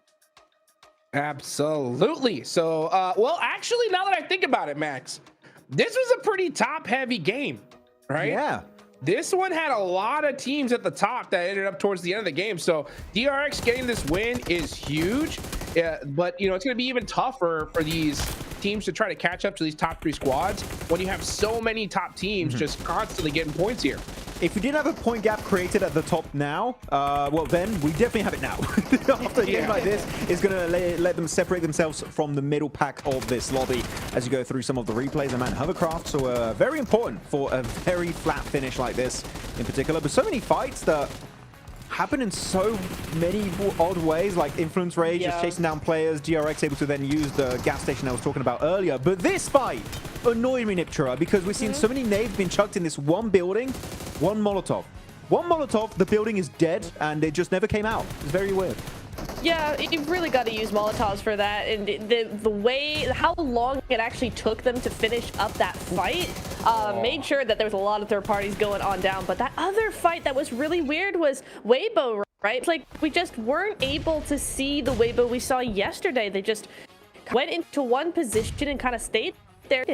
Absolutely. So, well, actually, now that I think about it, Max, this was a pretty top-heavy game, right? Yeah. This one had a lot of teams at the top that ended up towards the end of the game. So DRX getting this win is huge, but you know, it's going to be even tougher for these teams to try to catch up to these top 3 squads when you have so many top teams just constantly getting points here. If we didn't have a point gap created at the top now, well, then we definitely have it now. After a game like this, it's going to let them separate themselves from the middle pack of this lobby as you go through some of the replays. And man, hovercraft, so very important for a very flat finish like this in particular. But so many fights that happen in so many odd ways, like Influence Rage just chasing down players, DRX able to then use the gas station I was talking about earlier. But this fight annoyed me, Niptura, because we're seeing so many nades being chucked in this one building, one Molotov. One Molotov, the building is dead, and it just never came out. It's very weird. Yeah, you've really got to use Molotovs for that, and the way, how long it actually took them to finish up that fight made sure that there was a lot of third parties going on down. But that other fight that was really weird was Weibo, right? It's like we just weren't able to see the Weibo we saw yesterday. They just went into one position and kind of stayed there.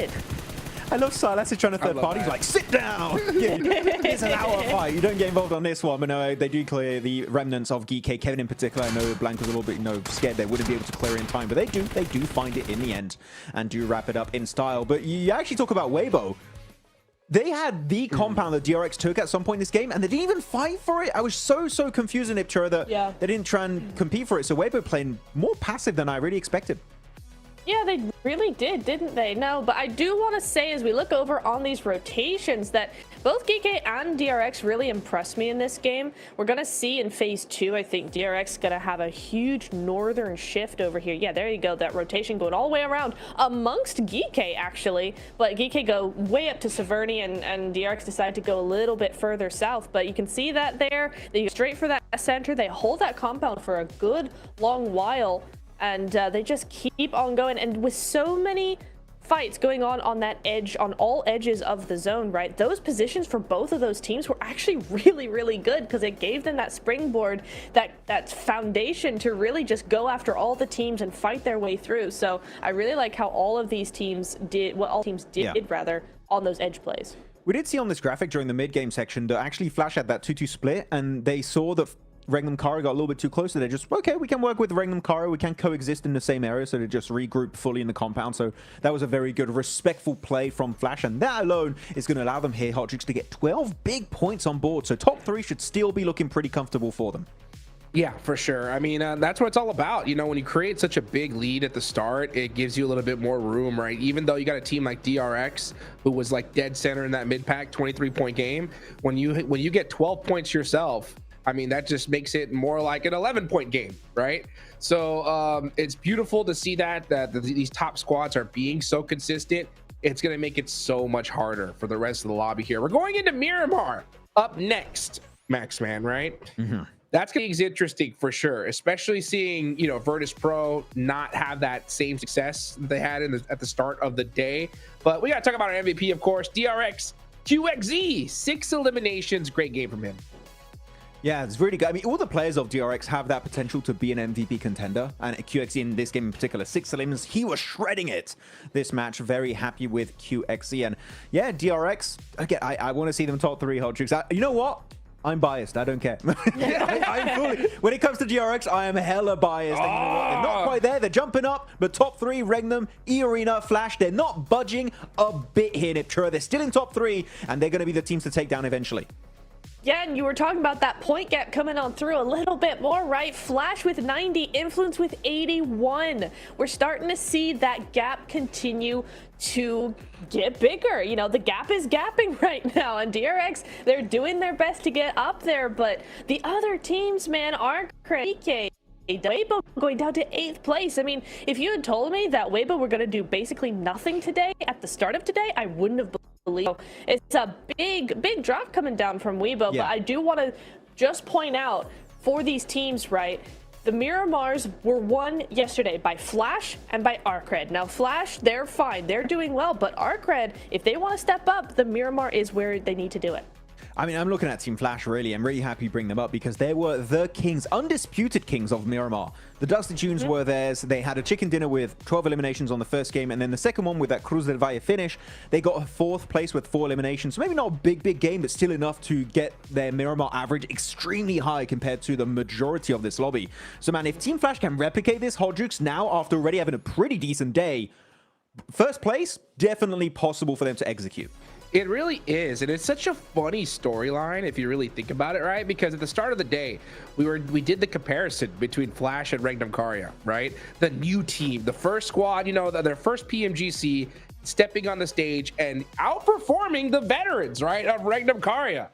I love Silas is trying to third parties like, sit down! It's an hour fight. You don't get involved on this one, but no, they do clear the remnants of Geek. Kevin in particular, I know Blank was a little bit, scared they wouldn't be able to clear it in time, but they do find it in the end and do wrap it up in style. But you actually talk about Weibo. They had the compound that DRX took at some point in this game, and they didn't even fight for it. I was so confused in Iptura that they didn't try and compete for it. So Weibo playing more passive than I really expected. Yeah, they really did, didn't they? No, but I do want to say as we look over on these rotations that both Geek and DRX really impressed me in this game. We're going to see in phase 2, I think DRX is going to have a huge northern shift over here. Yeah, there you go. That rotation going all the way around amongst Geek, actually. But Geek go way up to Severny and DRX decided to go a little bit further south. But you can see that there. They go straight for that center. They hold that compound for a good long while. And they just keep on going. And with so many fights going on that edge, on all edges of the zone, right? Those positions for both of those teams were actually really, really good because it gave them that springboard, that foundation to really just go after all the teams and fight their way through. So I really like how all of these teams did, what all teams did rather, on those edge plays. We did see on this graphic during the mid-game section that actually Flash had that 2-2 split, and they saw that Regnum Kara got a little bit too close, so they're just, okay, we can work with Regnum Kara, we can coexist in the same area, so they just regroup fully in the compound. So that was a very good, respectful play from Flash, and that alone is going to allow them here, Hotchicks, to get 12 big points on board. So top 3 should still be looking pretty comfortable for them. Yeah, for sure. I mean, that's what it's all about. You know, when you create such a big lead at the start, it gives you a little bit more room, right? Even though you got a team like DRX, who was like dead center in that mid-pack 23-point game, when you get 12 points yourself, I mean, that just makes it more like an 11-point game, right? So it's beautiful to see that these top squads are being so consistent. It's going to make it so much harder for the rest of the lobby here. We're going into Miramar up next, Maxman, right? That's going to be interesting for sure, especially seeing, you know, Virtus Pro not have that same success they had at the start of the day. But we got to talk about our MVP, of course, DRX QXZ, 6 eliminations. Great game from him. Yeah, it's really good. I mean, all the players of DRX have that potential to be an MVP contender, and QXZ in this game in particular, 6 eliminations, he was shredding it this match. Very happy with QXZ, and yeah, DRX, again, I want to see them top 3 hot tricks. You know what? I'm biased. I don't care. I'm fully, when it comes to DRX, I am hella biased. And you know what? They're not quite there. They're jumping up, but top 3, Regnum, E-Arena, Flash, they're not budging a bit here, Niptura. They're still in top 3, and they're going to be the teams to take down eventually. Yeah, and you were talking about that point gap coming on through a little bit more, right? Flash with 90, Influence with 81. We're starting to see that gap continue to get bigger. You know, the gap is gapping right now, and DRX, they're doing their best to get up there, but the other teams, man, aren't crazy. Weibo going down to 8th place. I mean, if you had told me that Weibo were going to do basically nothing today at the start of today, I wouldn't have believed. It's a big drop coming down from Weibo, but I do want to just point out for these teams, right? The Miramars were won yesterday by Flash and by Arcred. Now, Flash, they're fine. They're doing well, but Arcred, if they want to step up, the Miramar is where they need to do it. I mean, I'm looking at Team Flash, really. I'm really happy to bring them up because they were the kings, undisputed kings of Miramar. The Dusty Tunes were theirs. They had a chicken dinner with 12 eliminations on the first game, and then the second one with that Cruz del Valle finish, they got a 4th place with 4 eliminations. So maybe not a big game, but still enough to get their Miramar average extremely high compared to the majority of this lobby. So, man, if Team Flash can replicate this, Hodjux, now after already having a pretty decent day, first place, definitely possible for them to execute. It really is, and it's such a funny storyline if you really think about it, right? Because at the start of the day, we did the comparison between Flash and Regnum Karya, right? The new team, the first squad, you know, their first PMGC, stepping on the stage and outperforming the veterans, right, of Regnum Karya.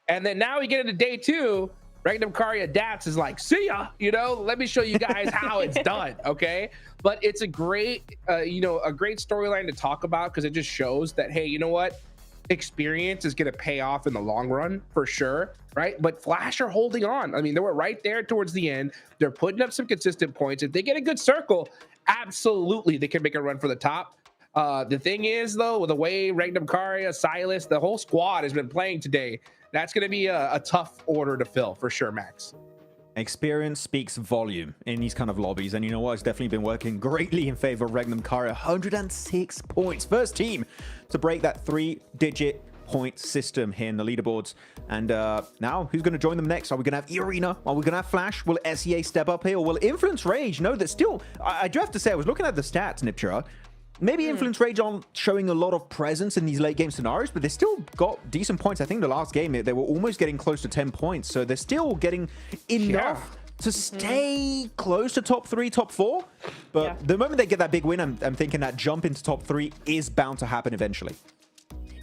And then now we get into day 2, Regnum Karya Dats is like, see ya, you know, let me show you guys how it's done, okay? But it's a great, you know, a great storyline to talk about because it just shows that, hey, you know what? Experience is going to pay off in the long run for sure, right? But Flash are holding on. I mean, they were right there towards the end. They're putting up some consistent points. If they get a good circle, absolutely they can make a run for the top. The thing is, though, with the way Regnum Karya, Silas, the whole squad has been playing today, that's going to be a tough order to fill for sure, Max. Experience speaks volume in these kind of lobbies, and you know what? It's definitely been working greatly in favor of Regnum Karya. 106 points. First team to break that 3-digit point system here in the leaderboards. And now, who's going to join them next? Are we going to have Irina? Are we going to have Flash? Will SEA step up here? Or will Influence Rage? No, that still... I do have to say, I was looking at the stats, Nipchira. Maybe Influence Rage aren't showing a lot of presence in these late game scenarios, but they still got decent points. I think the last game, they were almost getting close to 10 points. So they're still getting enough to stay close to top 3, top 4. But the moment they get that big win, I'm thinking that jump into top 3 is bound to happen eventually.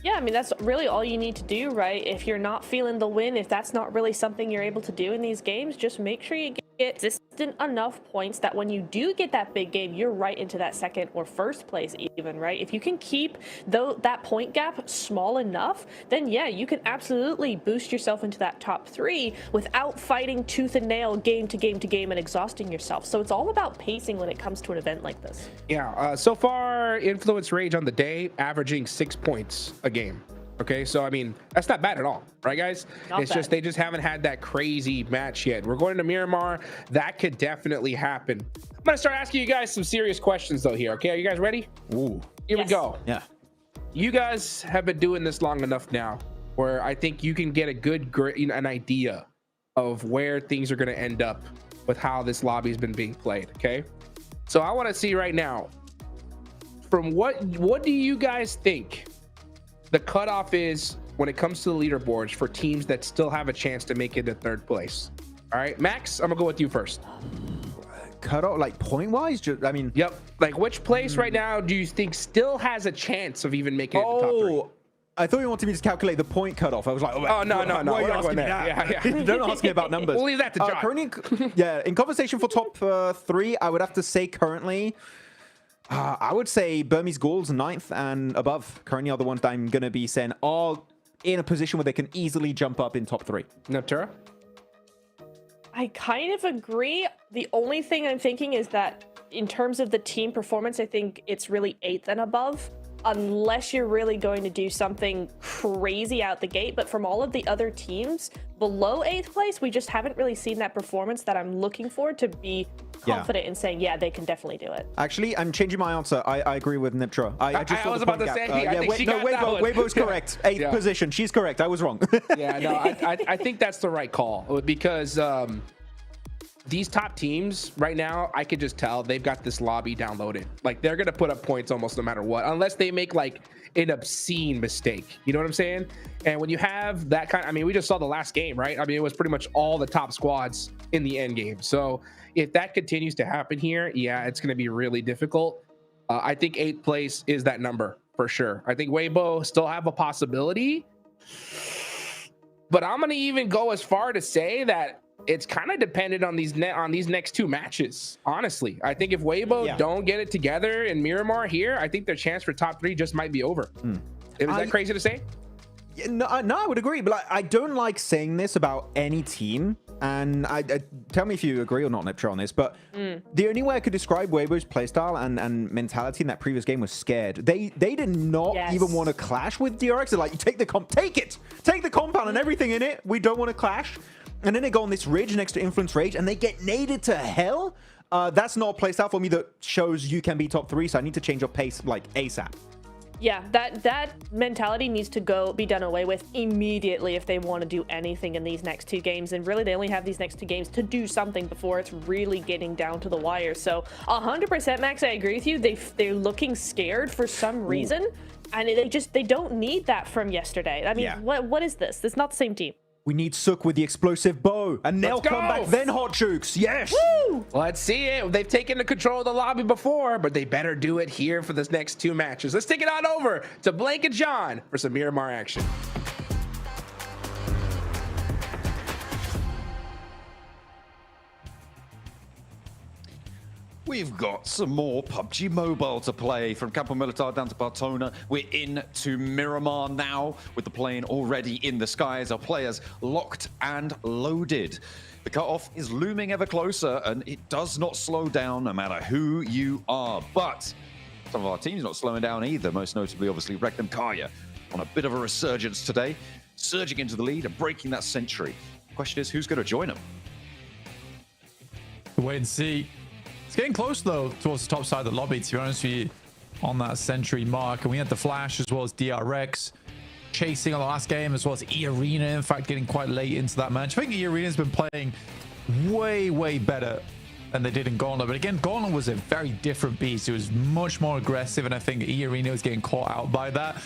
Yeah, I mean, that's really all you need to do, right? If you're not feeling the win, if that's not really something you're able to do in these games, just make sure you get consistent enough points that when you do get that big game, you're right into that second or first place even, right? If you can keep that point gap small enough, then yeah, you can absolutely boost yourself into that top 3 without fighting tooth and nail game to game to game and exhausting yourself. So it's all about pacing when it comes to an event like this. Yeah, so far, Influence Rage on the day, averaging 6 points a game. Okay, so I mean, that's not bad at all, right, guys? It's just they just haven't had that crazy match yet. We're going to Miramar. That could definitely happen. I'm gonna start asking you guys some serious questions though here. Okay, are you guys ready? Ooh, here we go. Yeah. You guys have been doing this long enough now, where I think you can get a good, an idea of where things are gonna end up with how this lobby's been being played. Okay, so I want to see right now, from what do you guys think the cutoff is when it comes to the leaderboards for teams that still have a chance to make it to 3rd place? All right, Max, I'm gonna go with you first. Cutoff, like point wise? I mean, yep. Like which place right now do you think still has a chance of even making it to the top 3? I thought you wanted me to calculate the point cutoff. I was like, oh no, why are you asking me that? Yeah. Don't ask me about numbers. We'll leave that to John. Currently, yeah, in conversation for top 3, I would have to say currently, I would say Burmese Gauls 9th and above currently are the ones that I'm going to be saying are in a position where they can easily jump up in top 3. Neptura? I kind of agree. The only thing I'm thinking is that in terms of the team performance, I think it's really 8th and above, unless you're really going to do something crazy out the gate. But from all of the other teams below 8th place, we just haven't really seen that performance that I'm looking for to be confident in saying, yeah, they can definitely do it. Actually, I'm changing my answer. I agree with Niptra. I was about to say, Weibo's correct. 8th position. She's correct. I was wrong. Yeah, no, I think that's the right call because these top teams right now, I could just tell they've got this lobby downloaded. Like they're gonna put up points almost no matter what, unless they make like an obscene mistake. You know what I'm saying? And when you have that kind, I mean, we just saw the last game, right? I mean, it was pretty much all the top squads in the end game. So if that continues to happen here, yeah, it's gonna be really difficult. I think 8th place is that number for sure. I think Weibo still have a possibility, but I'm gonna even go as far to say that it's kind of dependent on these next 2 matches. Honestly, I think if Weibo don't get it together in Miramar here, I think their chance for top 3 just might be over. Is that crazy to say? No, I would agree, but I don't like saying this about any team. And tell me if you agree or not, Niptra, on this. But the only way I could describe Weibo's playstyle and mentality in that previous game was scared. They did not even want to clash with DRX. They're like, you take the take the compound and everything in it. We don't want to clash. And then they go on this ridge next to Influence Rage, and they get naded to hell. That's not a playstyle for me that shows you can be top 3. So I need to change your pace like ASAP. Yeah, that mentality needs to be done away with immediately if they want to do anything in these next 2 games. And really, they only have these next 2 games to do something before it's really getting down to the wire. So 100%, Max, I agree with you. They're looking scared for some reason, and they don't need that from yesterday. I mean, what is this? It's not the same team. We need Sook with the explosive bow, and they'll come back then, Hot Jukes. Yes. Woo! Let's see it. They've taken the control of the lobby before, but they better do it here for this next 2 matches. Let's take it on over to Blake and John for some Miramar action. We've got some more PUBG Mobile to play. From Campo Militar down to Bartona, we're into Miramar now, with the plane already in the skies. Our players locked and loaded. The cutoff is looming ever closer, and it does not slow down no matter who you are. But some of our teams not slowing down either, most notably, obviously, Regnum Kaya on a bit of a resurgence today, surging into the lead and breaking that century. The question is, who's going to join them? Wait and see. It's getting close, though, towards the top side of the lobby, to be honest with you, on that century mark. And we had the Flash as well as DRX chasing on the last game, as well as E-Arena, in fact, getting quite late into that match. I think E-Arena's been playing way, way better than they did in Gauntlet. But again, Gauntlet was a very different beast. It was much more aggressive, and I think E-Arena was getting caught out by that.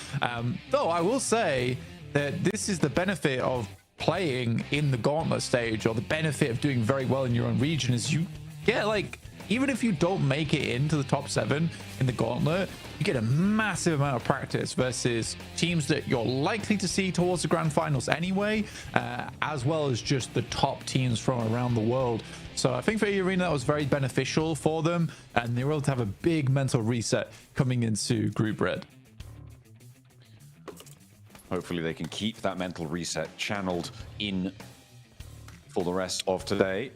Though I will say that this is the benefit of playing in the Gauntlet stage, or the benefit of doing very well in your own region, is you get, like, even if you don't make it into the top 7 in the Gauntlet, you get a massive amount of practice versus teams that you're likely to see towards the grand finals anyway, as well as just the top teams from around the world. So I think for E-Arena, that was very beneficial for them, and they were able to have a big mental reset coming into Group Red. Hopefully they can keep that mental reset channeled in for the rest of today.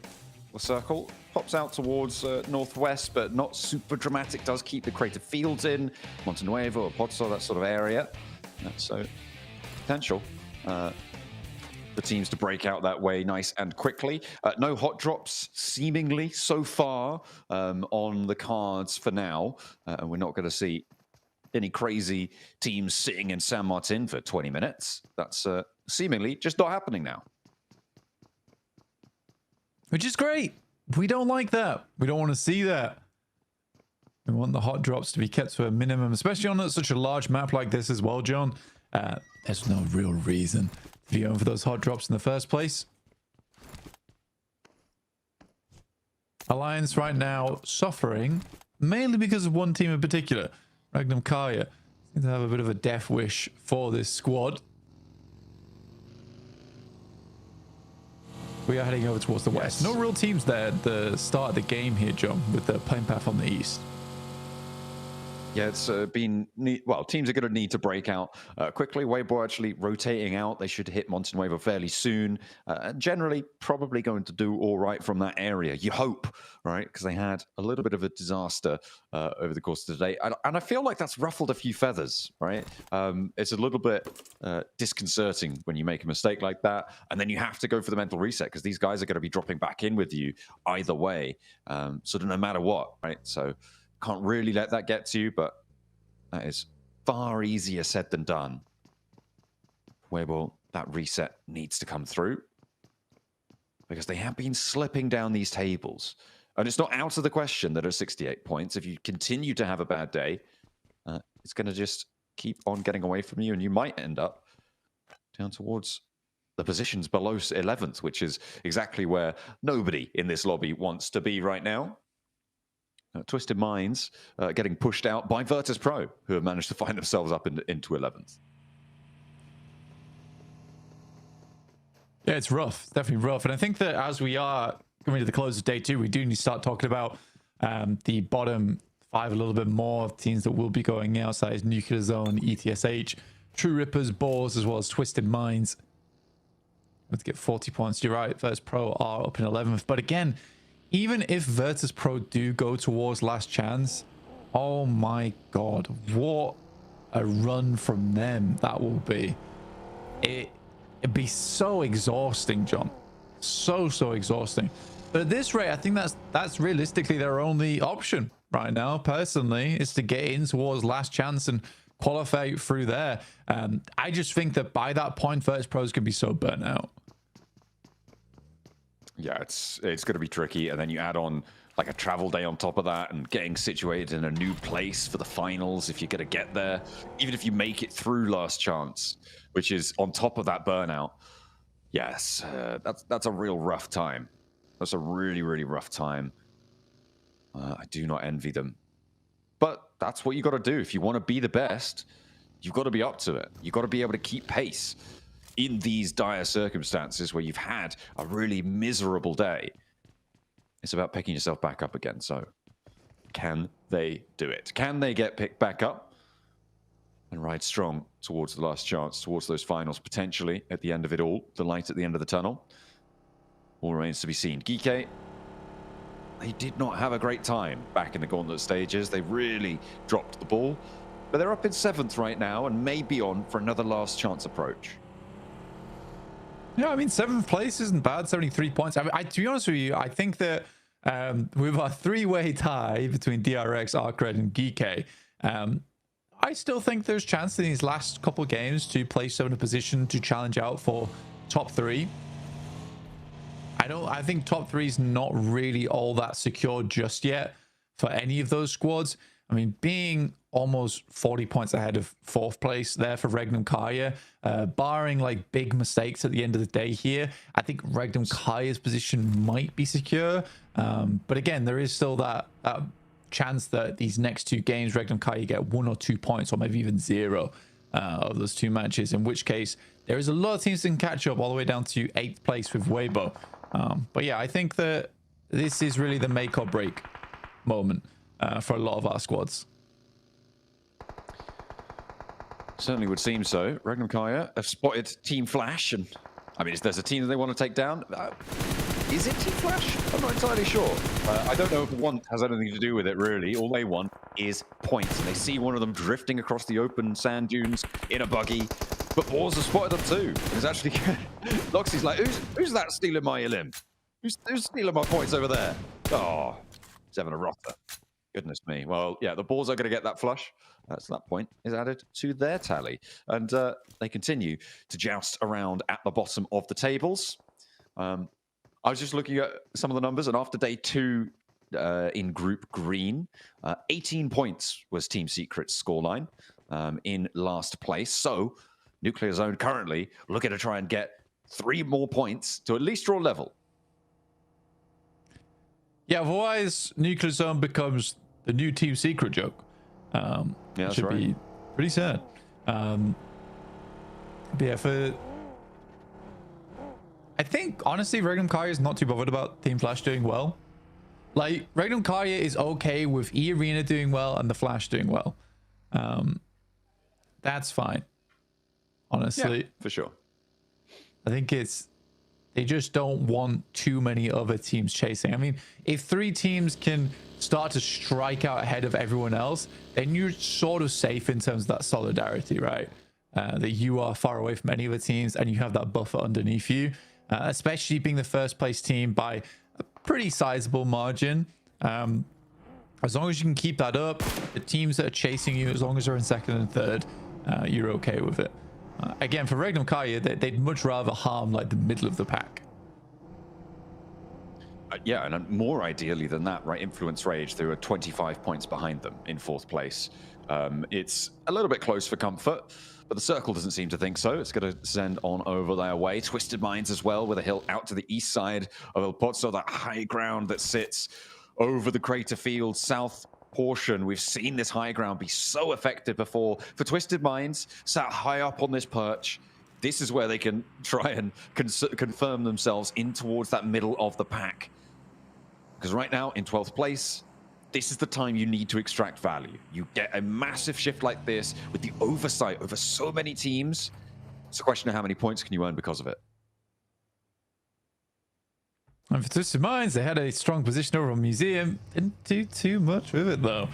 The circle pops out towards northwest, but not super dramatic. Does keep the crater fields in Montenuevo or Pozzo, that sort of area. So potential for teams to break out that way nice and quickly. No hot drops seemingly so far on the cards for now. And we're not going to see any crazy teams sitting in San Martin for 20 minutes. That's seemingly just not happening now. Which is great. We don't like that. We don't want to see that. We want the hot drops to be kept to a minimum, especially on such a large map like this as well, John. There's no real reason to be going for those hot drops in the first place. Alliance right now suffering, mainly because of one team in particular. Regnum Kaya seems to have a bit of a death wish for this squad. We are heading over towards the west. No real teams there at the start of the game here, John, with the playing path on the east. Yeah, it's been... Well, teams are going to need to break out quickly. Weibo actually rotating out. They should hit Montenuevo fairly soon. Generally, probably going to do all right from that area. You hope, right? Because they had a little bit of a disaster over the course of the day. And I feel like that's ruffled a few feathers, right? It's a little bit disconcerting when you make a mistake like that. And then you have to go for the mental reset because these guys are going to be dropping back in with you either way. So no matter what, right? So... Can't really let that get to you, but that is far easier said than done. Weibo, that reset needs to come through. because they have been slipping down these tables. And it's not out of the question that at 68 points, if you continue to have a bad day, it's going to just keep on getting away from you, and you might end up down towards the positions below 11th, which is exactly where nobody in this lobby wants to be right now. Twisted Minds getting pushed out by Virtus Pro, who have managed to find themselves up into 11th. Yeah, it's rough. It's definitely rough. And I think that as we are coming to the close of day 2, we do need to start talking about the bottom 5 a little bit more. Teams that will be going outside: Nuclear Zone, ETSH, True Rippers, Boars, as well as Twisted Minds. Let's get 40 points. You're right, Virtus Pro are up in 11th. But again, even if Virtus Pro do go towards last chance, oh my god, what a run from them that will be. It'd be so exhausting, John. So exhausting. But at this rate, I think that's realistically their only option right now, personally, is to get in towards last chance and qualify through there. I just think that by that point, Virtus Pros can be so burnt out. Yeah, it's going to be tricky, and then you add on like a travel day on top of that, and getting situated in a new place for the finals if you're going to get there, even if you make it through last chance, which is on top of that burnout. Yes, that's a real rough time. That's a really rough time. I do not envy them, but that's what you got to do if you want to be the best. You've got to be up to it. You've got to be able to keep pace in these dire circumstances where you've had a really miserable day. It's about picking yourself back up again. So can they do it? Can they get picked back up and ride strong towards the last chance, towards those finals, potentially at the end of it all, the light at the end of the tunnel? All remains to be seen. Geeke, they did not have a great time back in the Gauntlet stages. They really dropped the ball, but they're up in 7th right now and may be on for another last chance approach. Yeah, I mean, 7th place isn't bad, 73 points. I mean, to be honest with you, I think that with a 3-way tie between DRX, Arcred, and Geeke, I still think there's chance in these last couple of games to place them in a position to challenge out for top 3. I think top 3 is not really all that secure just yet for any of those squads. I mean, being almost 40 points ahead of 4th place there for Regnum Kaya, barring like big mistakes at the end of the day here, I think Regnum Kaya's position might be secure. But again, there is still that chance that these next 2 games, Regnum Kaya get 1 or 2 points, or maybe even 0 of those 2 matches, in which case there is a lot of teams that can catch up all the way down to 8th place with Weibo. But yeah, I think that this is really the make or break moment for a lot of our squads. Certainly would seem so. Regnum Kaya have spotted Team Flash, and I mean, if there's a team that they want to take down, is it Team Flash? I'm not entirely sure. I don't know if want has anything to do with it, really. All they want is points, and they see one of them drifting across the open sand dunes in a buggy. But Boars have spotted them too. It's actually Loxy's like, who's that stealing my limb? Who's stealing my points over there? Oh, he's having a rotter. Goodness me. Well, yeah, the Boars are going to get that flush. So that point is added to their tally. And they continue to joust around at the bottom of the tables. I was just looking at some of the numbers, and after day 2 in Group Green, 18 points was Team Secret's scoreline in last place. So Nuclear Zone currently looking to try and get 3 more points to at least draw level. Yeah, otherwise Nuclear Zone becomes the new Team Secret joke. Yeah, that's should be pretty sad. But yeah, I think honestly Regnum Kaya is not too bothered about Team Flash doing well. Like, Regnum Kaya is okay with E-Arena doing well and the Flash doing well. That's fine. Honestly. Yeah, for sure. I think they just don't want too many other teams chasing. I mean, if 3 teams can start to strike out ahead of everyone else, then you're sort of safe in terms of that solidarity, right? That you are far away from any of the teams and you have that buffer underneath you, especially being the first place team by a pretty sizable margin. As long as you can keep that up, the teams that are chasing you, as long as they're in 2nd and 3rd, you're okay with it. Again, for Regnum Kaya, they'd much rather harm like the middle of the pack. Yeah, and more ideally than that, right? Influence Rage, they were 25 points behind them in 4th place. It's a little bit close for comfort, but the Circle doesn't seem to think so. It's going to send on over their way. Twisted Minds as well, with a hill out to the east side of El Pozo, that high ground that sits over the crater field, south portion. We've seen this high ground be so effective before. For Twisted Minds, sat high up on this perch, this is where they can try and confirm themselves in towards that middle of the pack. Because right now, in 12th place, this is the time you need to extract value. You get a massive shift like this with the oversight over so many teams. It's a question of how many points can you earn because of it. And for Twisted Minds, they had a strong position over on Museum. Didn't do too much with it, though.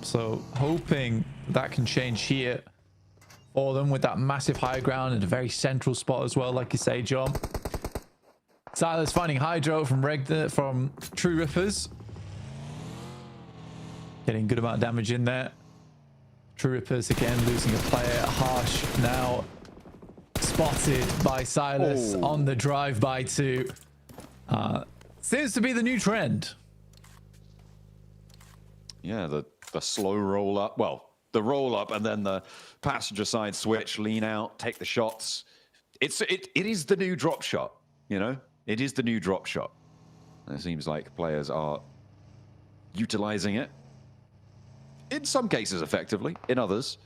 So hoping that can change here for them with that massive high ground and a very central spot as well, like you say, John. Silas finding Hydro from True Rippers. Getting a good amount of damage in there. True Rippers again losing a player. Harsh now spotted by Silas on the drive-by too. Seems to be the new trend. Yeah, the slow roll up. Well, the roll up and then the passenger side switch, lean out, take the shots. It is the new drop shot, you know? It is the new drop shot. And it seems like players are utilizing it. In some cases effectively, in others,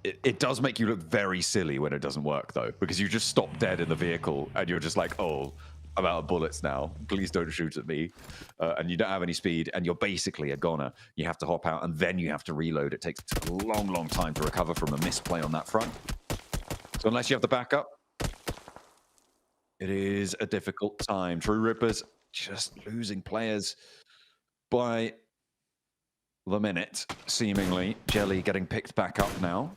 it does make you look very silly when it doesn't work though, because you just stop dead in the vehicle and you're just like, oh, I'm out of bullets now. Please don't shoot at me. And you don't have any speed and you're basically a goner. You have to hop out and then you have to reload. It takes a long, long time to recover from a misplay on that front. So unless you have the backup, it is a difficult time. True Rippers just losing players by the minute, seemingly. Jelly getting picked back up now.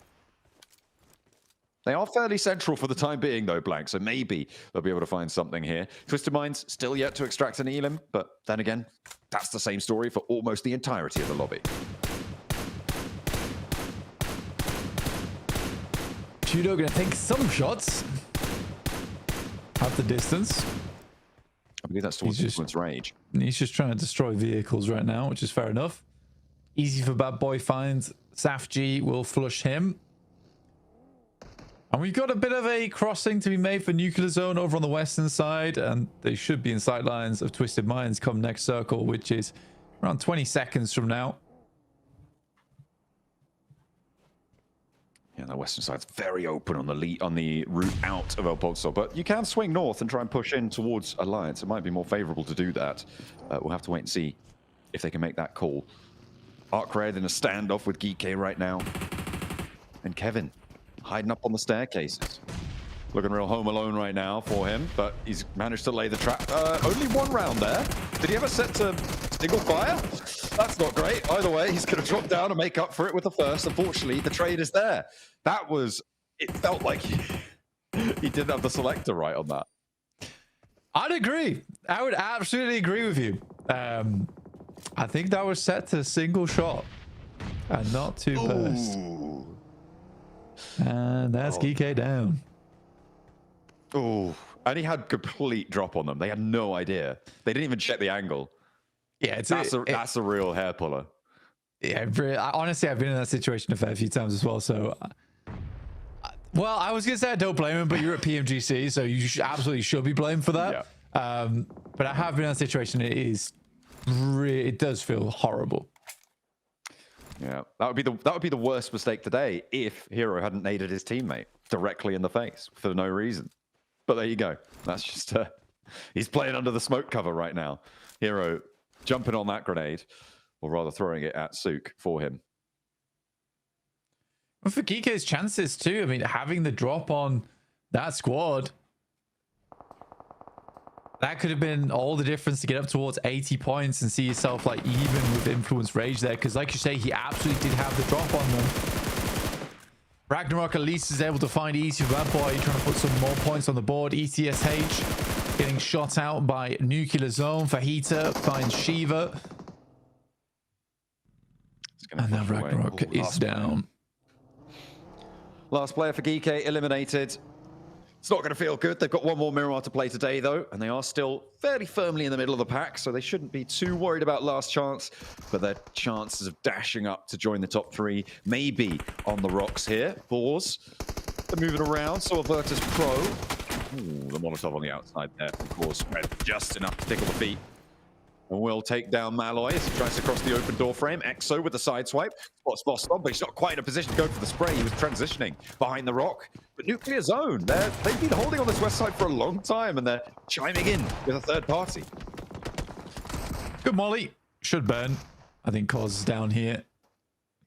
They are fairly central for the time being, though, Blank, so maybe they'll be able to find something here. Twisted Minds still yet to extract an Elim, but then again, that's the same story for almost the entirety of the lobby. Judo gonna take some shots at the distance. I believe that's towards Influence Rage. He's just trying to destroy vehicles right now, which is fair enough. Easy for Bad Boy finds. Saf G will flush him. And we've got a bit of a crossing to be made for Nuclear Zone over on the western side, and they should be in sight lines of Twisted Minds come next circle, which is around 20 seconds from now. Yeah, the western side's very open on the route out of El Pozo, but you can swing north and try and push in towards Alliance. It might be more favorable to do that. We'll have to wait and see if they can make that call. Arc Red in a standoff with Geeky right now. And Kevin hiding up on the staircases. Looking real home alone right now for him, but he's managed to lay the trap. Only one round there. Did he ever set to single fire? That's not great. Either way, he's going to drop down and make up for it with the first. Unfortunately, the trade is there. That was... It felt like he didn't have the selector right on that. I'd agree. I would absolutely agree with you. I think that was set to single shot and not two burst. And that's Geeky down. Oh, and he had complete drop on them. They had no idea. They didn't even check the angle. Yeah, that's a real hair puller. Yeah, honestly, I've been in that situation a fair few times as well. So, well, I was gonna say I don't blame him, but you're at PMGC, so you absolutely should be blamed for that. Yeah. But I have been in that situation. It does feel horrible. Yeah, that would be the worst mistake today if Hero hadn't naded his teammate directly in the face for no reason. But there you go. That's just he's playing under the smoke cover right now. Hero jumping on that grenade, or rather throwing it at Sook for him. Well, for Geeky's chances too. I mean, having the drop on that squad, that could have been all the difference to get up towards 80 points and see yourself like even with Influence Rage there. Because like you say, he absolutely did have the drop on them. Ragnarok at least is able to find Easy for Bad Boy, trying to put some more points on the board. ETSH getting shot out by Nuclear Zone. Fajita finds Shiva. And now Ragnarok is down. Last player for Geeky eliminated. It's not going to feel good. They've got one more Miramar to play today, though, and they are still fairly firmly in the middle of the pack, so they shouldn't be too worried about last chance. But their chances of dashing up to join the top 3 may be on the rocks here. Boars, they're moving around, so Avertus Pro. Ooh, the Molotov on the outside there, of course, just enough to tickle the feet. And will take down Malloy as he tries to cross the open door frame. Exo with the side swipe. Spots Boston, but he's not quite in a position to go for the spray. He was transitioning behind the rock. But Nuclear Zone, they've been holding on this west side for a long time, and they're chiming in with a third party. Good molly. Should burn. I think Cause is down here.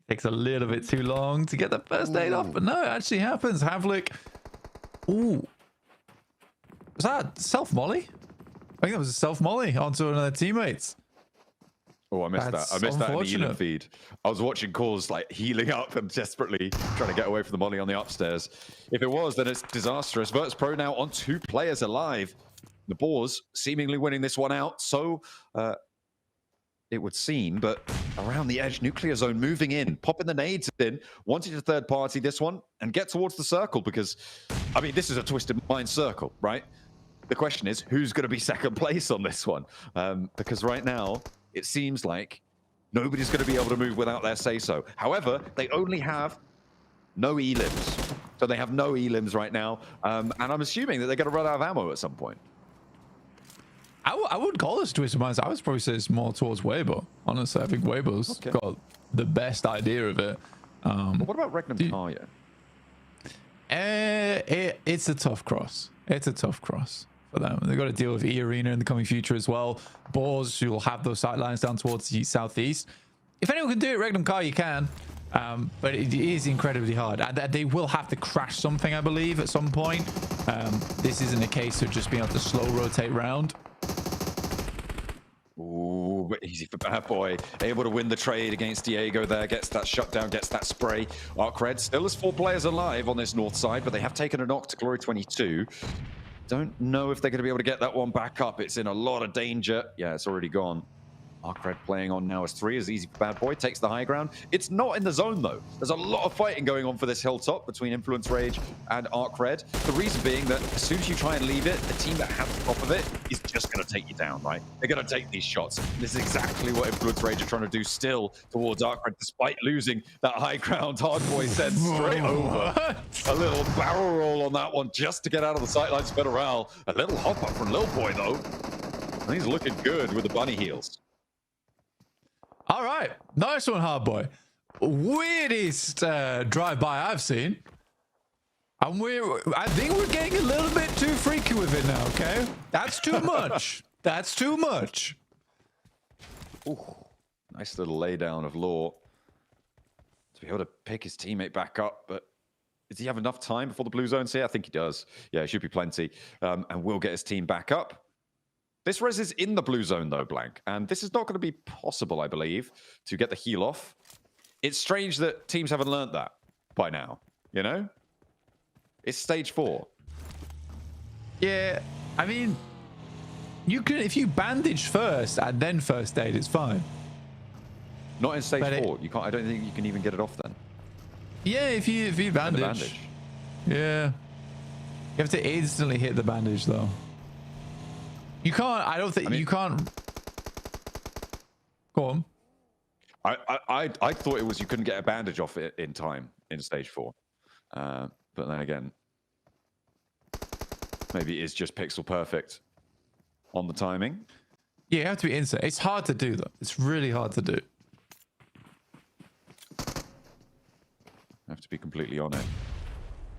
Takes a little bit too long to get the first aid off, but no, it actually happens. Havlik. Ooh. Was that self-molly? I think that was a self-molly onto another teammates. Oh, I missed that. I missed that in the Elam feed. I was watching Cause like healing up and desperately trying to get away from the molly on the upstairs. If it was, then it's disastrous. Virtus Pro now on 2 players alive. The Boars seemingly winning this one out. So it would seem, but around the edge, Nuclear Zone moving in, popping the nades in, wanting to third party this one and get towards the circle because, I mean, this is a Twisted Mind circle, right? The question is, who's going to be second place on this one? Because right now, it seems like nobody's going to be able to move without their say-so. However, they only have no elims. So they have no elims right now. And I'm assuming that they're going to run out of ammo at some point. I wouldn't call this Twisted Minds. I would probably say it's more towards Weibo. Honestly, I think Weibo's got the best idea of it. But what about Regnum Tarja? It's a tough cross. It's a tough cross for them. They've got to deal with E-Arena in the coming future as well. Boars, you'll have those sight lines down towards the southeast. If anyone can do it, Regnum Car, you can. But it is incredibly hard. And they will have to crash something, I believe, at some point. This isn't a case of just being able to slow rotate round. Ooh, but easy for Bad Boy. Able to win the trade against Diego there. Gets that shutdown, gets that spray. Arcred still has 4 players alive on this north side, but they have taken a knock to Glory 22. Don't know if they're going to be able to get that one back up. It's in a lot of danger. Yeah, it's already gone. Arcred playing on now as 3 is easy for Bad Boy. Takes the high ground. It's not in the zone, though. There's a lot of fighting going on for this hilltop between Influence Rage and Arcred. The reason being that as soon as you try and leave it, the team that has the top of it is just going to take you down, right? They're going to take these shots. This is exactly what Influence Rage are trying to do still towards Arcred, despite losing that high ground. Hardboy sends straight over. A little barrel roll on that one just to get out of the sightlines. Federal. A little hop up from Lil Boy, though. And he's looking good with the bunny heels. All right, nice one, Hardboy. Weirdest drive-by I've seen. And I think we're getting a little bit too freaky with it now, okay? That's too much. That's too much. Ooh, nice little laydown of Law to be able to pick his teammate back up, but does he have enough time before the blue zone's here? I think he does. Yeah, it should be plenty. And will get his team back up. This res is in the blue zone, though, Blank. And this is not going to be possible, I believe, to get the heal off. It's strange that teams haven't learned that by now, you know? It's stage 4. Yeah, I mean, you can, if you bandage first and then first aid, it's fine. Not in stage 4. You can't. I don't think you can even get it off then. Yeah, if you bandage. Yeah. You have to instantly hit the bandage, though. You can't. I don't think you can't. Go on. I thought it was you couldn't get a bandage off it in time in stage 4, but then again, maybe it is just pixel perfect on the timing. Yeah, you have to be instant. It's hard to do though. It's really hard to do. Have to be completely on it.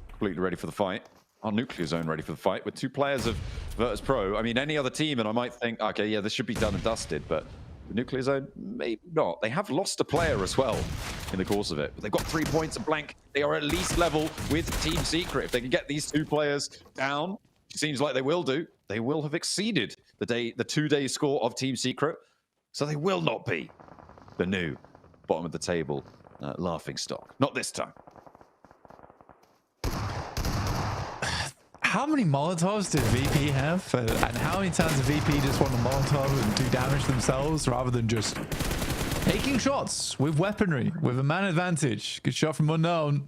Completely ready for the fight. Our Nuclear Zone ready for the fight with 2 players of Virtus Pro. I mean, any other team, and I might think, okay, yeah, this should be done and dusted, but the Nuclear Zone, maybe not. They have lost a player as well in the course of it, but they've got 3 points and Blank. They are at least level with Team Secret. If they can get these 2 players down, it seems like they will do. They will have exceeded the 2-day score of Team Secret, so they will not be the new bottom of the table laughing stock. Not this time. How many Molotovs did VP have? And how many times did VP just want a Molotov and do damage themselves rather than just taking shots with weaponry, with a man advantage? Good shot from Unknown.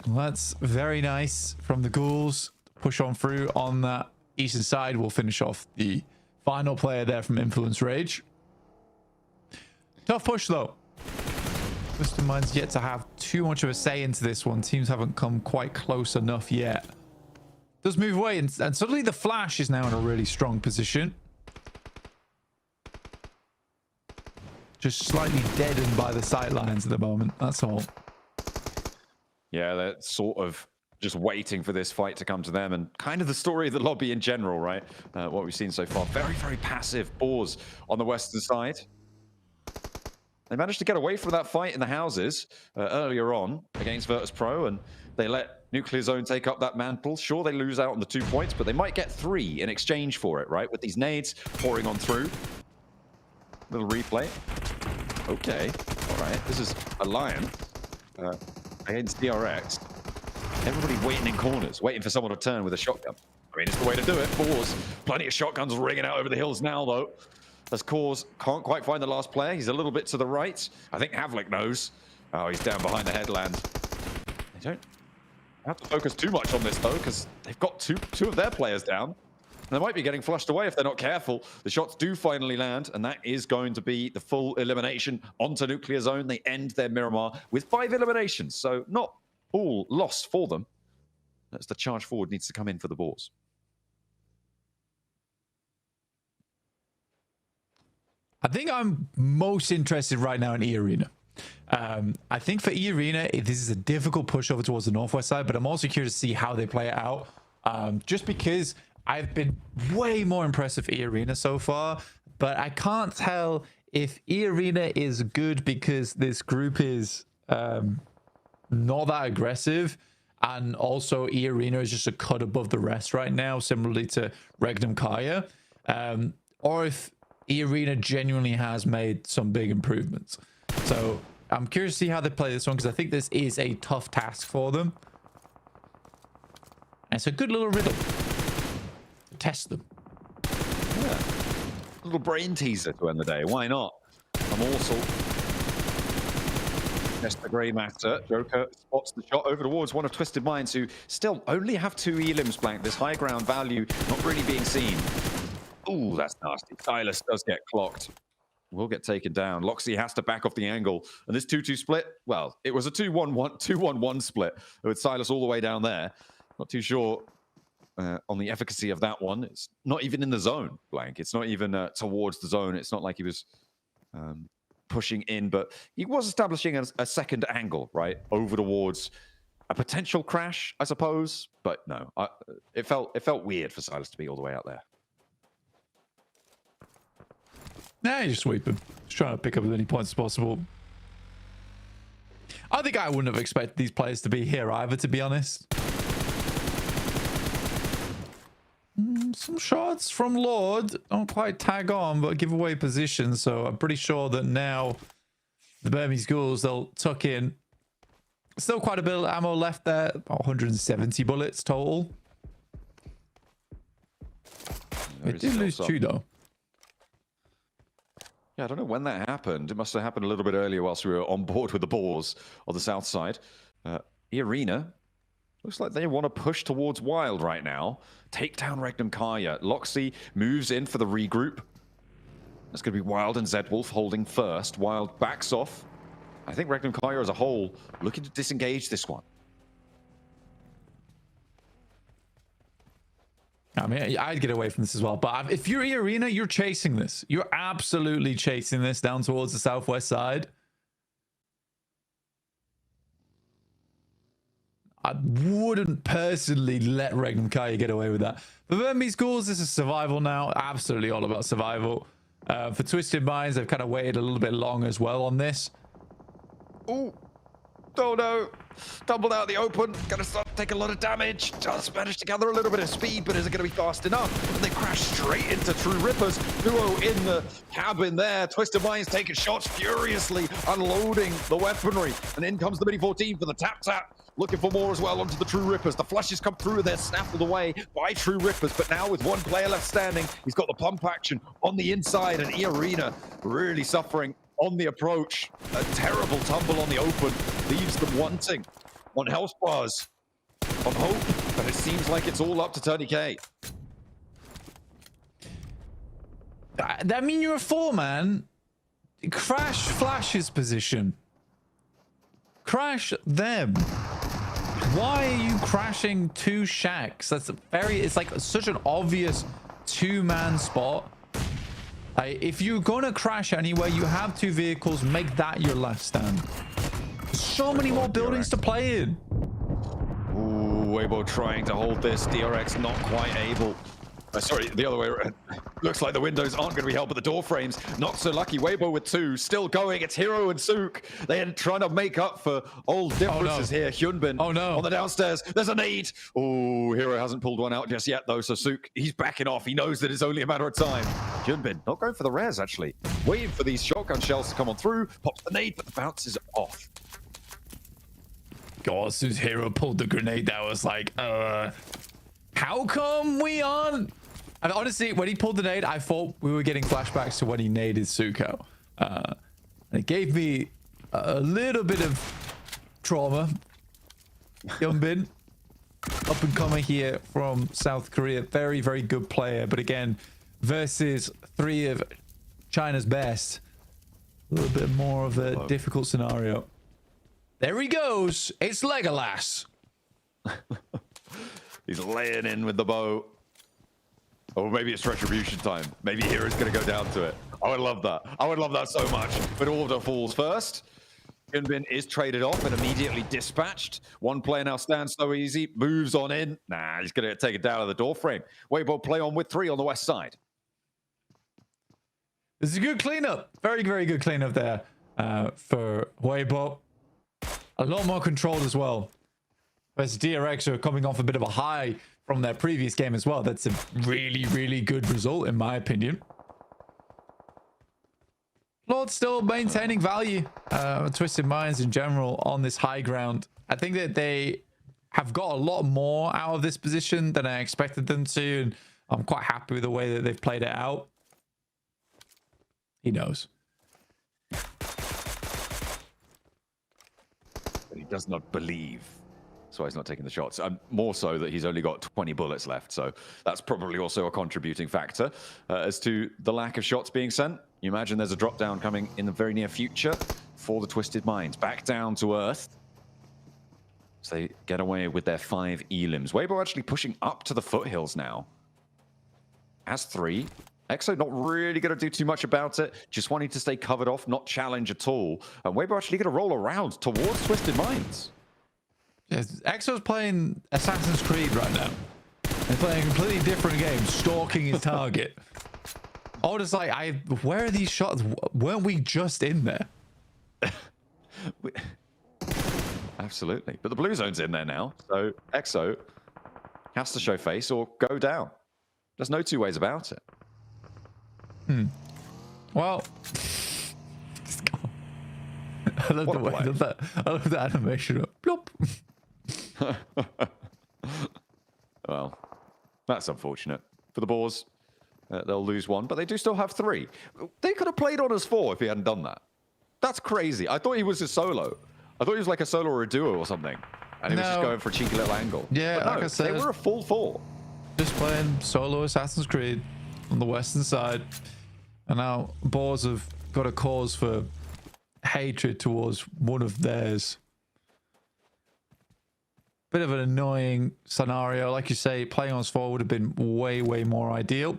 Well, that's very nice from the Ghouls. Push on through on that eastern side. We'll finish off the final player there from Influence Rage. Tough push though. Twisted Mind's yet to have too much of a say into this one. Teams haven't come quite close enough yet. Does move away and suddenly the Flash is now in a really strong position. Just slightly deadened by the sight lines at the moment. That's all. Yeah, they're sort of just waiting for this fight to come to them, and kind of the story of the lobby in general, right? What we've seen so far. Very, very passive Boars on the western side. They managed to get away from that fight in the houses earlier on against Virtus Pro, and they let Nuclear Zone take up that mantle. Sure, they lose out on the 2 points, but they might get 3 in exchange for it, right? With these nades pouring on through. Little replay. Okay, all right. This is a Lion against DRX. Everybody waiting in corners, waiting for someone to turn with a shotgun. I mean, it's the way to do it. Boars. Plenty of shotguns ringing out over the hills now, though. As Cause can't quite find the last player. He's a little bit to the right. I think Havlik knows. Oh, he's down behind the headland. They don't have to focus too much on this, though, because they've got two of their players down. And they might be getting flushed away if they're not careful. The shots do finally land, and that is going to be the full elimination onto Nuclear Zone. They end their Miramar with 5 eliminations, so not all lost for them. That's the charge forward needs to come in for the Boars. I think I'm most interested right now in E-Arena. I think for E-Arena, this is a difficult push over towards the northwest side, but I'm also curious to see how they play it out. Just because I've been way more impressed with E-Arena so far, but I can't tell if E-Arena is good because this group is not that aggressive, and also E-Arena is just a cut above the rest right now, similarly to Regnum Kaya, or if E-Arena genuinely has made some big improvements. So I'm curious to see how they play this one, because I think this is a tough task for them. And it's a good little riddle to test them. Yeah. A little brain teaser to end the day. Why not? A morsel. Test the Grey Matter. Joker spots the shot over towards one of Twisted Minds, who still only have 2 elims blank. This high ground value not really being seen. Ooh, that's nasty. Silas does get clocked. Will get taken down. Loxy has to back off the angle. And this 2-2 split, well, it was a 2-1-1 split with Silas all the way down there. Not too sure on the efficacy of that one. It's not even in the zone, blank. It's not even towards the zone. It's not like he was pushing in, but he was establishing a second angle, right? Over towards a potential crash, I suppose. But no, it felt weird for Silas to be all the way out there. Nah, you just sweep him. Just trying to pick up as many points as possible. I think I wouldn't have expected these players to be here either, to be honest. Some shots from Lord. Don't quite tag on, but give away position. So I'm pretty sure that now the Burmese Ghouls, they'll tuck in. Still quite a bit of ammo left there. About 170 bullets total. They did lose 2, though. Yeah, I don't know when that happened. It must have happened a little bit earlier whilst we were on board with the Boars on the south side. E-Arena, looks like they want to push towards Wild right now. Take down Regnum Kaya. Loxy moves in for the regroup. That's going to be Wild and Zedwolf holding first. Wild backs off. I think Regnum Kaya as a whole looking to disengage this one. I mean, I'd get away from this as well. But if you're E-Arena, you're chasing this. You're absolutely chasing this down towards the southwest side. I wouldn't personally let Regnum Kaya get away with that. For Burmese Ghouls, this is survival now. Absolutely all about survival. For Twisted Minds, they've kind of waited a little bit long as well on this. Ooh. Oh no. Tumbled out the open. Gonna start to take a lot of damage. Just managed to gather a little bit of speed, but is it going to be fast enough? And they crash straight into True Rippers. Duo in the cabin there. Twisted Minds taking shots furiously, unloading the weaponry. And in comes the Mini 14 for the tap-tap. Looking for more as well onto the True Rippers. The flushes come through. They're snaffled away by True Rippers. But now with 1 player left standing, he's got the pump action on the inside. And E-Arena really suffering on the approach. A terrible tumble on the open leaves them wanting. on health bars, on hope, but it seems like it's all up to Tony K. That mean you're a 4-man. Crash Flash's position. Crash them. Why are you crashing 2 shacks? It's like such an obvious 2-man spot. If you're gonna crash anywhere, you have 2 vehicles, make that your last stand. So many more buildings to play in. Ooh, Weibo trying to hold this. DRX not quite able. Sorry, the other way around. Looks like the windows aren't going to be helped, but the door frames, not so lucky. Weibo with 2, still going. It's Hero and Sook. They are trying to make up for old differences here. Hyunbin on the downstairs. There's a need. Oh, Hero hasn't pulled one out just yet, though. So Sook, he's backing off. He knows that it's only a matter of time. Hyunbin not going for the rares, actually. Waiting for these shotgun shells to come on through. Pops the nade, but the bounce is off. God, as soon as Hero pulled the grenade, that was like, how come we aren't? I mean, honestly, when he pulled the nade, I thought we were getting flashbacks to when he naded Suko. And it gave me a little bit of trauma. Hyunbin, up and comer here from South Korea. Very, very good player. But again, versus 3 of China's best. A little bit more of a difficult scenario. There he goes. It's Legolas. He's laying in with the bow. Or maybe it's retribution time. Maybe Hero's going to go down to it. I would love that. I would love that so much. But Order falls first. Hyunbin is traded off and immediately dispatched. 1 player now stands so easy. Moves on in. Nah, he's going to take it down to the door frame. Weibo play on with 3 on the west side. This is a good cleanup. Very, very good cleanup there for Weibo. A lot more controlled as well. Whereas DRX are coming off a bit of a high from their previous game as well. That's a really, really good result, in my opinion. Lord still maintaining value. Twisted Minds in general on this high ground. I think that they have got a lot more out of this position than I expected them to. And I'm quite happy with the way that they've played it out. He knows. But he does not believe. That's why he's not taking the shots. More so that he's only got 20 bullets left. So that's probably also a contributing factor as to the lack of shots being sent. You imagine there's a drop down coming in the very near future for the Twisted Minds. Back down to earth. So they get away with their 5 elims. Weibo actually pushing up to the foothills now. Has 3. Exo not really going to do too much about it. Just wanting to stay covered off, not challenge at all. And Weibo actually going to roll around towards Twisted Minds. Yes, Exo's playing Assassin's Creed right now. He's playing a completely different game, stalking his target. Oh, just like, where are these shots? Weren't we just in there? Absolutely. But the blue zone's in there now. So Exo has to show face or go down. There's no 2 ways about it. Well, I love the way that I love the animation. Plop. Well, that's unfortunate for the Boars. They'll lose 1, but they do still have 3. They could have played on as 4 if he hadn't done that. That's crazy. I thought he was a solo. I thought he was like a solo or a duo or something, and he was just going for a cheeky little angle. Yeah, but no, like I said, they were a full 4. Just playing solo Assassin's Creed on the western side, and now Boars have got a cause for hatred towards one of theirs. Bit of an annoying scenario. Like you say, playing on 4 would have been way, way more ideal.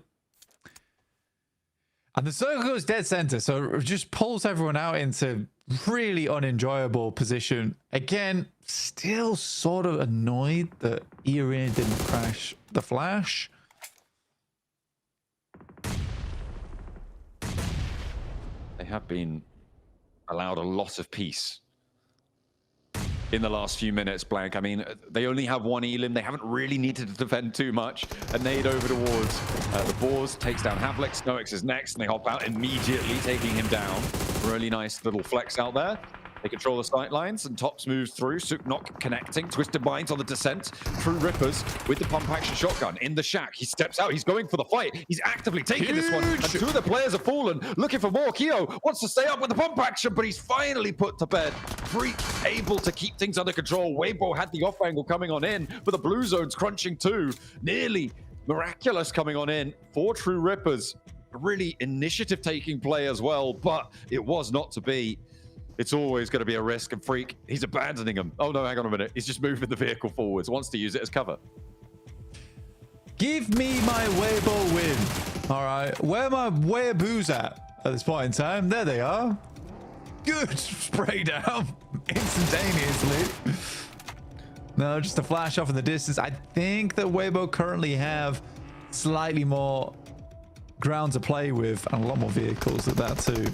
And the circle goes dead center, so it just pulls everyone out into really unenjoyable position. Again, still sort of annoyed that Irin didn't crash the flash. They have been allowed a lot of peace in the last few minutes, Blank. I mean, they only have 1 elim. They haven't really needed to defend too much. A nade over towards the Boars, takes down Havlik. Snoix is next, and they hop out immediately, taking him down. Really nice little flex out there. They control the sight lines, and Tops moves through. Sook not connecting. Twisted Minds on the descent. True Rippers with the pump action shotgun in the shack. He steps out. He's going for the fight. He's actively taking this one. And 2 of the players have fallen, looking for more. Keo wants to stay up with the pump action, but he's finally put to bed. Freak able to keep things under control. Weibo had the off angle coming on in, but the blue zone's crunching too. Nearly miraculous coming on in for True Rippers. A really initiative-taking play as well, but it was not to be. It's always going to be a risk, and Freak, he's abandoning him. Oh no, hang on a minute. He's just moving the vehicle forwards, wants to use it as cover. Give me my Weibo win. All right, where are my Weeaboos at this point in time? There they are. Good spray down instantaneously. No, just a flash off in the distance. I think that Weibo currently have slightly more ground to play with and a lot more vehicles at that too.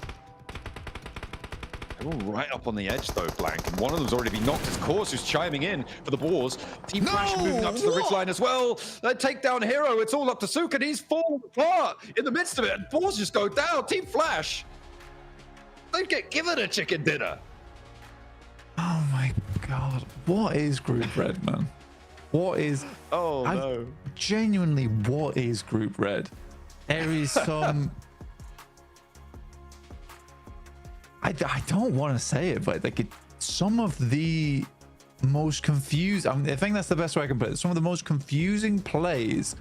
They're all right up on the edge though, Blank, and one of them's already been knocked. His course who's chiming in for the Boars. Team Flash moving up to the ridgeline as well. Takedown Hero, it's all up to Suk, and he's falling apart in the midst of it, and Boars just go down. Team Flash, they get given a chicken dinner. Oh my god, what is Group Red, man? What is... Oh no. Genuinely, what is Group Red? There is some... I don't want to say it, but like some of the most confused, I think that's the best way I can put it. Some of the most confusing plays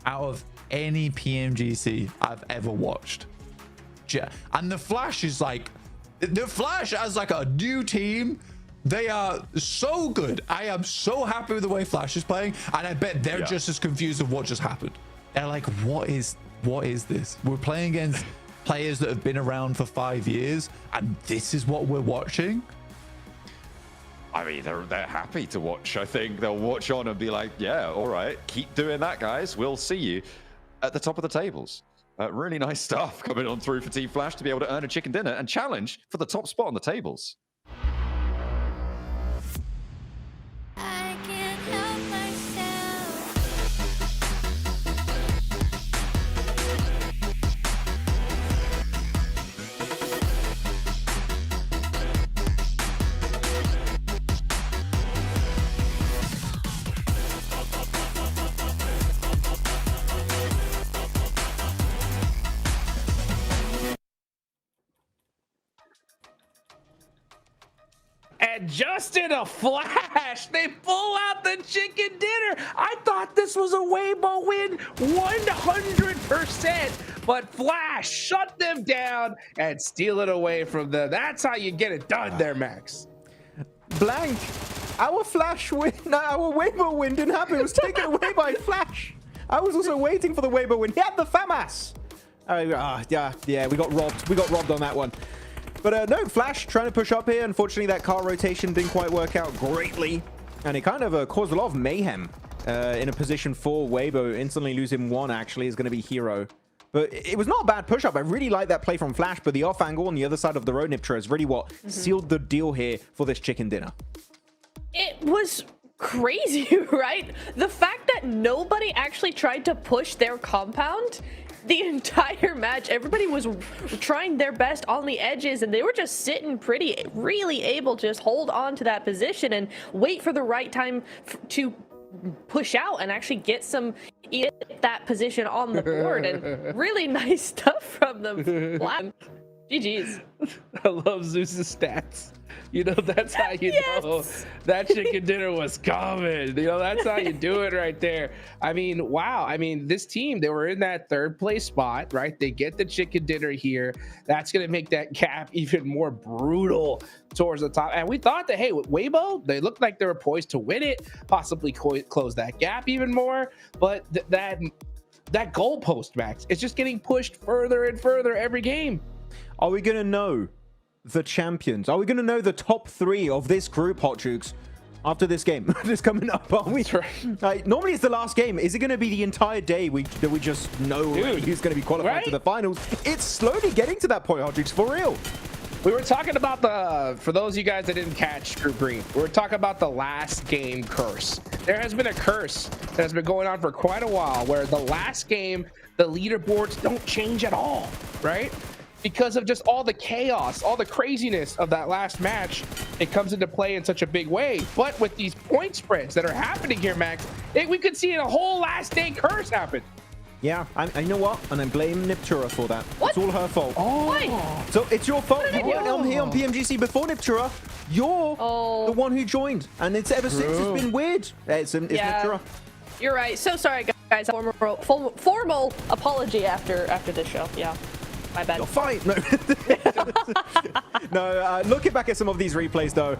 out of any PMGC I've ever watched. And the Flash is like, the Flash as like a new team, they are so good. I am so happy with the way Flash is playing, and I bet they're just as confused of what just happened. They're like, what is this? We're playing against players that have been around for 5 years, and this is what we're watching. I mean, they're happy to watch. I think they'll watch on and be like, yeah, all right, keep doing that, guys. We'll see you at the top of the tables. Really nice stuff coming on through for Team Flash to be able to earn a chicken dinner and challenge for the top spot on the tables. And just in a flash, they pull out the chicken dinner. I thought this was a Weibo win 100%, but Flash shut them down and steal it away from them. That's how you get it done there, Max. Blank, our Flash win, our Weibo win didn't happen. It was taken away by Flash. I was also waiting for the Weibo win. He had the FAMAS. Yeah, we got robbed. We got robbed on that one. But no, Flash trying to push up here. Unfortunately, that car rotation didn't quite work out greatly. And it kind of caused a lot of mayhem in a position for Weibo. Instantly losing one, actually, is going to be Hero. But it was not a bad push-up. I really like that play from Flash. But the off angle on the other side of the road, Niptra, is really what sealed the deal here for this chicken dinner. It was crazy, right? The fact that nobody actually tried to push their compound the entire match, everybody was trying their best on the edges, and they were just sitting pretty, really able to just hold on to that position and wait for the right time to push out and actually get that position on the board. And really nice stuff from them. GG's. I love Zeus's stats. You know, that's how you know that chicken dinner was coming. You know, that's how you do it right there. I mean, wow. I mean, this team, they were in that third place spot, right? They get the chicken dinner here. That's going to make that gap even more brutal towards the top. And we thought that, hey, with Weibo, they looked like they were poised to win it, possibly close that gap even more. But that goalpost, Max, it's just getting pushed further and further every game. Are we going to know the champions? Are we going to know the top 3 of this group, Hot Jukes, after this game? Just coming up, are we? Normally it's the last game. Is it going to be the entire day that we just know who's going to be qualified to the finals? It's slowly getting to that point, Hot Jukes, for real. We were talking about for those of you guys that didn't catch Group Green, we were talking about the last game curse. There has been a curse that has been going on for quite a while where the last game, the leaderboards don't change at all, right? Because of just all the chaos, all the craziness of that last match, it comes into play in such a big way. But with these point spreads that are happening here, Max, we could see a whole last day curse happen. Yeah, I know what? And I blame Niptura for that. What? It's all her fault. Why? So it's your fault. What did I You weren't do? on here on PMGC before Niptura. You're the one who joined. And it's ever since it's been weird. It's Niptura. You're right. So sorry, guys. Formal apology after this show. Yeah. My bad. You're fine. No. No, looking back at some of these replays, though,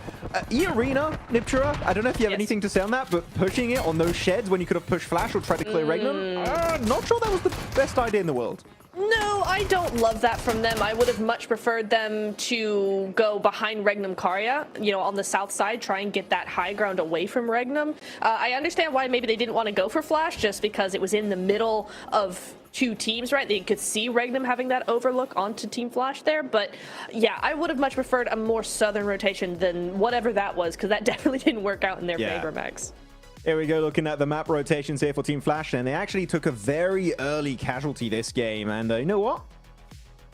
E-Arena, Niptura, I don't know if you have anything to say on that, but pushing it on those sheds when you could have pushed Flash or tried to clear Regnum, not sure that was the best idea in the world. No, I don't love that from them. I would have much preferred them to go behind Regnum Karya, you know, on the south side, try and get that high ground away from Regnum. I understand why maybe they didn't want to go for Flash, just because it was in the middle of two teams, right? They could see Regnum having that overlook onto Team Flash there. But yeah, I would have much preferred a more southern rotation than whatever that was, because that definitely didn't work out in their favor, Max. Here we go, looking at the map rotations here for Team Flash, and they actually took a very early casualty this game, and you know what?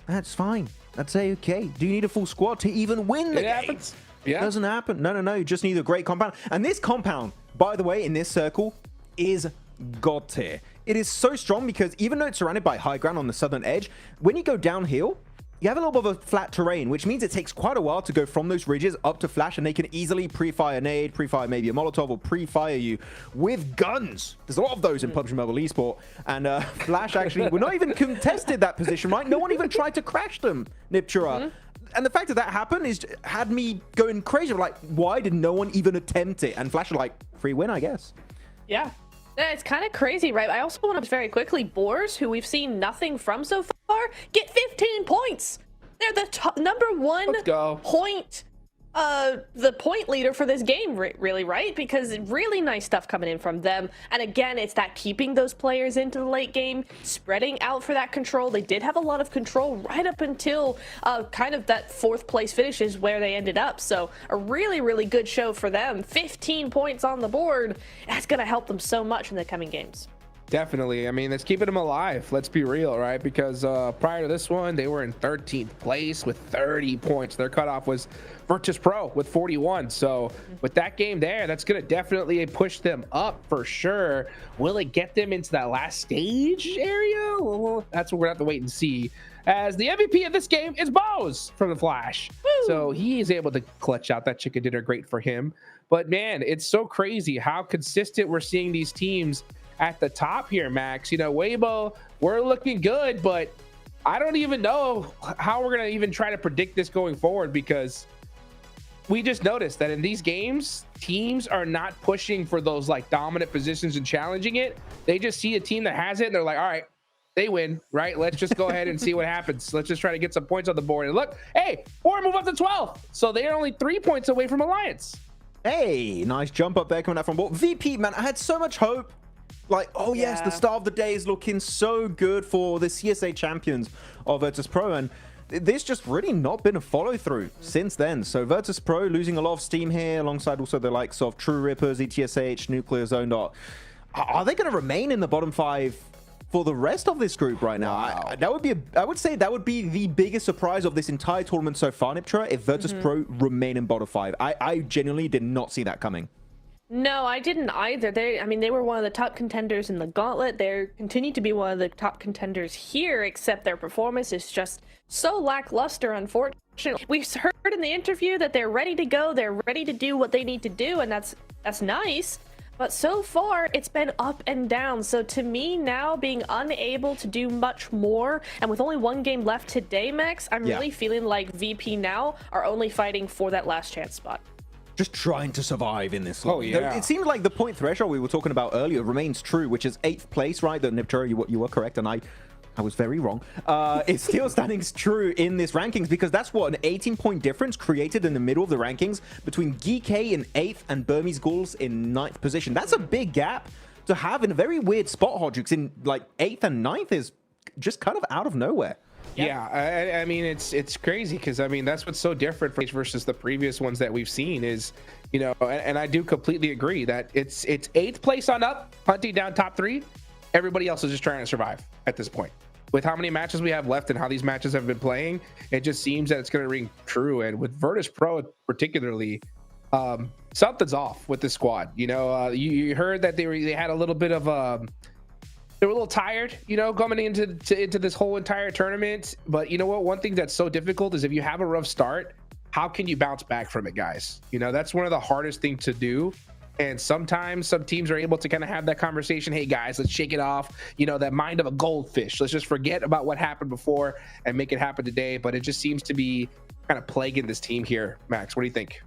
That's fine. That's okay. Do you need a full squad to even win the game? Happens. Yeah. It doesn't happen. No. You just need a great compound. And this compound, by the way, in this circle, is god tier. It is so strong because even though it's surrounded by high ground on the southern edge, when you go downhill, you have a little bit of a flat terrain, which means it takes quite a while to go from those ridges up to Flash, and they can easily pre-fire a nade, pre-fire maybe a Molotov, or pre-fire you with guns. There's a lot of those in PUBG Mobile Esport, and Flash actually, we're not even contested that position, right? No one even tried to crash them, Niptura. And the fact that happened had me going crazy. Like, why did no one even attempt it? And Flash are like, free win, I guess. Yeah. Yeah, it's kind of crazy, right? I also want to very quickly, Boars, who we've seen nothing from so far, get 15 points. They're the number one point, the point leader for this game, really, right? Because really nice stuff coming in from them. And again, it's that keeping those players into the late game, spreading out for that control. They did have a lot of control right up until kind of that 4th place finish is where they ended up. So a really, really good show for them. 15 points on the board. That's going to help them so much in the coming games. Definitely. I mean, it's keeping them alive. Let's be real, right? Because prior to this one, they were in 13th place with 30 points. Their cutoff was Virtus Pro with 41. So with that game there, that's going to definitely push them up for sure. Will it get them into that last stage area? Well, that's what we're going to have to wait and see. As the MVP of this game is Bose from the Flash. Woo! So he is able to clutch out that chicken dinner. Great for him. But man, it's so crazy how consistent we're seeing these teams at the top here, Max. You know, Weibo, we're looking good, but I don't even know how we're going to even try to predict this going forward, because we just noticed that in these games, teams are not pushing for those like dominant positions and challenging it. They just see a team that has it and they're like, all right, they win, right? Let's just go ahead and see what happens. Let's just try to get some points on the board. And look, hey, or move up to 12. So they're only 3 points away from Alliance. Hey, nice jump up there coming out from board. VP, man, I had so much hope. Like, oh yes, the start of the day is looking so good for the CSA champions of Virtus Pro, and there's just really not been a follow-through since then. So Virtus Pro losing a lot of steam here, alongside also the likes of True Rippers, ETSH, Nuclear Zone. Are they going to remain in the bottom 5 for the rest of this group right now? Wow. I would say that would be the biggest surprise of this entire tournament so far, Niptra, if Virtus Pro remain in bottom 5. I genuinely did not see that coming. No, I didn't either. They were one of the top contenders in the Gauntlet. They continue to be one of the top contenders here, except their performance is just so lackluster, unfortunately. We heard in the interview that they're ready to go. They're ready to do what they need to do, and that's nice. But so far, it's been up and down. So to me now, being unable to do much more, and with only one game left today, Max, I'm really feeling like VP now are only fighting for that last chance spot. Just trying to survive in this. Oh, yeah. It seems like the point threshold we were talking about earlier remains true, which is 8th place, right? The Niptura, you were correct, and I was very wrong. It's still standing true in this rankings, because that's what, an 18-point difference created in the middle of the rankings between GK in 8th and Burmese Ghouls in 9th position. That's a big gap to have in a very weird spot, Hodgix. In like 8th and 9th is just kind of out of nowhere. Yeah, I mean, it's crazy, because I mean, that's what's so different versus the previous ones that we've seen is, you know, and I do completely agree that it's 8th place on up, hunting down top 3. Everybody else is just trying to survive at this point. With how many matches we have left and how these matches have been playing, it just seems that it's going to ring true. And with Virtus Pro particularly, something's off with the squad. You know, you heard that they had a little bit of they were a little tired, you know, coming into this whole entire tournament. But you know what? One thing that's so difficult is if you have a rough start, how can you bounce back from it, guys? You know, that's one of the hardest things to do. And sometimes some teams are able to kind of have that conversation. Hey, guys, let's shake it off. You know, that mind of a goldfish. Let's just forget about what happened before and make it happen today. But it just seems to be kind of plaguing this team here. Max, what do you think?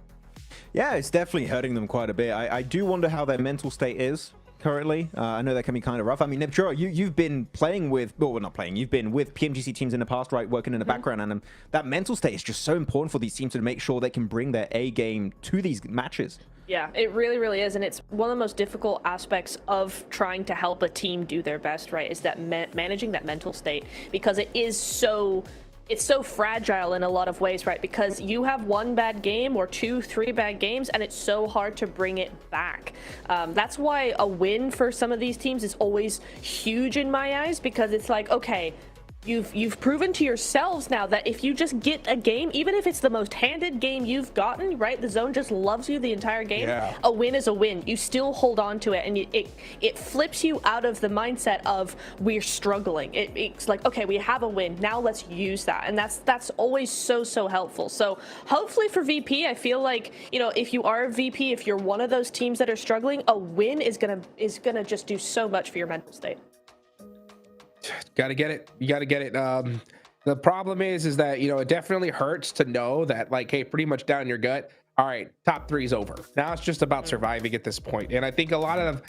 Yeah, it's definitely hurting them quite a bit. I do wonder how their mental state is currently. I know that can be kind of rough. I mean, Nipchura, you've been playing with, well, not playing, you've been with PMGC teams in the past, right, working in the background, and that mental state is just so important for these teams to make sure they can bring their A game to these matches. Yeah, it really, really is. And it's one of the most difficult aspects of trying to help a team do their best, right, is that managing that mental state, because it is so... It's so fragile in a lot of ways, right? Because you have one bad game or 2, 3 bad games, and it's so hard to bring it back. That's why a win for some of these teams is always huge in my eyes, because it's like, okay, you've proven to yourselves now that if you just get a game, even if it's the most handed game you've gotten, right? The zone just loves you the entire game. Yeah. A win is a win. You still hold on to it, and it flips you out of the mindset of we're struggling. It's like, okay, we have a win. Now let's use that. And that's always so helpful. So hopefully for VP, I feel like, you know, if you are a VP, if you're one of those teams that are struggling, a win is gonna just do so much for your mental state. Gotta get it. You gotta get it. The problem is that, you know, it definitely hurts to know that, like, hey, pretty much down your gut, all right, top 3 is over. Now it's just about surviving at this point. And I think a lot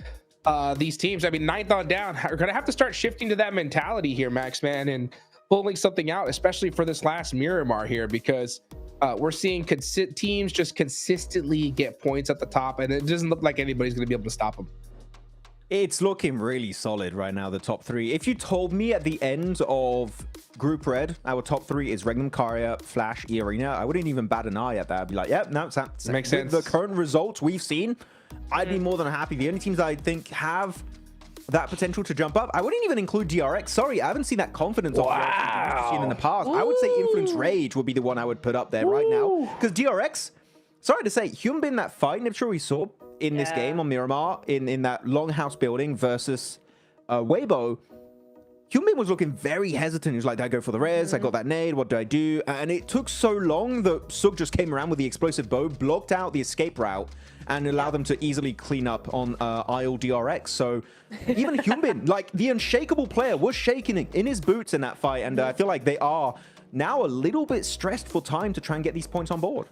of these teams, I mean, 9th on down, are gonna have to start shifting to that mentality here, Max, man, and pulling something out, especially for this last Miramar here, because we're seeing teams just consistently get points at the top, and it doesn't look like anybody's gonna be able to stop them. It's looking really solid right now, the top 3. If you told me at the end of Group Red, our top 3 is Regnum Karya, Flash, E-Arena, I wouldn't even bat an eye at that. I'd be like, yeah, no, it makes sense. The current results we've seen, I'd be more than happy. The only teams I think have that potential to jump up, I wouldn't even include DRX. Sorry, I haven't seen that confidence of DRX we've seen in the past. Ooh. I would say Influence Rage would be the one I would put up there right now. Because DRX, sorry to say, Hyunbin, that fight, I'm sure we saw in this game on Miramar, in that longhouse building versus Weibo, Hyunbin was looking very hesitant. He was like, did I go for the res? I got that nade. What do I do? And it took so long that Sug just came around with the explosive bow, blocked out the escape route, and allowed them to easily clean up on Isle DRX. So even Hyunbin, like the unshakable player, was shaking in his boots in that fight. And I feel like they are now a little bit stressed for time to try and get these points on board.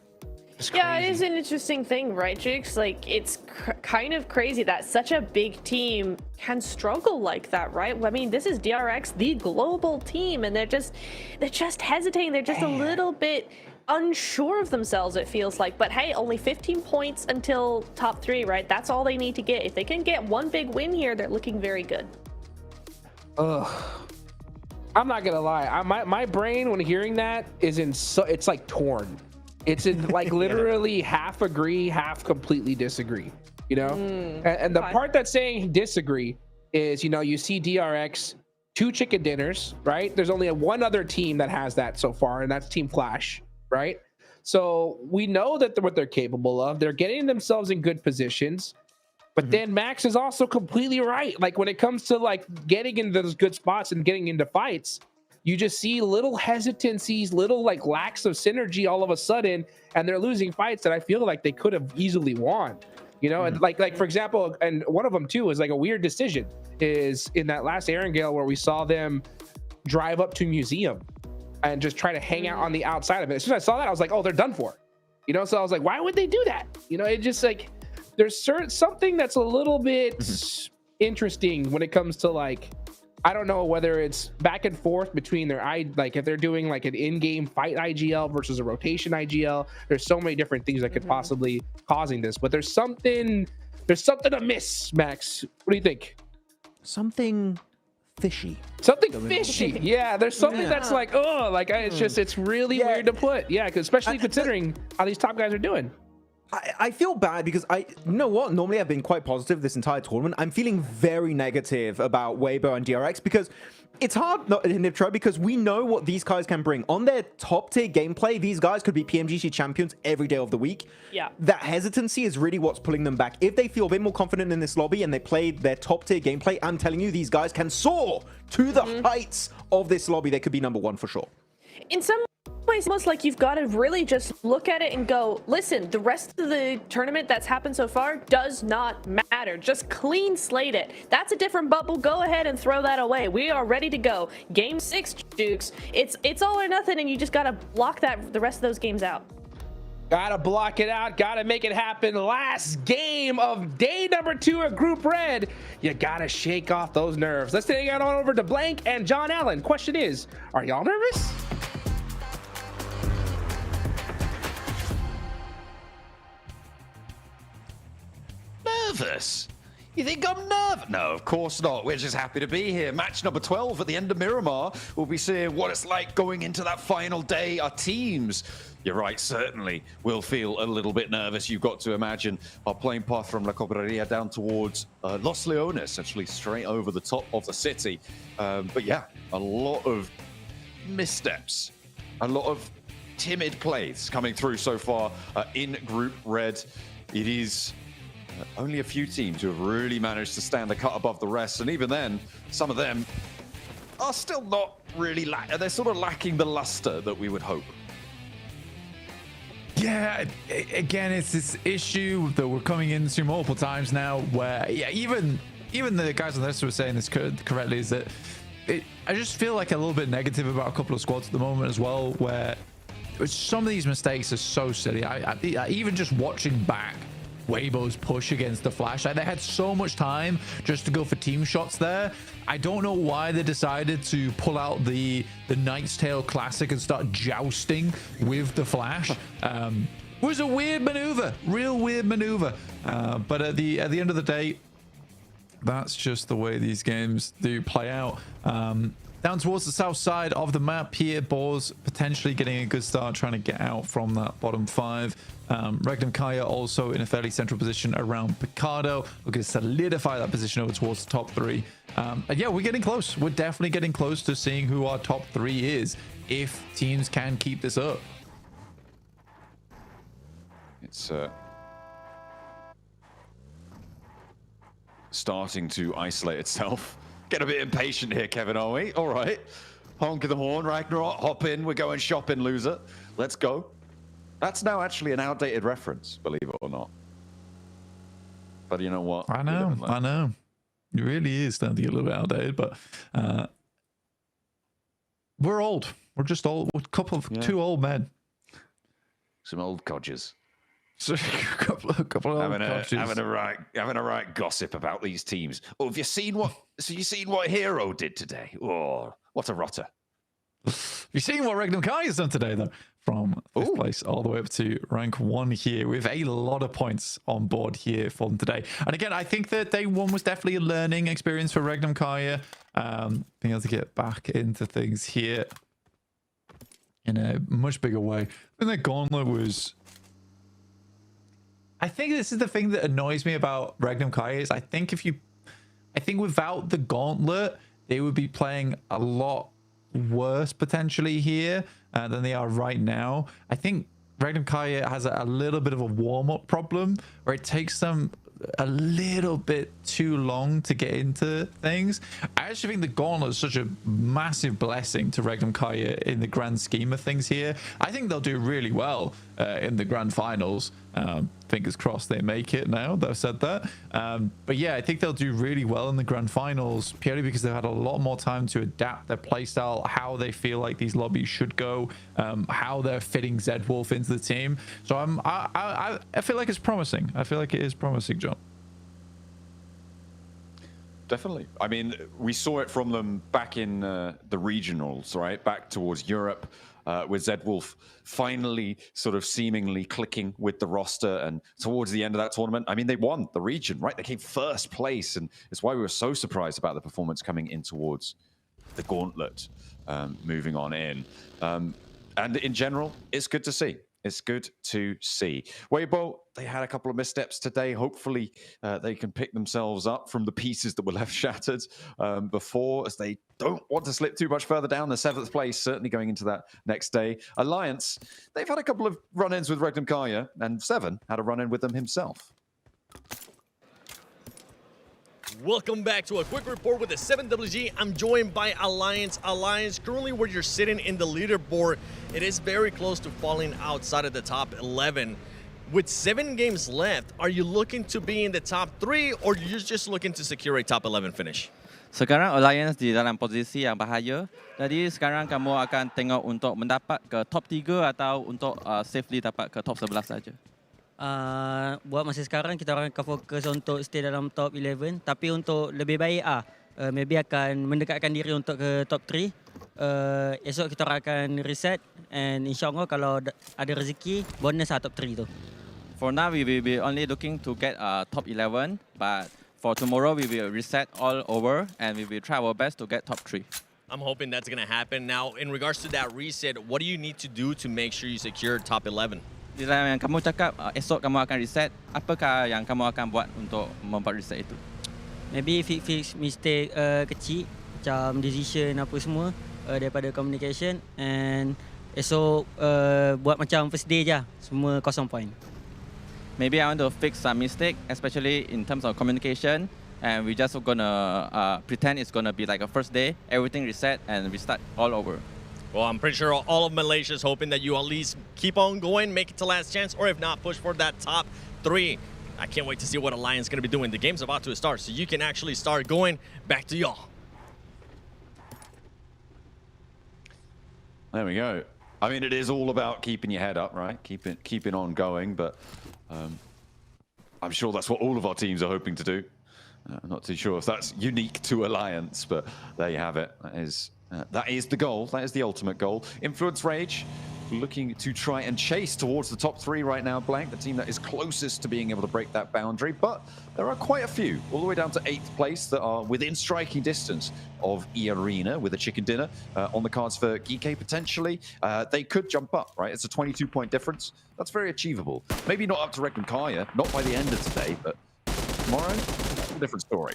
Yeah, it is an interesting thing, right, Jigs? Like, it's kind of crazy that such a big team can struggle like that, right? I mean, this is DRX, the global team, and they're just hesitating. They're just a little bit unsure of themselves, it feels like. But hey, only 15 points until top 3, right? That's all they need to get. If they can get one big win here, they're looking very good. Ugh. I'm not gonna lie. My brain, when hearing that, it's like torn. It's in like literally half agree, half completely disagree, you know? And the part that's saying disagree is, you know, you see DRX, 2 chicken dinners, right? There's only one other team that has that so far, and that's Team Flash, right? So we know that what they're capable of. They're getting themselves in good positions. But then Max is also completely right. Like when it comes to like getting into those good spots and getting into fights, you just see little hesitancies, little like lacks of synergy all of a sudden, and they're losing fights that I feel like they could have easily won. You know, and like for example, and one of them too was like a weird decision is in that last Erangel where we saw them drive up to Museum and just try to hang out on the outside of it. As soon as I saw that, I was like, oh, they're done for. You know, so I was like, why would they do that? You know, it just like there's something that's a little bit interesting when it comes to like, I don't know whether it's back and forth between their like if they're doing like an in-game fight IGL versus a rotation IGL. There's so many different things that could possibly causing this, but there's something amiss, Max. What do you think? Something fishy. Something fishy. Yeah, there's something that's like, oh, like it's really weird to put. Yeah, especially considering how these top guys are doing. I feel bad because you know what? Normally I've been quite positive this entire tournament. I'm feeling very negative about Weibo and DRX because it's hard not in Nitro because we know what these guys can bring. On their top tier gameplay, these guys could be PMGC champions every day of the week. Yeah. That hesitancy is really what's pulling them back. If they feel a bit more confident in this lobby and they play their top tier gameplay, I'm telling you, these guys can soar to the heights of this lobby. They could be #1 for sure. In some ways, almost like you've got to really just look at it and go, listen, the rest of the tournament that's happened so far does not matter. Just clean slate it. That's a different bubble. Go ahead and throw that away. We are ready to go. Game 6, Dukes. It's all or nothing, and you just got to block the rest of those games out. Gotta block it out. Gotta make it happen. Last game of day number 2 of Group Red. You gotta shake off those nerves. Let's take it on over to Blank and John Allen. Question is, are y'all nervous? Nervous? You think I'm nervous? No, of course not. We're just happy to be here. Match number 12 at the end of Miramar. We'll be seeing what it's like going into that final day. Our teams, you're right, certainly will feel a little bit nervous. You've got to imagine our plane path from La Cobreria down towards Los Leones, actually straight over the top of the city. But yeah, a lot of missteps, a lot of timid plays coming through so far in Group Red. It is only a few teams who have really managed to stand a cut above the rest, and even then, some of them are still not really they're sort of lacking the luster that we would hope. Yeah, again, it's this issue that we're coming into multiple times now where, yeah, even the guys on this were saying this correctly, is that I just feel like a little bit negative about a couple of squads at the moment as well, where some of these mistakes are so silly. I even just watching back Weibo's push against the Flash, they had so much time just to go for team shots there. I don't know why they decided to pull out the Knight's Tale Classic and start jousting with the Flash. It was a weird maneuver, real weird maneuver. But at the end of the day, that's just the way these games do play out. Down towards the south side of the map here, Boars potentially getting a good start trying to get out from that bottom 5. Regnum Kaya also in a fairly central position around Picardo. We're going to solidify that position over towards the top 3. And yeah, we're getting close. We're definitely getting close to seeing who our top 3 is if teams can keep this up. It's starting to isolate itself. Get a bit impatient here, Kevin, are we? All right. Honk of the horn, Ragnarok, hop in. We're going shopping, loser. Let's go. That's now actually an outdated reference, believe it or not. But you know what? I know. It really is starting to get a little bit outdated, but we're old. We're just old. We're two old men. Some old codgers. So, a couple of having a right gossip about these teams. Oh, have you seen what? So you seen what Hero did today? Oh, what a rotter! Have you seen what Regnum Kai has done today, though? From 5th place all the way up to rank 1 here, with a lot of points on board here for them today. And again, I think that day 1 was definitely a learning experience for Regnum Kaya, being able to get back into things here in a much bigger way. And the Gauntlet was. I think this is the thing that annoys me about Regnum Kaya is I think without the Gauntlet, they would be playing a lot worse potentially here than they are right now. I think Regnum Kaya has a little bit of a warm-up problem where it takes them a little bit too long to get into things. I actually think the Gauntlet is such a massive blessing to Regnum Kaya in the grand scheme of things here. I think they'll do really well in the grand finals. Fingers crossed they make it now that I've said that. But yeah, I think they'll do really well in the grand finals purely because they've had a lot more time to adapt their playstyle, how they feel like these lobbies should go, how they're fitting Zed Wolf into the team. So I feel like it's promising. I feel like it is promising, John. Definitely. I mean, we saw it from them back in the regionals, right? Back towards Europe. With Zed Wolf finally sort of seemingly clicking with the roster, and towards the end of that tournament, I mean, they won the region, right? They came 1st place, and it's why we were so surprised about the performance coming in towards the Gauntlet, moving on in. And in general, it's good to see. It's good to see. Weibo, they had a couple of missteps today. Hopefully, they can pick themselves up from the pieces that were left shattered before, as they don't want to slip too much further down. The 7th place, certainly going into that next day. Alliance, they've had a couple of run-ins with Regnum Kaya, and Seven had a run-in with them himself. Welcome back to a quick report with the 7WG. I'm joined by Alliance. Alliance, currently where you're sitting in the leaderboard, it is very close to falling outside of the top 11. With 7 games left, are you looking to be in the top 3 or you're just looking to secure a top 11 finish? Sekarang Alliance di dalam posisi yang bahaya. Jadi sekarang kamu akan tengok untuk mendapat ke top 3 atau untuk safely dapat ke top 11 saja. Buat masa sekarang kita orang akan fokus untuk stay dalam top 11, tapi untuk lebih baik maybe akan mendekatkan diri untuk ke top 3. Esok kita orang akan reset, and insyaAllah kalau ada rezeki bonus top 3 tu. For now we will be only looking to get top 11, but for tomorrow we will reset all over and we will try our best to get top 3. I'm hoping that's going to happen. Now, in regards to that reset, what do you need to do to make sure you secure top 11? Bila yang kamu cakap esok kamu akan reset, apakah yang kamu akan buat untuk membuat reset itu? Maybe fix mistake kecil, macam decision apa semua daripada communication, and esok buat macam first day je, semua 0 point. Maybe I want to fix some mistake, especially in terms of communication, and we just gonna pretend it's gonna be like a first day, everything reset and we start all over. Well, I'm pretty sure all of Malaysia is hoping that you at least keep on going, make it to last chance, or if not, push for that top 3. I can't wait to see what Alliance is going to be doing. The game's about to start, so you can actually start going. Back to y'all. There we go. I mean, it is all about keeping your head up, right? Keeping on going, but I'm sure that's what all of our teams are hoping to do. I'm not too sure if that's unique to Alliance, but there you have it. That is the goal. That is the ultimate goal. Influence Rage looking to try and chase towards the top 3 right now. Blank, the team that is closest to being able to break that boundary, but there are quite a few, all the way down to 8th place, that are within striking distance of E-Arena with a chicken dinner on the cards for Geeky potentially. They could jump up, right? It's a 22-point difference. That's very achievable. Maybe not up to Regnum Kaya, not by the end of today, but tomorrow, a different story.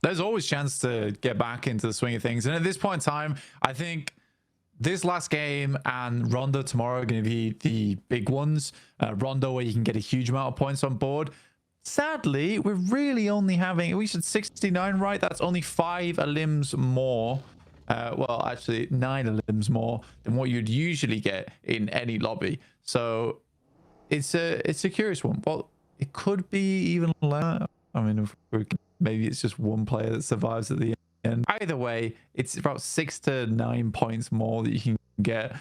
There's always chance to get back into the swing of things. And at this point in time, I think this last game and Rondo tomorrow are going to be the big ones. Rondo, where you can get a huge amount of points on board. Sadly, we're really only having, we said 69, right? That's only 5 elims more. Well, actually 9 elims more than what you'd usually get in any lobby. So it's a curious one. Well, it could be even less. I mean, if we can, maybe it's just one player that survives at the end. Either way, it's about 6 to 9 points more that you can get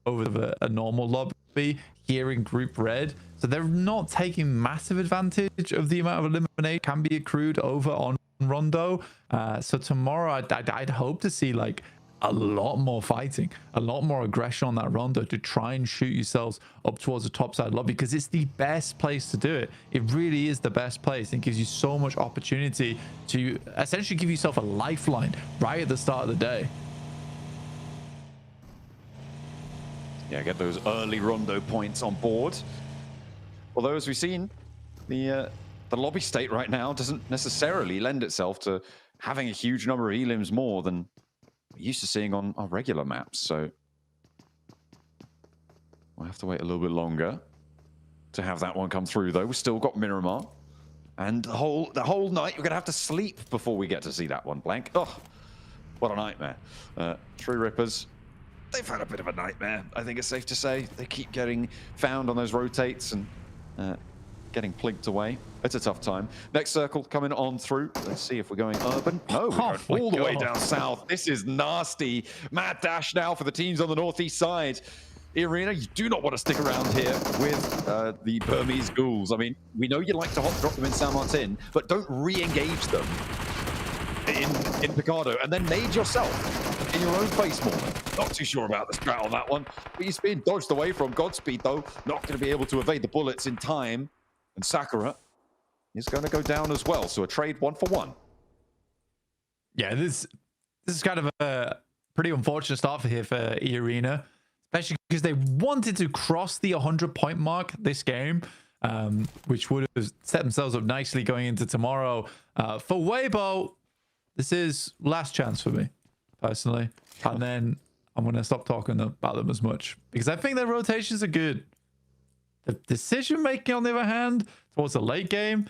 over a normal lobby here in Group Red. So they're not taking massive advantage of the amount of elimination can be accrued over on Rondo. So tomorrow, I'd hope to see like a lot more fighting, a lot more aggression on that Rondo to try and shoot yourselves up towards the top side lobby, because it's the best place to do it. It really is the best place. It gives you so much opportunity to essentially give yourself a lifeline right at the start of the day. Yeah, get those early Rondo points on board. Although, as we've seen, the lobby state right now doesn't necessarily lend itself to having a huge number of elims more than we're used to seeing on our regular maps. So we'll have to wait a little bit longer to have that one come through, though. We've still got Miramar, and the whole night we're gonna have to sleep before we get to see that one. Blank. Oh, what a nightmare. True Rippers, they've had a bit of a nightmare, I think it's safe to say. They keep getting found on those rotates and getting plinked away. It's a tough time. Next circle coming on through. Let's see if we're going urban. No, we're going all the way down south. This is nasty. Mad dash now for the teams on the northeast side. Arena, you do not want to stick around here with the Burmese ghouls. I mean, we know you like to hot drop them in San Martin, but don't re-engage them in Picado, and then nade yourself in your own face more. Not too sure about the strat on that one, but he's being dodged away from. Godspeed, though, not going to be able to evade the bullets in time. And Sakura is going to go down as well. So a trade 1-for-1. Yeah, this is kind of a pretty unfortunate start for here for E-Arena. especially because they wanted to cross the 100-point mark this game, which would have set themselves up nicely going into tomorrow. For Weibo, this is last chance for me, personally. And then I'm going to stop talking about them as much because I think their rotations are good. The decision making, on the other hand, towards the late game,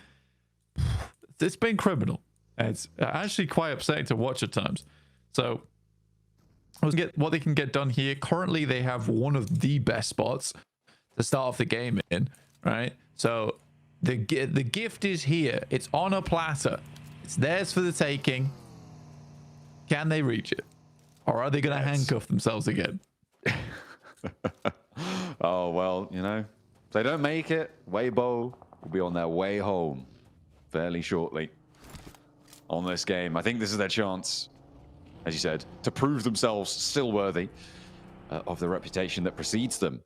it's been criminal. It's actually quite upsetting to watch at times. So let's get what they can get done here. Currently, they have one of the best spots to start off the game in, right? So the gift is here. It's on a platter. It's theirs for the taking. Can they reach it? Or are they going to handcuff themselves again? Oh, well, you know, if they don't make it, Weibo will be on their way home fairly shortly on this game. I think this is their chance, as you said, to prove themselves still worthy of the reputation that precedes them.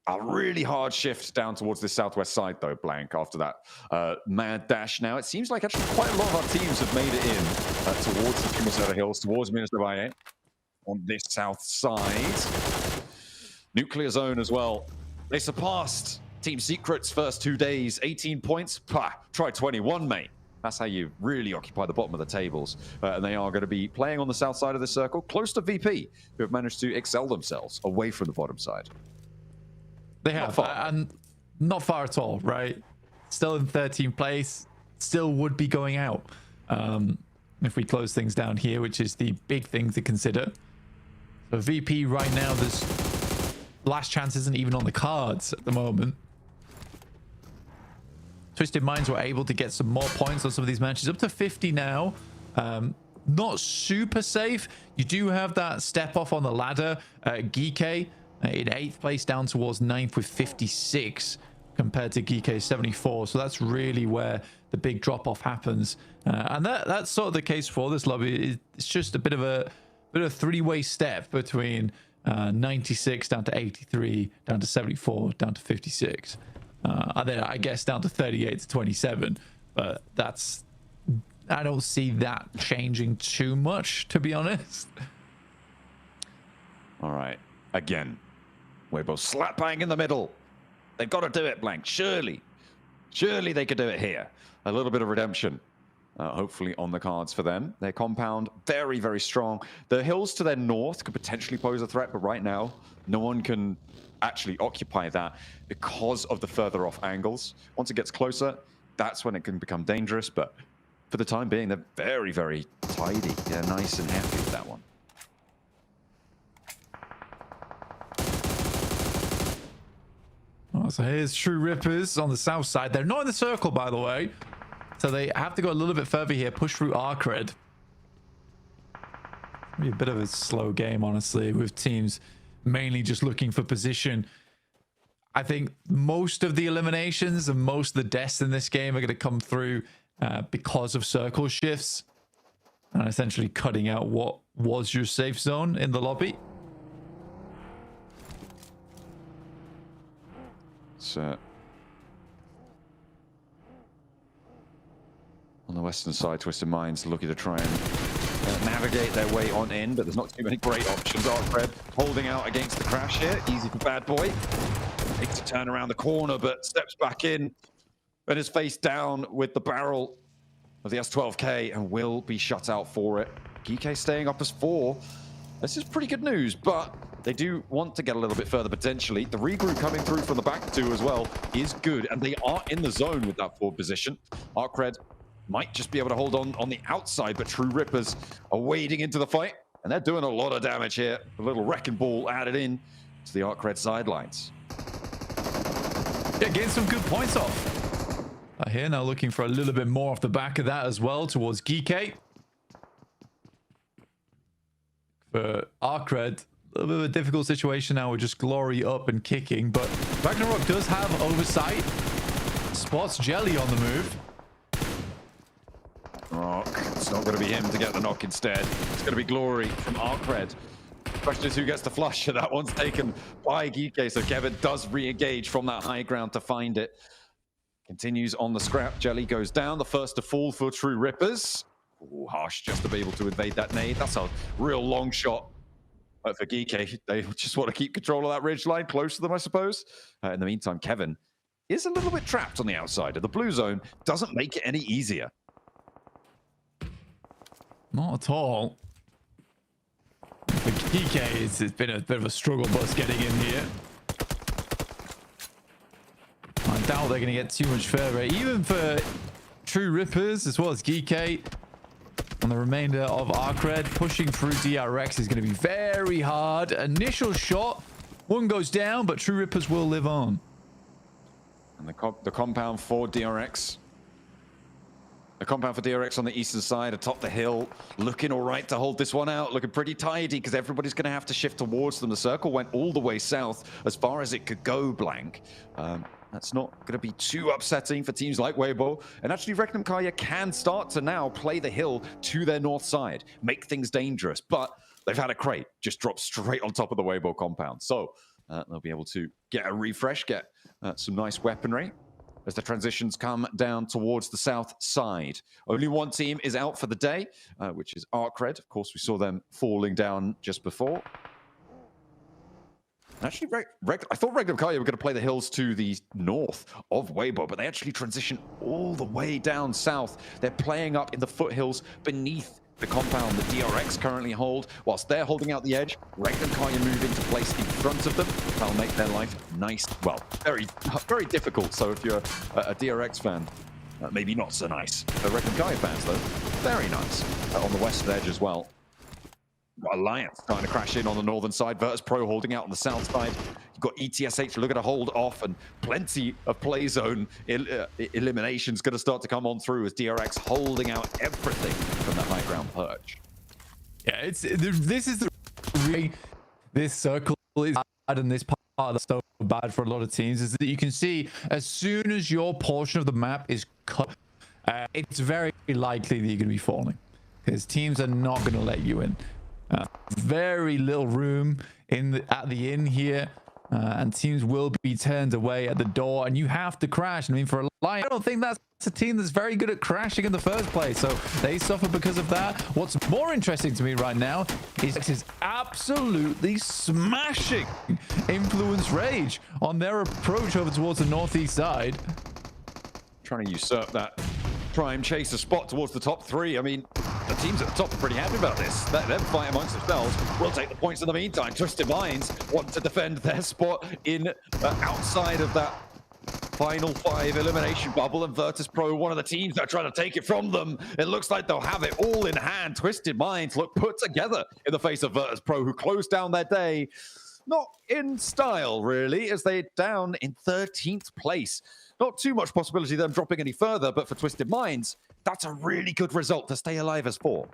A really hard shift down towards this southwest side, though, Blank, after that mad dash. Now, it seems like actually quite a lot of our teams have made it in towards the Minnesota Hills, towards Minnesota Valle on this south side. Nuclear zone as well. They surpassed Team Secret's first 2 days, 18 points. Pah, try 21, mate. That's how you really occupy the bottom of the tables. And they are going to be playing on the south side of the circle, close to VP, who have managed to excel themselves away from the bottom side. They have, and not far at all, right? Still in 13th place, still would be going out if we close things down here, which is the big thing to consider. So VP right now, this last chance isn't even on the cards at the moment. Twisted Minds were able to get some more points on some of these matches, up to 50 now. Not super safe. You do have that step off on the ladder. Geeke in 8th place, down towards 9th with 56 compared to Geeke's 74. So that's really where the big drop off happens. And that's sort of the case for this lobby. It's just a bit of a three-way step between 96 down to 83, down to 74, down to 56. And then I guess down to 38 to 27. But I don't see that changing too much, to be honest. All right. Again, Weibo slap bang in the middle. They've got to do it, Blank. Surely they could do it here. A little bit of redemption, hopefully on the cards for them. Their compound, very, very strong. The hills to their north could potentially pose a threat, but right now, no one can actually occupy that because of the further off angles. Once it gets closer, that's when it can become dangerous. But for the time being, they're very, very tidy. They're nice and happy with that one. Oh, so here's True Rippers on the south side. They're not in the circle, by the way. So they have to go a little bit further here, push through Arcred. Be a bit of a slow game, honestly, with teams mainly just looking for position. I think most of the eliminations and most of the deaths in this game are going to come through because of circle shifts and essentially cutting out what was your safe zone in the lobby. So on the western side, Twisted Minds looking to try and navigate their way on in, but there's not too many great options. Arcred holding out against the crash here. Easy for Bad Boy. Makes to turn around the corner, but steps back in and is face down with the barrel of the S12K and will be shut out for it. Geeke staying up as 4. This is pretty good news, but they do want to get a little bit further potentially. The regroup coming through from the back 2 as well is good, and they are in the zone with that forward position. Arcred might just be able to hold on the outside, but True Rippers are wading into the fight, and they're doing a lot of damage here. A little wrecking ball added in to the Arcred sidelines. Yeah, getting some good points off. Here now looking for a little bit more off the back of that as well towards Geeke. For Arcred, a little bit of a difficult situation now with just Glory up and kicking, but Ragnarok does have oversight. Spots Jelly on the move. Rock. It's not going to be him to get the knock instead. It's going to be Glory from Arcred. Question is who gets the flush. That one's taken by Geeke, so Kevin does re-engage from that high ground to find it. Continues on the scrap. Jelly goes down. The first to fall for True Rippers. Ooh, Harsh just to be able to evade that nade. That's a real long shot. But for Geeke, they just want to keep control of that ridge line close to them, I suppose. In the meantime, Kevin is a little bit trapped on the outside, and the blue zone doesn't make it any easier. Not at all. For Geeke, it's been a bit of a struggle bus getting in here. I doubt they're going to get too much further, even for True Rippers as well as Geeke. And the remainder of Arcred pushing through DRX is going to be very hard. Initial shot, one goes down, but True Rippers will live on. And the compound for DRX. The compound for DRX on the eastern side, atop the hill, looking all right to hold this one out, looking pretty tidy because everybody's going to have to shift towards them. The circle went all the way south as far as it could go, Blank. That's not going to be too upsetting for teams like Weibo. And actually, Regnum Kaya can start to now play the hill to their north side, make things dangerous. But they've had a crate just drop straight on top of the Weibo compound. So they'll be able to get a refresh, get some nice weaponry as the transitions come down towards the south side. Only one team is out for the day, which is Arcred. Of course, we saw them falling down just before. Actually, I thought Regnum Kaya were going to play the hills to the north of Weibo, but they actually transition all the way down south. They're playing up in the foothills beneath the compound that DRX currently hold. Whilst they're holding out the edge, Regnum Kaya move into place in front of them. That'll make their life nice, well, very, very difficult. So if you're a DRX fan, maybe not so nice. For Regnum Kaya fans, though, very nice. On the western edge as well. Alliance trying to crash in on the northern side. Virtus Pro holding out on the south side. You've got ETSH looking to hold off, and plenty of play zone eliminations going to start to come on through as DRX holding out everything from the high ground perch. Yeah, this is the really, this circle is bad, and this part that's so bad for a lot of teams is that you can see as soon as your portion of the map is cut, it's very likely that you're going to be falling because teams are not going to let you in. Very little room at the inn here, and teams will be turned away at the door, and you have to crash. I mean, for a Lion, I don't think that's a team that's very good at crashing in the first place, so they suffer because of that. What's more interesting to me right now is absolutely smashing Influence Rage on their approach over towards the northeast side. Trying to usurp that prime chaser spot towards the top three. I mean, the teams at the top are pretty happy about this. Let them fight amongst themselves. We'll take the points in the meantime. Twisted Minds want to defend their spot in outside of that final 5 elimination bubble, and Virtus Pro, one of the teams that are trying to take it from them. It looks like they'll have it all in hand. Twisted Minds look put together in the face of Virtus Pro, who closed down their day. Not in style, really, as they're down in 13th place. Not too much possibility of them dropping any further, but for Twisted Minds, that's a really good result to stay alive as 4.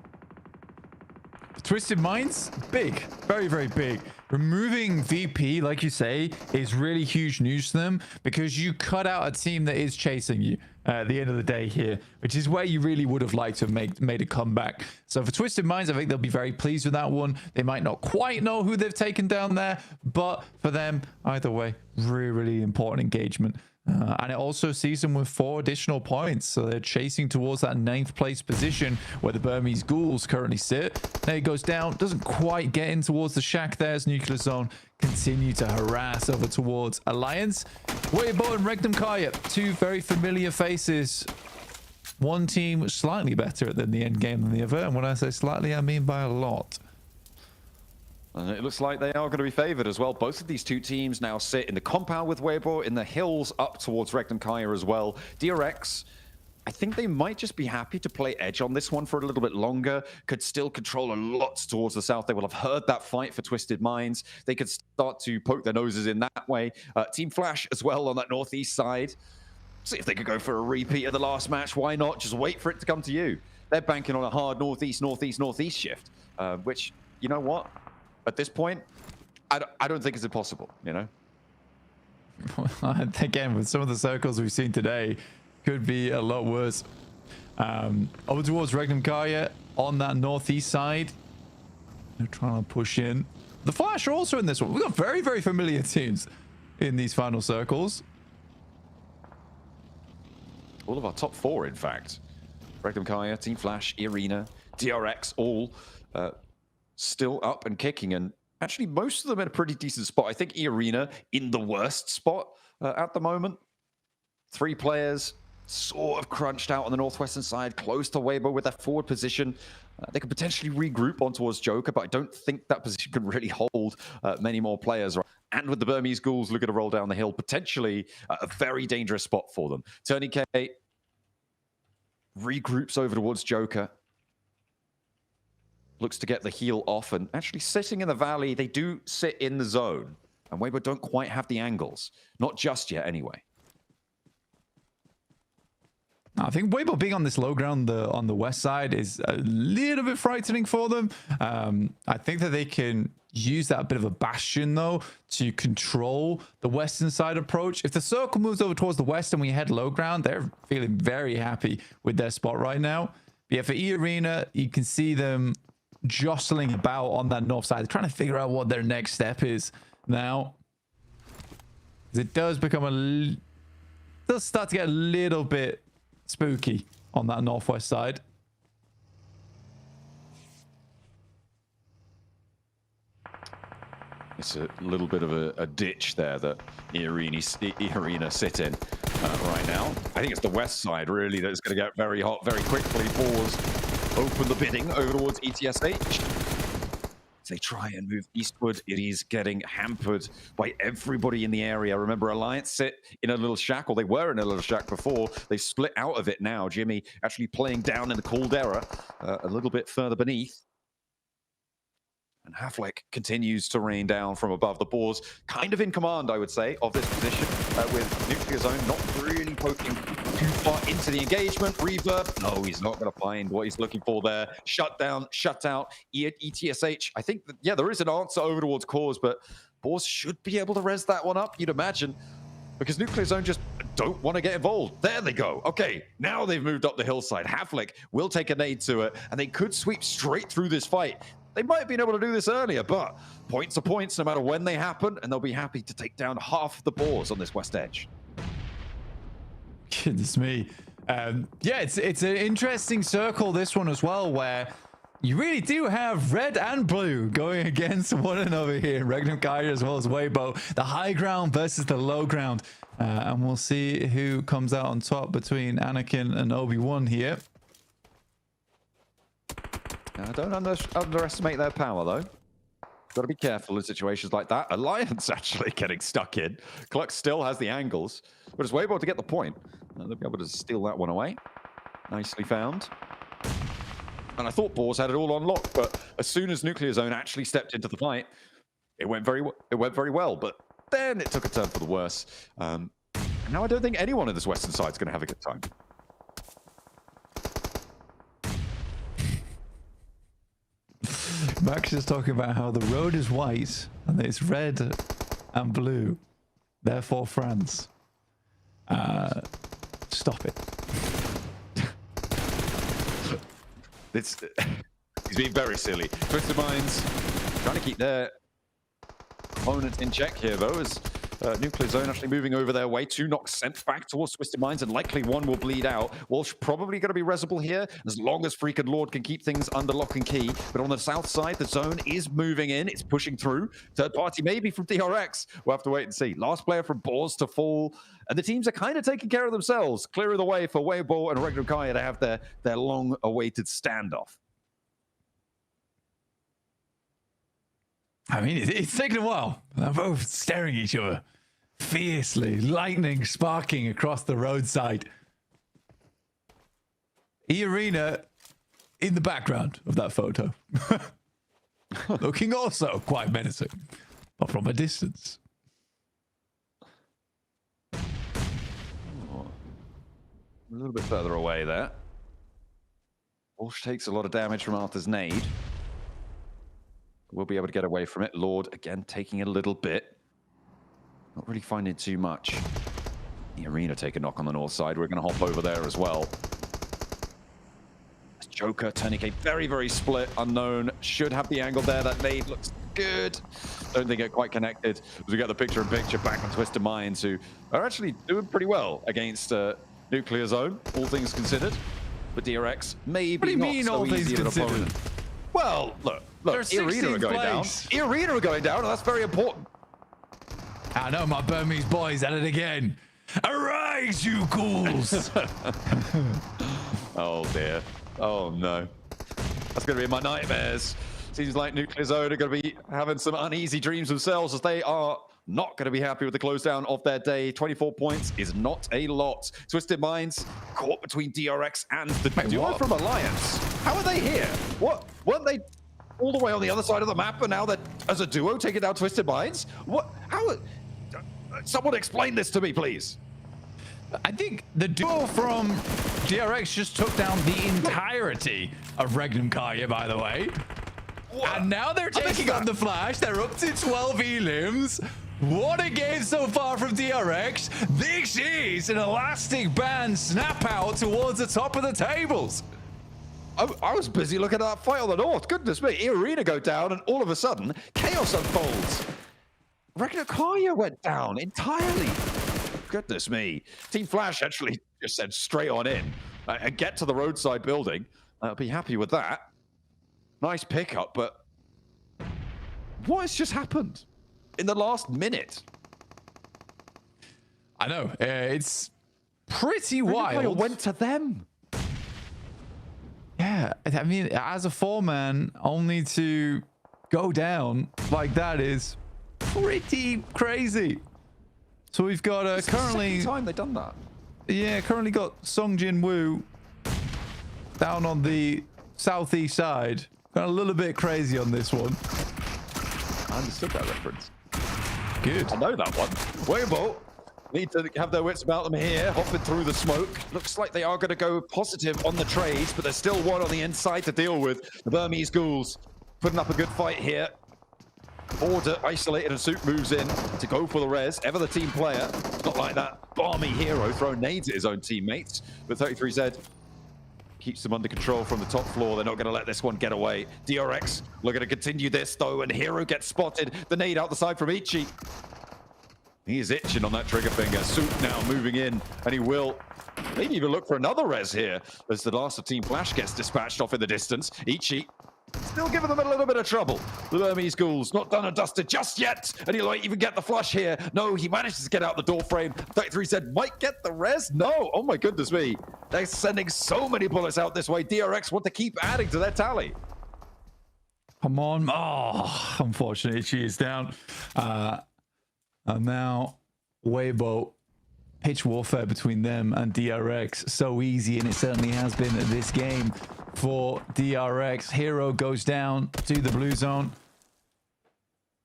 Twisted Minds, big, very, very big. Removing VP, like you say, is really huge news to them because you cut out a team that is chasing you at the end of the day here, which is where you really would have liked to have made a comeback. So for Twisted Minds, I think they'll be very pleased with that one. They might not quite know who they've taken down there, but for them, either way, really, really important engagement. And it also sees them with 4 additional points. So they're chasing towards that 9th place position where the Burmese Ghouls currently sit. There it goes down. Doesn't quite get in towards the shack there as Nuclear Zone continue to harass over towards Alliance. Weibo and Regnum Kaya, 2 very familiar faces. One team slightly better than the end game than the other. And when I say slightly, I mean by a lot. And it looks like they are going to be favored as well. Both of these 2 teams now sit in the compound with Weibo, in the hills up towards Regnum Kaya as well. DRX, I think they might just be happy to play edge on this one for a little bit longer. Could still control a lot towards the south. They will have heard that fight for Twisted Minds. They could start to poke their noses in that way. Team Flash as well on that northeast side. See if they could go for a repeat of the last match. Why not? Just wait for it to come to you. They're banking on a hard northeast shift, which, you know what? At this point, I don't think it's impossible, you know? Again, with some of the circles we've seen today, could be a lot worse. Over towards Regnum Kaya on that northeast side. They're trying to push in. The Flash are also in this one. We've got very, very familiar teams in these final circles. All of our top 4, in fact. Regnum Kaya, Team Flash, Arena, DRX, all still up and kicking. And Actually, most of them in a pretty decent spot. I think E-Arena in the worst spot at the moment. 3 players sort of crunched out on the northwestern side, close to Weibo with their forward position. They could potentially regroup on towards Joker, but I don't think that position can really hold many more players. And with the Burmese Ghouls looking to roll down the hill, potentially a very dangerous spot for them. Tony K regroups over towards Joker. Looks to get the heal off, and actually sitting in the valley, they do sit in the zone. And Weibo don't quite have the angles. Not just yet, anyway. I think Weibo being on this low ground on the west side is a little bit frightening for them. I think that they can use that bit of a bastion, though, to control the western side approach. If the circle moves over towards the west and we head low ground, they're feeling very happy with their spot right now. But yeah, for E-Arena, you can see them jostling about on that north side, trying to figure out what their next step is now. It does become does start to get a little bit spooky on that northwest side. It's a little bit of a ditch there that E-Arena sit in right now. I think it's the west side, really, that's going to get very hot very quickly. Pause. Open the bidding over towards ETSH. As they try and move eastward, it is getting hampered by everybody in the area. Remember, Alliance sit in a little shack, or they were in a little shack before. They split out of it now. Jimmy actually playing down in the caldera a little bit further beneath. And Haflick continues to rain down from above the boars, kind of in command, I would say, of this position, with Nuclear Zone not really poking too far into the engagement. Reverb, no, he's not going to find what he's looking for there. Shut down, shut out, ETSH. I think, that, yeah, there is an answer over towards Cause, but boars should be able to res that one up, you'd imagine, because Nuclear Zone just don't want to get involved. There they go. Okay, now they've moved up the hillside. Haflick will take a nade to it, and they could sweep straight through this fight. They might have been able to do this earlier, but points are points no matter when they happen, and they'll be happy to take down half the boars on this west edge. Goodness me. Yeah, it's an interesting circle, this one as well, where you really do have red and blue going against one another here. Regnum Kaya as well as Weibo. The high ground versus the low ground. And we'll see who comes out on top between Anakin and Obi-Wan here. Now, don't underestimate their power, though. Got to be careful in situations like that. Alliance actually getting stuck in. Cluck still has the angles, but it's Weibo to get the point. They'll be able to steal that one away. Nicely found. And I thought Boars had it all on lock, but as soon as Nuclear Zone actually stepped into the fight, it went very well. But then it took a turn for the worse. And now I don't think anyone in this western side is going to have a good time. Max is talking about how the road is white and it's red and blue, therefore France. Stop it. He's being very silly. Twisted Minds trying to keep their opponents in check here, though, as Nuclear Zone actually moving over their way. 2 knocks sent back towards Twisted Minds, and likely 1 will bleed out. Walsh probably going to be resable here, as long as Freak and Lord can keep things under lock and key. But on the south side, the zone is moving in. It's pushing through. Third party maybe from DRX. We'll have to wait and see. Last player from Boars to fall. And the teams are kind of taking care of themselves, clearing the way for Weibo and Regnum Kaya to have their long-awaited standoff. I mean, it's taken a while. They're both staring at each other fiercely, lightning sparking across the roadside. E-Arena in the background of that photo. Looking also quite menacing, but from a distance. Oh, a little bit further away there. Walsh takes a lot of damage from Arthur's nade. We'll be able to get away from it. Lord, again, taking a little bit. Not really finding too much. The Arena take a knock on the north side. We're going to hop over there as well. Joker, Tourniquet, very, very split. Unknown. Should have the angle there. That nade looks good. Don't think it quite connected. As we get the picture-in-picture back on Twisted Minds, who are actually doing pretty well against Nuclear Zone, all things considered. But DRX maybe what do you not mean, so all things easy an considered? opponent. Well, look, Look, Arena are going down. Arena are going down, and that's very important. I know my Burmese boys at it again. Arise, you ghouls! Oh dear. Oh no. That's going to be in my nightmares. Seems like Nuclear Zone are going to be having some uneasy dreams themselves, as they are not going to be happy with the close down of their day. 24 points is not a lot. Twisted Minds caught between DRX and the duo from Alliance. How are they here? What? Weren't they all the way on the other side of the map, and now they're, as a duo, taking down Twisted Minds? What? How? Someone explain this to me, please. I think the duo from DRX just took down the entirety of Regnum Karya, by the way. What? And now they're taking on the Flash. They're up to 12 elims. What a game so far from DRX. This is an elastic band snap out towards the top of the tables. I was busy looking at that fight on the north. Goodness me, Arena go down, and all of a sudden, chaos unfolds. Regnum Karya went down entirely. Goodness me. Team Flash actually just said straight on in and get to the roadside building. I'll be happy with that. Nice pickup, but what has just happened in the last minute? I know. It's pretty wild. Went to them. Yeah, I mean, as a four-man, only to go down like that is pretty crazy. So we've got currently... the second time they've done that. Yeah, currently got Song Jin Woo down on the southeast side. Got a little bit crazy on this one. I understood that reference. Good. I know that one. Weibo need to have their wits about them here, hopping through the smoke. Looks like they are going to go positive on the trades, but there's still one on the inside to deal with. The Burmese Ghouls putting up a good fight here. Order isolated, and Soup moves in to go for the res. Ever the team player. It's not like that balmy hero throwing nades at his own teammates. But 33Z keeps them under control from the top floor. They're not going to let this one get away. DRX looking to continue this though, and Hero gets spotted. The nade out the side from Ichi. He is itching on that trigger finger. Soup now moving in, and he will maybe even look for another res here as the last of Team Flash gets dispatched off in the distance. Ichi still giving them a little bit of trouble. The Burmese Ghouls not done and dusted just yet, and he might even get the flush here. No, he manages to get out the door frame. 33 said, might get the res? No. Oh my goodness me. They're sending so many bullets out this way. DRX want to keep adding to their tally. Come on. Oh, unfortunately, she is down. And now Weibo. Pitch warfare between them and DRX. So easy, and it certainly has been this game for DRX. Hero goes down to the blue zone.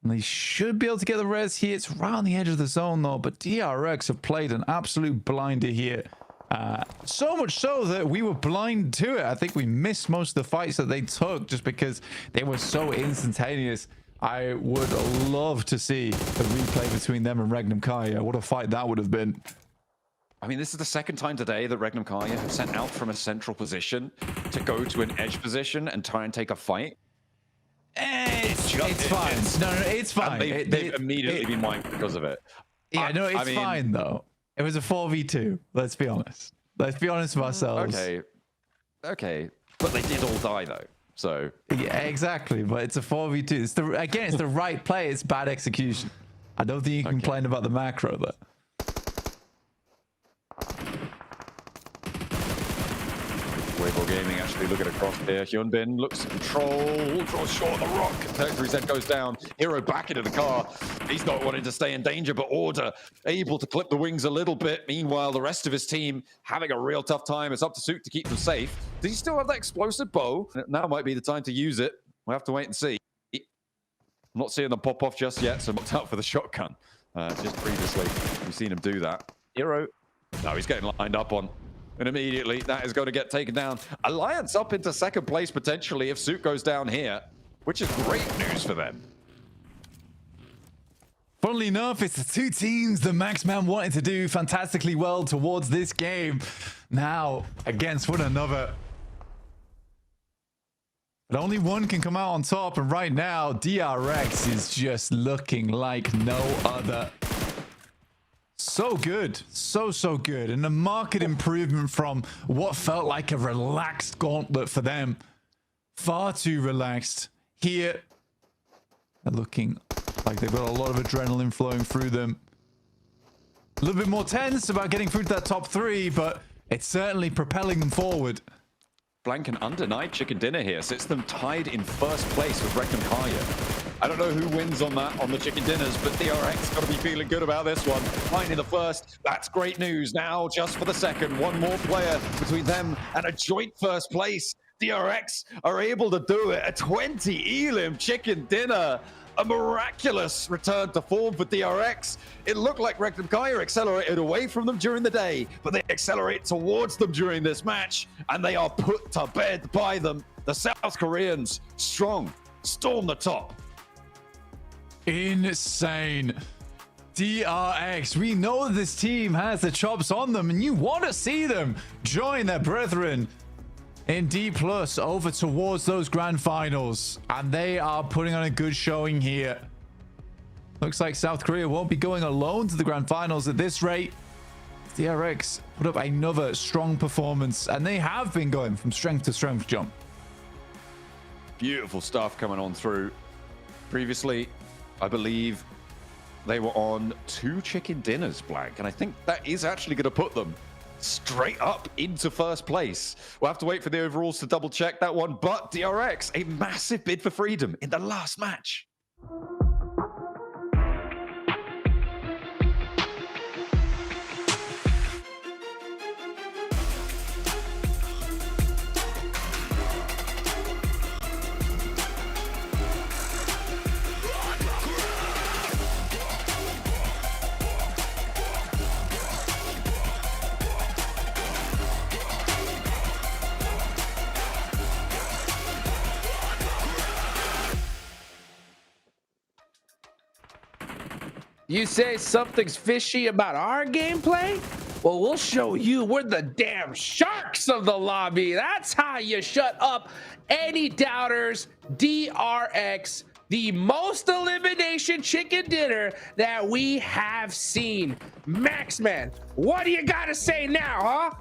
And they should be able to get the res here. It's right on the edge of the zone, though. But DRX have played an absolute blinder here. So much so that we were blind to it. I think we missed most of the fights that they took just because they were so instantaneous. I would love to see a replay between them and Regnum Karya. What a fight that would have been. I mean, this is the second time today that Regnum Karya have sent out from a central position to go to an edge position and try and take a fight. It's fine. No, it's fine. And they've immediately been wiped because of it. Yeah, no, it's fine, though. It was a 4v2. Let's be honest. Let's be honest with ourselves. Okay. But they did all die, though. So yeah, exactly. But it's a 4v2. It's the right play. It's bad execution. I don't think you can complain about the macro, though. Weibo Gaming actually looking across here. Hyunbin looks to control, draws short of the rock. 33% goes down. Hero back into the car. He's not wanting to stay in danger, but Order able to clip the wings a little bit. Meanwhile, the rest of his team having a real tough time. It's up to Suit to keep them safe. Does he still have that explosive bow? Now might be the time to use it. We'll have to wait and see. I'm not seeing them pop off just yet, so looked out for the shotgun. Just previously, we've seen him do that. Hero, no, he's getting lined up on. And immediately, that is going to get taken down. Alliance up into second place, potentially, if Suit goes down here, which is great news for them. Funnily enough, it's the two teams that Maxman wanted to do fantastically well towards this game. Now, against one another. But only one can come out on top, and right now, DRX is just looking like no other. So good. So good. And a market improvement from what felt like a relaxed Gauntlet for them. Far too relaxed. here. They're looking like they've got a lot of adrenaline flowing through them. A little bit more tense about getting through to that top 3, but it's certainly propelling them forward. Blank and undenied chicken dinner here sits them tied in first place with Reckon Kaya. I don't know who wins on that, on the chicken dinners, but DRX got to be feeling good about this one. Finding the first, that's great news. Now, just for the second, one more player between them and a joint first place. DRX are able to do it. A 20 elim chicken dinner. A miraculous return to form for DRX. It looked like Rectum Kaya accelerated away from them during the day, but they accelerate towards them during this match, and they are put to bed by them. The South Koreans, strong, storm the top. Insane. DRX, we know this team has the chops on them, and you want to see them join their brethren in D+ over towards those grand finals, and they are putting on a good showing here. Looks like South Korea won't be going alone to the grand finals at this rate. DRX put up another strong performance, and they have been going from strength to strength, John. Beautiful stuff coming on through. Previously, I believe they were on 2 chicken dinners, Blank, and I think that is actually going to put them straight up into first place. We'll have to wait for the overalls to double check that one, but DRX, a massive bid for freedom in the last match. You say something's fishy about our gameplay? Well, we'll show you. We're the damn sharks of the lobby. That's how you shut up any doubters. DRX, the most elimination chicken dinner that we have seen. Maxman, what do you got to say now, huh?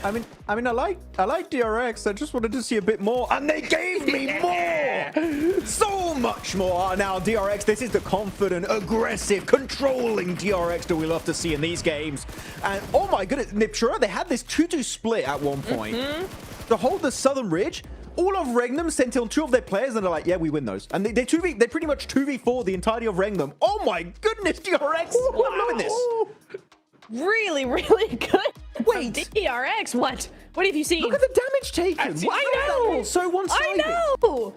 I mean, I like DRX. I just wanted to see a bit more, and they gave me more, so much more. Now, DRX, this is the confident, aggressive, controlling DRX that we love to see in these games. And oh my goodness, Niptura, they had this 2-2 split at one point to hold the Southern Ridge. All of Regnum sent on 2 of their players, and they're like, yeah, we win those. And they pretty much 2v4 the entirety of Regnum. Oh my goodness, DRX! Ooh, I'm loving this. Really, really good. Wait, DRX, what? What have you seen? Look at the damage taken. I know. It's so one-sided. I know.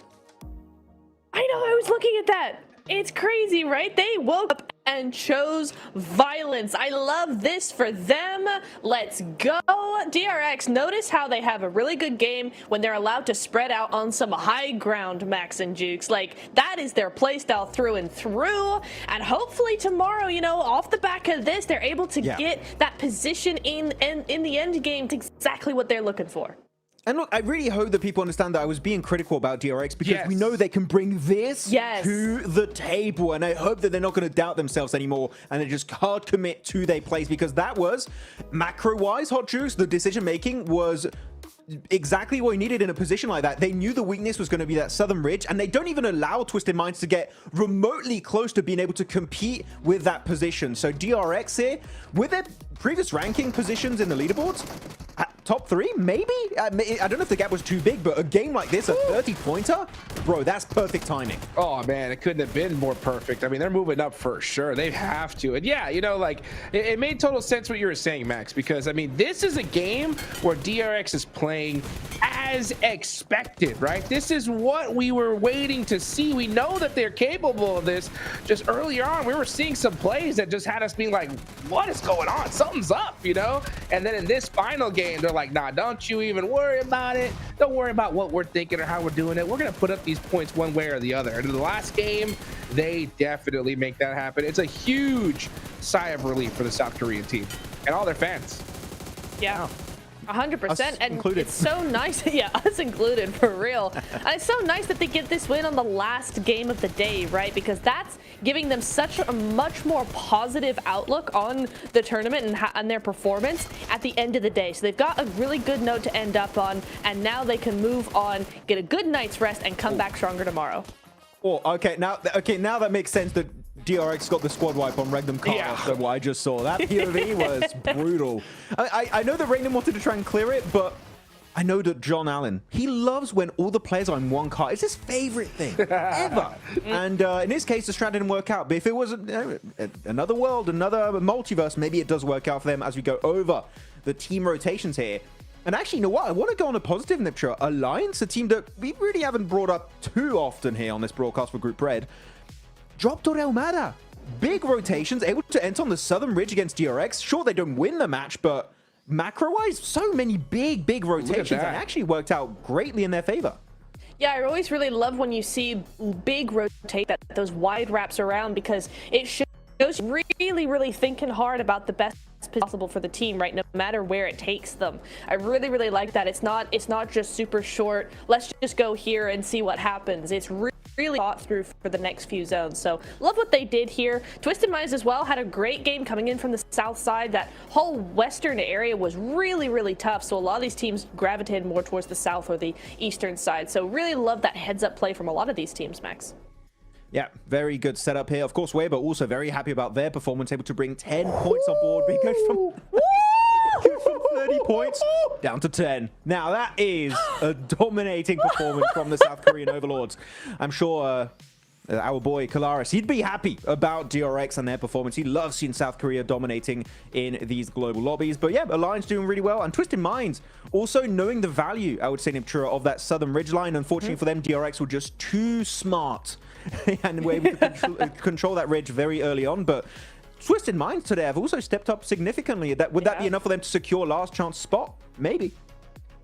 I was looking at that. It's crazy, right? They woke up and chose violence. I love this for them. Let's go. DRX, notice how they have a really good game when they're allowed to spread out on some high ground, Max and Jukes. Like, that is their playstyle through and through. And hopefully tomorrow, you know, off the back of this, they're able to get that position in the end game to exactly what they're looking for. And look, I really hope that people understand that I was being critical about DRX because we know they can bring this to the table. And I hope that they're not going to doubt themselves anymore and they just hard commit to their plays, because that was, macro-wise, Hot Juice, the decision-making was exactly what we needed in a position like that. They knew the weakness was going to be that Southern Ridge, and they don't even allow Twisted Minds to get remotely close to being able to compete with that position. So DRX here, with their previous ranking positions in the leaderboards, top 3, maybe? I don't know if the gap was too big, but a game like this, a 30-pointer? Bro, that's perfect timing. Oh, man, it couldn't have been more perfect. I mean, they're moving up for sure. They have to. And yeah, you know, like, it made total sense what you were saying, Max, because, I mean, this is a game where DRX is playing as expected, right? This is what we were waiting to see. We know that they're capable of this. Just earlier on, we were seeing some plays that just had us being like, what is going on? Something's up, you know? And then in this final game, they're like, nah, don't you even worry about it. Don't worry about what we're thinking or how we're doing it. We're going to put up these points one way or the other. And in the last game, they definitely make that happen. It's a huge sigh of relief for the South Korean team and all their fans. Yeah. 100%, and included. it's so nice. Yeah, us included, for real. And it's so nice that they get this win on the last game of the day, right? Because that's giving them such a much more positive outlook on the tournament and their performance at the end of the day. So they've got a really good note to end up on, and now they can move on, get a good night's rest, and come back stronger tomorrow. Oh, okay. Now that makes sense that DRX got the squad wipe on Regnum Car after what I just saw. That POV was brutal. I know that Regnum wanted to try and clear it, but I know that John Allen, he loves when all the players are in one car. It's his favorite thing ever. And in this case, the strat didn't work out. But if it was another world, another multiverse, maybe it does work out for them as we go over the team rotations here. And actually, you know what? I want to go on a positive, Niptra. Alliance, a team that we really haven't brought up too often here on this broadcast for Group Red, dropped Torrealmada. Big rotations, able to enter on the Southern Ridge against DRX. Sure, they don't win the match, but macro-wise, so many big rotations, and actually worked out greatly in their favor. Yeah, I always really love when you see big rotate, those wide wraps around, because it shows really thinking hard about the best possible for the team, right? No matter where it takes them. I really like that. It's not just super short, let's just go here and see what happens. It's really thought through for the next few zones. So love what they did here. Twisted Minds as well had a great game coming in from the south side. That whole western area was really tough, so a lot of these teams gravitated more towards the south or the eastern side. So really love that heads up play from a lot of these teams, Max. Yeah, very good setup here. Of course, Weber also very happy about their performance, able to bring 10 points on board. We go from 30 points down to 10. Now, that is a dominating performance from the South Korean Overlords. I'm sure our boy Kalaris, he'd be happy about DRX and their performance. He loves seeing South Korea dominating in these global lobbies. But yeah, Alliance doing really well. And Twisted Minds also knowing the value, I would say, Niptura, of that Southern Ridge line. Unfortunately for them, DRX were just too smart and were able to control that ridge very early on. But Twisted Minds today have also stepped up significantly. Would that be enough for them to secure last chance spot? Maybe.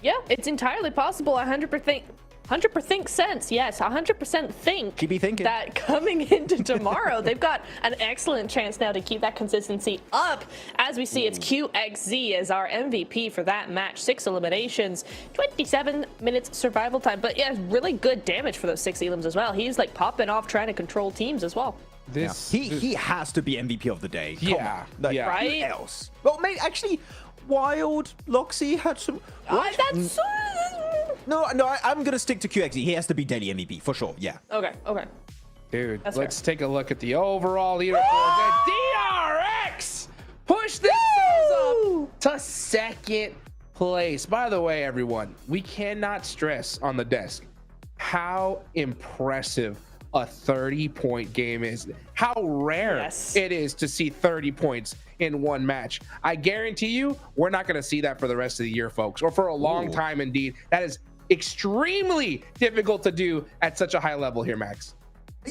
Yeah, it's entirely possible. 100% sense. Yes, 100% think Keep thinking that coming into tomorrow, they've got an excellent chance now to keep that consistency up. As we see, it's QXZ as our MVP for that match. 6 eliminations, 27 minutes survival time. But yeah, really good damage for those 6 elims as well. He's like popping off, trying to control teams as well. He has to be MVP of the day. Yeah, right? Who else? Well, mate, actually, Wild Loxy had some. That's no. I'm gonna stick to QXZ. He has to be daily MVP for sure. Yeah. Okay. Dude, That's let's take a look at the overall leaderboard. DRX push themselves up to second place. By the way, everyone, we cannot stress on the desk how impressive a 30-point game is. How rare it is to see 30 points in one match. I guarantee you, we're not going to see that for the rest of the year, folks, or for a long time indeed. That is extremely difficult to do at such a high level here, Max.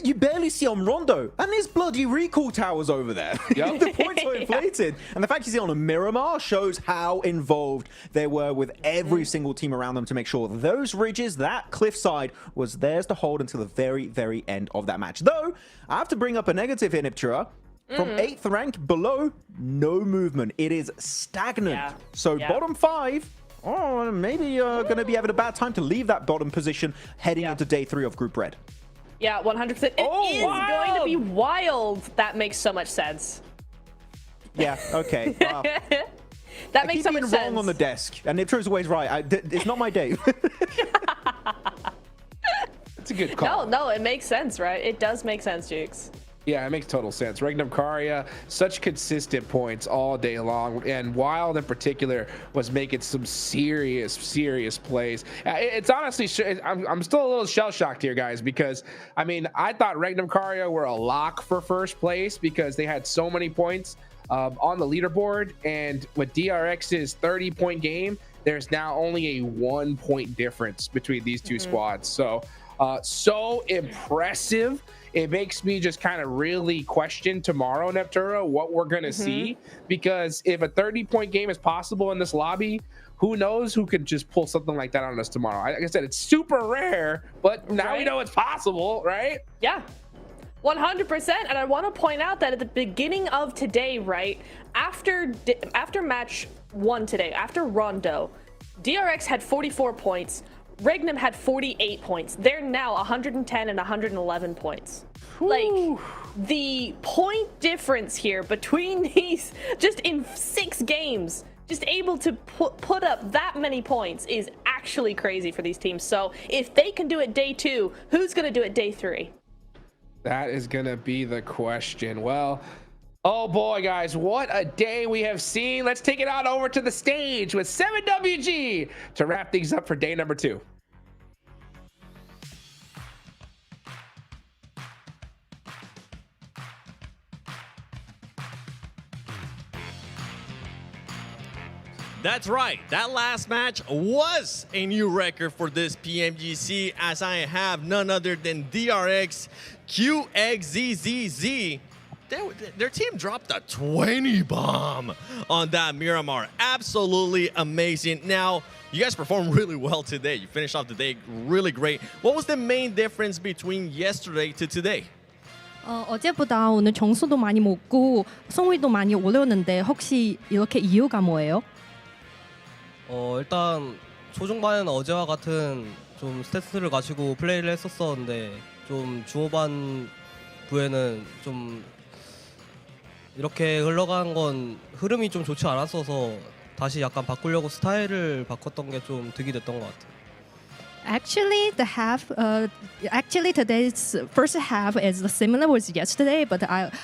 You barely see on Rondo, and there's bloody recall towers over there. Yep. The points are inflated. And the fact you see on a Miramar shows how involved they were with every single team around them to make sure those ridges, that cliffside, was theirs to hold until the very end of that match. Though, I have to bring up a negative here, Niptura. From 8th rank below, no movement. It is stagnant. So bottom 5, maybe going to be having a bad time to leave that bottom position heading into day 3 of Group Red. Yeah, 100%. It is going to be wild. That makes so much sense. Yeah, okay. Wow. That makes so much sense. Wrong on the desk, and Niptra's always right. It's not my day. It's a good call. No, it makes sense, right? It does make sense, Jukes. Yeah, it makes total sense. Regnum Karya, such consistent points all day long, and Wild in particular was making some serious plays. It's honestly, I'm still a little shell-shocked here, guys, because, I mean, I thought Regnum Karya were a lock for first place because they had so many points on the leaderboard, and with DRX's 30-point game, there's now only a 1-point difference between these two squads. So impressive. It makes me just kind of really question tomorrow, Neptura, what we're going to see. Because if a 30-point game is possible in this lobby, who knows who could just pull something like that on us tomorrow. Like I said, it's super rare, but now we know it's possible, right? Yeah. 100%. And I want to point out that at the beginning of today, right, after match 1 today, after Rondo, DRX had 44 points. Regnum had 48 points. They're now 110 and 111 points. Like, the point difference here between these, just in 6 games, just able to put up that many points is actually crazy for these teams. So if they can do it day 2, who's going to do it day 3? That is going to be the question. Well, oh boy, guys, what a day we have seen. Let's take it on over to the stage with 7WG to wrap things up for day number 2. That's right. That last match was a new record for this PMGC, as I have none other than DRX QXZZZ. Their team dropped a 20 bomb on that Miramar. Absolutely amazing. Now, you guys performed really well today. You finished off the day really great. What was the main difference between yesterday to today? 어제보다 오늘 점수도 많이 먹고 성위도 많이 올렸는데 혹시 이렇게 이유가 뭐예요? 일단 초중반에는 어제와 같은 좀 스탯을 가지고 플레이를 했었었는데 좀 중후반 부에는 좀 이렇게 흘러간 건 흐름이 좀 좋지 않았어서 다시 약간 바꾸려고 스타일을 바꿨던 게 좀 득이 됐던 것 같아요. Actually, today's first half is similar with yesterday, but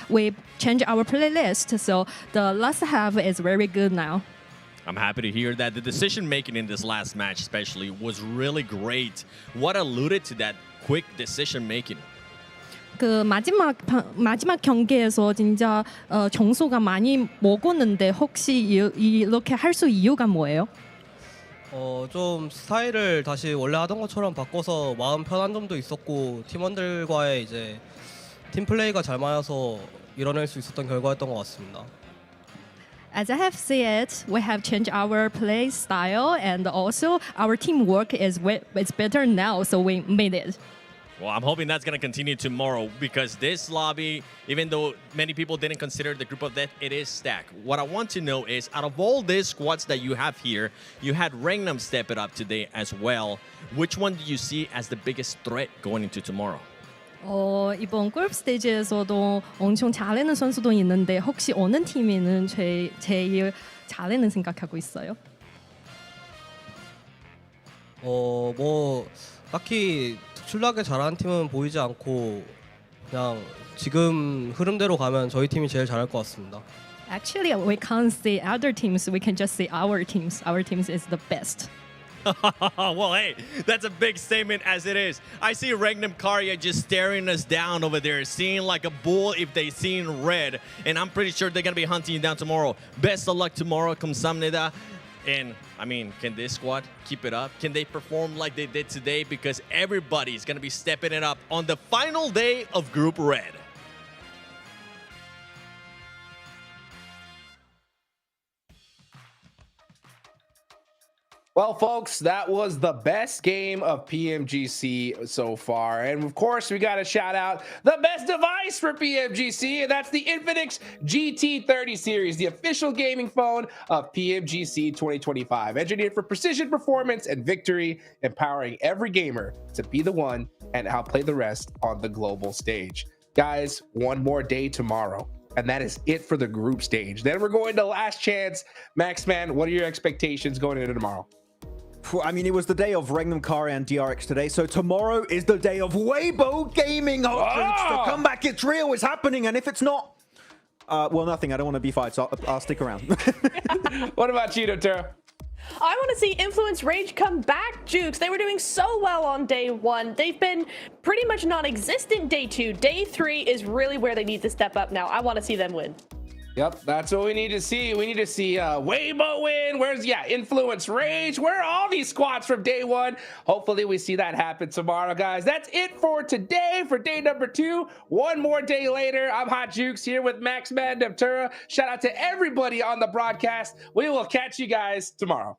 we changed our playlist, so the last half is very good now. I'm happy to hear that the decision making in this last match especially was really great. What alluded to that quick decision making? 그 마지막 경기에서 진짜 점수가 많이 먹었는데 혹시 이렇게 할 수 이유가 뭐예요? 좀 스타일을 다시 원래 하던 것처럼 바꿔서 마음 편한 점도 있었고 팀원들과의 이제 팀 플레이가 잘 맞아서 이뤄낼 수 있었던 결과였던 것 같습니다. As I have said, we have changed our play style and also our teamwork is better now, so we made it. Well, I'm hoping that's going to continue tomorrow because this lobby, even though many people didn't consider the group of death, it is stacked. What I want to know is, out of all these squads that you have here, you had Regnum step it up today as well. Which one do you see as the biggest threat going into tomorrow? 이번 그룹 스테이지에서도 엄청 잘하는 선수도 있는데 혹시 어느 팀에는 제일 잘하는 생각하고 있어요? 뭐 딱히 특출나게 잘하는 팀은 보이지 않고 그냥 지금 흐름대로 가면 저희 팀이 제일 잘할 것 같습니다. Actually, we can't see other teams. We can just see our teams. Our teams is the best. Well, hey, that's a big statement as it is. I see Regnum Karya just staring us down over there, seeing like a bull if they seen red. And I'm pretty sure they're going to be hunting you down tomorrow. Best of luck tomorrow. Kamsamnida. And, I mean, can this squad keep it up? Can they perform like they did today? Because everybody's going to be stepping it up on the final day of Group Red. Well, folks, that was the best game of PMGC so far. And of course, we got to shout out the best device for PMGC, and that's the Infinix GT30 series, the official gaming phone of PMGC 2025. Engineered for precision, performance, and victory, empowering every gamer to be the one and outplay the rest on the global stage. Guys, one more day tomorrow. And that is it for the group stage. Then we're going to last chance. Max, man, what are your expectations going into tomorrow? I mean, it was the day of Regnum Kari and DRX today, so tomorrow is the day of Weibo Gaming options. The comeback, it's real, it's happening, and if it's not, well, nothing. I don't want to be fired, so I'll stick around. What about you, Tara? I want to see Influence Rage come back, Jukes. They were doing so well on day 1. They've been pretty much non-existent day 2. Day 3 is really where they need to step up now. I want to see them win. Yep, that's what we need to see. We need to see Weibo win. Where's, Influence Rage? Where are all these squads from day 1? Hopefully we see that happen tomorrow, guys. That's it for today, for day number 2. One more day later. I'm Hot Jukes here with Max Man Neptura. Shout out to everybody on the broadcast. We will catch you guys tomorrow.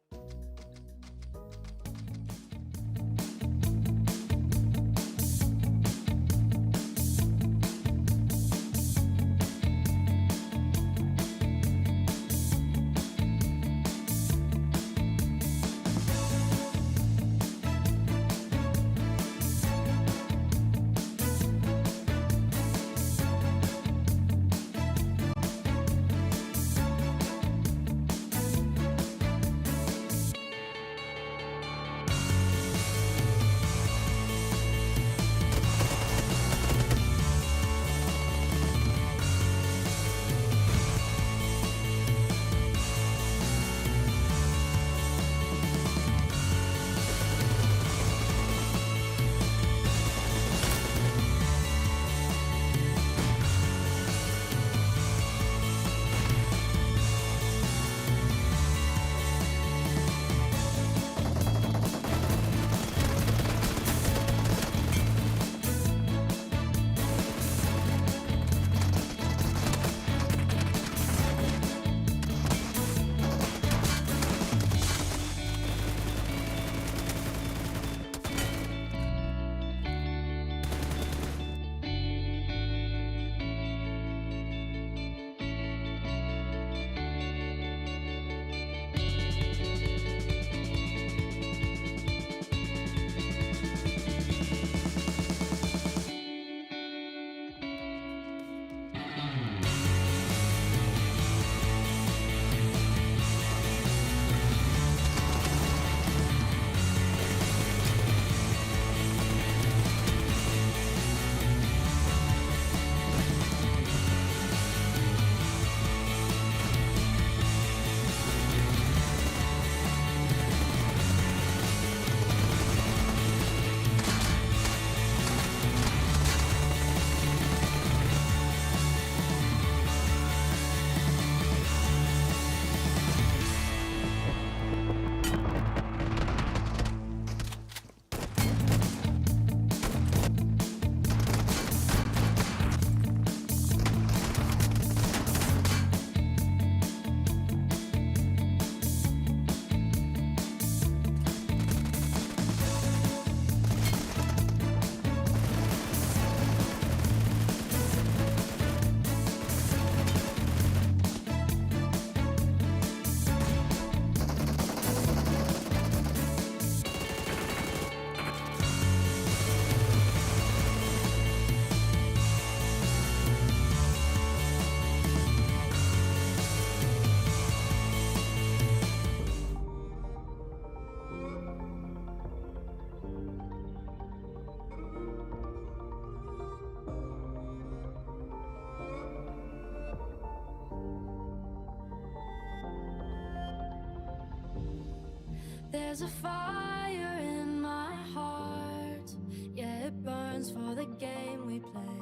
There's a fire in my heart, yeah, it burns for the game we play.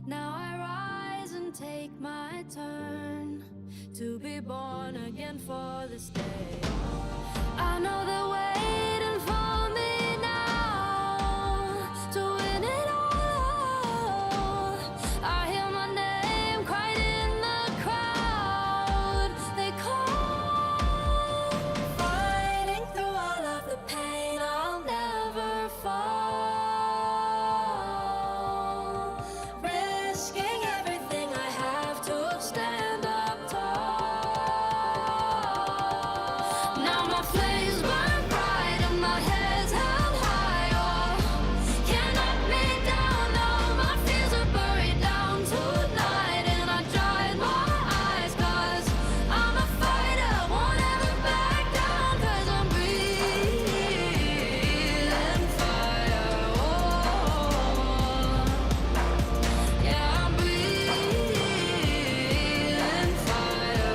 Now I rise and take my turn to be born again for this day. I know they're waiting for me now to win it all. I hear my name cried in the crowd. They call, fighting through all of the pain. I'll never fall, risking everything I have to stand up tall. Now my flames burn bright and my head's held high. Oh, can't knock me down. No, my fears are buried down tonight, and I dried my eyes 'cause I'm a fighter, won't ever back down 'cause I'm breathing fire. Oh, yeah, I'm breathing fire.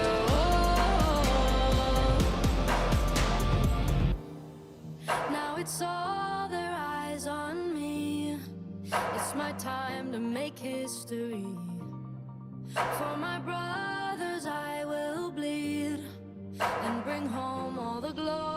Now it's all their eyes on me. It's my time to make history. For my brothers I will bleed and bring home all the glory.